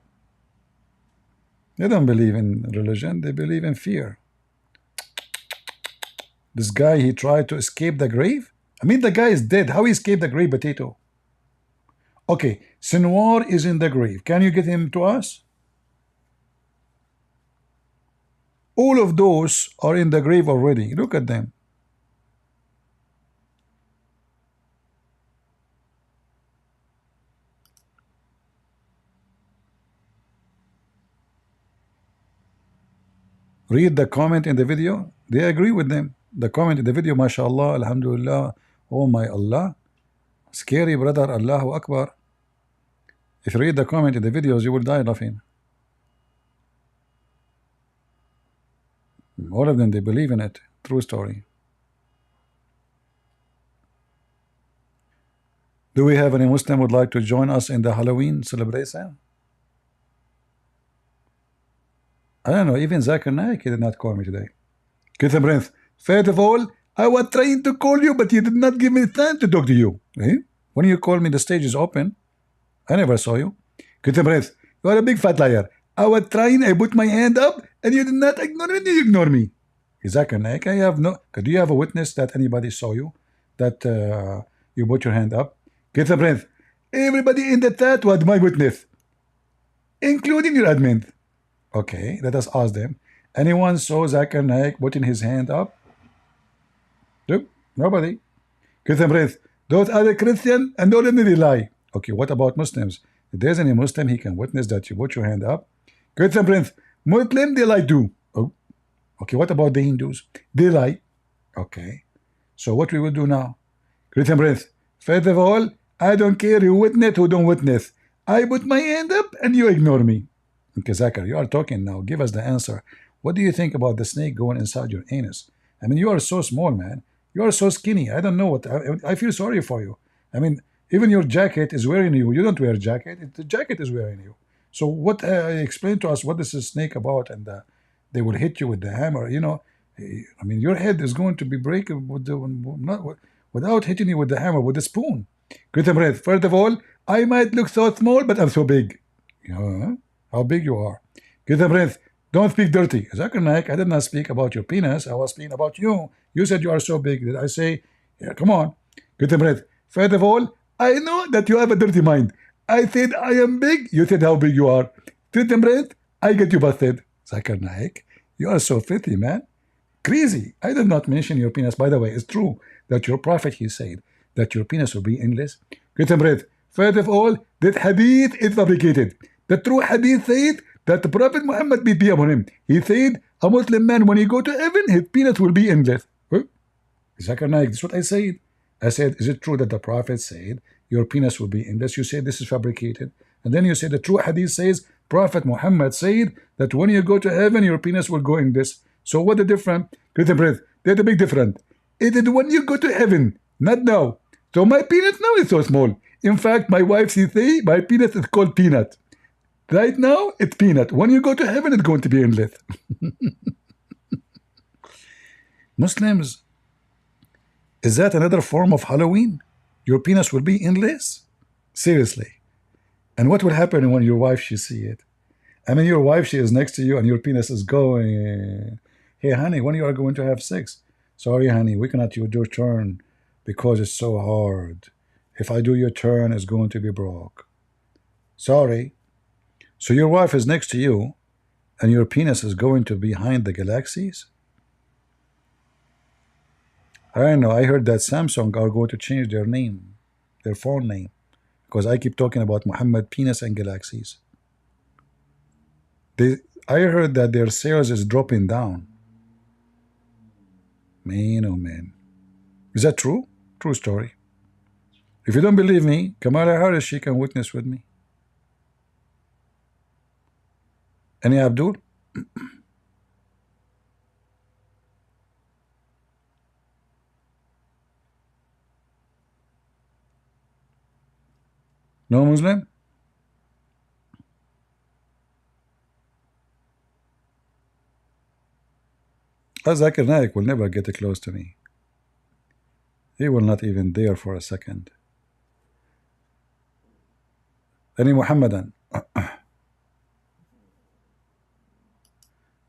They don't believe in religion, they believe in fear. This guy, he tried to escape the grave. I mean, the guy is dead. How he escaped the grave, potato? Okay, Sinwar is in the grave. Can you get him to us? All of those are in the grave already. Look at them. Read the comment in the video. They agree with them. The comment in the video, mashallah, alhamdulillah, oh my Allah. Scary, brother, Allahu Akbar. If you read the comment in the videos, you will die laughing. All of them, they believe in it. True story. Do we have any Muslim would like to join us in the Halloween celebration? I don't know, even Zakir Naik, he did not call me today. Kithan Prince, first of all, I was trying to call you, but you did not give me time to talk to you. Eh? When you call me, the stage is open. I never saw you. Kithan Prince, you are a big fat liar. I was trying, I put my hand up, and you did not ignore me, you ignore me. Zakir Naik, I have no... Do you have a witness that anybody saw you? That you put your hand up? Kithan Prince, everybody in the chat was my witness, including your admin. Okay, let us ask them. Anyone saw Zakir Naik putting his hand up? Nope, nobody. Kithan Prince, those are the Christian and don't let me lie. Okay, what about Muslims? If there's any Muslim, he can witness that you put your hand up. Kithan Prince, Muslim, they lie too. Oh, okay, what about the Hindus? They lie. Okay, so what we will do now? Kithan Prince, first of all, I don't care who witness, who don't witness. I put my hand up and you ignore me. Okay, Zakir, you are talking now. Give us the answer. What do you think about the snake going inside your anus? I mean, you are so small, man. You are so skinny. I don't know what... I feel sorry for you. I mean, even your jacket is wearing you. You don't wear a jacket. The jacket is wearing you. So what... explain to us what is this snake about, and they will hit you with the hammer. You know, I mean, your head is going to be breaking with without hitting you with the hammer, with a spoon. Good breath. First of all, I might look so small, but I'm so big. How big you are. Get a breath. Don't speak dirty. Zakir Naik, I did not speak about your penis. I was speaking about you. You said you are so big. Did I say, yeah, come on. Get a breath. First of all, I know that you have a dirty mind. I said I am big. You said how big you are. Get a breath. I get you busted. Zakir Naik, you are so filthy, man. Crazy. I did not mention your penis. By the way, it's true that your prophet, he said that your penis will be endless. Get a breath. First of all, that hadith is fabricated. The true hadith said that the Prophet Muhammad, be peace upon him, he said, a Muslim man, when he go to heaven, his penis will be endless. Zakir Naik, this is what I said. I said, is it true that the Prophet said your penis will be endless? You said this is fabricated. And then you said the true hadith says, Prophet Muhammad said that when you go to heaven, your penis will go endless. So what the difference? Get a breath. There's a big difference. It is when you go to heaven, not now. So my penis now is so small. In fact, my wife, she say, my penis is called peanut. Right now, it's peanut. When you go to heaven, it's going to be endless. Muslims, is that another form of Halloween? Your penis will be endless? Seriously. And what will happen when your wife, she see it? I mean, your wife, she is next to you and your penis is going, hey, honey, when you are going to have sex? Sorry, honey, we cannot do your turn because it's so hard. If I do your turn, it's going to be broke. Sorry. So your wife is next to you and your penis is going to be behind the galaxies? I know. I heard that Samsung are going to change their name, their phone name, because I keep talking about Muhammad penis and galaxies. I heard that their sales is dropping down. Man, oh man. Is that true? True story. If you don't believe me, Kamala Harris, she can witness with me. Any Abdul? No Muslim? Zakir Naik will never get close to me. He will not even dare for a second. Any Muhammadan?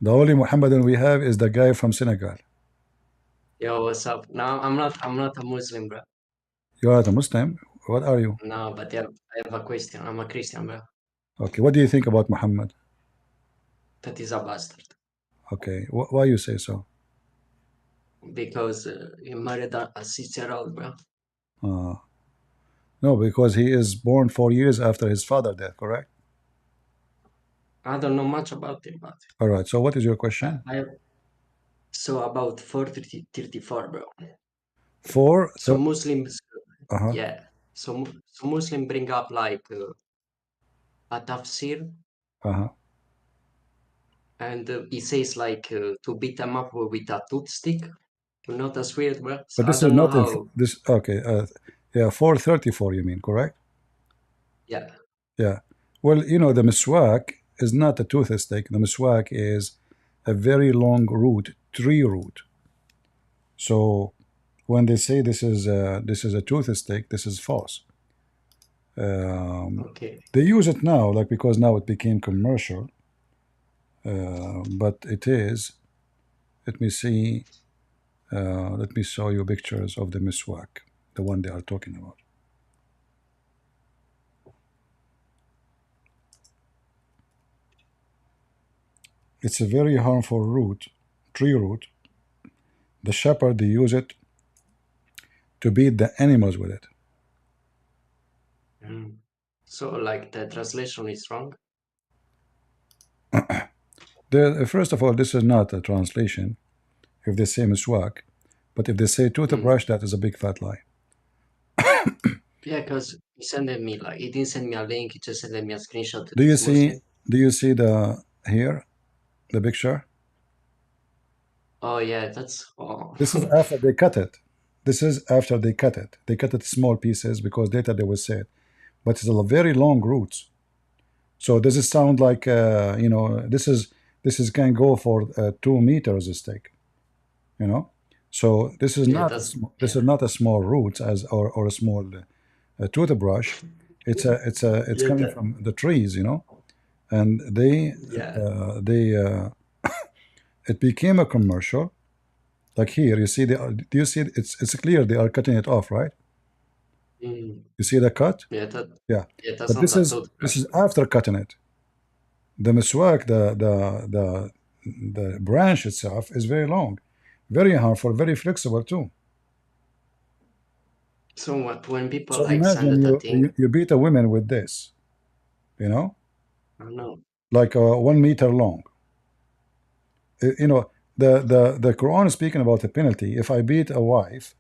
The only Muhammadan we have is the guy from Senegal. Yo, what's up? No, I'm not a Muslim, bro. You are not a Muslim? What are you? No, but yeah, I have a question. I'm a Christian, bro. Okay, what do you think about Muhammad? That is a bastard. Okay, why you say so? Because he married a 6-year-old, bro. No, because he is born 4 years after his father death, correct? I don't know much about him, but... All right, so what is your question? So about 434, bro. 4? So Muslims... Yeah. So Muslim bring up like a tafsir. And he says like to beat them up with a toothstick. Not as weird, bro. So But this is not this. Okay, yeah, 434. You mean correct? Yeah. Yeah. Well, you know, the miswak is not a toothstick. The miswak is a very long root, tree root. So when they say this is a toothstick, this is false. Okay. They use it now, like because now it became commercial. But it is. Let me see. Let me show you pictures of the miswak, the one they are talking about. It's a very harmful root, tree root. The shepherd, they use it to beat the animals with it. So, like, the translation is wrong? First of all, this is not a translation if they say miswak, but if they say toothbrush, that is a big fat lie. Yeah, because he sent me, like, he didn't send me a link, he just sent me a screenshot. Do you see the here, the picture? Oh yeah, that's... Oh. This is after they cut it. This is after they cut it. They cut it small pieces because later they will say it. But it's a very long roots. So does it sound like you know, this is can go for 2 meters a stick, you know? So this is not this is not a small root as or a small toothbrush. It's coming from the trees, you know, and they it became a commercial. Like here, you see do you see it's clear they are cutting it off, right? You see the cut? Yeah. But this is after cutting it. The miswak, the branch itself is very long, very harmful, very flexible too. So what when people so like imagine you beat a woman with this, you know? I don't know. Like 1 meter long. You know, the Quran is speaking about a penalty. If I beat a wife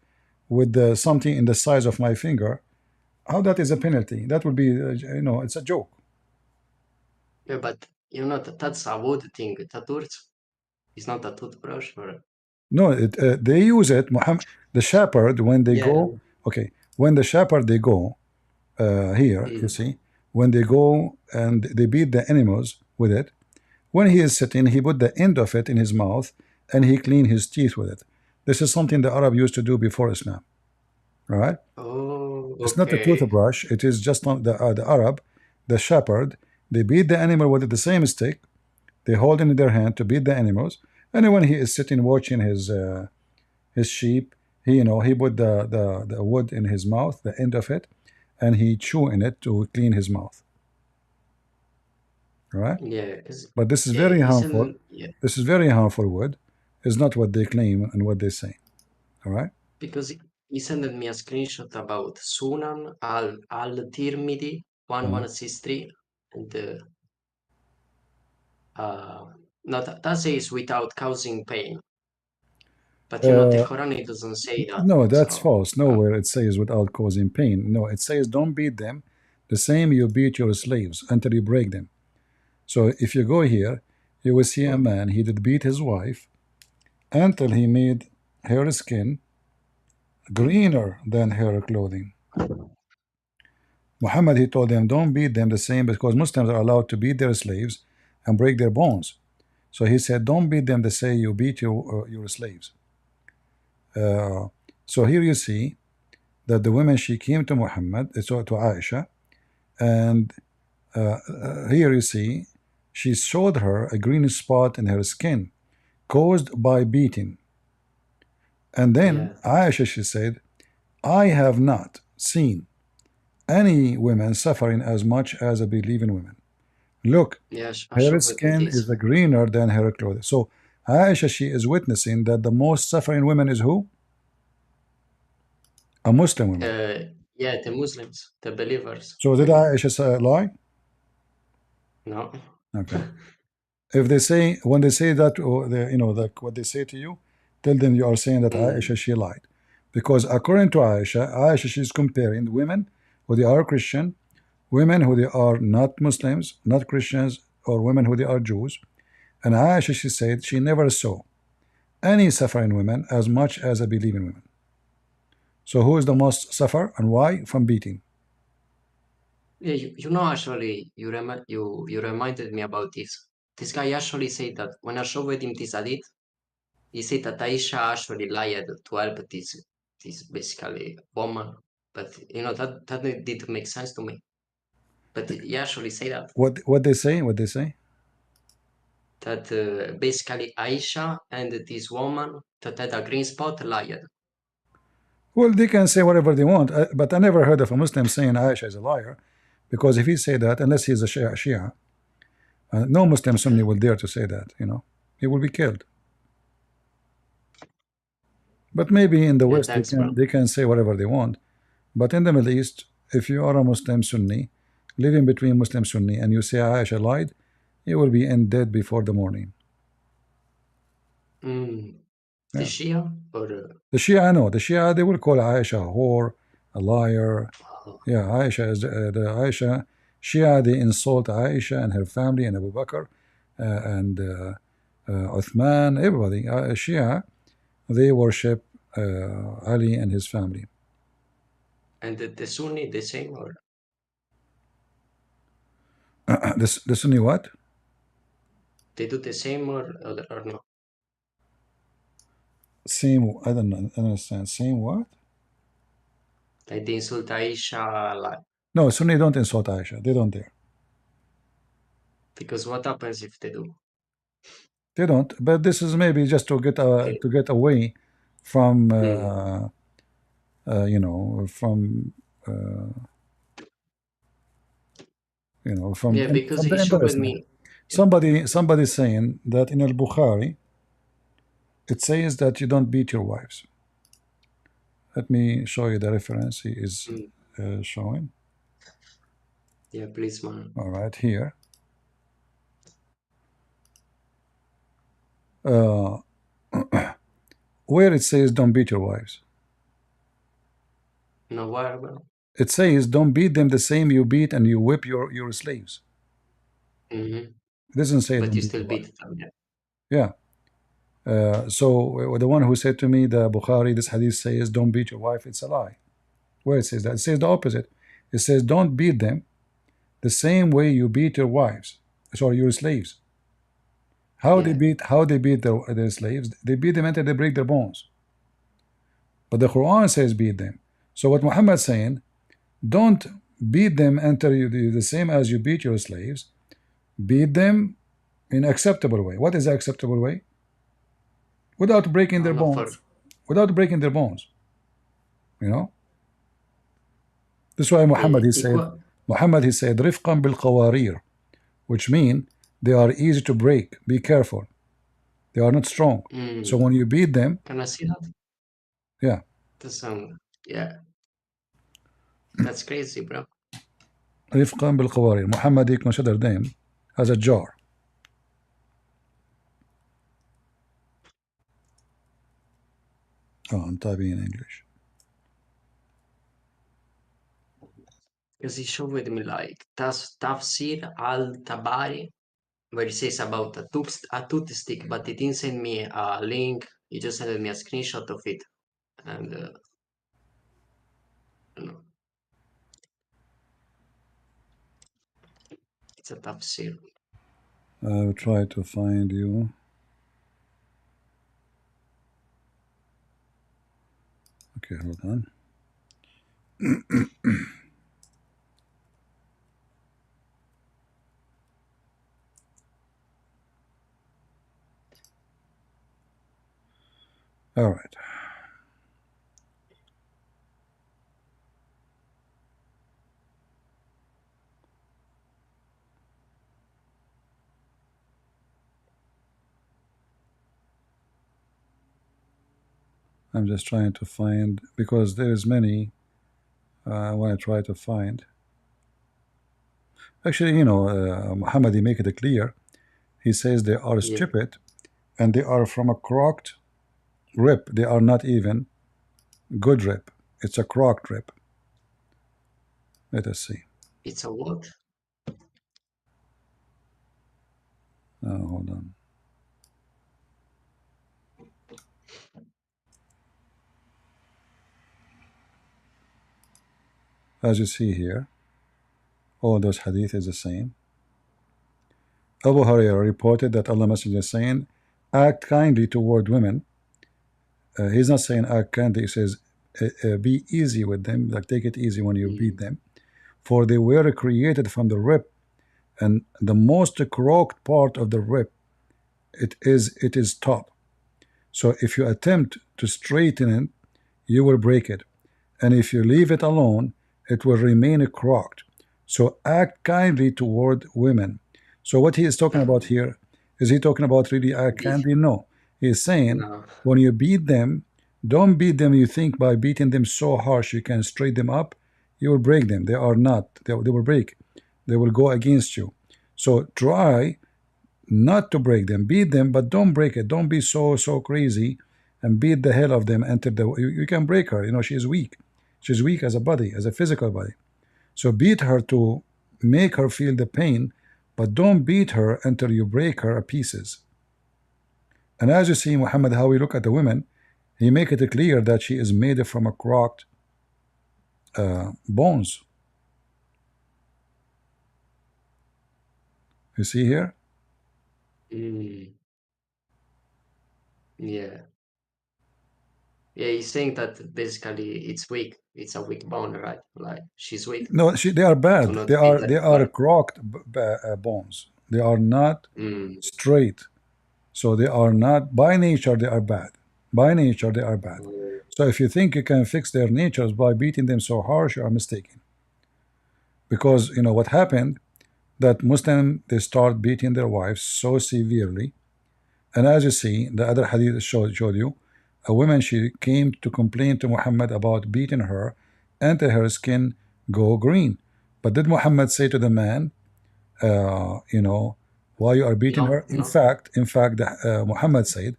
with something in the size of my finger, how that is a penalty? That would be, you know, it's a joke. Yeah, but you know that's a wood thing. It's not a toothbrush or. No, they use it. The shepherd when they go. Okay, when the shepherd they go here, you see, when they go and they beat the animals with it. When he is sitting, he put the end of it in his mouth and he clean his teeth with it. This is something the Arab used to do before Islam. All right? Oh, okay. It's not a toothbrush. It is just the Arab, the shepherd. They beat the animal with the same stick. They hold it in their hand to beat the animals. And when he is sitting watching his sheep, he put the wood in his mouth, the end of it, and he chew in it to clean his mouth. Right? Yeah. But this is very harmful. This is very harmful wood. It's not what they claim and what they say. All right? Because he sent me a screenshot about Sunan al-Tirmidhi 1163 and no, that says without causing pain. But you know, the Quran it doesn't say that. No, that's So, false. Nowhere it says without causing pain. No, it says don't beat them the same you beat your slaves until you break them. So if you go here, you will see a man, he did beat his wife until he made her skin greener than her clothing. Muhammad, he told them, don't beat them the same, because Muslims are allowed to beat their slaves and break their bones. So he said, don't beat them the same you beat your slaves. So here you see that the woman, she came to Muhammad, so to Aisha, and here you see she showed her a green spot in her skin caused by beating. And then Aisha, she said, I have not seen any women suffering as much as a believing woman. Look, her skin is greener than her clothes. So Aisha, she is witnessing that the most suffering women is who? A Muslim woman. yeah, the Muslims, the believers. So did Aisha lie? No. Okay. If they say, when they say that, or they, you know, like what they say to you, tell them you are saying that Aisha, she lied. Because according to Aisha, she's comparing women who they are Christian, women who they are not Muslims, not Christians, or women who they are Jews. And Aisha, she said she never saw any suffering women as much as a believing woman. So who is the most suffer and why? From beating. Yeah, you know, actually, you reminded me about this. This guy actually said that when I showed him this edit, he said that Aisha actually lied to help this basically woman. But you know that didn't make sense to me. But he actually said that. What they say? What they say? That basically Aisha and this woman that had a green spot lied. Well, they can say whatever they want, but I never heard of a Muslim saying Aisha is a liar, because if he say that, unless he's a Shia, no Muslim Sunni will dare to say that. You know, he will be killed. But maybe in the West they can say whatever they want, but in the Middle East, if you are a Muslim Sunni living between Muslim Sunni and you say Aisha lied, you will be dead before the morning. The Shia or the Shia? No, the Shia, they will call Aisha a whore, a liar. Yeah, Aisha is the Aisha. Shia, they insult Aisha and her family and Abu Bakr and Uthman, everybody. Shia, they worship Ali and his family. And the Sunni the same or? The Sunni what? They do the same or no? Same, I don't understand. Same what? Like they insult Aisha like. No, Sunni don't insult Aisha. They don't dare. Because what happens if they do? They don't. But this is maybe just to get away from you know, from you know, from because from he the showed embarrassment. me. Somebody saying that in al-Bukhari it says that you don't beat your wives. Let me show you the reference he is showing. Yeah, please, man. All right, here. Where it says don't beat your wives. No, where, bro? It says don't beat them the same you beat and you whip your slaves. It doesn't say but don't you beat still your beat wife. them, yeah. Yeah. So the one who said to me the Bukhari, this hadith says don't beat your wife, it's a lie. Where it says that? It says the opposite. It says don't beat them the same way you beat your wives, sorry, your slaves. How they beat their slaves? They beat them until they break their bones. But the Quran says beat them. So what Muhammad saying, don't beat them until you do the same as you beat your slaves. Beat them in acceptable way. What is the acceptable way? Without breaking their bones. Without breaking their bones. You know? That's why Muhammad he said رفقا بالقوارير, which mean they are easy to break. Be careful. They are not strong. So when you beat them, can I see that? Yeah. Yeah, that's crazy, bro. رفقا بالقوارير محمد consider them as a jar. Oh, I'm typing in English. Because he showed me like Tafsir al-Tabari, where it says about a toothstick, but he didn't send me a link. He just sent me a screenshot of it, and you know, it's a Tafsir. I will try to find you. Okay, hold on. All right. I'm just trying to find, because there's many I want to try to find. Actually, Muhammad, he make it clear. He says they are Yeah, stupid and they are from a crocked rib. They are not even good rib. It's a crocked rib. Let us see. it's a what? Hold on. As you see here, all those hadith is the same. Abu Hurairah reported that Allah Messenger is saying, act kindly toward women. He's not saying act kindly. He says, be easy with them, like take it easy when you beat them. For they were created from the rib, and the most crooked part of the rib, it is top. So if you attempt to straighten it, you will break it. And if you leave it alone, it will remain crooked. So act kindly toward women. So what he is talking about here, is he talking about really act kindly? No. He is saying No. when you beat them, don't beat them, you think by beating them so harsh you can straighten them up, you will break them. They are not. They will break. They will go against you. So try not to break them. Beat them, but don't break it. Don't be so crazy and beat the hell of them until you can break her. She's weak. She's weak as a body, as a physical body. So beat her to make her feel the pain, but don't beat her until you break her to pieces. And as you see, Muhammad, how we look at the women, he make it clear that she is made from a crocked bones. You see here? Yeah. Yeah, he's saying that basically it's weak. It's a weak bone, right? Like she's weak. No, they are To bad. not They beat are that they are bone. crocked bones. They are not straight. So they are not, by nature, they are bad. By nature, they are bad. So if you think you can fix their natures by beating them so harsh, you are mistaken. Because what happened, that Muslim, they start beating their wives so severely. And as you see, the other hadith showed you, a woman, she came to complain to Muhammad about beating her until her skin go green. But did Muhammad say to the man, why you are beating No, her? In no. fact, Muhammad said,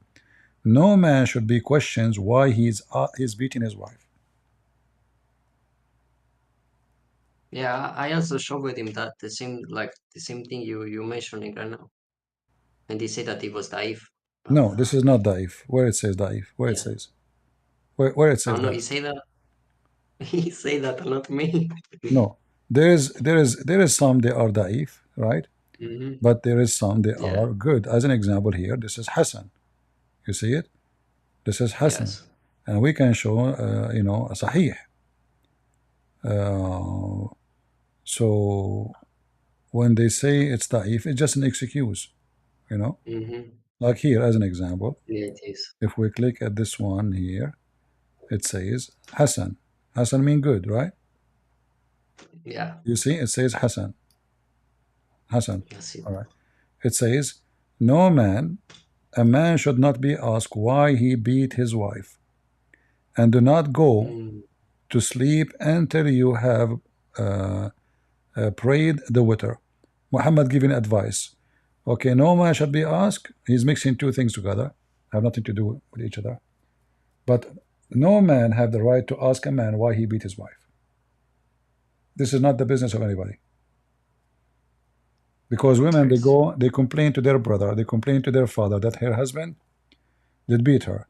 no man should be questioned why he's beating his wife. Yeah, I also showed with him that the same thing you mentioning right now. And he said that it was Daif. No, this is not daif. Where it says daif? Where it Yeah. says? Where it Oh says no, daif? he say that he say that, not me. No, there is some they are daif, right? But there is some they Yeah. are good. As an example here, this is Hassan. You see it? This is Hassan, Yes. and we can show a Sahih. So when they say it's daif, it's just an excuse, you know. Like here, as an example, Yeah, it is. if we click at this one here, it says Hassan. Hassan mean good, right? Yeah. You see, it says Hassan. Hassan. That's it. All right. It says, no man, a man should not be asked why he beat his wife. and do not go Mm. to sleep until you have uh, prayed the witr. Muhammad giving advice. Okay, no man should be asked. He's mixing two things together, have nothing to do with each other. But no man have the right to ask a man why he beat his wife. This is not the business of anybody. Because women, they go, they complain to their brother, they complain to their father that her husband did beat her.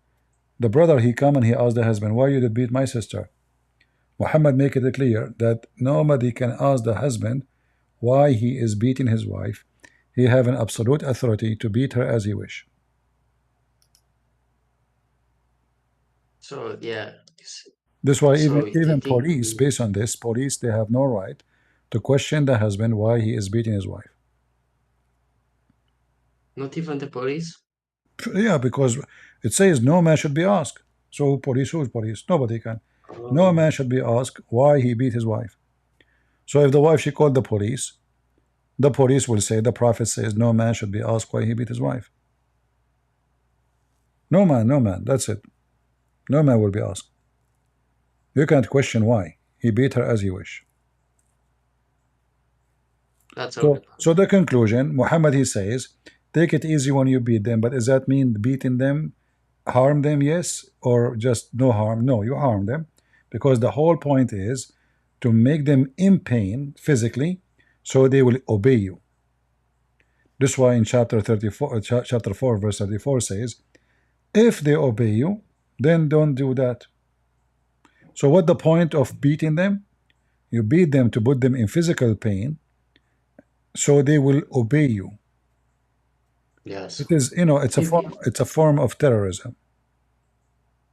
The brother, he come and he asked the husband, why you did beat my sister? Muhammad make it clear that nobody can ask the husband why he is beating his wife. He have an absolute authority to beat her as he wish. So yeah, That's why so even think police, based on this, police, they have no right to question the husband why he is beating his wife. not even the police. Yeah, because it says no man should be asked. So police, who's police? Nobody can. No Oh, man should be asked why he beat his wife. So if the wife, she called the police will say, the prophet says, no man should be asked why he beat his wife. No man, no man. That's it. No man will be asked. You can't question why he beat her as he wish. that's So, horrible. so the conclusion, Muhammad, he says, take it easy when you beat them. But does that mean beating them, harm them? Yes, or just no harm? No, you harm them, because the whole point is to make them in pain physically, so they will obey you. This is why in chapter 34, chapter 4, verse 34 says, if they obey you, then don't do that. So what the point of beating them? You beat them to put them in physical pain, so they will obey you. Yes. It is, it's a form of terrorism.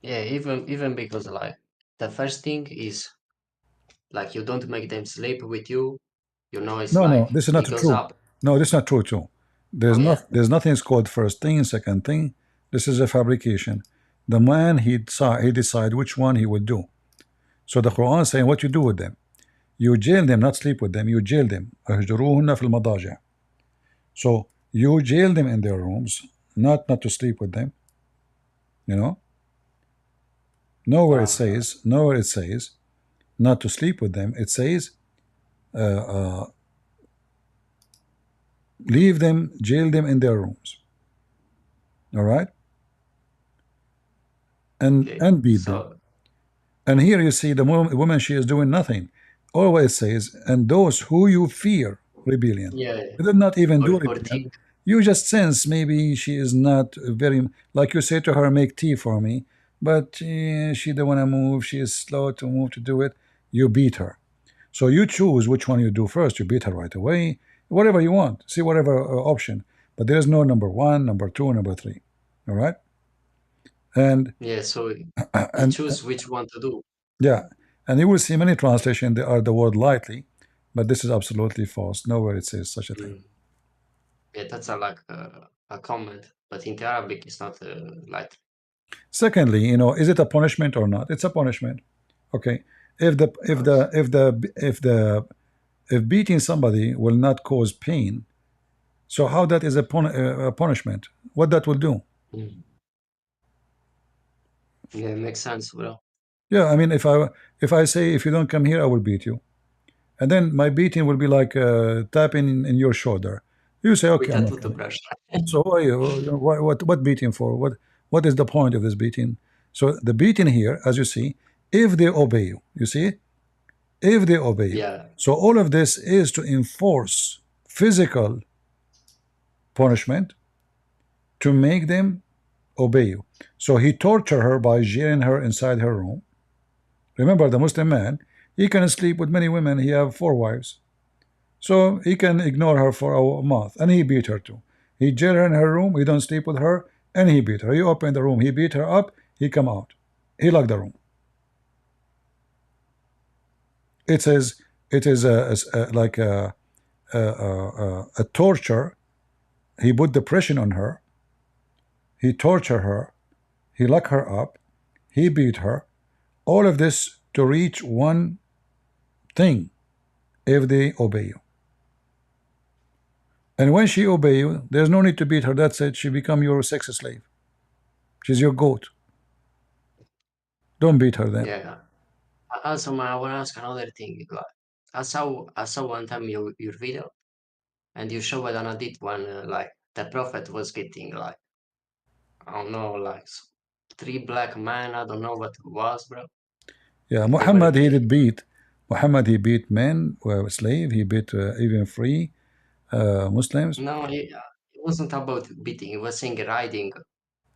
Yeah, even because like the first thing is like you don't make them sleep with you. You know, it's No, like no, this is he not goes true. up. No, this is not true too. Oh yeah. There's nothing called first thing, second thing. This is a fabrication. The man, he decide which one he would do. So the Quran is saying what you do with them. You jail them, not sleep with them. You jail them. اهجروهن في المضاجع. So you jail them in their rooms, not to sleep with them. You know, nowhere it says not to sleep with them. It says leave them, jail them in their rooms. All right, and beat them. So And here you see the woman, she is doing nothing. Always says, and those who you fear rebellion. yeah, You did not even do or rebellion. think You just sense maybe she is not very, like you say to her, make tea for me, but she don't want to move. She is slow to move to do it. You beat her. So you choose which one you do first. You beat her right away, whatever you want. See whatever option. But there is no number one, number two, number three. All right. And yeah, so you and choose which one to do. yeah, and you will see many translations they are the word lightly, but this is absolutely false. Nowhere it says such a thing. Mm. Yeah, that's a comment, but in the Arabic it's not like. Secondly, is it a punishment or not? It's a punishment. Okay. If beating somebody will not cause pain, so how that is a punishment? What that will do? Mm. Yeah, it makes sense, bro. Yeah, I mean, if I say if you don't come here, I will beat you, and then my beating will be like tapping in your shoulder. You say, okay, With a I'm okay. toothbrush. So what beating for? What is the point of this beating? So the beating here, as you see, if they obey you, you see, if they obey you. Yeah. So all of this is to enforce physical punishment to make them obey you. So he tortured her by jailing her inside her room. Remember, the Muslim man, he can sleep with many women. He have 4 wives. So he can ignore her for a month, and he beat her too. He jail her in her room, he don't sleep with her, and he beat her. He opened the room, he beat her up, he come out. He locked the room. It is like a torture. He put depression on her. He tortured her. He locked her up. He beat her. All of this to reach one thing: if they obey you. And when she obey you, there's no need to beat her. That's it. She become your sex slave. She's your goat. Don't beat her then. Yeah. Also, I want to ask another thing. Like, I saw one time your video, and you showed an edit when like the prophet was getting like, I don't know, like 3 black men. I don't know what it was, bro. Yeah, They were Muhammad, he did beat. Muhammad, he beat men, were slave. He beat even free Muslims. no, it wasn't about beating. It was saying riding,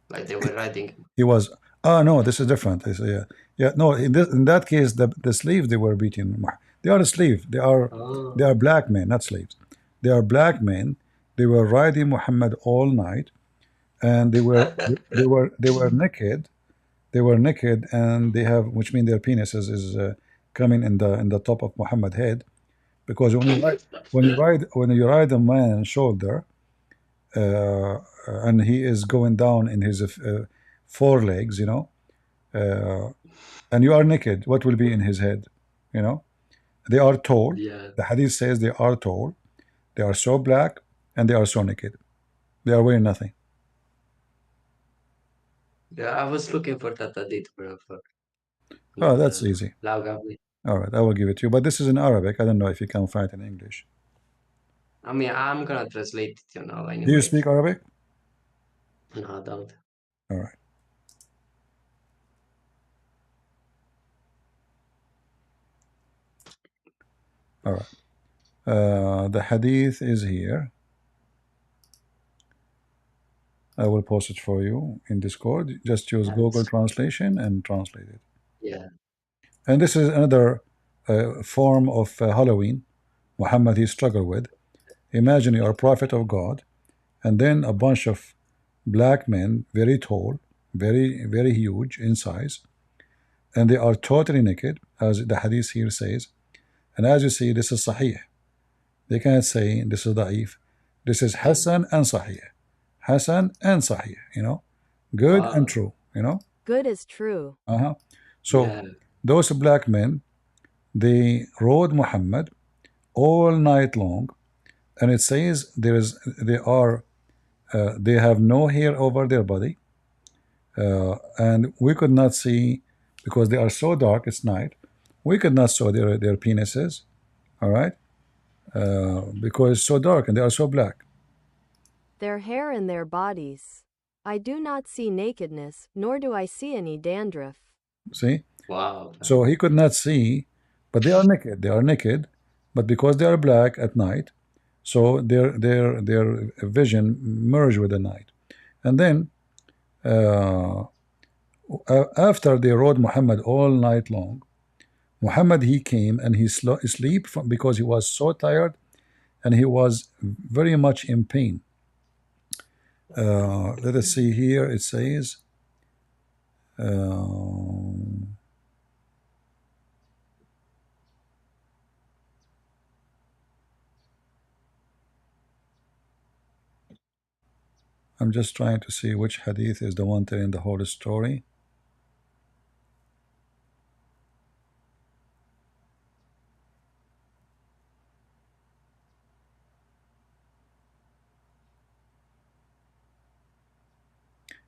like they were riding. He was. Oh no, this is different. Yeah, yeah. No, in that case, the slaves they were beating. They are a slave. They Oh, are black men, not slaves. They are black men. They were riding Muhammad all night, and they were naked. They were naked, and they have, which means their penises is coming in the top of Muhammad's head. Because when you ride a man's shoulder, and he is going down in his forelegs, uh, and you are naked, what will be in his head? You know, they are tall. yeah. The hadith says they are tall. They are so black, and they are so naked. They are wearing nothing. Yeah, I was looking for that edit, bro, for Oh, not that's easy. Laugably. All right, I will give it to you. But this is in Arabic. I don't know if you can find it in English. I mean, I'm gonna translate it, Do you speak anyways. Arabic? No, I don't. All right. All right. The hadith is here. I will post it for you in Discord. Just use Google Thanks. Translation and translate it. Yeah. And this is another form of Halloween Muhammad he struggled with. Imagine you are a prophet of God, and then a bunch of black men, very tall, very, very huge in size, and they are totally naked, as the hadith here says. And as you see, this is Sahih. They cannot say this is Da'if. This is Hassan and Sahih. Hassan and Sahih, good and Wow. true. Good is true. So Yeah. those black men, they rode Muhammad all night long, and it says they have no hair over their body, and we could not see, because they are so dark. It's night. We could not see their penises. All right, because it's so dark and they are so black. Their hair and their bodies. I do not see nakedness, nor do I see any dandruff. See? Wow. So he could not see, but they are naked. They are naked, but because they are black at night, so their vision merged with the night. And then after they rode Muhammad all night long, Muhammad he came and he sleep because he was so tired and he was very much in pain. Let us see here. It says. I'm just trying to see which hadith is the one telling the whole story.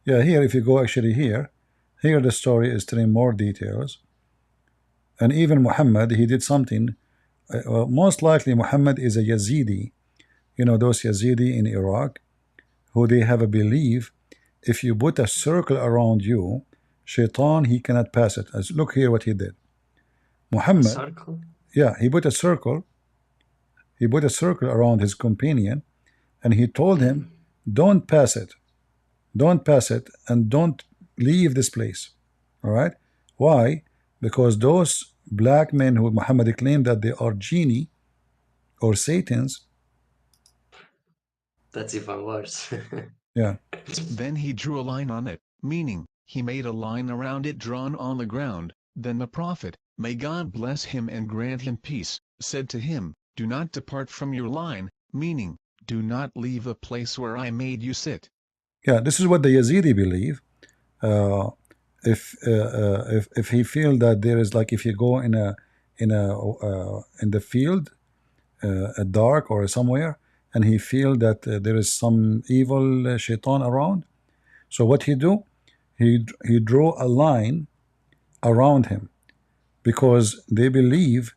Yeah, here, if you go actually here the story is telling more details. And even Muhammad, he did something. Most likely Muhammad is a Yazidi. Those Yazidi in Iraq, who they have a belief, if you put a circle around you, Shaitan, he cannot pass it. As look here what he did. Muhammad, Circle? yeah, he put a circle. He put a circle around his companion, and he told him, don't pass it. Don't pass it, and don't leave this place. All right? Why? Because those black men who Muhammad claimed that they are genie or Satans. That's even worse. Yeah. Then he drew a line on it, meaning, he made a line around it drawn on the ground. Then the Prophet, may God bless him and grant him peace, said to him, do not depart from your line, meaning, do not leave the place where I made you sit. Yeah, this is what the Yazidi believe. If he feel that there is, like, if you go in the field, dark or somewhere, and he feel that there is some evil shaitan around, so what he do, he draw a line around him, because they believe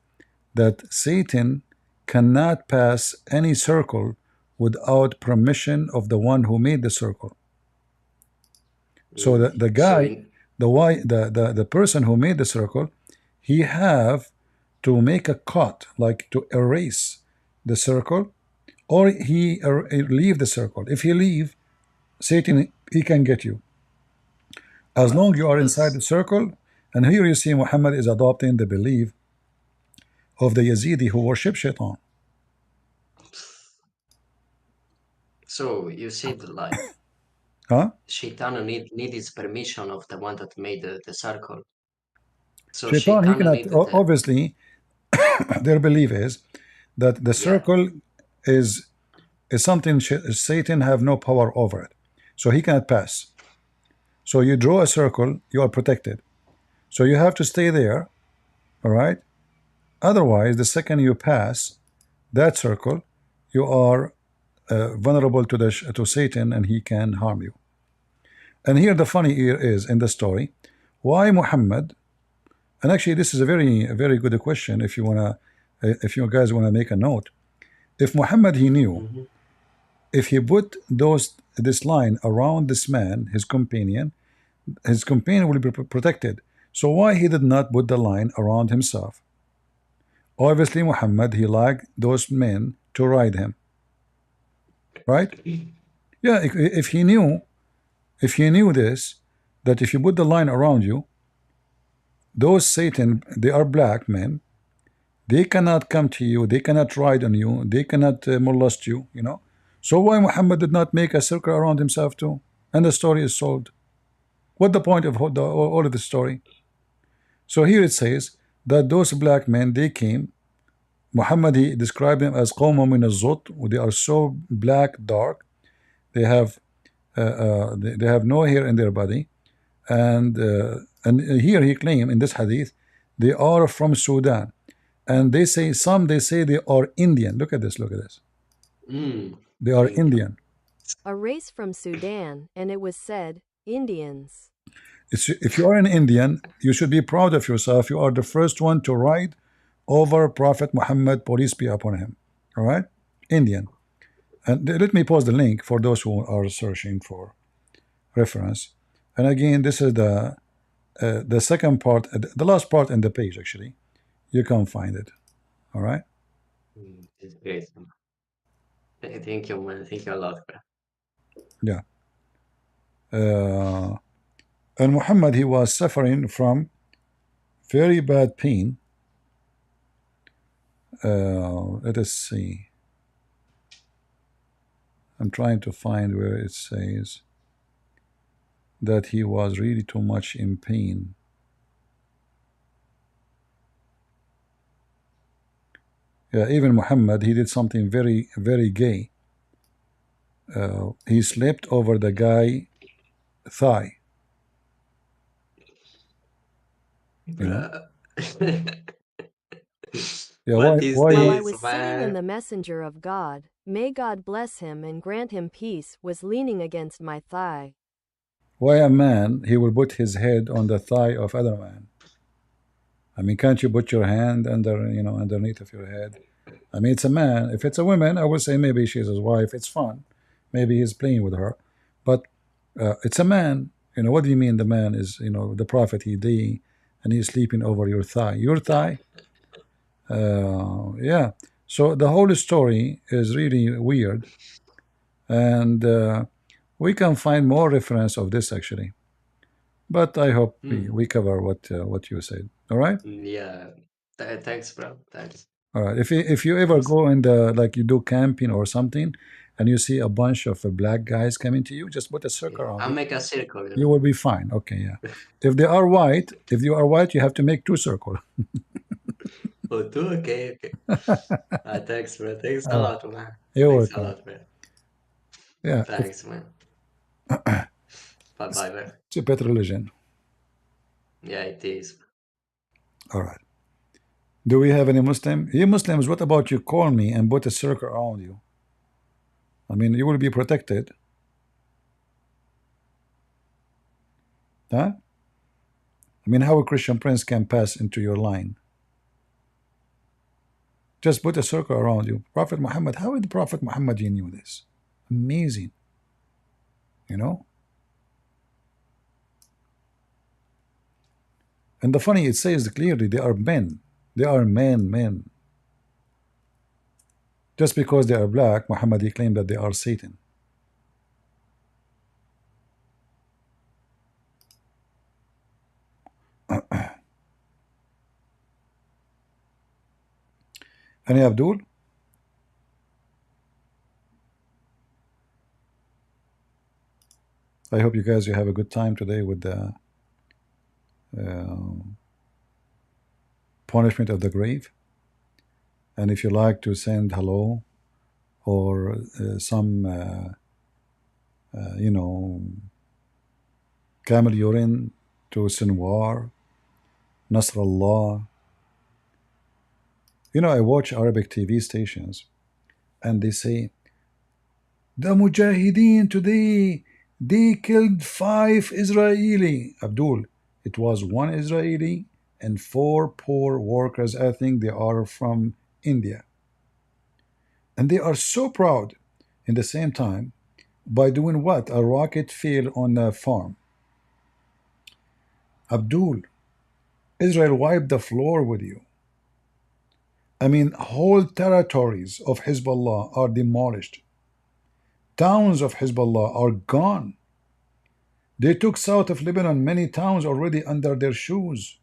that Satan cannot pass any circle without permission of the one who made the circle. So the guy, the person who made the circle, he have to make a cut, like to erase the circle, or he leave the circle. If he leave, Satan, he can get you. As long you are inside the circle. And here you see Muhammad is adopting the belief of the Yazidi who worship Shaitan. So you said like Huh? Shaitan needs permission of the one that made the circle. So Shaitan, he Shaitan cannot, needed obviously, their belief is that the circle is something Satan have no power over it. So he cannot pass. So you draw a circle, you are protected. So you have to stay there, all right? Otherwise, the second you pass that circle, you are vulnerable to Satan, and he can harm you. And here the funny is in the story, why Muhammad, and actually this is a very good question if you guys wanna make a note. If Muhammad, he knew if he put this line around this man, his companion will be protected. So why he did not put the line around himself? Obviously Muhammad, he liked those men to ride him, right? Yeah, if he knew this, that if you put the line around you, those Satan, they are black men, they cannot come to you, they cannot ride on you, they cannot molest you, you know. So why Muhammad did not make a circle around himself too? And the story is solved. What the point of all of the story? So here it says that those black men, they came. Muhammad, he described them as qawmun min az-zut. They are so black, dark. They have they have no hair in their body, and here he claimed in this hadith they are from Sudan, and they say they are Indian. Look at this. They are Indian. A race from Sudan, and it was said, Indians. If you are an Indian, you should be proud of yourself. You are the first one to ride over Prophet Muhammad, peace be upon him. All right, Indian. And let me post the link for those who are searching for reference. And again, this is the second part, the last part in the page. Actually, you can find it. All right. It's great. Thank you, man. Thank you a lot, bro. Yeah. And Muhammad, he was suffering from very bad pain. Let us see. I'm trying to find where it says that he was really too much in pain. Yeah, even Muhammad, he did something very, very gay. He slept over the guy thigh. You know? Yeah, What why is While I this, was sitting and man? the messenger of God, may God bless him and grant him peace, was leaning against my thigh. Why a man, he will put his head on the thigh of other man? I mean, can't you put your hand underneath of your head? I mean, it's a man. If it's a woman, I would say maybe she's his wife. It's fun. Maybe he's playing with her. But it's a man. You know, what do you mean the man is, the prophet, and he's sleeping over your thigh? Your thigh? Yeah. So the whole story is really weird. And we can find more reference of this, actually. But I hope we cover what you said. All right? Yeah. Thanks, bro. Thanks. All right. If you ever go in like you do camping or something, and you see a bunch of black guys coming to you, just put a circle around I'll it. make a circle. You will be fine. Okay, yeah. If you are white, you have to make 2 circles. Oh, two? Okay. Thanks, bro. Thanks a All right. lot, man. You're Thanks a welcome. lot, man. Yeah. Thanks, man. Bye-bye, man. It's a pet religion. Yeah, it is. All right. Do we have any Muslim? You Muslims, what about you call me and put a circle around you? I mean, you will be protected. Huh? I mean, how a Christian prince can pass into your line? Just put a circle around you. Prophet Muhammad, how did Prophet Muhammad knew this? Amazing, you know? And the funny, it says clearly they are men. They are men. Just because they are black, Muhammad he claimed that they are Satan. Any Abdul? I hope you guys you have a good time today with the punishment of the grave. And if you like to send hello or some you know, camel urine to Sinwar, Nasrallah. You know, I watch Arabic TV stations and they say, the Mujahideen today, they killed 5 Israeli. Abdul, it was 1 Israeli and 4 poor workers. I think they are from India. And they are so proud in the same time by doing what? A rocket fell on a farm. Abdul, Israel wiped the floor with you. I mean, whole territories of Hezbollah are demolished. Towns of Hezbollah are gone. They took south of Lebanon many towns already under their shoes.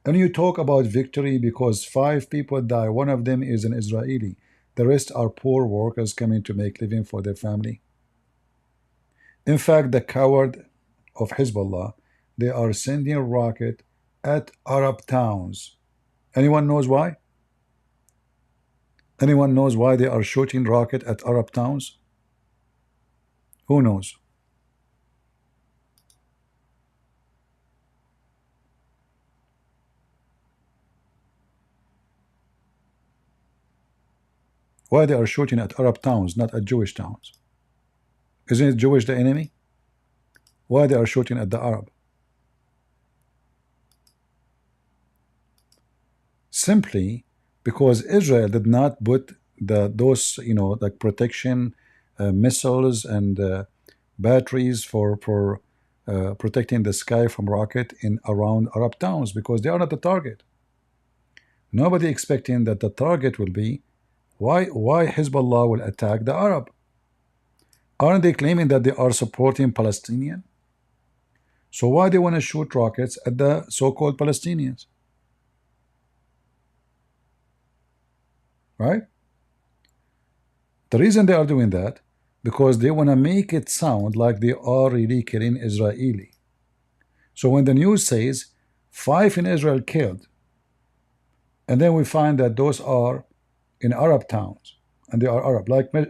And you talk about victory because 5 people die. One of them is an Israeli. The rest are poor workers coming to make living for their family. In fact, the coward of Hezbollah, they are sending a rocket at Arab towns. Anyone knows why? Anyone knows why they are shooting rocket at Arab towns? Who knows? Why they are shooting at Arab towns, not at Jewish towns? Isn't it Jewish the enemy? Why they are shooting at the Arab? Simply because Israel did not put those like protection missiles and batteries for protecting the sky from rocket in around Arab towns, because they are not the target. Nobody expecting that the target will be why Hezbollah will attack the Arab. Aren't they claiming that they are supporting Palestinian? So why they want to shoot rockets at the so-called Palestinians? Right? The reason they are doing that, because they want to make it sound like they are really killing Israeli. So when the news says 5 in Israel killed, and then we find that those are in Arab towns, and they are Arab, like Majd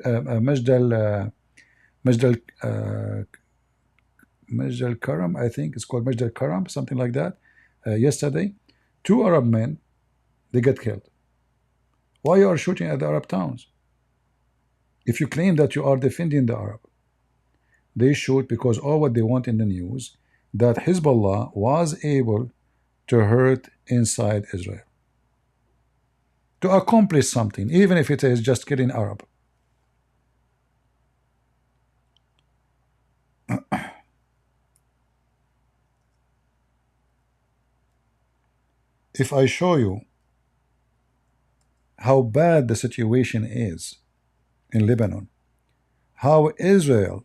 al-Karam, I think it's called Majd al-Karam, something like that. Yesterday, 2 Arab men, they get killed. Why you are shooting at the Arab towns? If you claim that you are defending the Arab, they shoot because all what they want in the news, that Hezbollah was able to hurt inside Israel, to accomplish something, even if it is just killing Arab. If I show you how bad the situation is in Lebanon, how Israel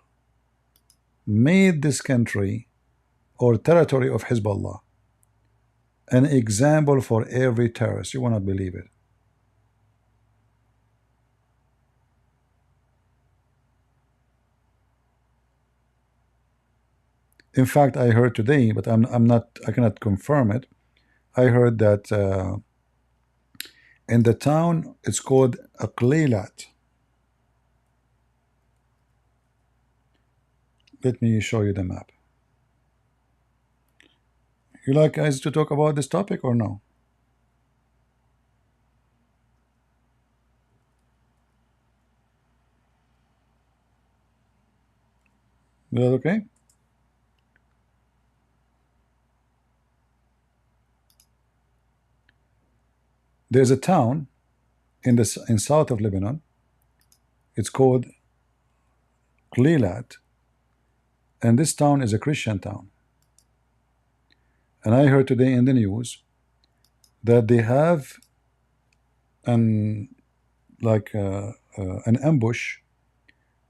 made this country or territory of Hezbollah an example for every terrorist, you will not believe it. In fact, I heard today, but I cannot confirm it. I heard that in the town, it's called Aqlilat. Let me show you the map. You like guys to talk about this topic or no? Is that okay? There's a town in south of Lebanon. It's called Glilat, and this town is a Christian town. And I heard today in the news that they have an ambush,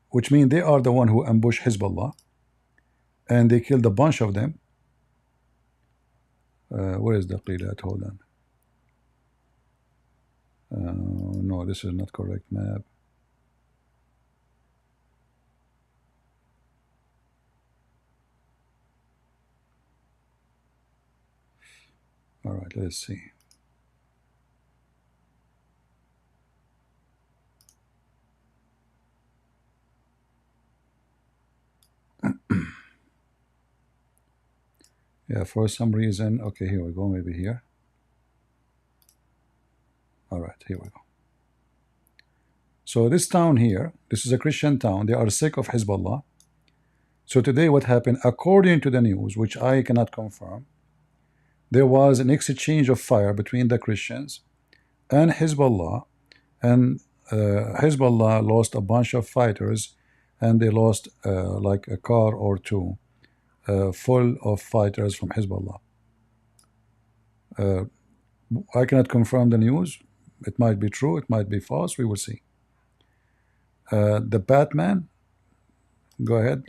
which means they are the one who ambushed Hezbollah, and they killed a bunch of them. Where is the Glilat? Hold on. No, this is not correct map. All right, let's see. Yeah, for some reason. Okay, here we go. Maybe here. All right, here we go. So this town here, this is a Christian town. They are sick of Hezbollah. So today what happened, according to the news, which I cannot confirm, there was an exchange of fire between the Christians and Hezbollah, and Hezbollah lost a bunch of fighters, and they lost like a car or two full of fighters from Hezbollah. I cannot confirm the news. It might be true, it might be false, we will see. The Batman, go ahead.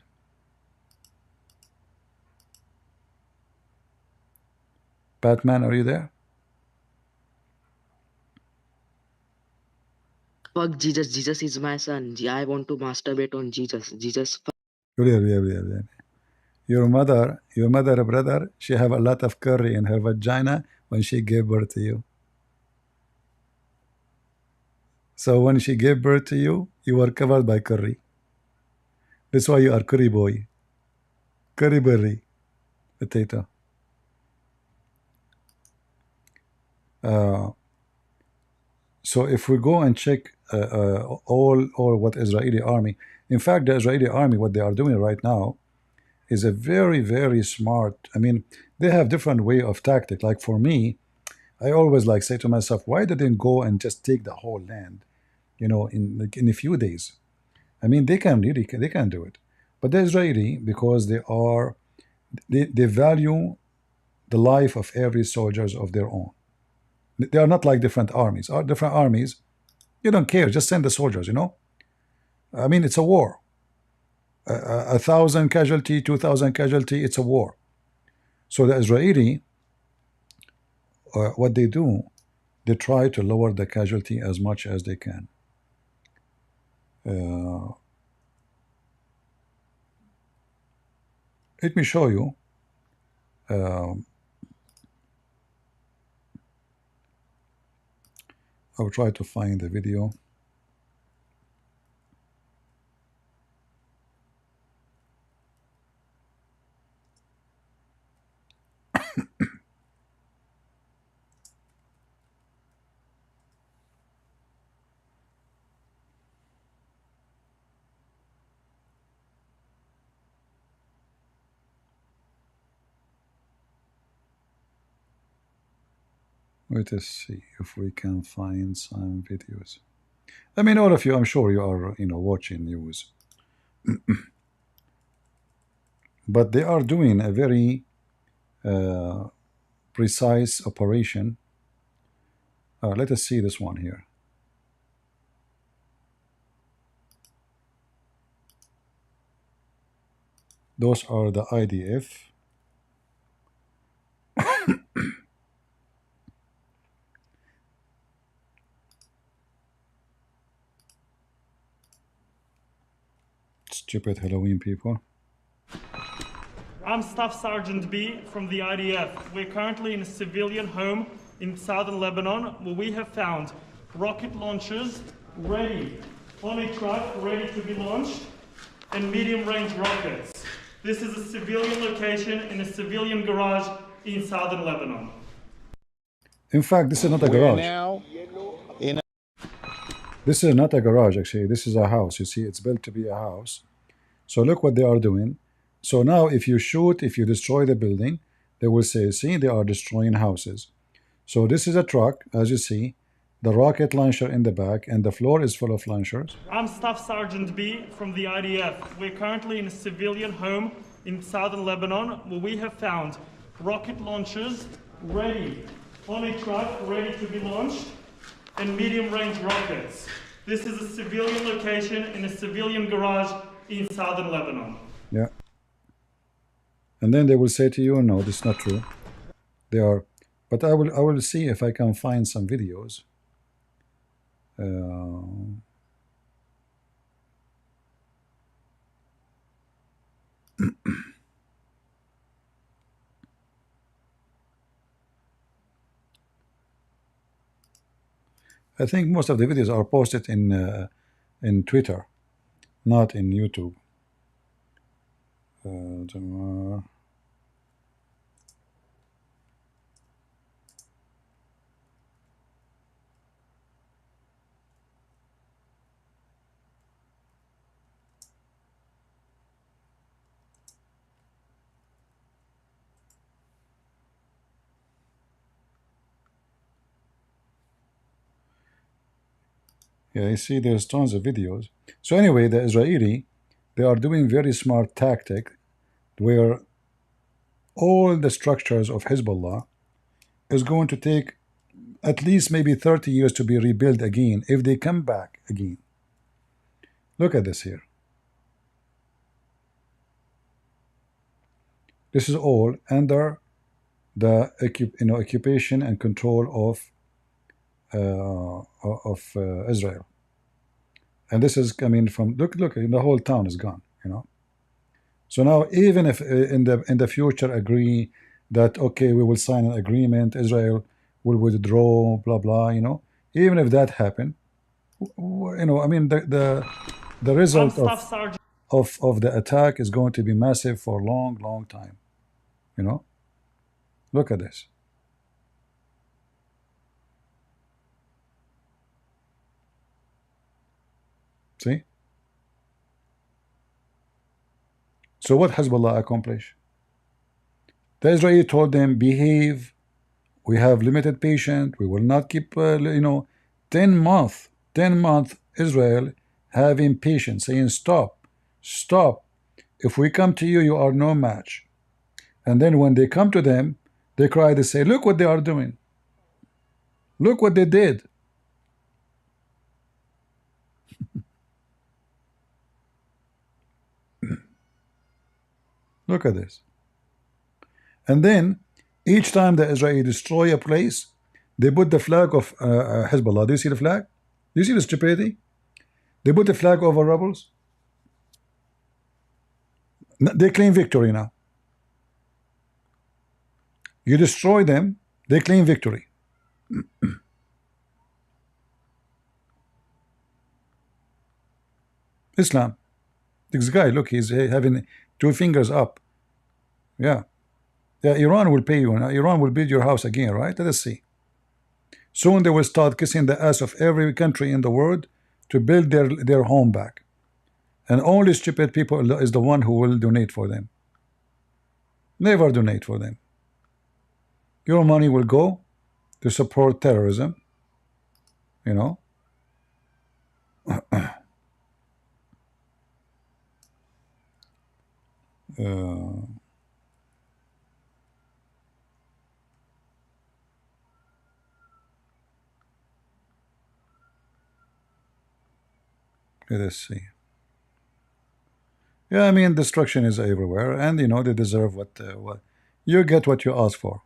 Batman, are you there? Fuck Jesus. Jesus is my son. I want to masturbate on Jesus. Jesus. Your mother, brother, she have a lot of curry in her vagina when she gave birth to you. So when she gave birth to you, you were covered by curry. That's why you are curry boy. Curry berry. Potato. So if we go and check all what Israeli army, in fact, the Israeli army, what they are doing right now is a very, very smart. I mean, they have different way of tactic. Like for me, I always like say to myself, why didn't go and just take the whole land, you know, in a few days? I mean, they can do it. But the Israeli, because they value the life of every soldiers of their own. They are not like different armies. Different armies, you don't care, just send the soldiers, you know. I mean, it's a war. 1,000 casualty, 2,000 casualty, it's a war. So the Israeli, what they do, they try to lower the casualty as much as they can. Let me show you. I'll try to find the video. Let us see if we can find some videos. I mean, all of you, I'm sure you are, you know, watching news. But they are doing a very precise operation. Let us see this one here. Those are the IDF. Stupid Halloween people. I'm Staff Sergeant B from the IDF. We're currently in a civilian home in southern Lebanon where we have found rocket launchers ready on a truck, ready to be launched, and medium-range rockets. This is a civilian location in a civilian garage in southern Lebanon. In fact, this is not a garage. This is not a garage, actually. This is a house. You see, it's built to be a house. So look what they are doing. So now if you shoot, if you destroy the building, they will say, see, they are destroying houses. So this is a truck, as you see, the rocket launcher in the back, and the floor is full of launchers. I'm Staff Sergeant B from the IDF. We're currently in a civilian home in southern Lebanon where we have found rocket launchers ready on a truck, ready to be launched, and medium-range rockets. This is a civilian location in a civilian garage in southern Lebanon. Yeah. And then they will say to you, no, this is not true. They are, but I will see if I can find some videos. I think most of the videos are posted in Twitter, not in YouTube. Yeah, you see there's tons of videos. So anyway, the Israeli, they are doing very smart tactic where all the structures of Hezbollah is going to take at least maybe 30 years to be rebuilt again if they come back again. Look at this here. This is all under the occupation and control of Israel. And this is coming from, look, the whole town is gone, So now, even if in the future agree that, okay, we will sign an agreement, Israel will withdraw, blah, blah, even if that happened, I mean, the result of the attack is going to be massive for a long, long time, Look at this. See? So what Hezbollah accomplished? The Israeli told them, behave, we have limited patience, we will not keep, 10 months, Israel having patience, saying, stop. If we come to you, you are no match. And then when they come to them, they cry, they say, look what they are doing. Look what they did. Look at this. And then each time the Israeli destroy a place, they put the flag of Hezbollah. Do you see the flag? Do you see the stupidity? They put the flag over rebels. They claim victory now. You destroy them, they claim victory. Islam. This guy, look, he's having 2 fingers up. Yeah, Iran will pay you. Iran will build your house again, right? Let us see. Soon they will start kissing the ass of every country in the world to build their home back. And only stupid people is the one who will donate for them. Never donate for them. Your money will go to support terrorism, let us see. Yeah, I mean, destruction is everywhere, and they deserve what you get what you ask for.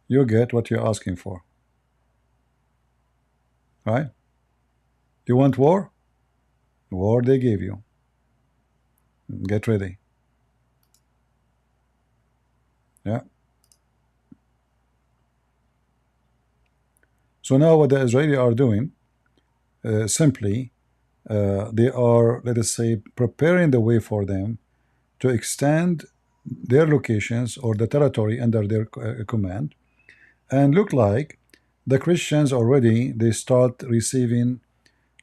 You get what you're asking for. Right? You want war? War they gave you. Get ready. Yeah. So now what the Israelis are doing, simply, they are, let us say, preparing the way for them to extend their locations or the territory under their command, and look like the Christians already, they start receiving,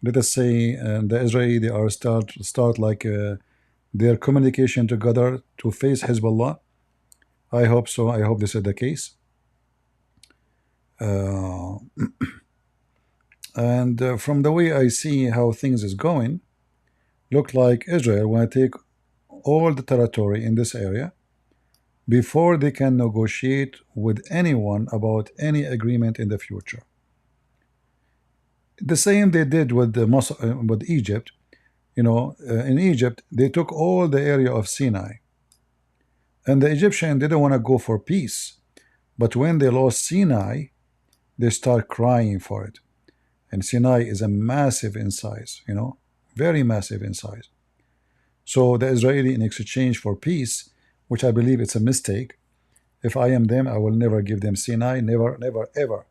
let us say, the Israeli, they are start like their communication together to face Hezbollah. I hope so. I hope this is the case. And from the way I see how things is going, look like Israel want to take all the territory in this area before they can negotiate with anyone about any agreement in the future. The same they did with Egypt. In Egypt, they took all the area of Sinai. And the Egyptians didn't want to go for peace. But when they lost Sinai, they start crying for it. And Sinai is a massive in size, very massive in size. So the Israeli, in exchange for peace, which I believe it's a mistake, if I am them, I will never give them Sinai, never, never, ever.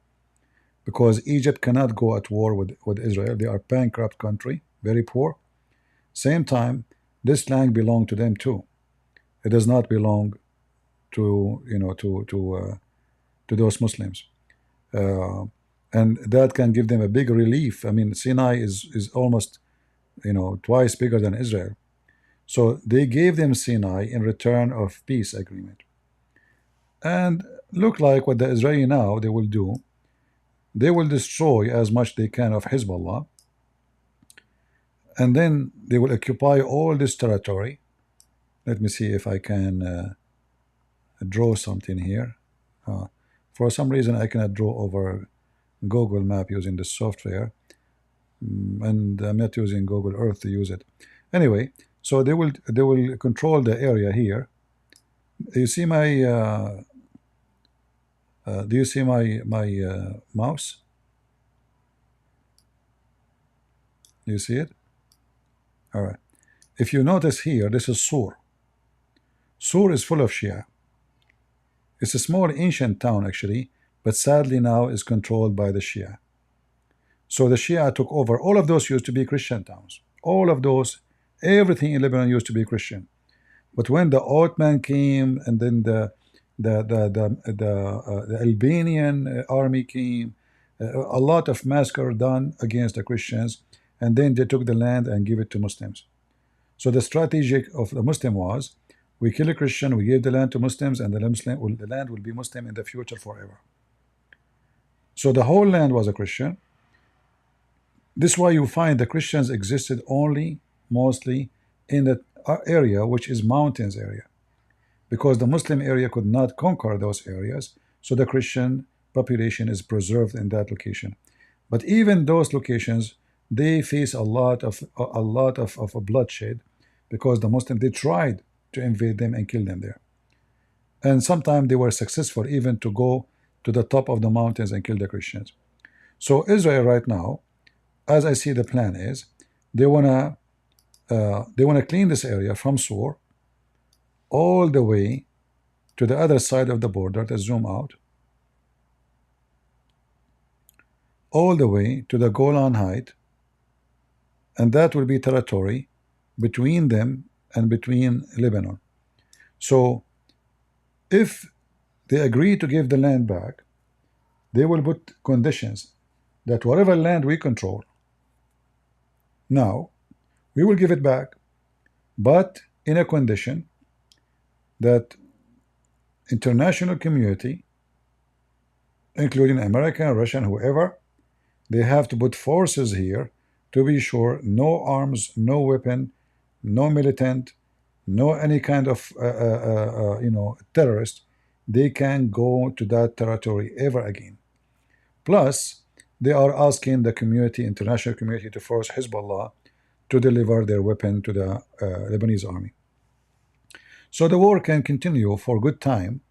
Because Egypt cannot go at war with Israel. They are a bankrupt country, very poor. Same time, this land belongs to them too. It does not belong to those Muslims, and that can give them a big relief. I mean, Sinai is almost twice bigger than Israel, so they gave them Sinai in return of peace agreement. And look like what the Israeli now they will do. They will destroy as much they can of Hezbollah, and then they will occupy all this territory. Let me see if I can draw something here. For some reason, I cannot draw over Google Map using the software, and I'm not using Google Earth to use it. Anyway, so they will control the area here. You see my do you see my mouse? Do you see it? All right. If you notice here, this is Sur. Sur is full of Shia. It's a small ancient town actually, but sadly now is controlled by the Shia. So the Shia took over. All of those used to be Christian towns. All of those, everything in Lebanon used to be Christian. But when the Ottoman came, and then the Albanian army came, a lot of massacre done against the Christians, and then they took the land and give it to Muslims. So the strategy of the Muslim was, we kill a Christian, we give the land to Muslims, and the land will be Muslim in the future forever. So the whole land was a Christian. This is why you find the Christians existed only, mostly, in the area which is mountains area, because the Muslim area could not conquer those areas, so the Christian population is preserved in that location. But even those locations, they face a lot of bloodshed, because the Muslims, they tried to invade them and kill them there, and sometimes they were successful even to go to the top of the mountains and kill the Christians. So Israel right now, as I see the plan is, they wanna clean this area from Sur all the way to the other side of the border. Let's zoom out. All the way to the Golan Height, and that will be territory between them and between Lebanon. So if they agree to give the land back, they will put conditions that whatever land we control now, we will give it back, but in a condition that international community, including America, Russia, and whoever, they have to put forces here to be sure no arms, no weapon, no militant, no any kind of terrorist, they can go to that territory ever again. Plus, they are asking the community, international community, to force Hezbollah to deliver their weapon to the Lebanese army. So the war can continue for a good time.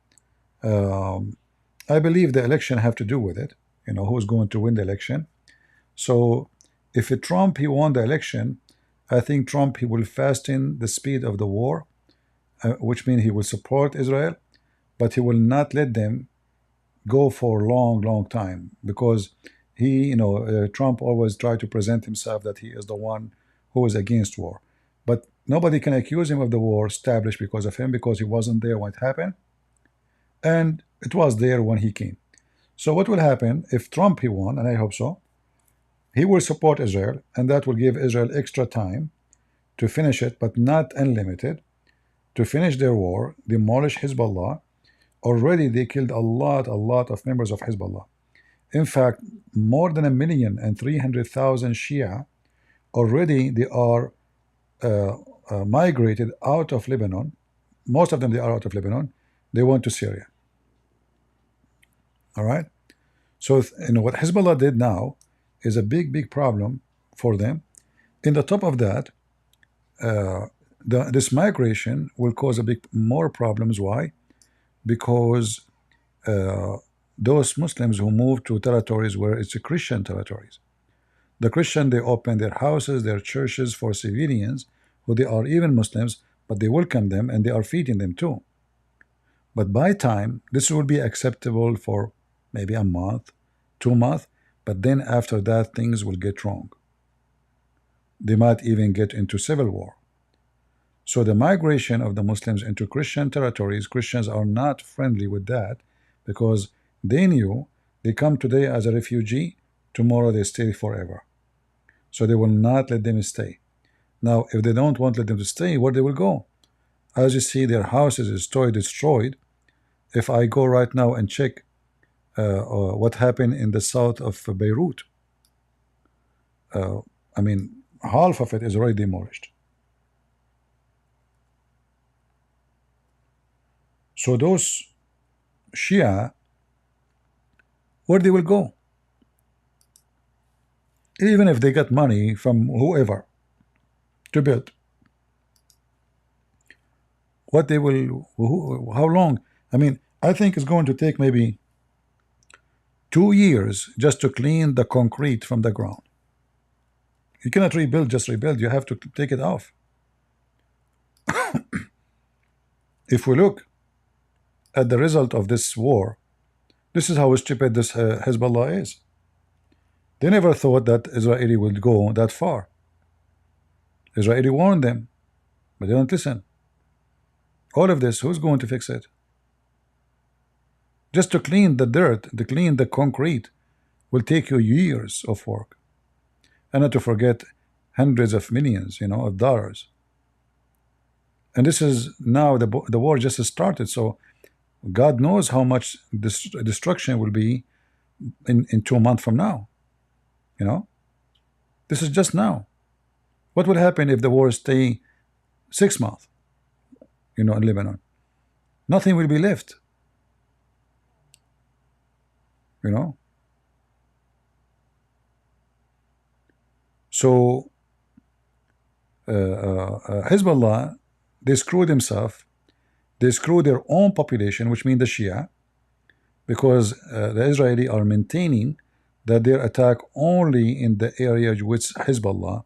I believe the election have to do with it, who's going to win the election. So if Trump, he won the election, I think Trump, he will fasten the speed of the war, which means he will support Israel, but he will not let them go for a long time, because he, Trump always tried to present himself that he is the one who is against war. But nobody can accuse him of the war established because of him, because he wasn't there when it happened, and it was there when he came. So what will happen if Trump, he won, and I hope so, he will support Israel, and that will give Israel extra time to finish it, but not unlimited, to finish their war, demolish Hezbollah. Already they killed a lot of members of Hezbollah. In fact, more than 1,300,000 Shia already they are migrated out of Lebanon. Most of them they are out of Lebanon. They went to Syria. All right. So what Hezbollah did now is a big problem for them. In the top of that, this migration will cause a big more problems. Why? Because those Muslims who move to territories where it's a Christian territories, the Christian they open their houses, their churches for civilians who they are even Muslims, but they welcome them and they are feeding them too. But by time this will be acceptable for maybe a month, 2 months, but then after that things will get wrong. They might even get into civil war. So the migration of the Muslims into Christian territories, Christians are not friendly with that because they knew they come today as a refugee, tomorrow they stay forever. So they will not let them stay. Now, if they don't want to let them to stay, where they will go? As you see, their houses is destroyed. If I go right now and check what happened in the south of Beirut, I mean, half of it is already demolished. So those Shia, where they will go? Even if they get money from whoever to build, what they will, how long? I mean, I think it's going to take maybe 2 years just to clean the concrete from the ground. You cannot rebuild, just rebuild. You have to take it off. If we look at the result of this war, this is how stupid this Hezbollah is. They never thought that Israeli would go that far. Israeli warned them, but they don't listen. All of this, who's going to fix it? Just to clean the dirt, to clean the concrete, will take you years of work. And not to forget hundreds of millions, of dollars. And this is now the war just started, so God knows how much this destruction will be in 2 months from now. This is just now. What will happen if the war stay 6 months, in Lebanon? Nothing will be left. So Hezbollah, they screw themselves. They screw their own population, which means the Shia, because the Israeli are maintaining that their attack only in the area which Hezbollah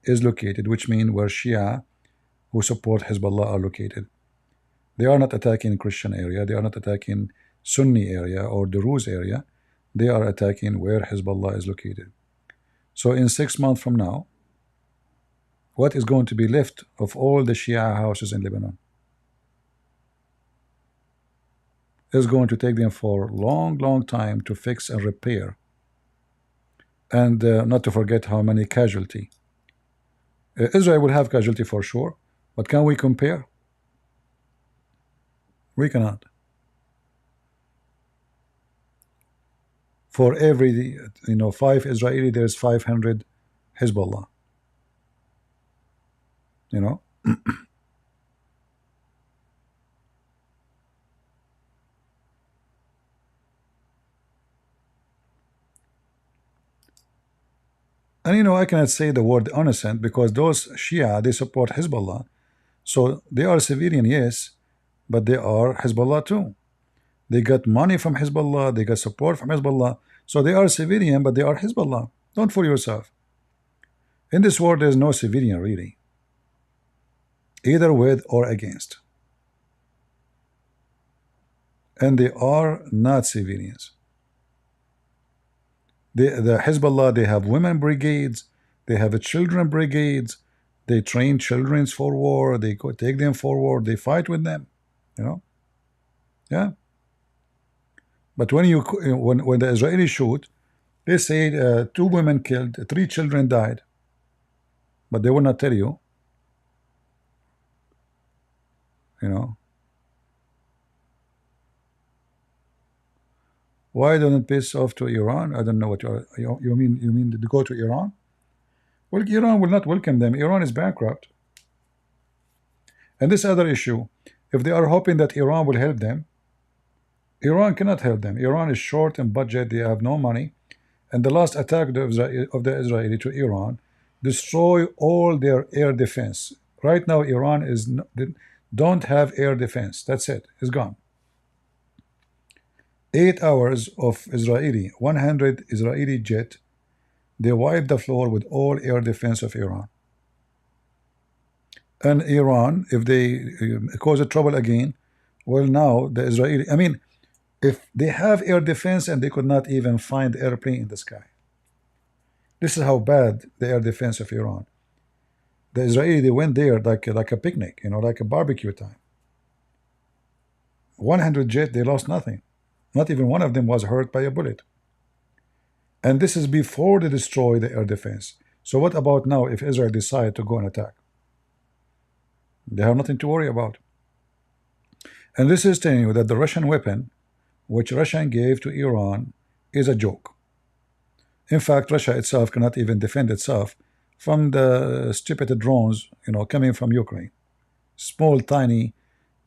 is located, which means where Shia who support Hezbollah are located. They are not attacking Christian area. They are not attacking Sunni area or Druze area. They are attacking where Hezbollah is located. So in 6 months from now, what is going to be left of all the Shia houses in Lebanon? It's going to take them for long time to fix and repair. And not to forget how many casualty. Israel will have casualty for sure, but can we compare? We cannot. For every 5 Israeli, there's 500 Hezbollah. And I cannot say the word innocent because those Shia, they support Hezbollah. So they are civilian, yes, but they are Hezbollah too. They got money from Hezbollah, they got support from Hezbollah. So they are civilian, but they are Hezbollah. Don't fool yourself. In this war, there's no civilian really. Either with or against. And they are not civilians. The Hezbollah, they have women brigades, they have children brigades, they train children for war, they go take them for war, they fight with them, yeah. But when the Israelis shoot, they say 2 women killed, 3 children died, but they will not tell you, Why don't it piss off to Iran? I don't know what you mean. You mean to go to Iran? Well, Iran will not welcome them. Iran is bankrupt. And this other issue, if they are hoping that Iran will help them, Iran cannot help them. Iran is short in budget. They have no money. And the last attack of the Israeli to Iran destroy all their air defense. Right now, Iran don't have air defense. That's it. It's gone. 8 hours of 100 Israeli jet, they wiped the floor with all air defense of Iran. And Iran, if they cause a trouble again, well, now the Israeli, I mean, if they have air defense and they could not even find airplane in the sky. This is how bad the air defense of Iran. The Israeli, they went there like a picnic, like a barbecue time. 100 jet, they lost nothing. Not even one of them was hurt by a bullet. And this is before they destroy the air defense. So what about now if Israel decide to go and attack? They have nothing to worry about. And this is telling you that the Russian weapon, which Russia gave to Iran, is a joke. In fact, Russia itself cannot even defend itself from the stupid drones, coming from Ukraine. Small, tiny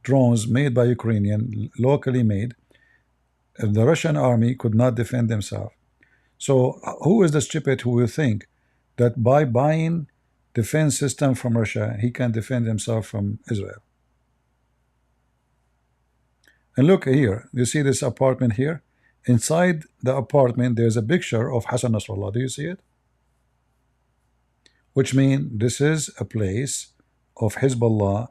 drones made by Ukrainian, locally made. The Russian army could not defend themselves. So who is the stupid who will think that by buying defense system from Russia, he can defend himself from Israel? And look here, you see this apartment here? Inside the apartment, there's a picture of Hassan Nasrallah. Do you see it? Which means this is a place of Hezbollah.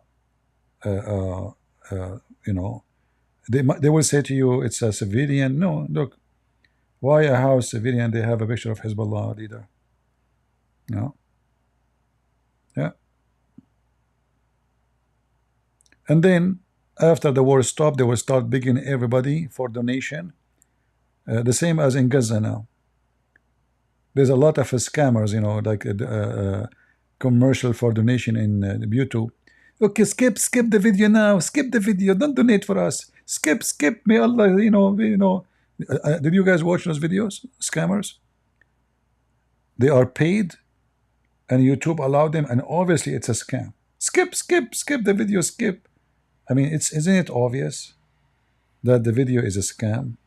They will say to you, it's a civilian. No, look, why a house civilian? They have a picture of Hezbollah leader. No. Yeah. And then after the war stopped, they will start begging everybody for donation. The same as in Gaza now. There's a lot of scammers, like commercial for donation in YouTube. Okay, skip the video now. Skip the video. Don't donate for us. Skip. May Allah, did you guys watch those videos? Scammers. They are paid, and YouTube allowed them, and obviously it's a scam. Skip the video. Skip. I mean, isn't it obvious that the video is a scam?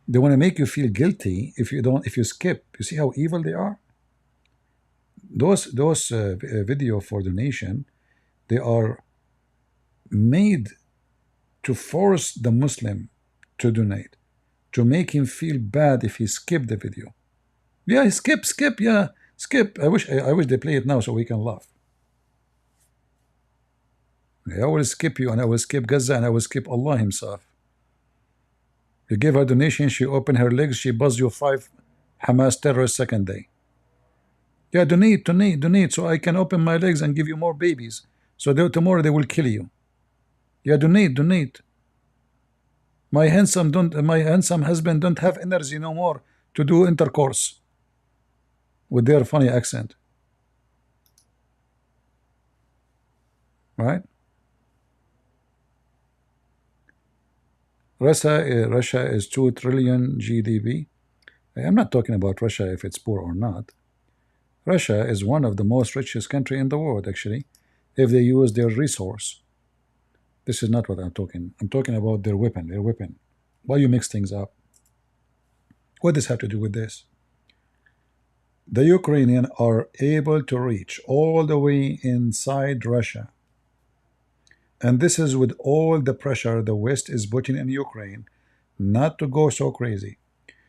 They want to make you feel guilty if you skip. You see how evil they are? Those video for donation, they are made to force the Muslim to donate, to make him feel bad if he skipped the video. Yeah, skip, yeah, skip. I wish they play it now so we can laugh. I will skip you, and I will skip Gaza, and I will skip Allah himself. You give her donation, she open her legs, she buzz you 5 Hamas terrorists second day. Yeah, donate, so I can open my legs and give you more babies. So tomorrow they will kill you. Yeah, donate. My handsome husband don't have energy no more to do intercourse with their funny accent. Right? Russia is 2 trillion GDP. I'm not talking about Russia if it's poor or not. Russia is one of the most richest country in the world, actually, if they use their resource. This is not what I'm talking. I'm talking about their weapon. Why you mix things up? What does this have to do with this? The Ukrainians are able to reach all the way inside Russia. And this is with all the pressure the West is putting in Ukraine not to go so crazy.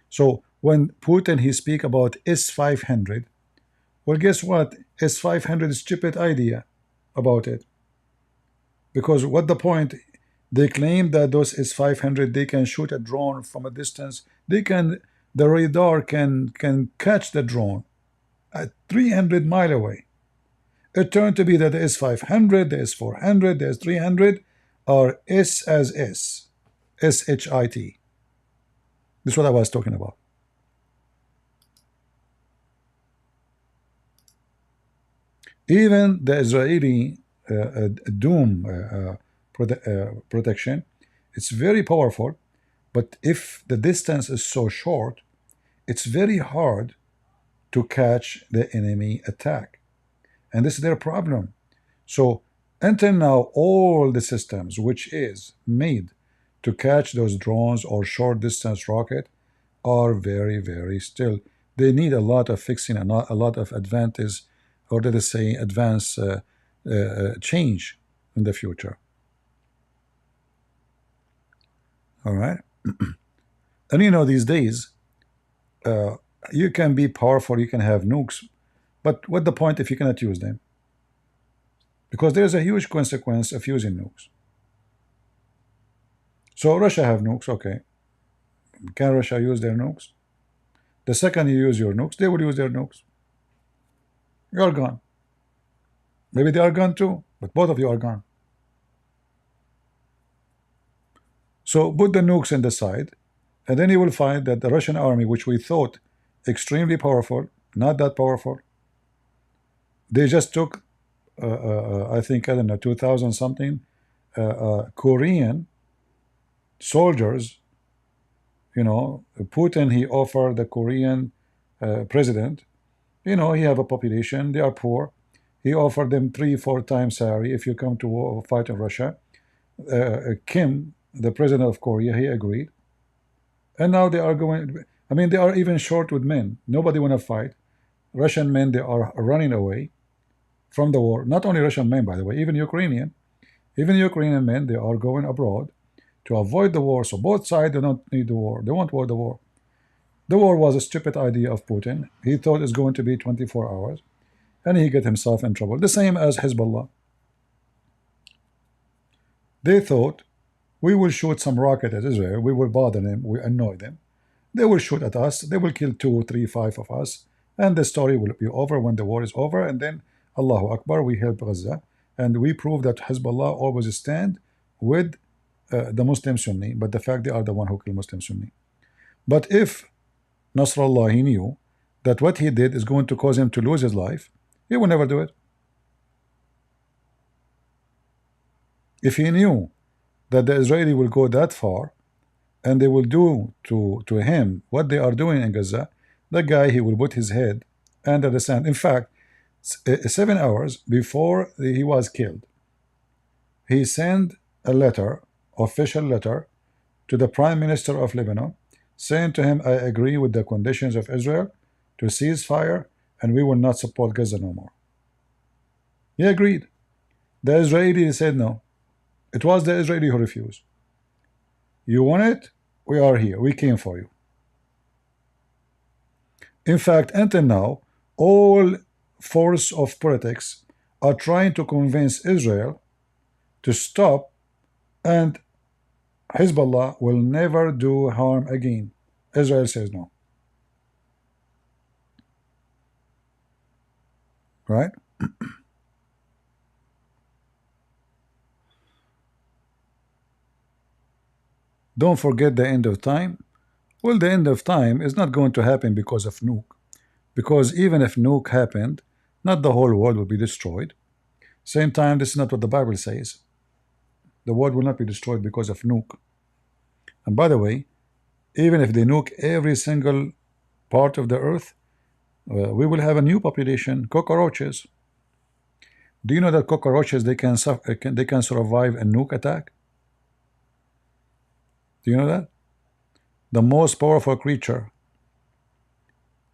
So when Putin, he speak about S-500, well, guess what? S-500 is stupid idea about it. Because what the point? They claim that those S-500, they can shoot a drone from a distance. The radar can catch the drone at 300 miles away. It turned to be that the S-500, the S-400, the S-300 are S as S, S-H-I-T. This is what I was talking about. Even the Israeli Doom protection, it's very powerful, But if the distance is so short, it's very hard to catch the enemy attack. And this is their problem. So until now, all the systems which is made to catch those drones or short distance rocket are very, very still. They need a lot of fixing and a lot of advantage, or let us say advanced change in the future. All right. And you know, these days, you can be powerful, you can have nukes, but what the point if you cannot use them? Because there's a huge consequence of using nukes. So Russia have nukes, okay. Can Russia use their nukes? The second you use your nukes, they will use their nukes. You're gone. Maybe they are gone too, but both of you are gone. So put the nukes in the side, and then you will find that the Russian army, which we thought extremely powerful, not that powerful. They just took, I think, I don't know, 2,000 something Korean soldiers. You know, Putin, he offered the Korean president, you know, he have a population, they are poor. He offered them 3-4 times salary if you come to war, fight in Russia. Kim, the president of Korea, he agreed. And now they are going, I mean, they are even short with men. Nobody want to fight. Russian men, they are running away from the war. Not only Russian men, by the way, even Ukrainian. Even Ukrainian men, they are going abroad to avoid the war. So both sides do not need the war. They won't want the war. The war was a stupid idea of Putin. He thought it's going to be 24 hours. And he get himself in trouble. The same as Hezbollah. They thought, we will shoot some rocket at Israel. We will bother them. We annoy them. They will shoot at us. They will kill 2, 3, 5 of us. And the story will be over when the war is over. And then, Allahu Akbar, we help Gaza. And we prove that Hezbollah always stand with the Muslim Sunni. But the fact they are the one who kill Muslim Sunni. But if Nasrallah, he knew that what he did is going to cause him to lose his life, he will never do it. If he knew that the Israeli will go that far and they will do to him what they are doing in Gaza, the guy, he will put his head under the sand. In fact, 7 hours before he was killed, he sent a letter, official letter, to the Prime Minister of Lebanon, saying to him, I agree with the conditions of Israel to cease fire and we will not support Gaza no more. He agreed. The Israeli said no. It was the Israeli who refused. You want it? We are here. We came for you. In fact, until now, all force of politics are trying to convince Israel to stop, and Hezbollah will never do harm again. Israel says no. Right? Don't forget the end of time. Well, the end of time is not going to happen because of nuke. Because even if nuke happened, not the whole world will be destroyed. Same time, this is not what the Bible says. The world will not be destroyed because of nuke. And by the way, even if they nuke every single part of the earth, we will have a new population, cockroaches. Do you know that cockroaches, they can survive a nuke attack? Do you know that? The most powerful creature.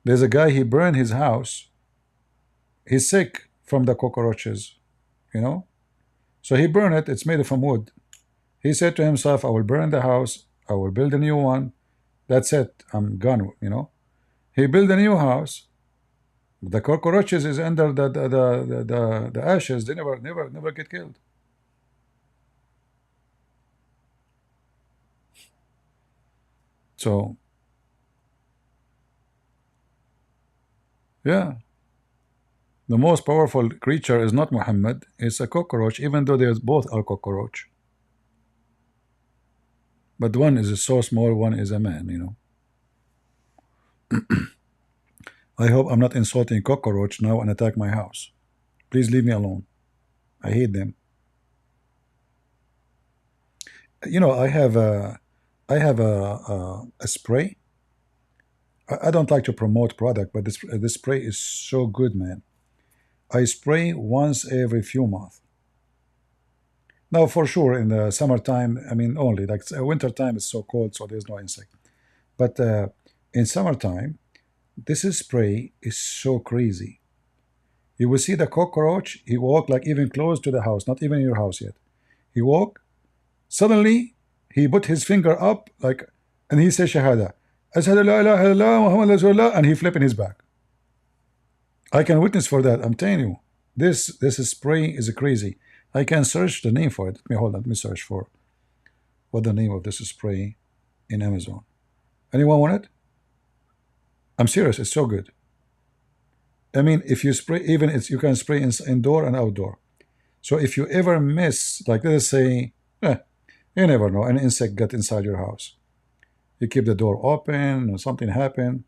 There's a guy, he burned his house. He's sick from the cockroaches, you know? So he burned it. It's made from wood. He said to himself, I will burn the house. I will build a new one. That's it. I'm gone, you know? He built a new house. The cockroaches is under the ashes. They never get killed. So, yeah. The most powerful creature is not Muhammad. It's a cockroach, even though they both are cockroach. But one is so small, one is a man, you know. I hope I'm not insulting cockroach now and attack my house. Please leave me alone. I hate them. You know, I have I have a spray. I don't like to promote product, but this spray is so good, man. I spray once every few months. Now, for sure, in the summertime, I mean, only like winter time is so cold, so there's no insect. But in summertime, this spray is so crazy. You will see the cockroach. He walk like even close to the house, not even in your house yet. He walk. Suddenly, he put his finger up like, and he says Shahada, Ashhadu la ilaha illallah Muhammad Rasulullah, and he flip in his back. I can witness for that. I'm telling you, this spray is crazy. I can search the name for it. Let me hold on. Let me search for what the name of this spray in Amazon. Anyone want it? I'm serious. It's so good. I mean, if you spray, even you can spray indoor and outdoor. So if you ever miss, like let us say, you never know, an insect got inside your house. You keep the door open or something happened.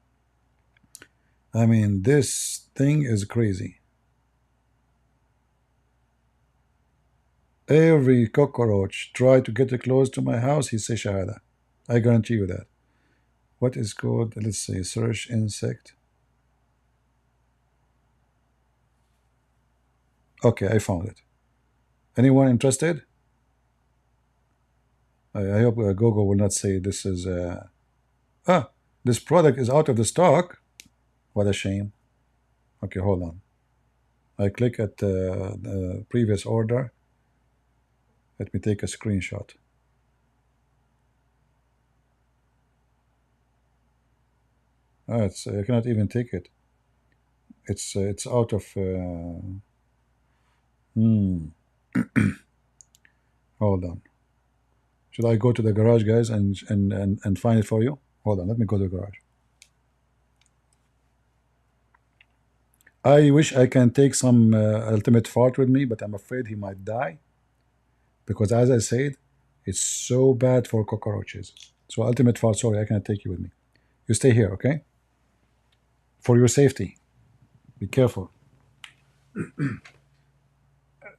I mean, this thing is crazy. Every cockroach try to get close to my house, he say Shahada. I guarantee you that. What is called, let's say, search insect. Okay, I found it. Anyone interested? I hope Google will not say this is this product is out of the stock. What a shame. Okay, hold on. I click at the previous order. Let me take a screenshot. I cannot even take it. It's out of. Hold on. Should I go to the garage, guys, and find it for you? Hold on. Let me go to the garage. I wish I can take some ultimate fart with me, but I'm afraid he might die. Because as I said, it's so bad for cockroaches. So ultimate fart, sorry, I cannot take you with me. You stay here, okay? For your safety. Be careful.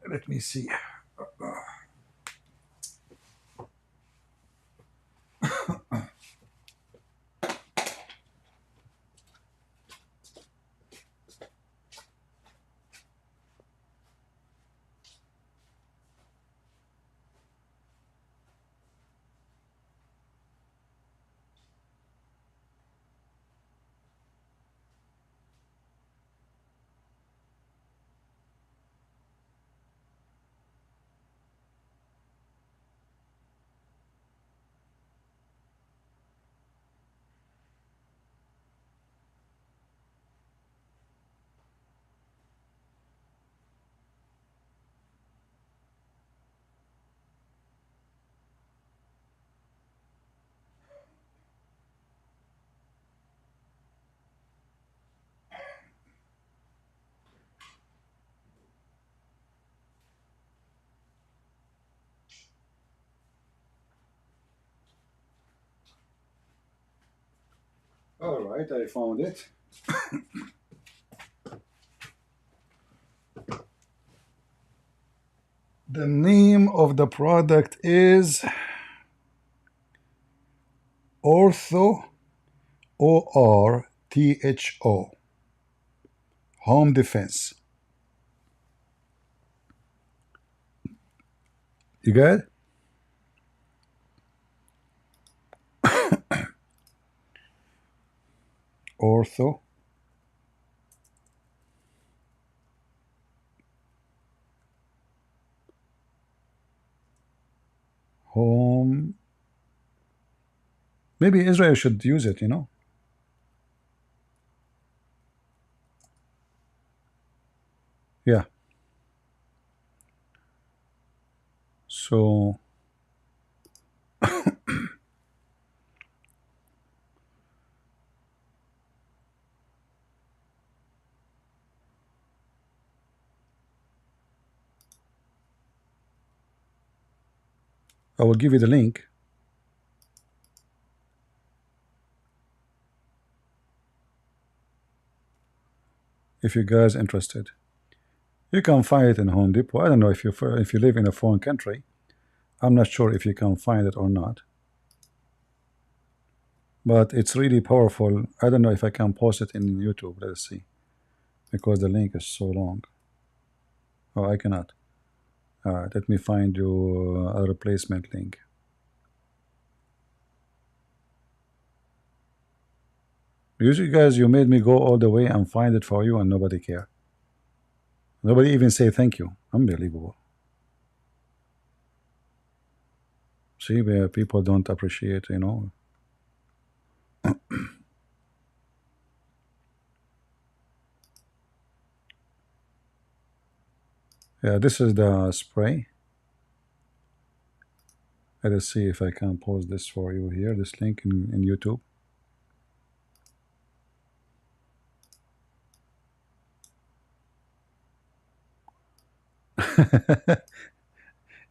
Let me see. All right, I found it. The name of the product is Ortho, ORTHO, Home Defense. You got it? Ortho, Home. Maybe Israel should use it, you know? Yeah. So I will give you the link. If you guys interested. You can find it in Home Depot. I don't know if you live in a foreign country. I'm not sure if you can find it or not. but it's really powerful. I don't know if I can post it in YouTube. Let's see, because the link is so long. Oh, I cannot. All right, let me find you a replacement link. Usually, guys, you made me go all the way and find it for you, and nobody care. Nobody even say thank you. Unbelievable. See, where people don't appreciate, you know. Yeah, this is the spray. Let us see if I can post this for you here, this link in YouTube.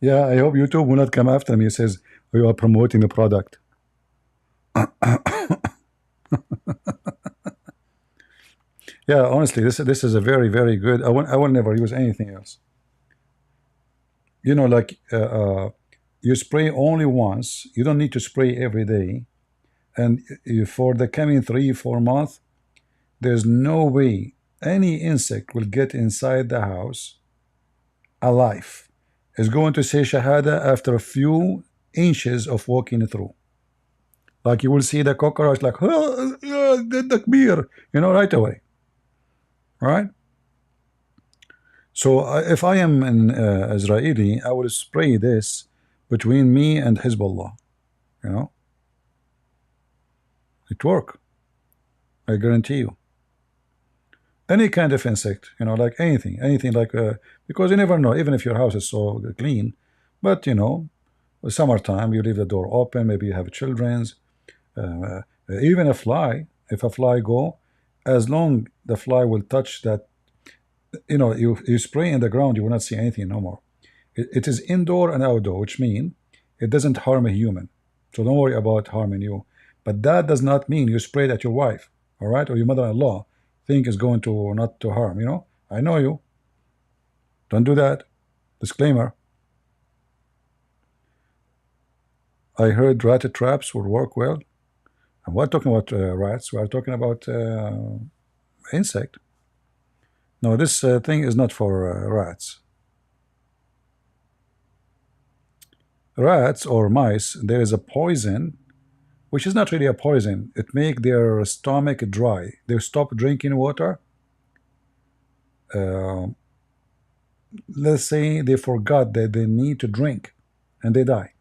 Yeah, I hope YouTube will not come after me. It says we are promoting the product. Yeah, honestly, this is a very good. I will never use anything else. You know, like you spray only once. You don't need to spray every day. And for the coming 3-4 months, there's no way any insect will get inside the house alive. Is going to say Shahada after a few inches of walking through. Like you will see the cockroach like, the beer, you know, right away. Right? So if I am an Israeli, I will spray this between me and Hezbollah. You know, it work. I guarantee you. Any kind of insect, you know, like anything like because you never know, even if your house is so clean, but you know, summertime you leave the door open, maybe you have children's, even a fly. If a fly go, as long the fly will touch that, you know, you spray in the ground, you will not see anything no more. It is indoor and outdoor, which mean it doesn't harm a human. So don't worry about harming you. But that does not mean you sprayed at your wife, all right, or your mother-in-law. Think is going to not to harm. You know, I know you. Don't do that. Disclaimer. I heard rat traps will work well. And we're talking about rats. We're talking about insect. No, this thing is not for rats. Rats or mice, there is a poison, which is not really a poison. It make their stomach dry. They stop drinking water. Let's say they forgot that they need to drink, and they die.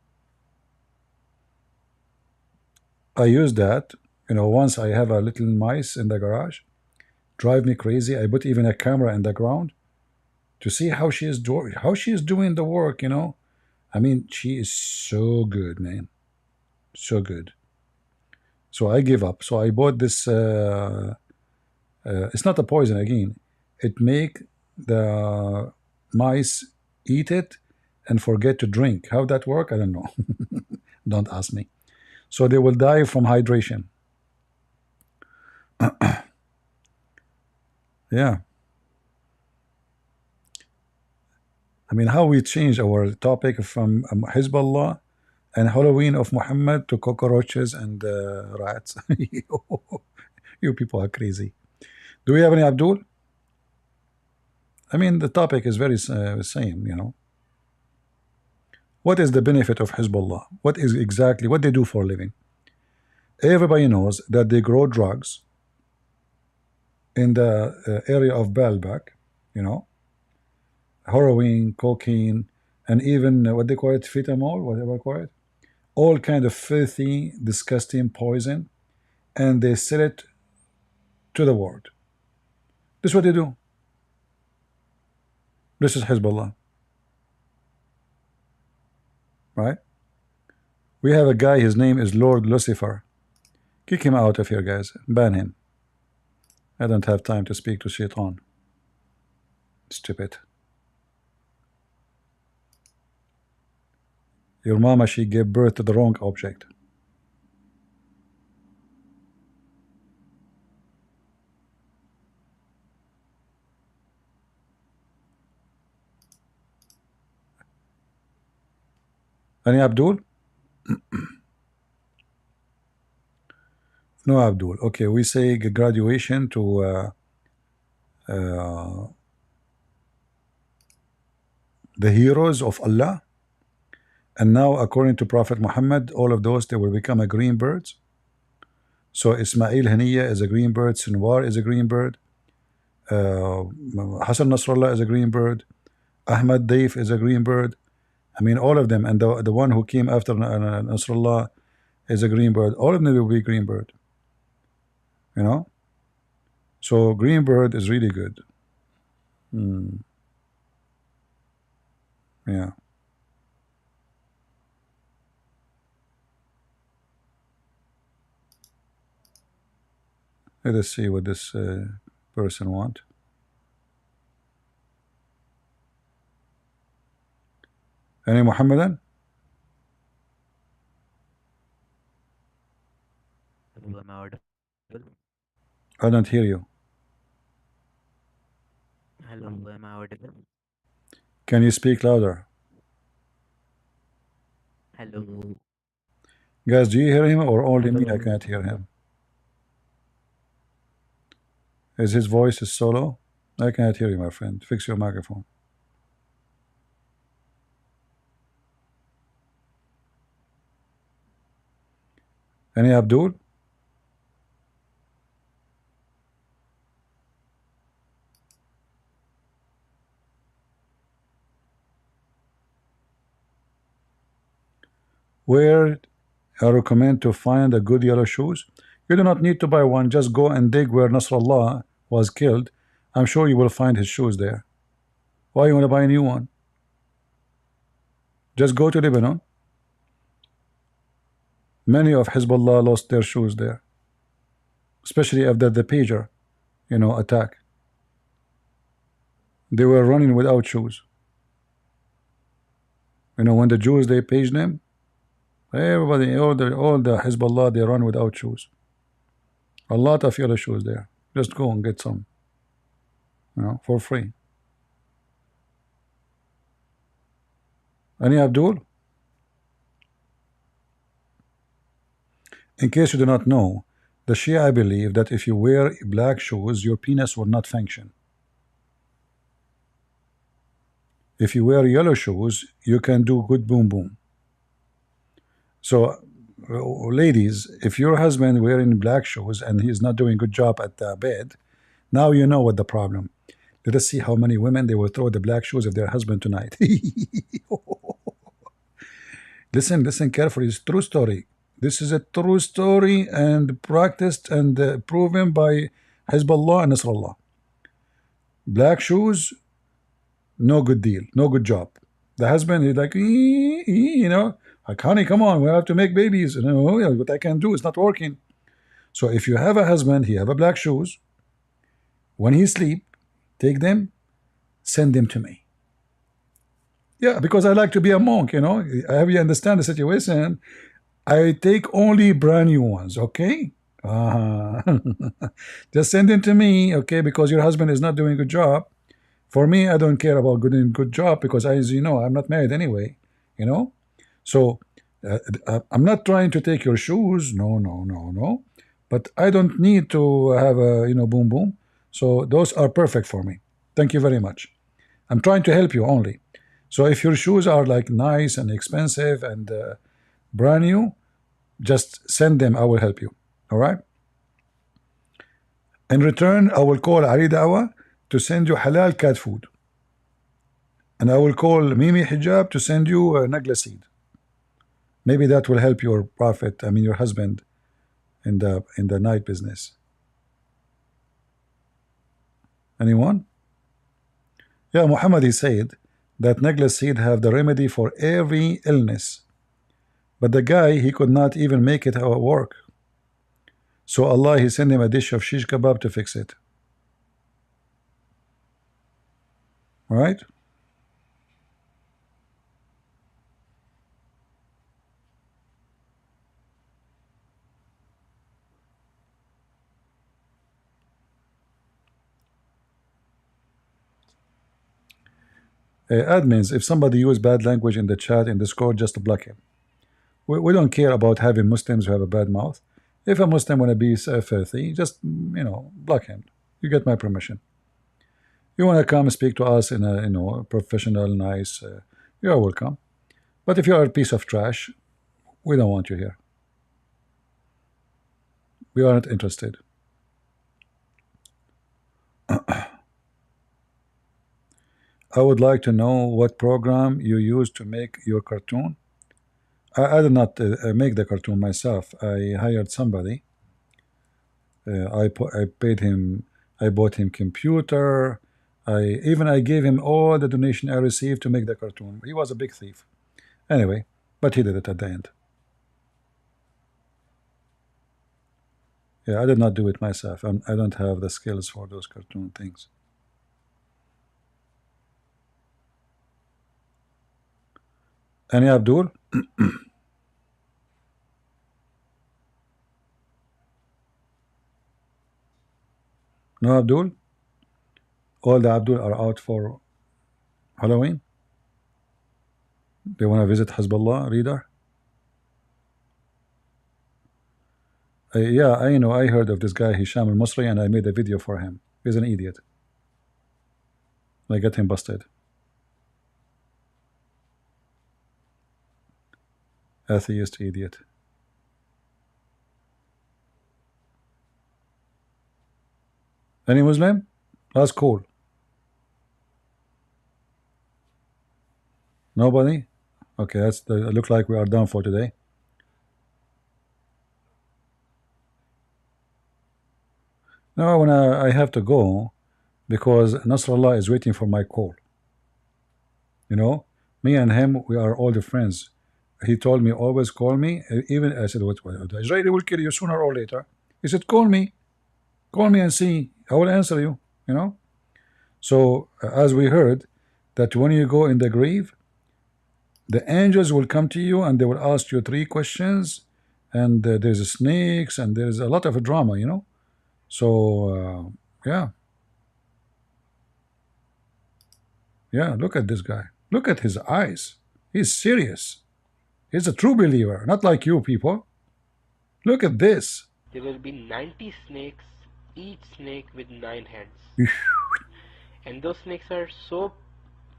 I use that. You know, once I have a little mice in the garage, drive me crazy. I put even a camera in the ground to see how she is doing the work. You know, I mean, she is so good, man, so good. So I give up. So I bought this. It's not a poison again. It make the mice eat it and forget to drink. How that work? I don't know. Don't ask me. So they will die from hydration. Yeah. I mean, how we change our topic from Hezbollah and Halloween of Muhammad to cockroaches and rats. You people are crazy. Do we have any Abdul? I mean, the topic is very same, you know. What is the benefit of Hezbollah? What is exactly what they do for a living? Everybody knows that they grow drugs in the area of Baalbek, you know, heroin, cocaine, and even what they call it, fentanyl, whatever they call it, all kind of filthy, disgusting poison, and they sell it to the world. This is what they do. This is Hezbollah, right? We have a guy, his name is Lord Lucifer. Kick him out of here, guys. Ban him. I don't have time to speak to Shaitan. Stupid. Your mama, she gave birth to the wrong object. Any Abdul? No, Abdul. Okay, we say graduation to the heroes of Allah. And now, according to Prophet Muhammad, all of those, they will become a green birds. So Ismail Haniya is a green bird, Sinwar is a green bird, Hassan Nasrallah is a green bird, Ahmad Daif is a green bird. I mean, all of them. And the one who came after Nasrallah is a green bird. All of them will be green bird. You know? So green bird is really good. Yeah. Let us see what this person want. Any Muhammadan? Hello, am I audible? I don't hear you. Hello, am I audible? Can you speak louder? Hello. Guys, do you hear him or only me? I Hello. can't hear him. Is his voice is so low? I can't hear you, my friend. Fix your microphone. Any Abdul? Where I recommend to find a good yellow shoes? You do not need to buy one. Just go and dig where Nasrallah was killed. I'm sure you will find his shoes there. Why you want to buy a new one? Just go to Lebanon. Many of Hezbollah lost their shoes there, especially after the pager, attack. They were running without shoes. When the Jews they paged them, everybody, all the Hezbollah, they run without shoes. A lot of yellow shoes there. Just go and get some, for free. Any Abdul? In case you do not know, the Shia believe that if you wear black shoes, your penis will not function. If you wear yellow shoes, you can do good boom boom. So, ladies, if your husband wearing black shoes and he's not doing a good job at the bed, now you know what the problem. Let us see how many women they will throw the black shoes of their husband tonight. Listen carefully. It's a true story. This is a true story and practiced and proven by Hezbollah and Nasrallah. Black shoes, no good deal, no good job. The husband is like, like, honey, come on, we have to make babies. What I can do is not working. So if you have a husband, he have a black shoes. When he sleep, take them, send them to me. Yeah, because I like to be a monk, I have you understand the situation. I take only brand new ones, okay? Just send them to me, okay? Because your husband is not doing a good job. For me, I don't care about good job because, as you know, I'm not married anyway, So I'm not trying to take your shoes, no. But I don't need to have a, boom boom. So those are perfect for me. Thank you very much. I'm trying to help you only. So if your shoes are like nice and expensive and brand new, just send them. I will help you. All right. In return, I will call Ali Dawa to send you halal cat food, and I will call Mimi Hijab to send you a nagla seed. Maybe that will help your prophet. I mean your husband in the night business. Anyone? Yeah, Muhammad, he said that nagla seed have the remedy for every illness. But the guy, he could not even make it work. So Allah, he sent him a dish of shish kebab to fix it. Right? Admins, if somebody use bad language in the chat in Discord, just block him. We don't care about having Muslims who have a bad mouth. If a Muslim want to be filthy, just, you know, block him. You get my permission. You want to come speak to us in a, you know, professional, nice, you are welcome. But if you are a piece of trash, we don't want you here. We aren't interested. I would like to know what program you use to make your cartoon. I did not make the cartoon myself. I hired somebody. I paid him. I bought him computer. I gave him all the donation I received to make the cartoon. He was a big thief. Anyway, but he did it at the end. Yeah, I did not do it myself. I don't have the skills for those cartoon things. Any Abdul? No Abdul? All the Abdul are out for Halloween? They want to visit Hezbollah reader? Yeah, I know. I heard of this guy Hisham al-Musri, and I made a video for him. He's an idiot. I got him busted. Atheist idiot. Any Muslim? That's cool. Nobody? Okay, it look like we are done for today. No, when I have to go because Nasrallah is waiting for my call. You know, me and him, we are all the friends. He told me always call me. Even I said, what the Israeli will kill you sooner or later. He said, call me and see. I will answer you. You know. So as we heard, that when you go in the grave, the angels will come to you and they will ask you 3 questions, and there's snakes and there's a lot of drama, you know. So yeah, look at this guy. Look at his eyes. He's serious. He's a true believer, not like you people. Look at this. There will be 90 snakes, each snake with 9 heads. And those snakes are so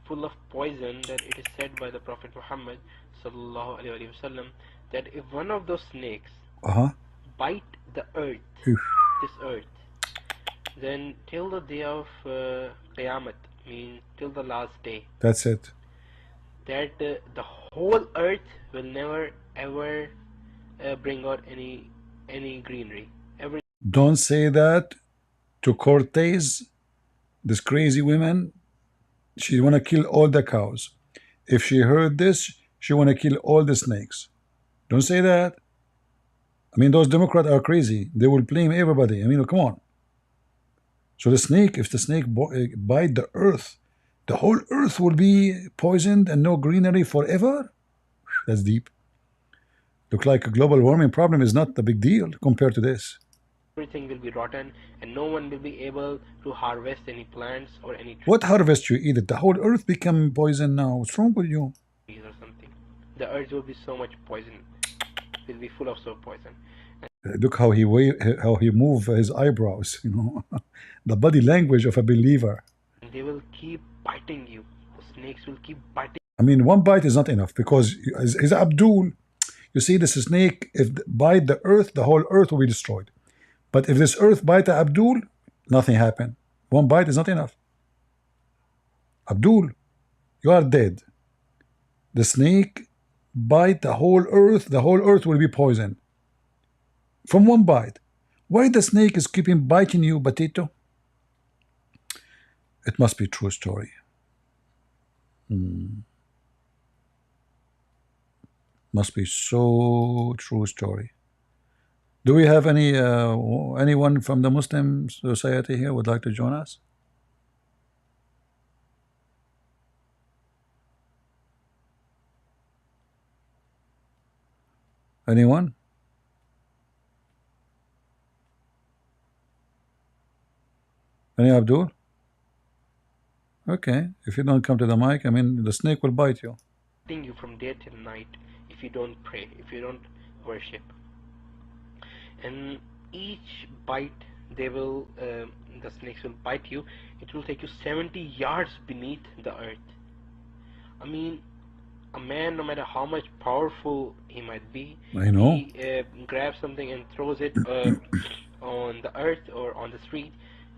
full of poison that it is said by the Prophet Muhammad sallallahu alaihi wasallam that if one of those snakes bite the earth, this earth, then till the day of Qiyamah, means till the last day. That's it. That the whole earth will never ever bring out any greenery. Don't say that to Cortez, this crazy woman. She want to kill all the cows. If she heard this, she want to kill all the snakes. Don't say that. I mean, those Democrats are crazy. They will blame everybody. I mean, come on. So the snake, if the snake bite the earth, the whole earth will be poisoned and no greenery forever? That's deep. Look like a global warming problem is not a big deal compared to this. Everything will be rotten and no one will be able to harvest any plants or any trees. What harvest you eat it? The whole earth become poison now. What's wrong with you? Or something. The earth will be so much poison. It will be full of so poison. Look how he move his eyebrows, you know. The body language of a believer. And they will keep biting you. The snakes will keep biting. I mean, one bite is not enough because is Abdul. You see, this snake, if bite the earth, the whole earth will be destroyed. But if this earth bite Abdul, nothing happened. One bite is not enough. Abdul, you are dead. The snake bite the whole earth will be poisoned. From one bite. Why the snake is keeping biting you, Batito? It must be true story. Must be so true story. Do we have anyone from the Muslim society here would like to join us? Anyone? Any Abdul? Okay, if you don't come to the mic, I mean, the snake will bite you. You from day till night if you don't pray, if you don't worship. and each bite the snakes will bite you. It will take you 70 yards beneath the earth. I mean, a man, no matter how much powerful he might be, I know. he grabs something and throws it on the earth or on the street,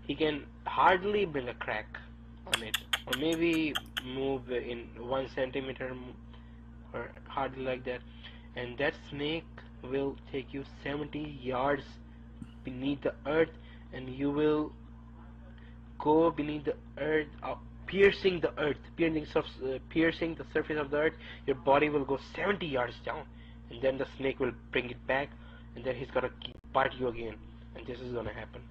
he can hardly bring a crack on it, or maybe move in 1 centimeter, or hardly like that. And that snake will take you 70 yards beneath the earth, and you will go beneath the earth, piercing the earth, piercing the surface of the earth. Your body will go 70 yards down, and then the snake will bring it back, and then he's gonna bite you again, and this is gonna happen.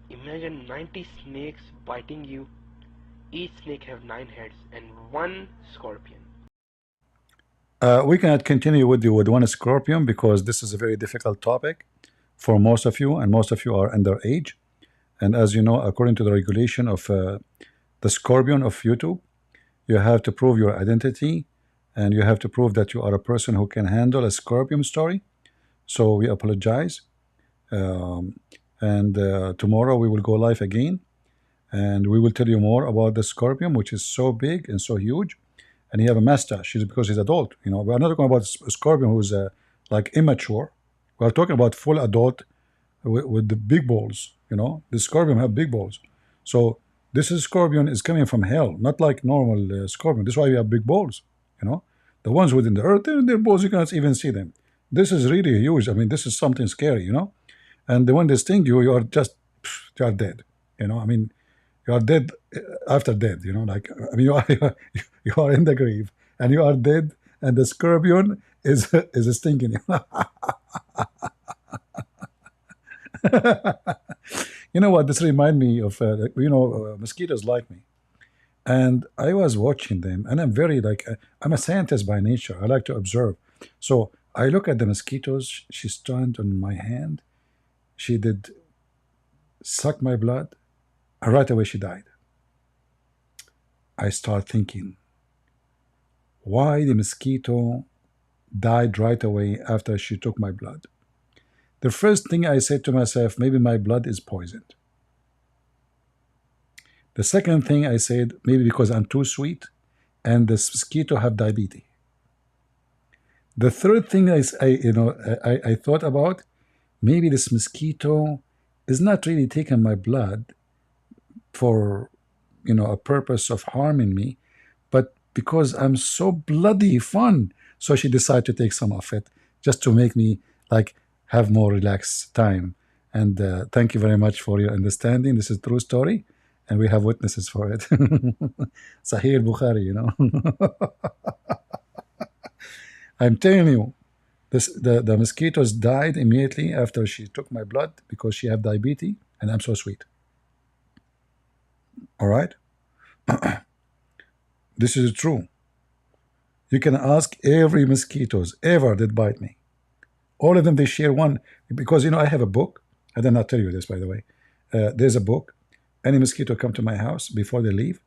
Imagine 90 snakes biting you. Each snake have 9 heads and 1 scorpion. We cannot continue with you with one scorpion because this is a very difficult topic for most of you, and most of you are underage. And as you know, according to the regulation of the scorpion of YouTube, you have to prove your identity, and you have to prove that you are a person who can handle a scorpion story. So we apologize. And tomorrow we will go live again, and we will tell you more about the scorpion, which is so big and so huge, and he have a mustache because he's adult. You know, we are not talking about a scorpion who's like immature. We are talking about full adult with the big balls. You know, the scorpion have big balls. So this scorpion is coming from hell, not like normal scorpion. That's why we have big balls. You know, the ones within the earth, their balls you cannot even see them. This is really huge. I mean, this is something scary. You know, and when they sting you, you are just you are dead. You know, I mean, you are dead after dead. You know, like I mean, you are in the grave and you are dead, and the scorpion is stinging you. You know what? This remind me of mosquitoes like me, and I was watching them, and I'm very like I'm a scientist by nature. I like to observe, so I look at the mosquitoes. She stood on my hand. She did suck my blood, and right away she died. I start thinking, why the mosquito died right away after she took my blood? The first thing I said to myself, maybe my blood is poisoned. The second thing I said, maybe because I'm too sweet and this mosquito have diabetes. The third thing I thought about, maybe this mosquito is not really taking my blood for a purpose of harming me, but because I'm so bloody fun. So she decided to take some of it just to make me like have more relaxed time. And thank you very much for your understanding. This is a true story, and we have witnesses for it. Sahih Bukhari, you know. I'm telling you, the mosquitoes died immediately after she took my blood because she had diabetes, and I'm so sweet. All right? This is true. You can ask every mosquitoes ever that bite me. All of them, they share one, because, I have a book. I did not tell you this, by the way. There's a book. Any mosquito come to my house before they leave,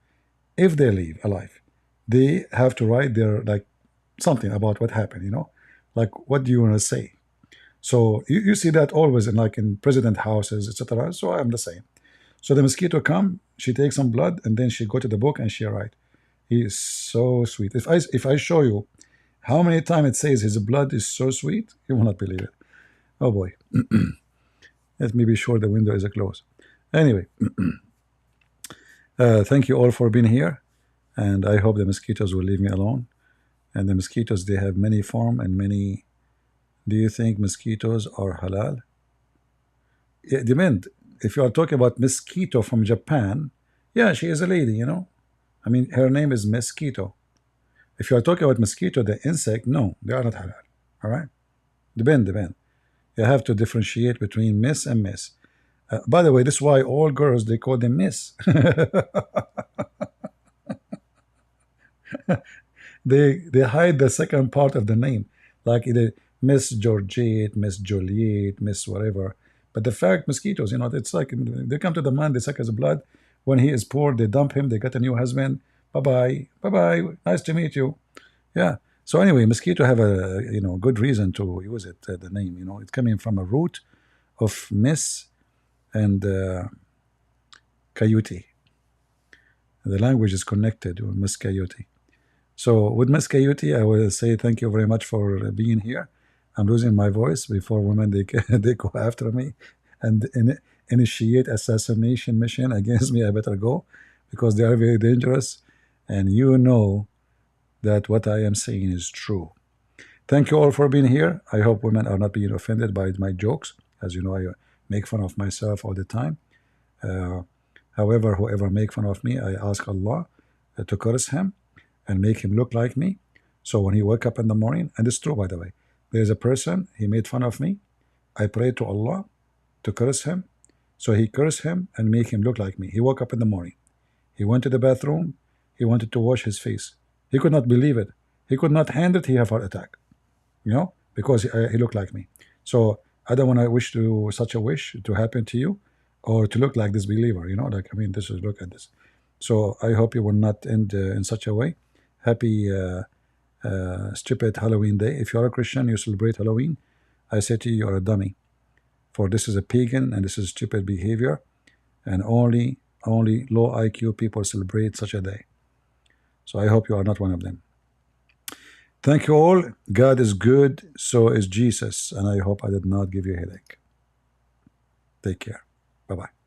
if they leave alive, they have to write their, like, something about what happened, Like, what do you want to say? So you see that always in president houses, etc. So I'm the same. So the mosquito come, she takes some blood, and then she go to the book and she write. He is so sweet. If I show you how many times it says his blood is so sweet, you will not believe it. Oh boy. Let me be sure the window is closed. Anyway, thank you all for being here, and I hope the mosquitoes will leave me alone. And the mosquitoes, they have many form and many. Do you think mosquitoes are halal? It depends. If you are talking about mosquito from Japan, yeah, she is a lady, I mean, her name is Mosquito. If you are talking about mosquito, the insect, no, they are not halal. All right? Depend. You have to differentiate between miss and miss. By the way, this is why all girls, they call them miss. They hide the second part of the name, like either Miss Georgette, Miss Juliet, Miss whatever. But the fact, mosquitoes, it's like they come to the man, they suck his blood. When he is poor, they dump him, they get a new husband. Bye-bye, nice to meet you. Yeah. So anyway, mosquito have a good reason to use it, the name. It's coming from a root of Miss and Coyote. The language is connected with Miss Coyote. So with Miss Coyote, I will say thank you very much for being here. I'm losing my voice before women they go after me and initiate assassination mission against me. I better go because they are very dangerous, and you know that what I am saying is true. Thank you all for being here. I hope women are not being offended by my jokes. As you know, I make fun of myself all the time. However, whoever make fun of me, I ask Allah to curse him and make him look like me. So when he wake up in the morning, and it's true by the way, there's a person, he made fun of me. I pray to Allah to curse him. So he cursed him and make him look like me. He woke up in the morning. He went to the bathroom. He wanted to wash his face. He could not believe it. He could not handle it. He had a heart attack, because he looked like me. So I don't want to wish to such a wish to happen to you, or to look like this believer. This is look at this. So I hope you will not end in such a way. Happy stupid Halloween day. If you are a Christian, you celebrate Halloween. I say to you, you are a dummy. For this is a pagan and this is stupid behavior, and only low IQ people celebrate such a day. So I hope you are not one of them. Thank you all. God is good, so is Jesus, and I hope I did not give you a headache. Take care. Bye-bye.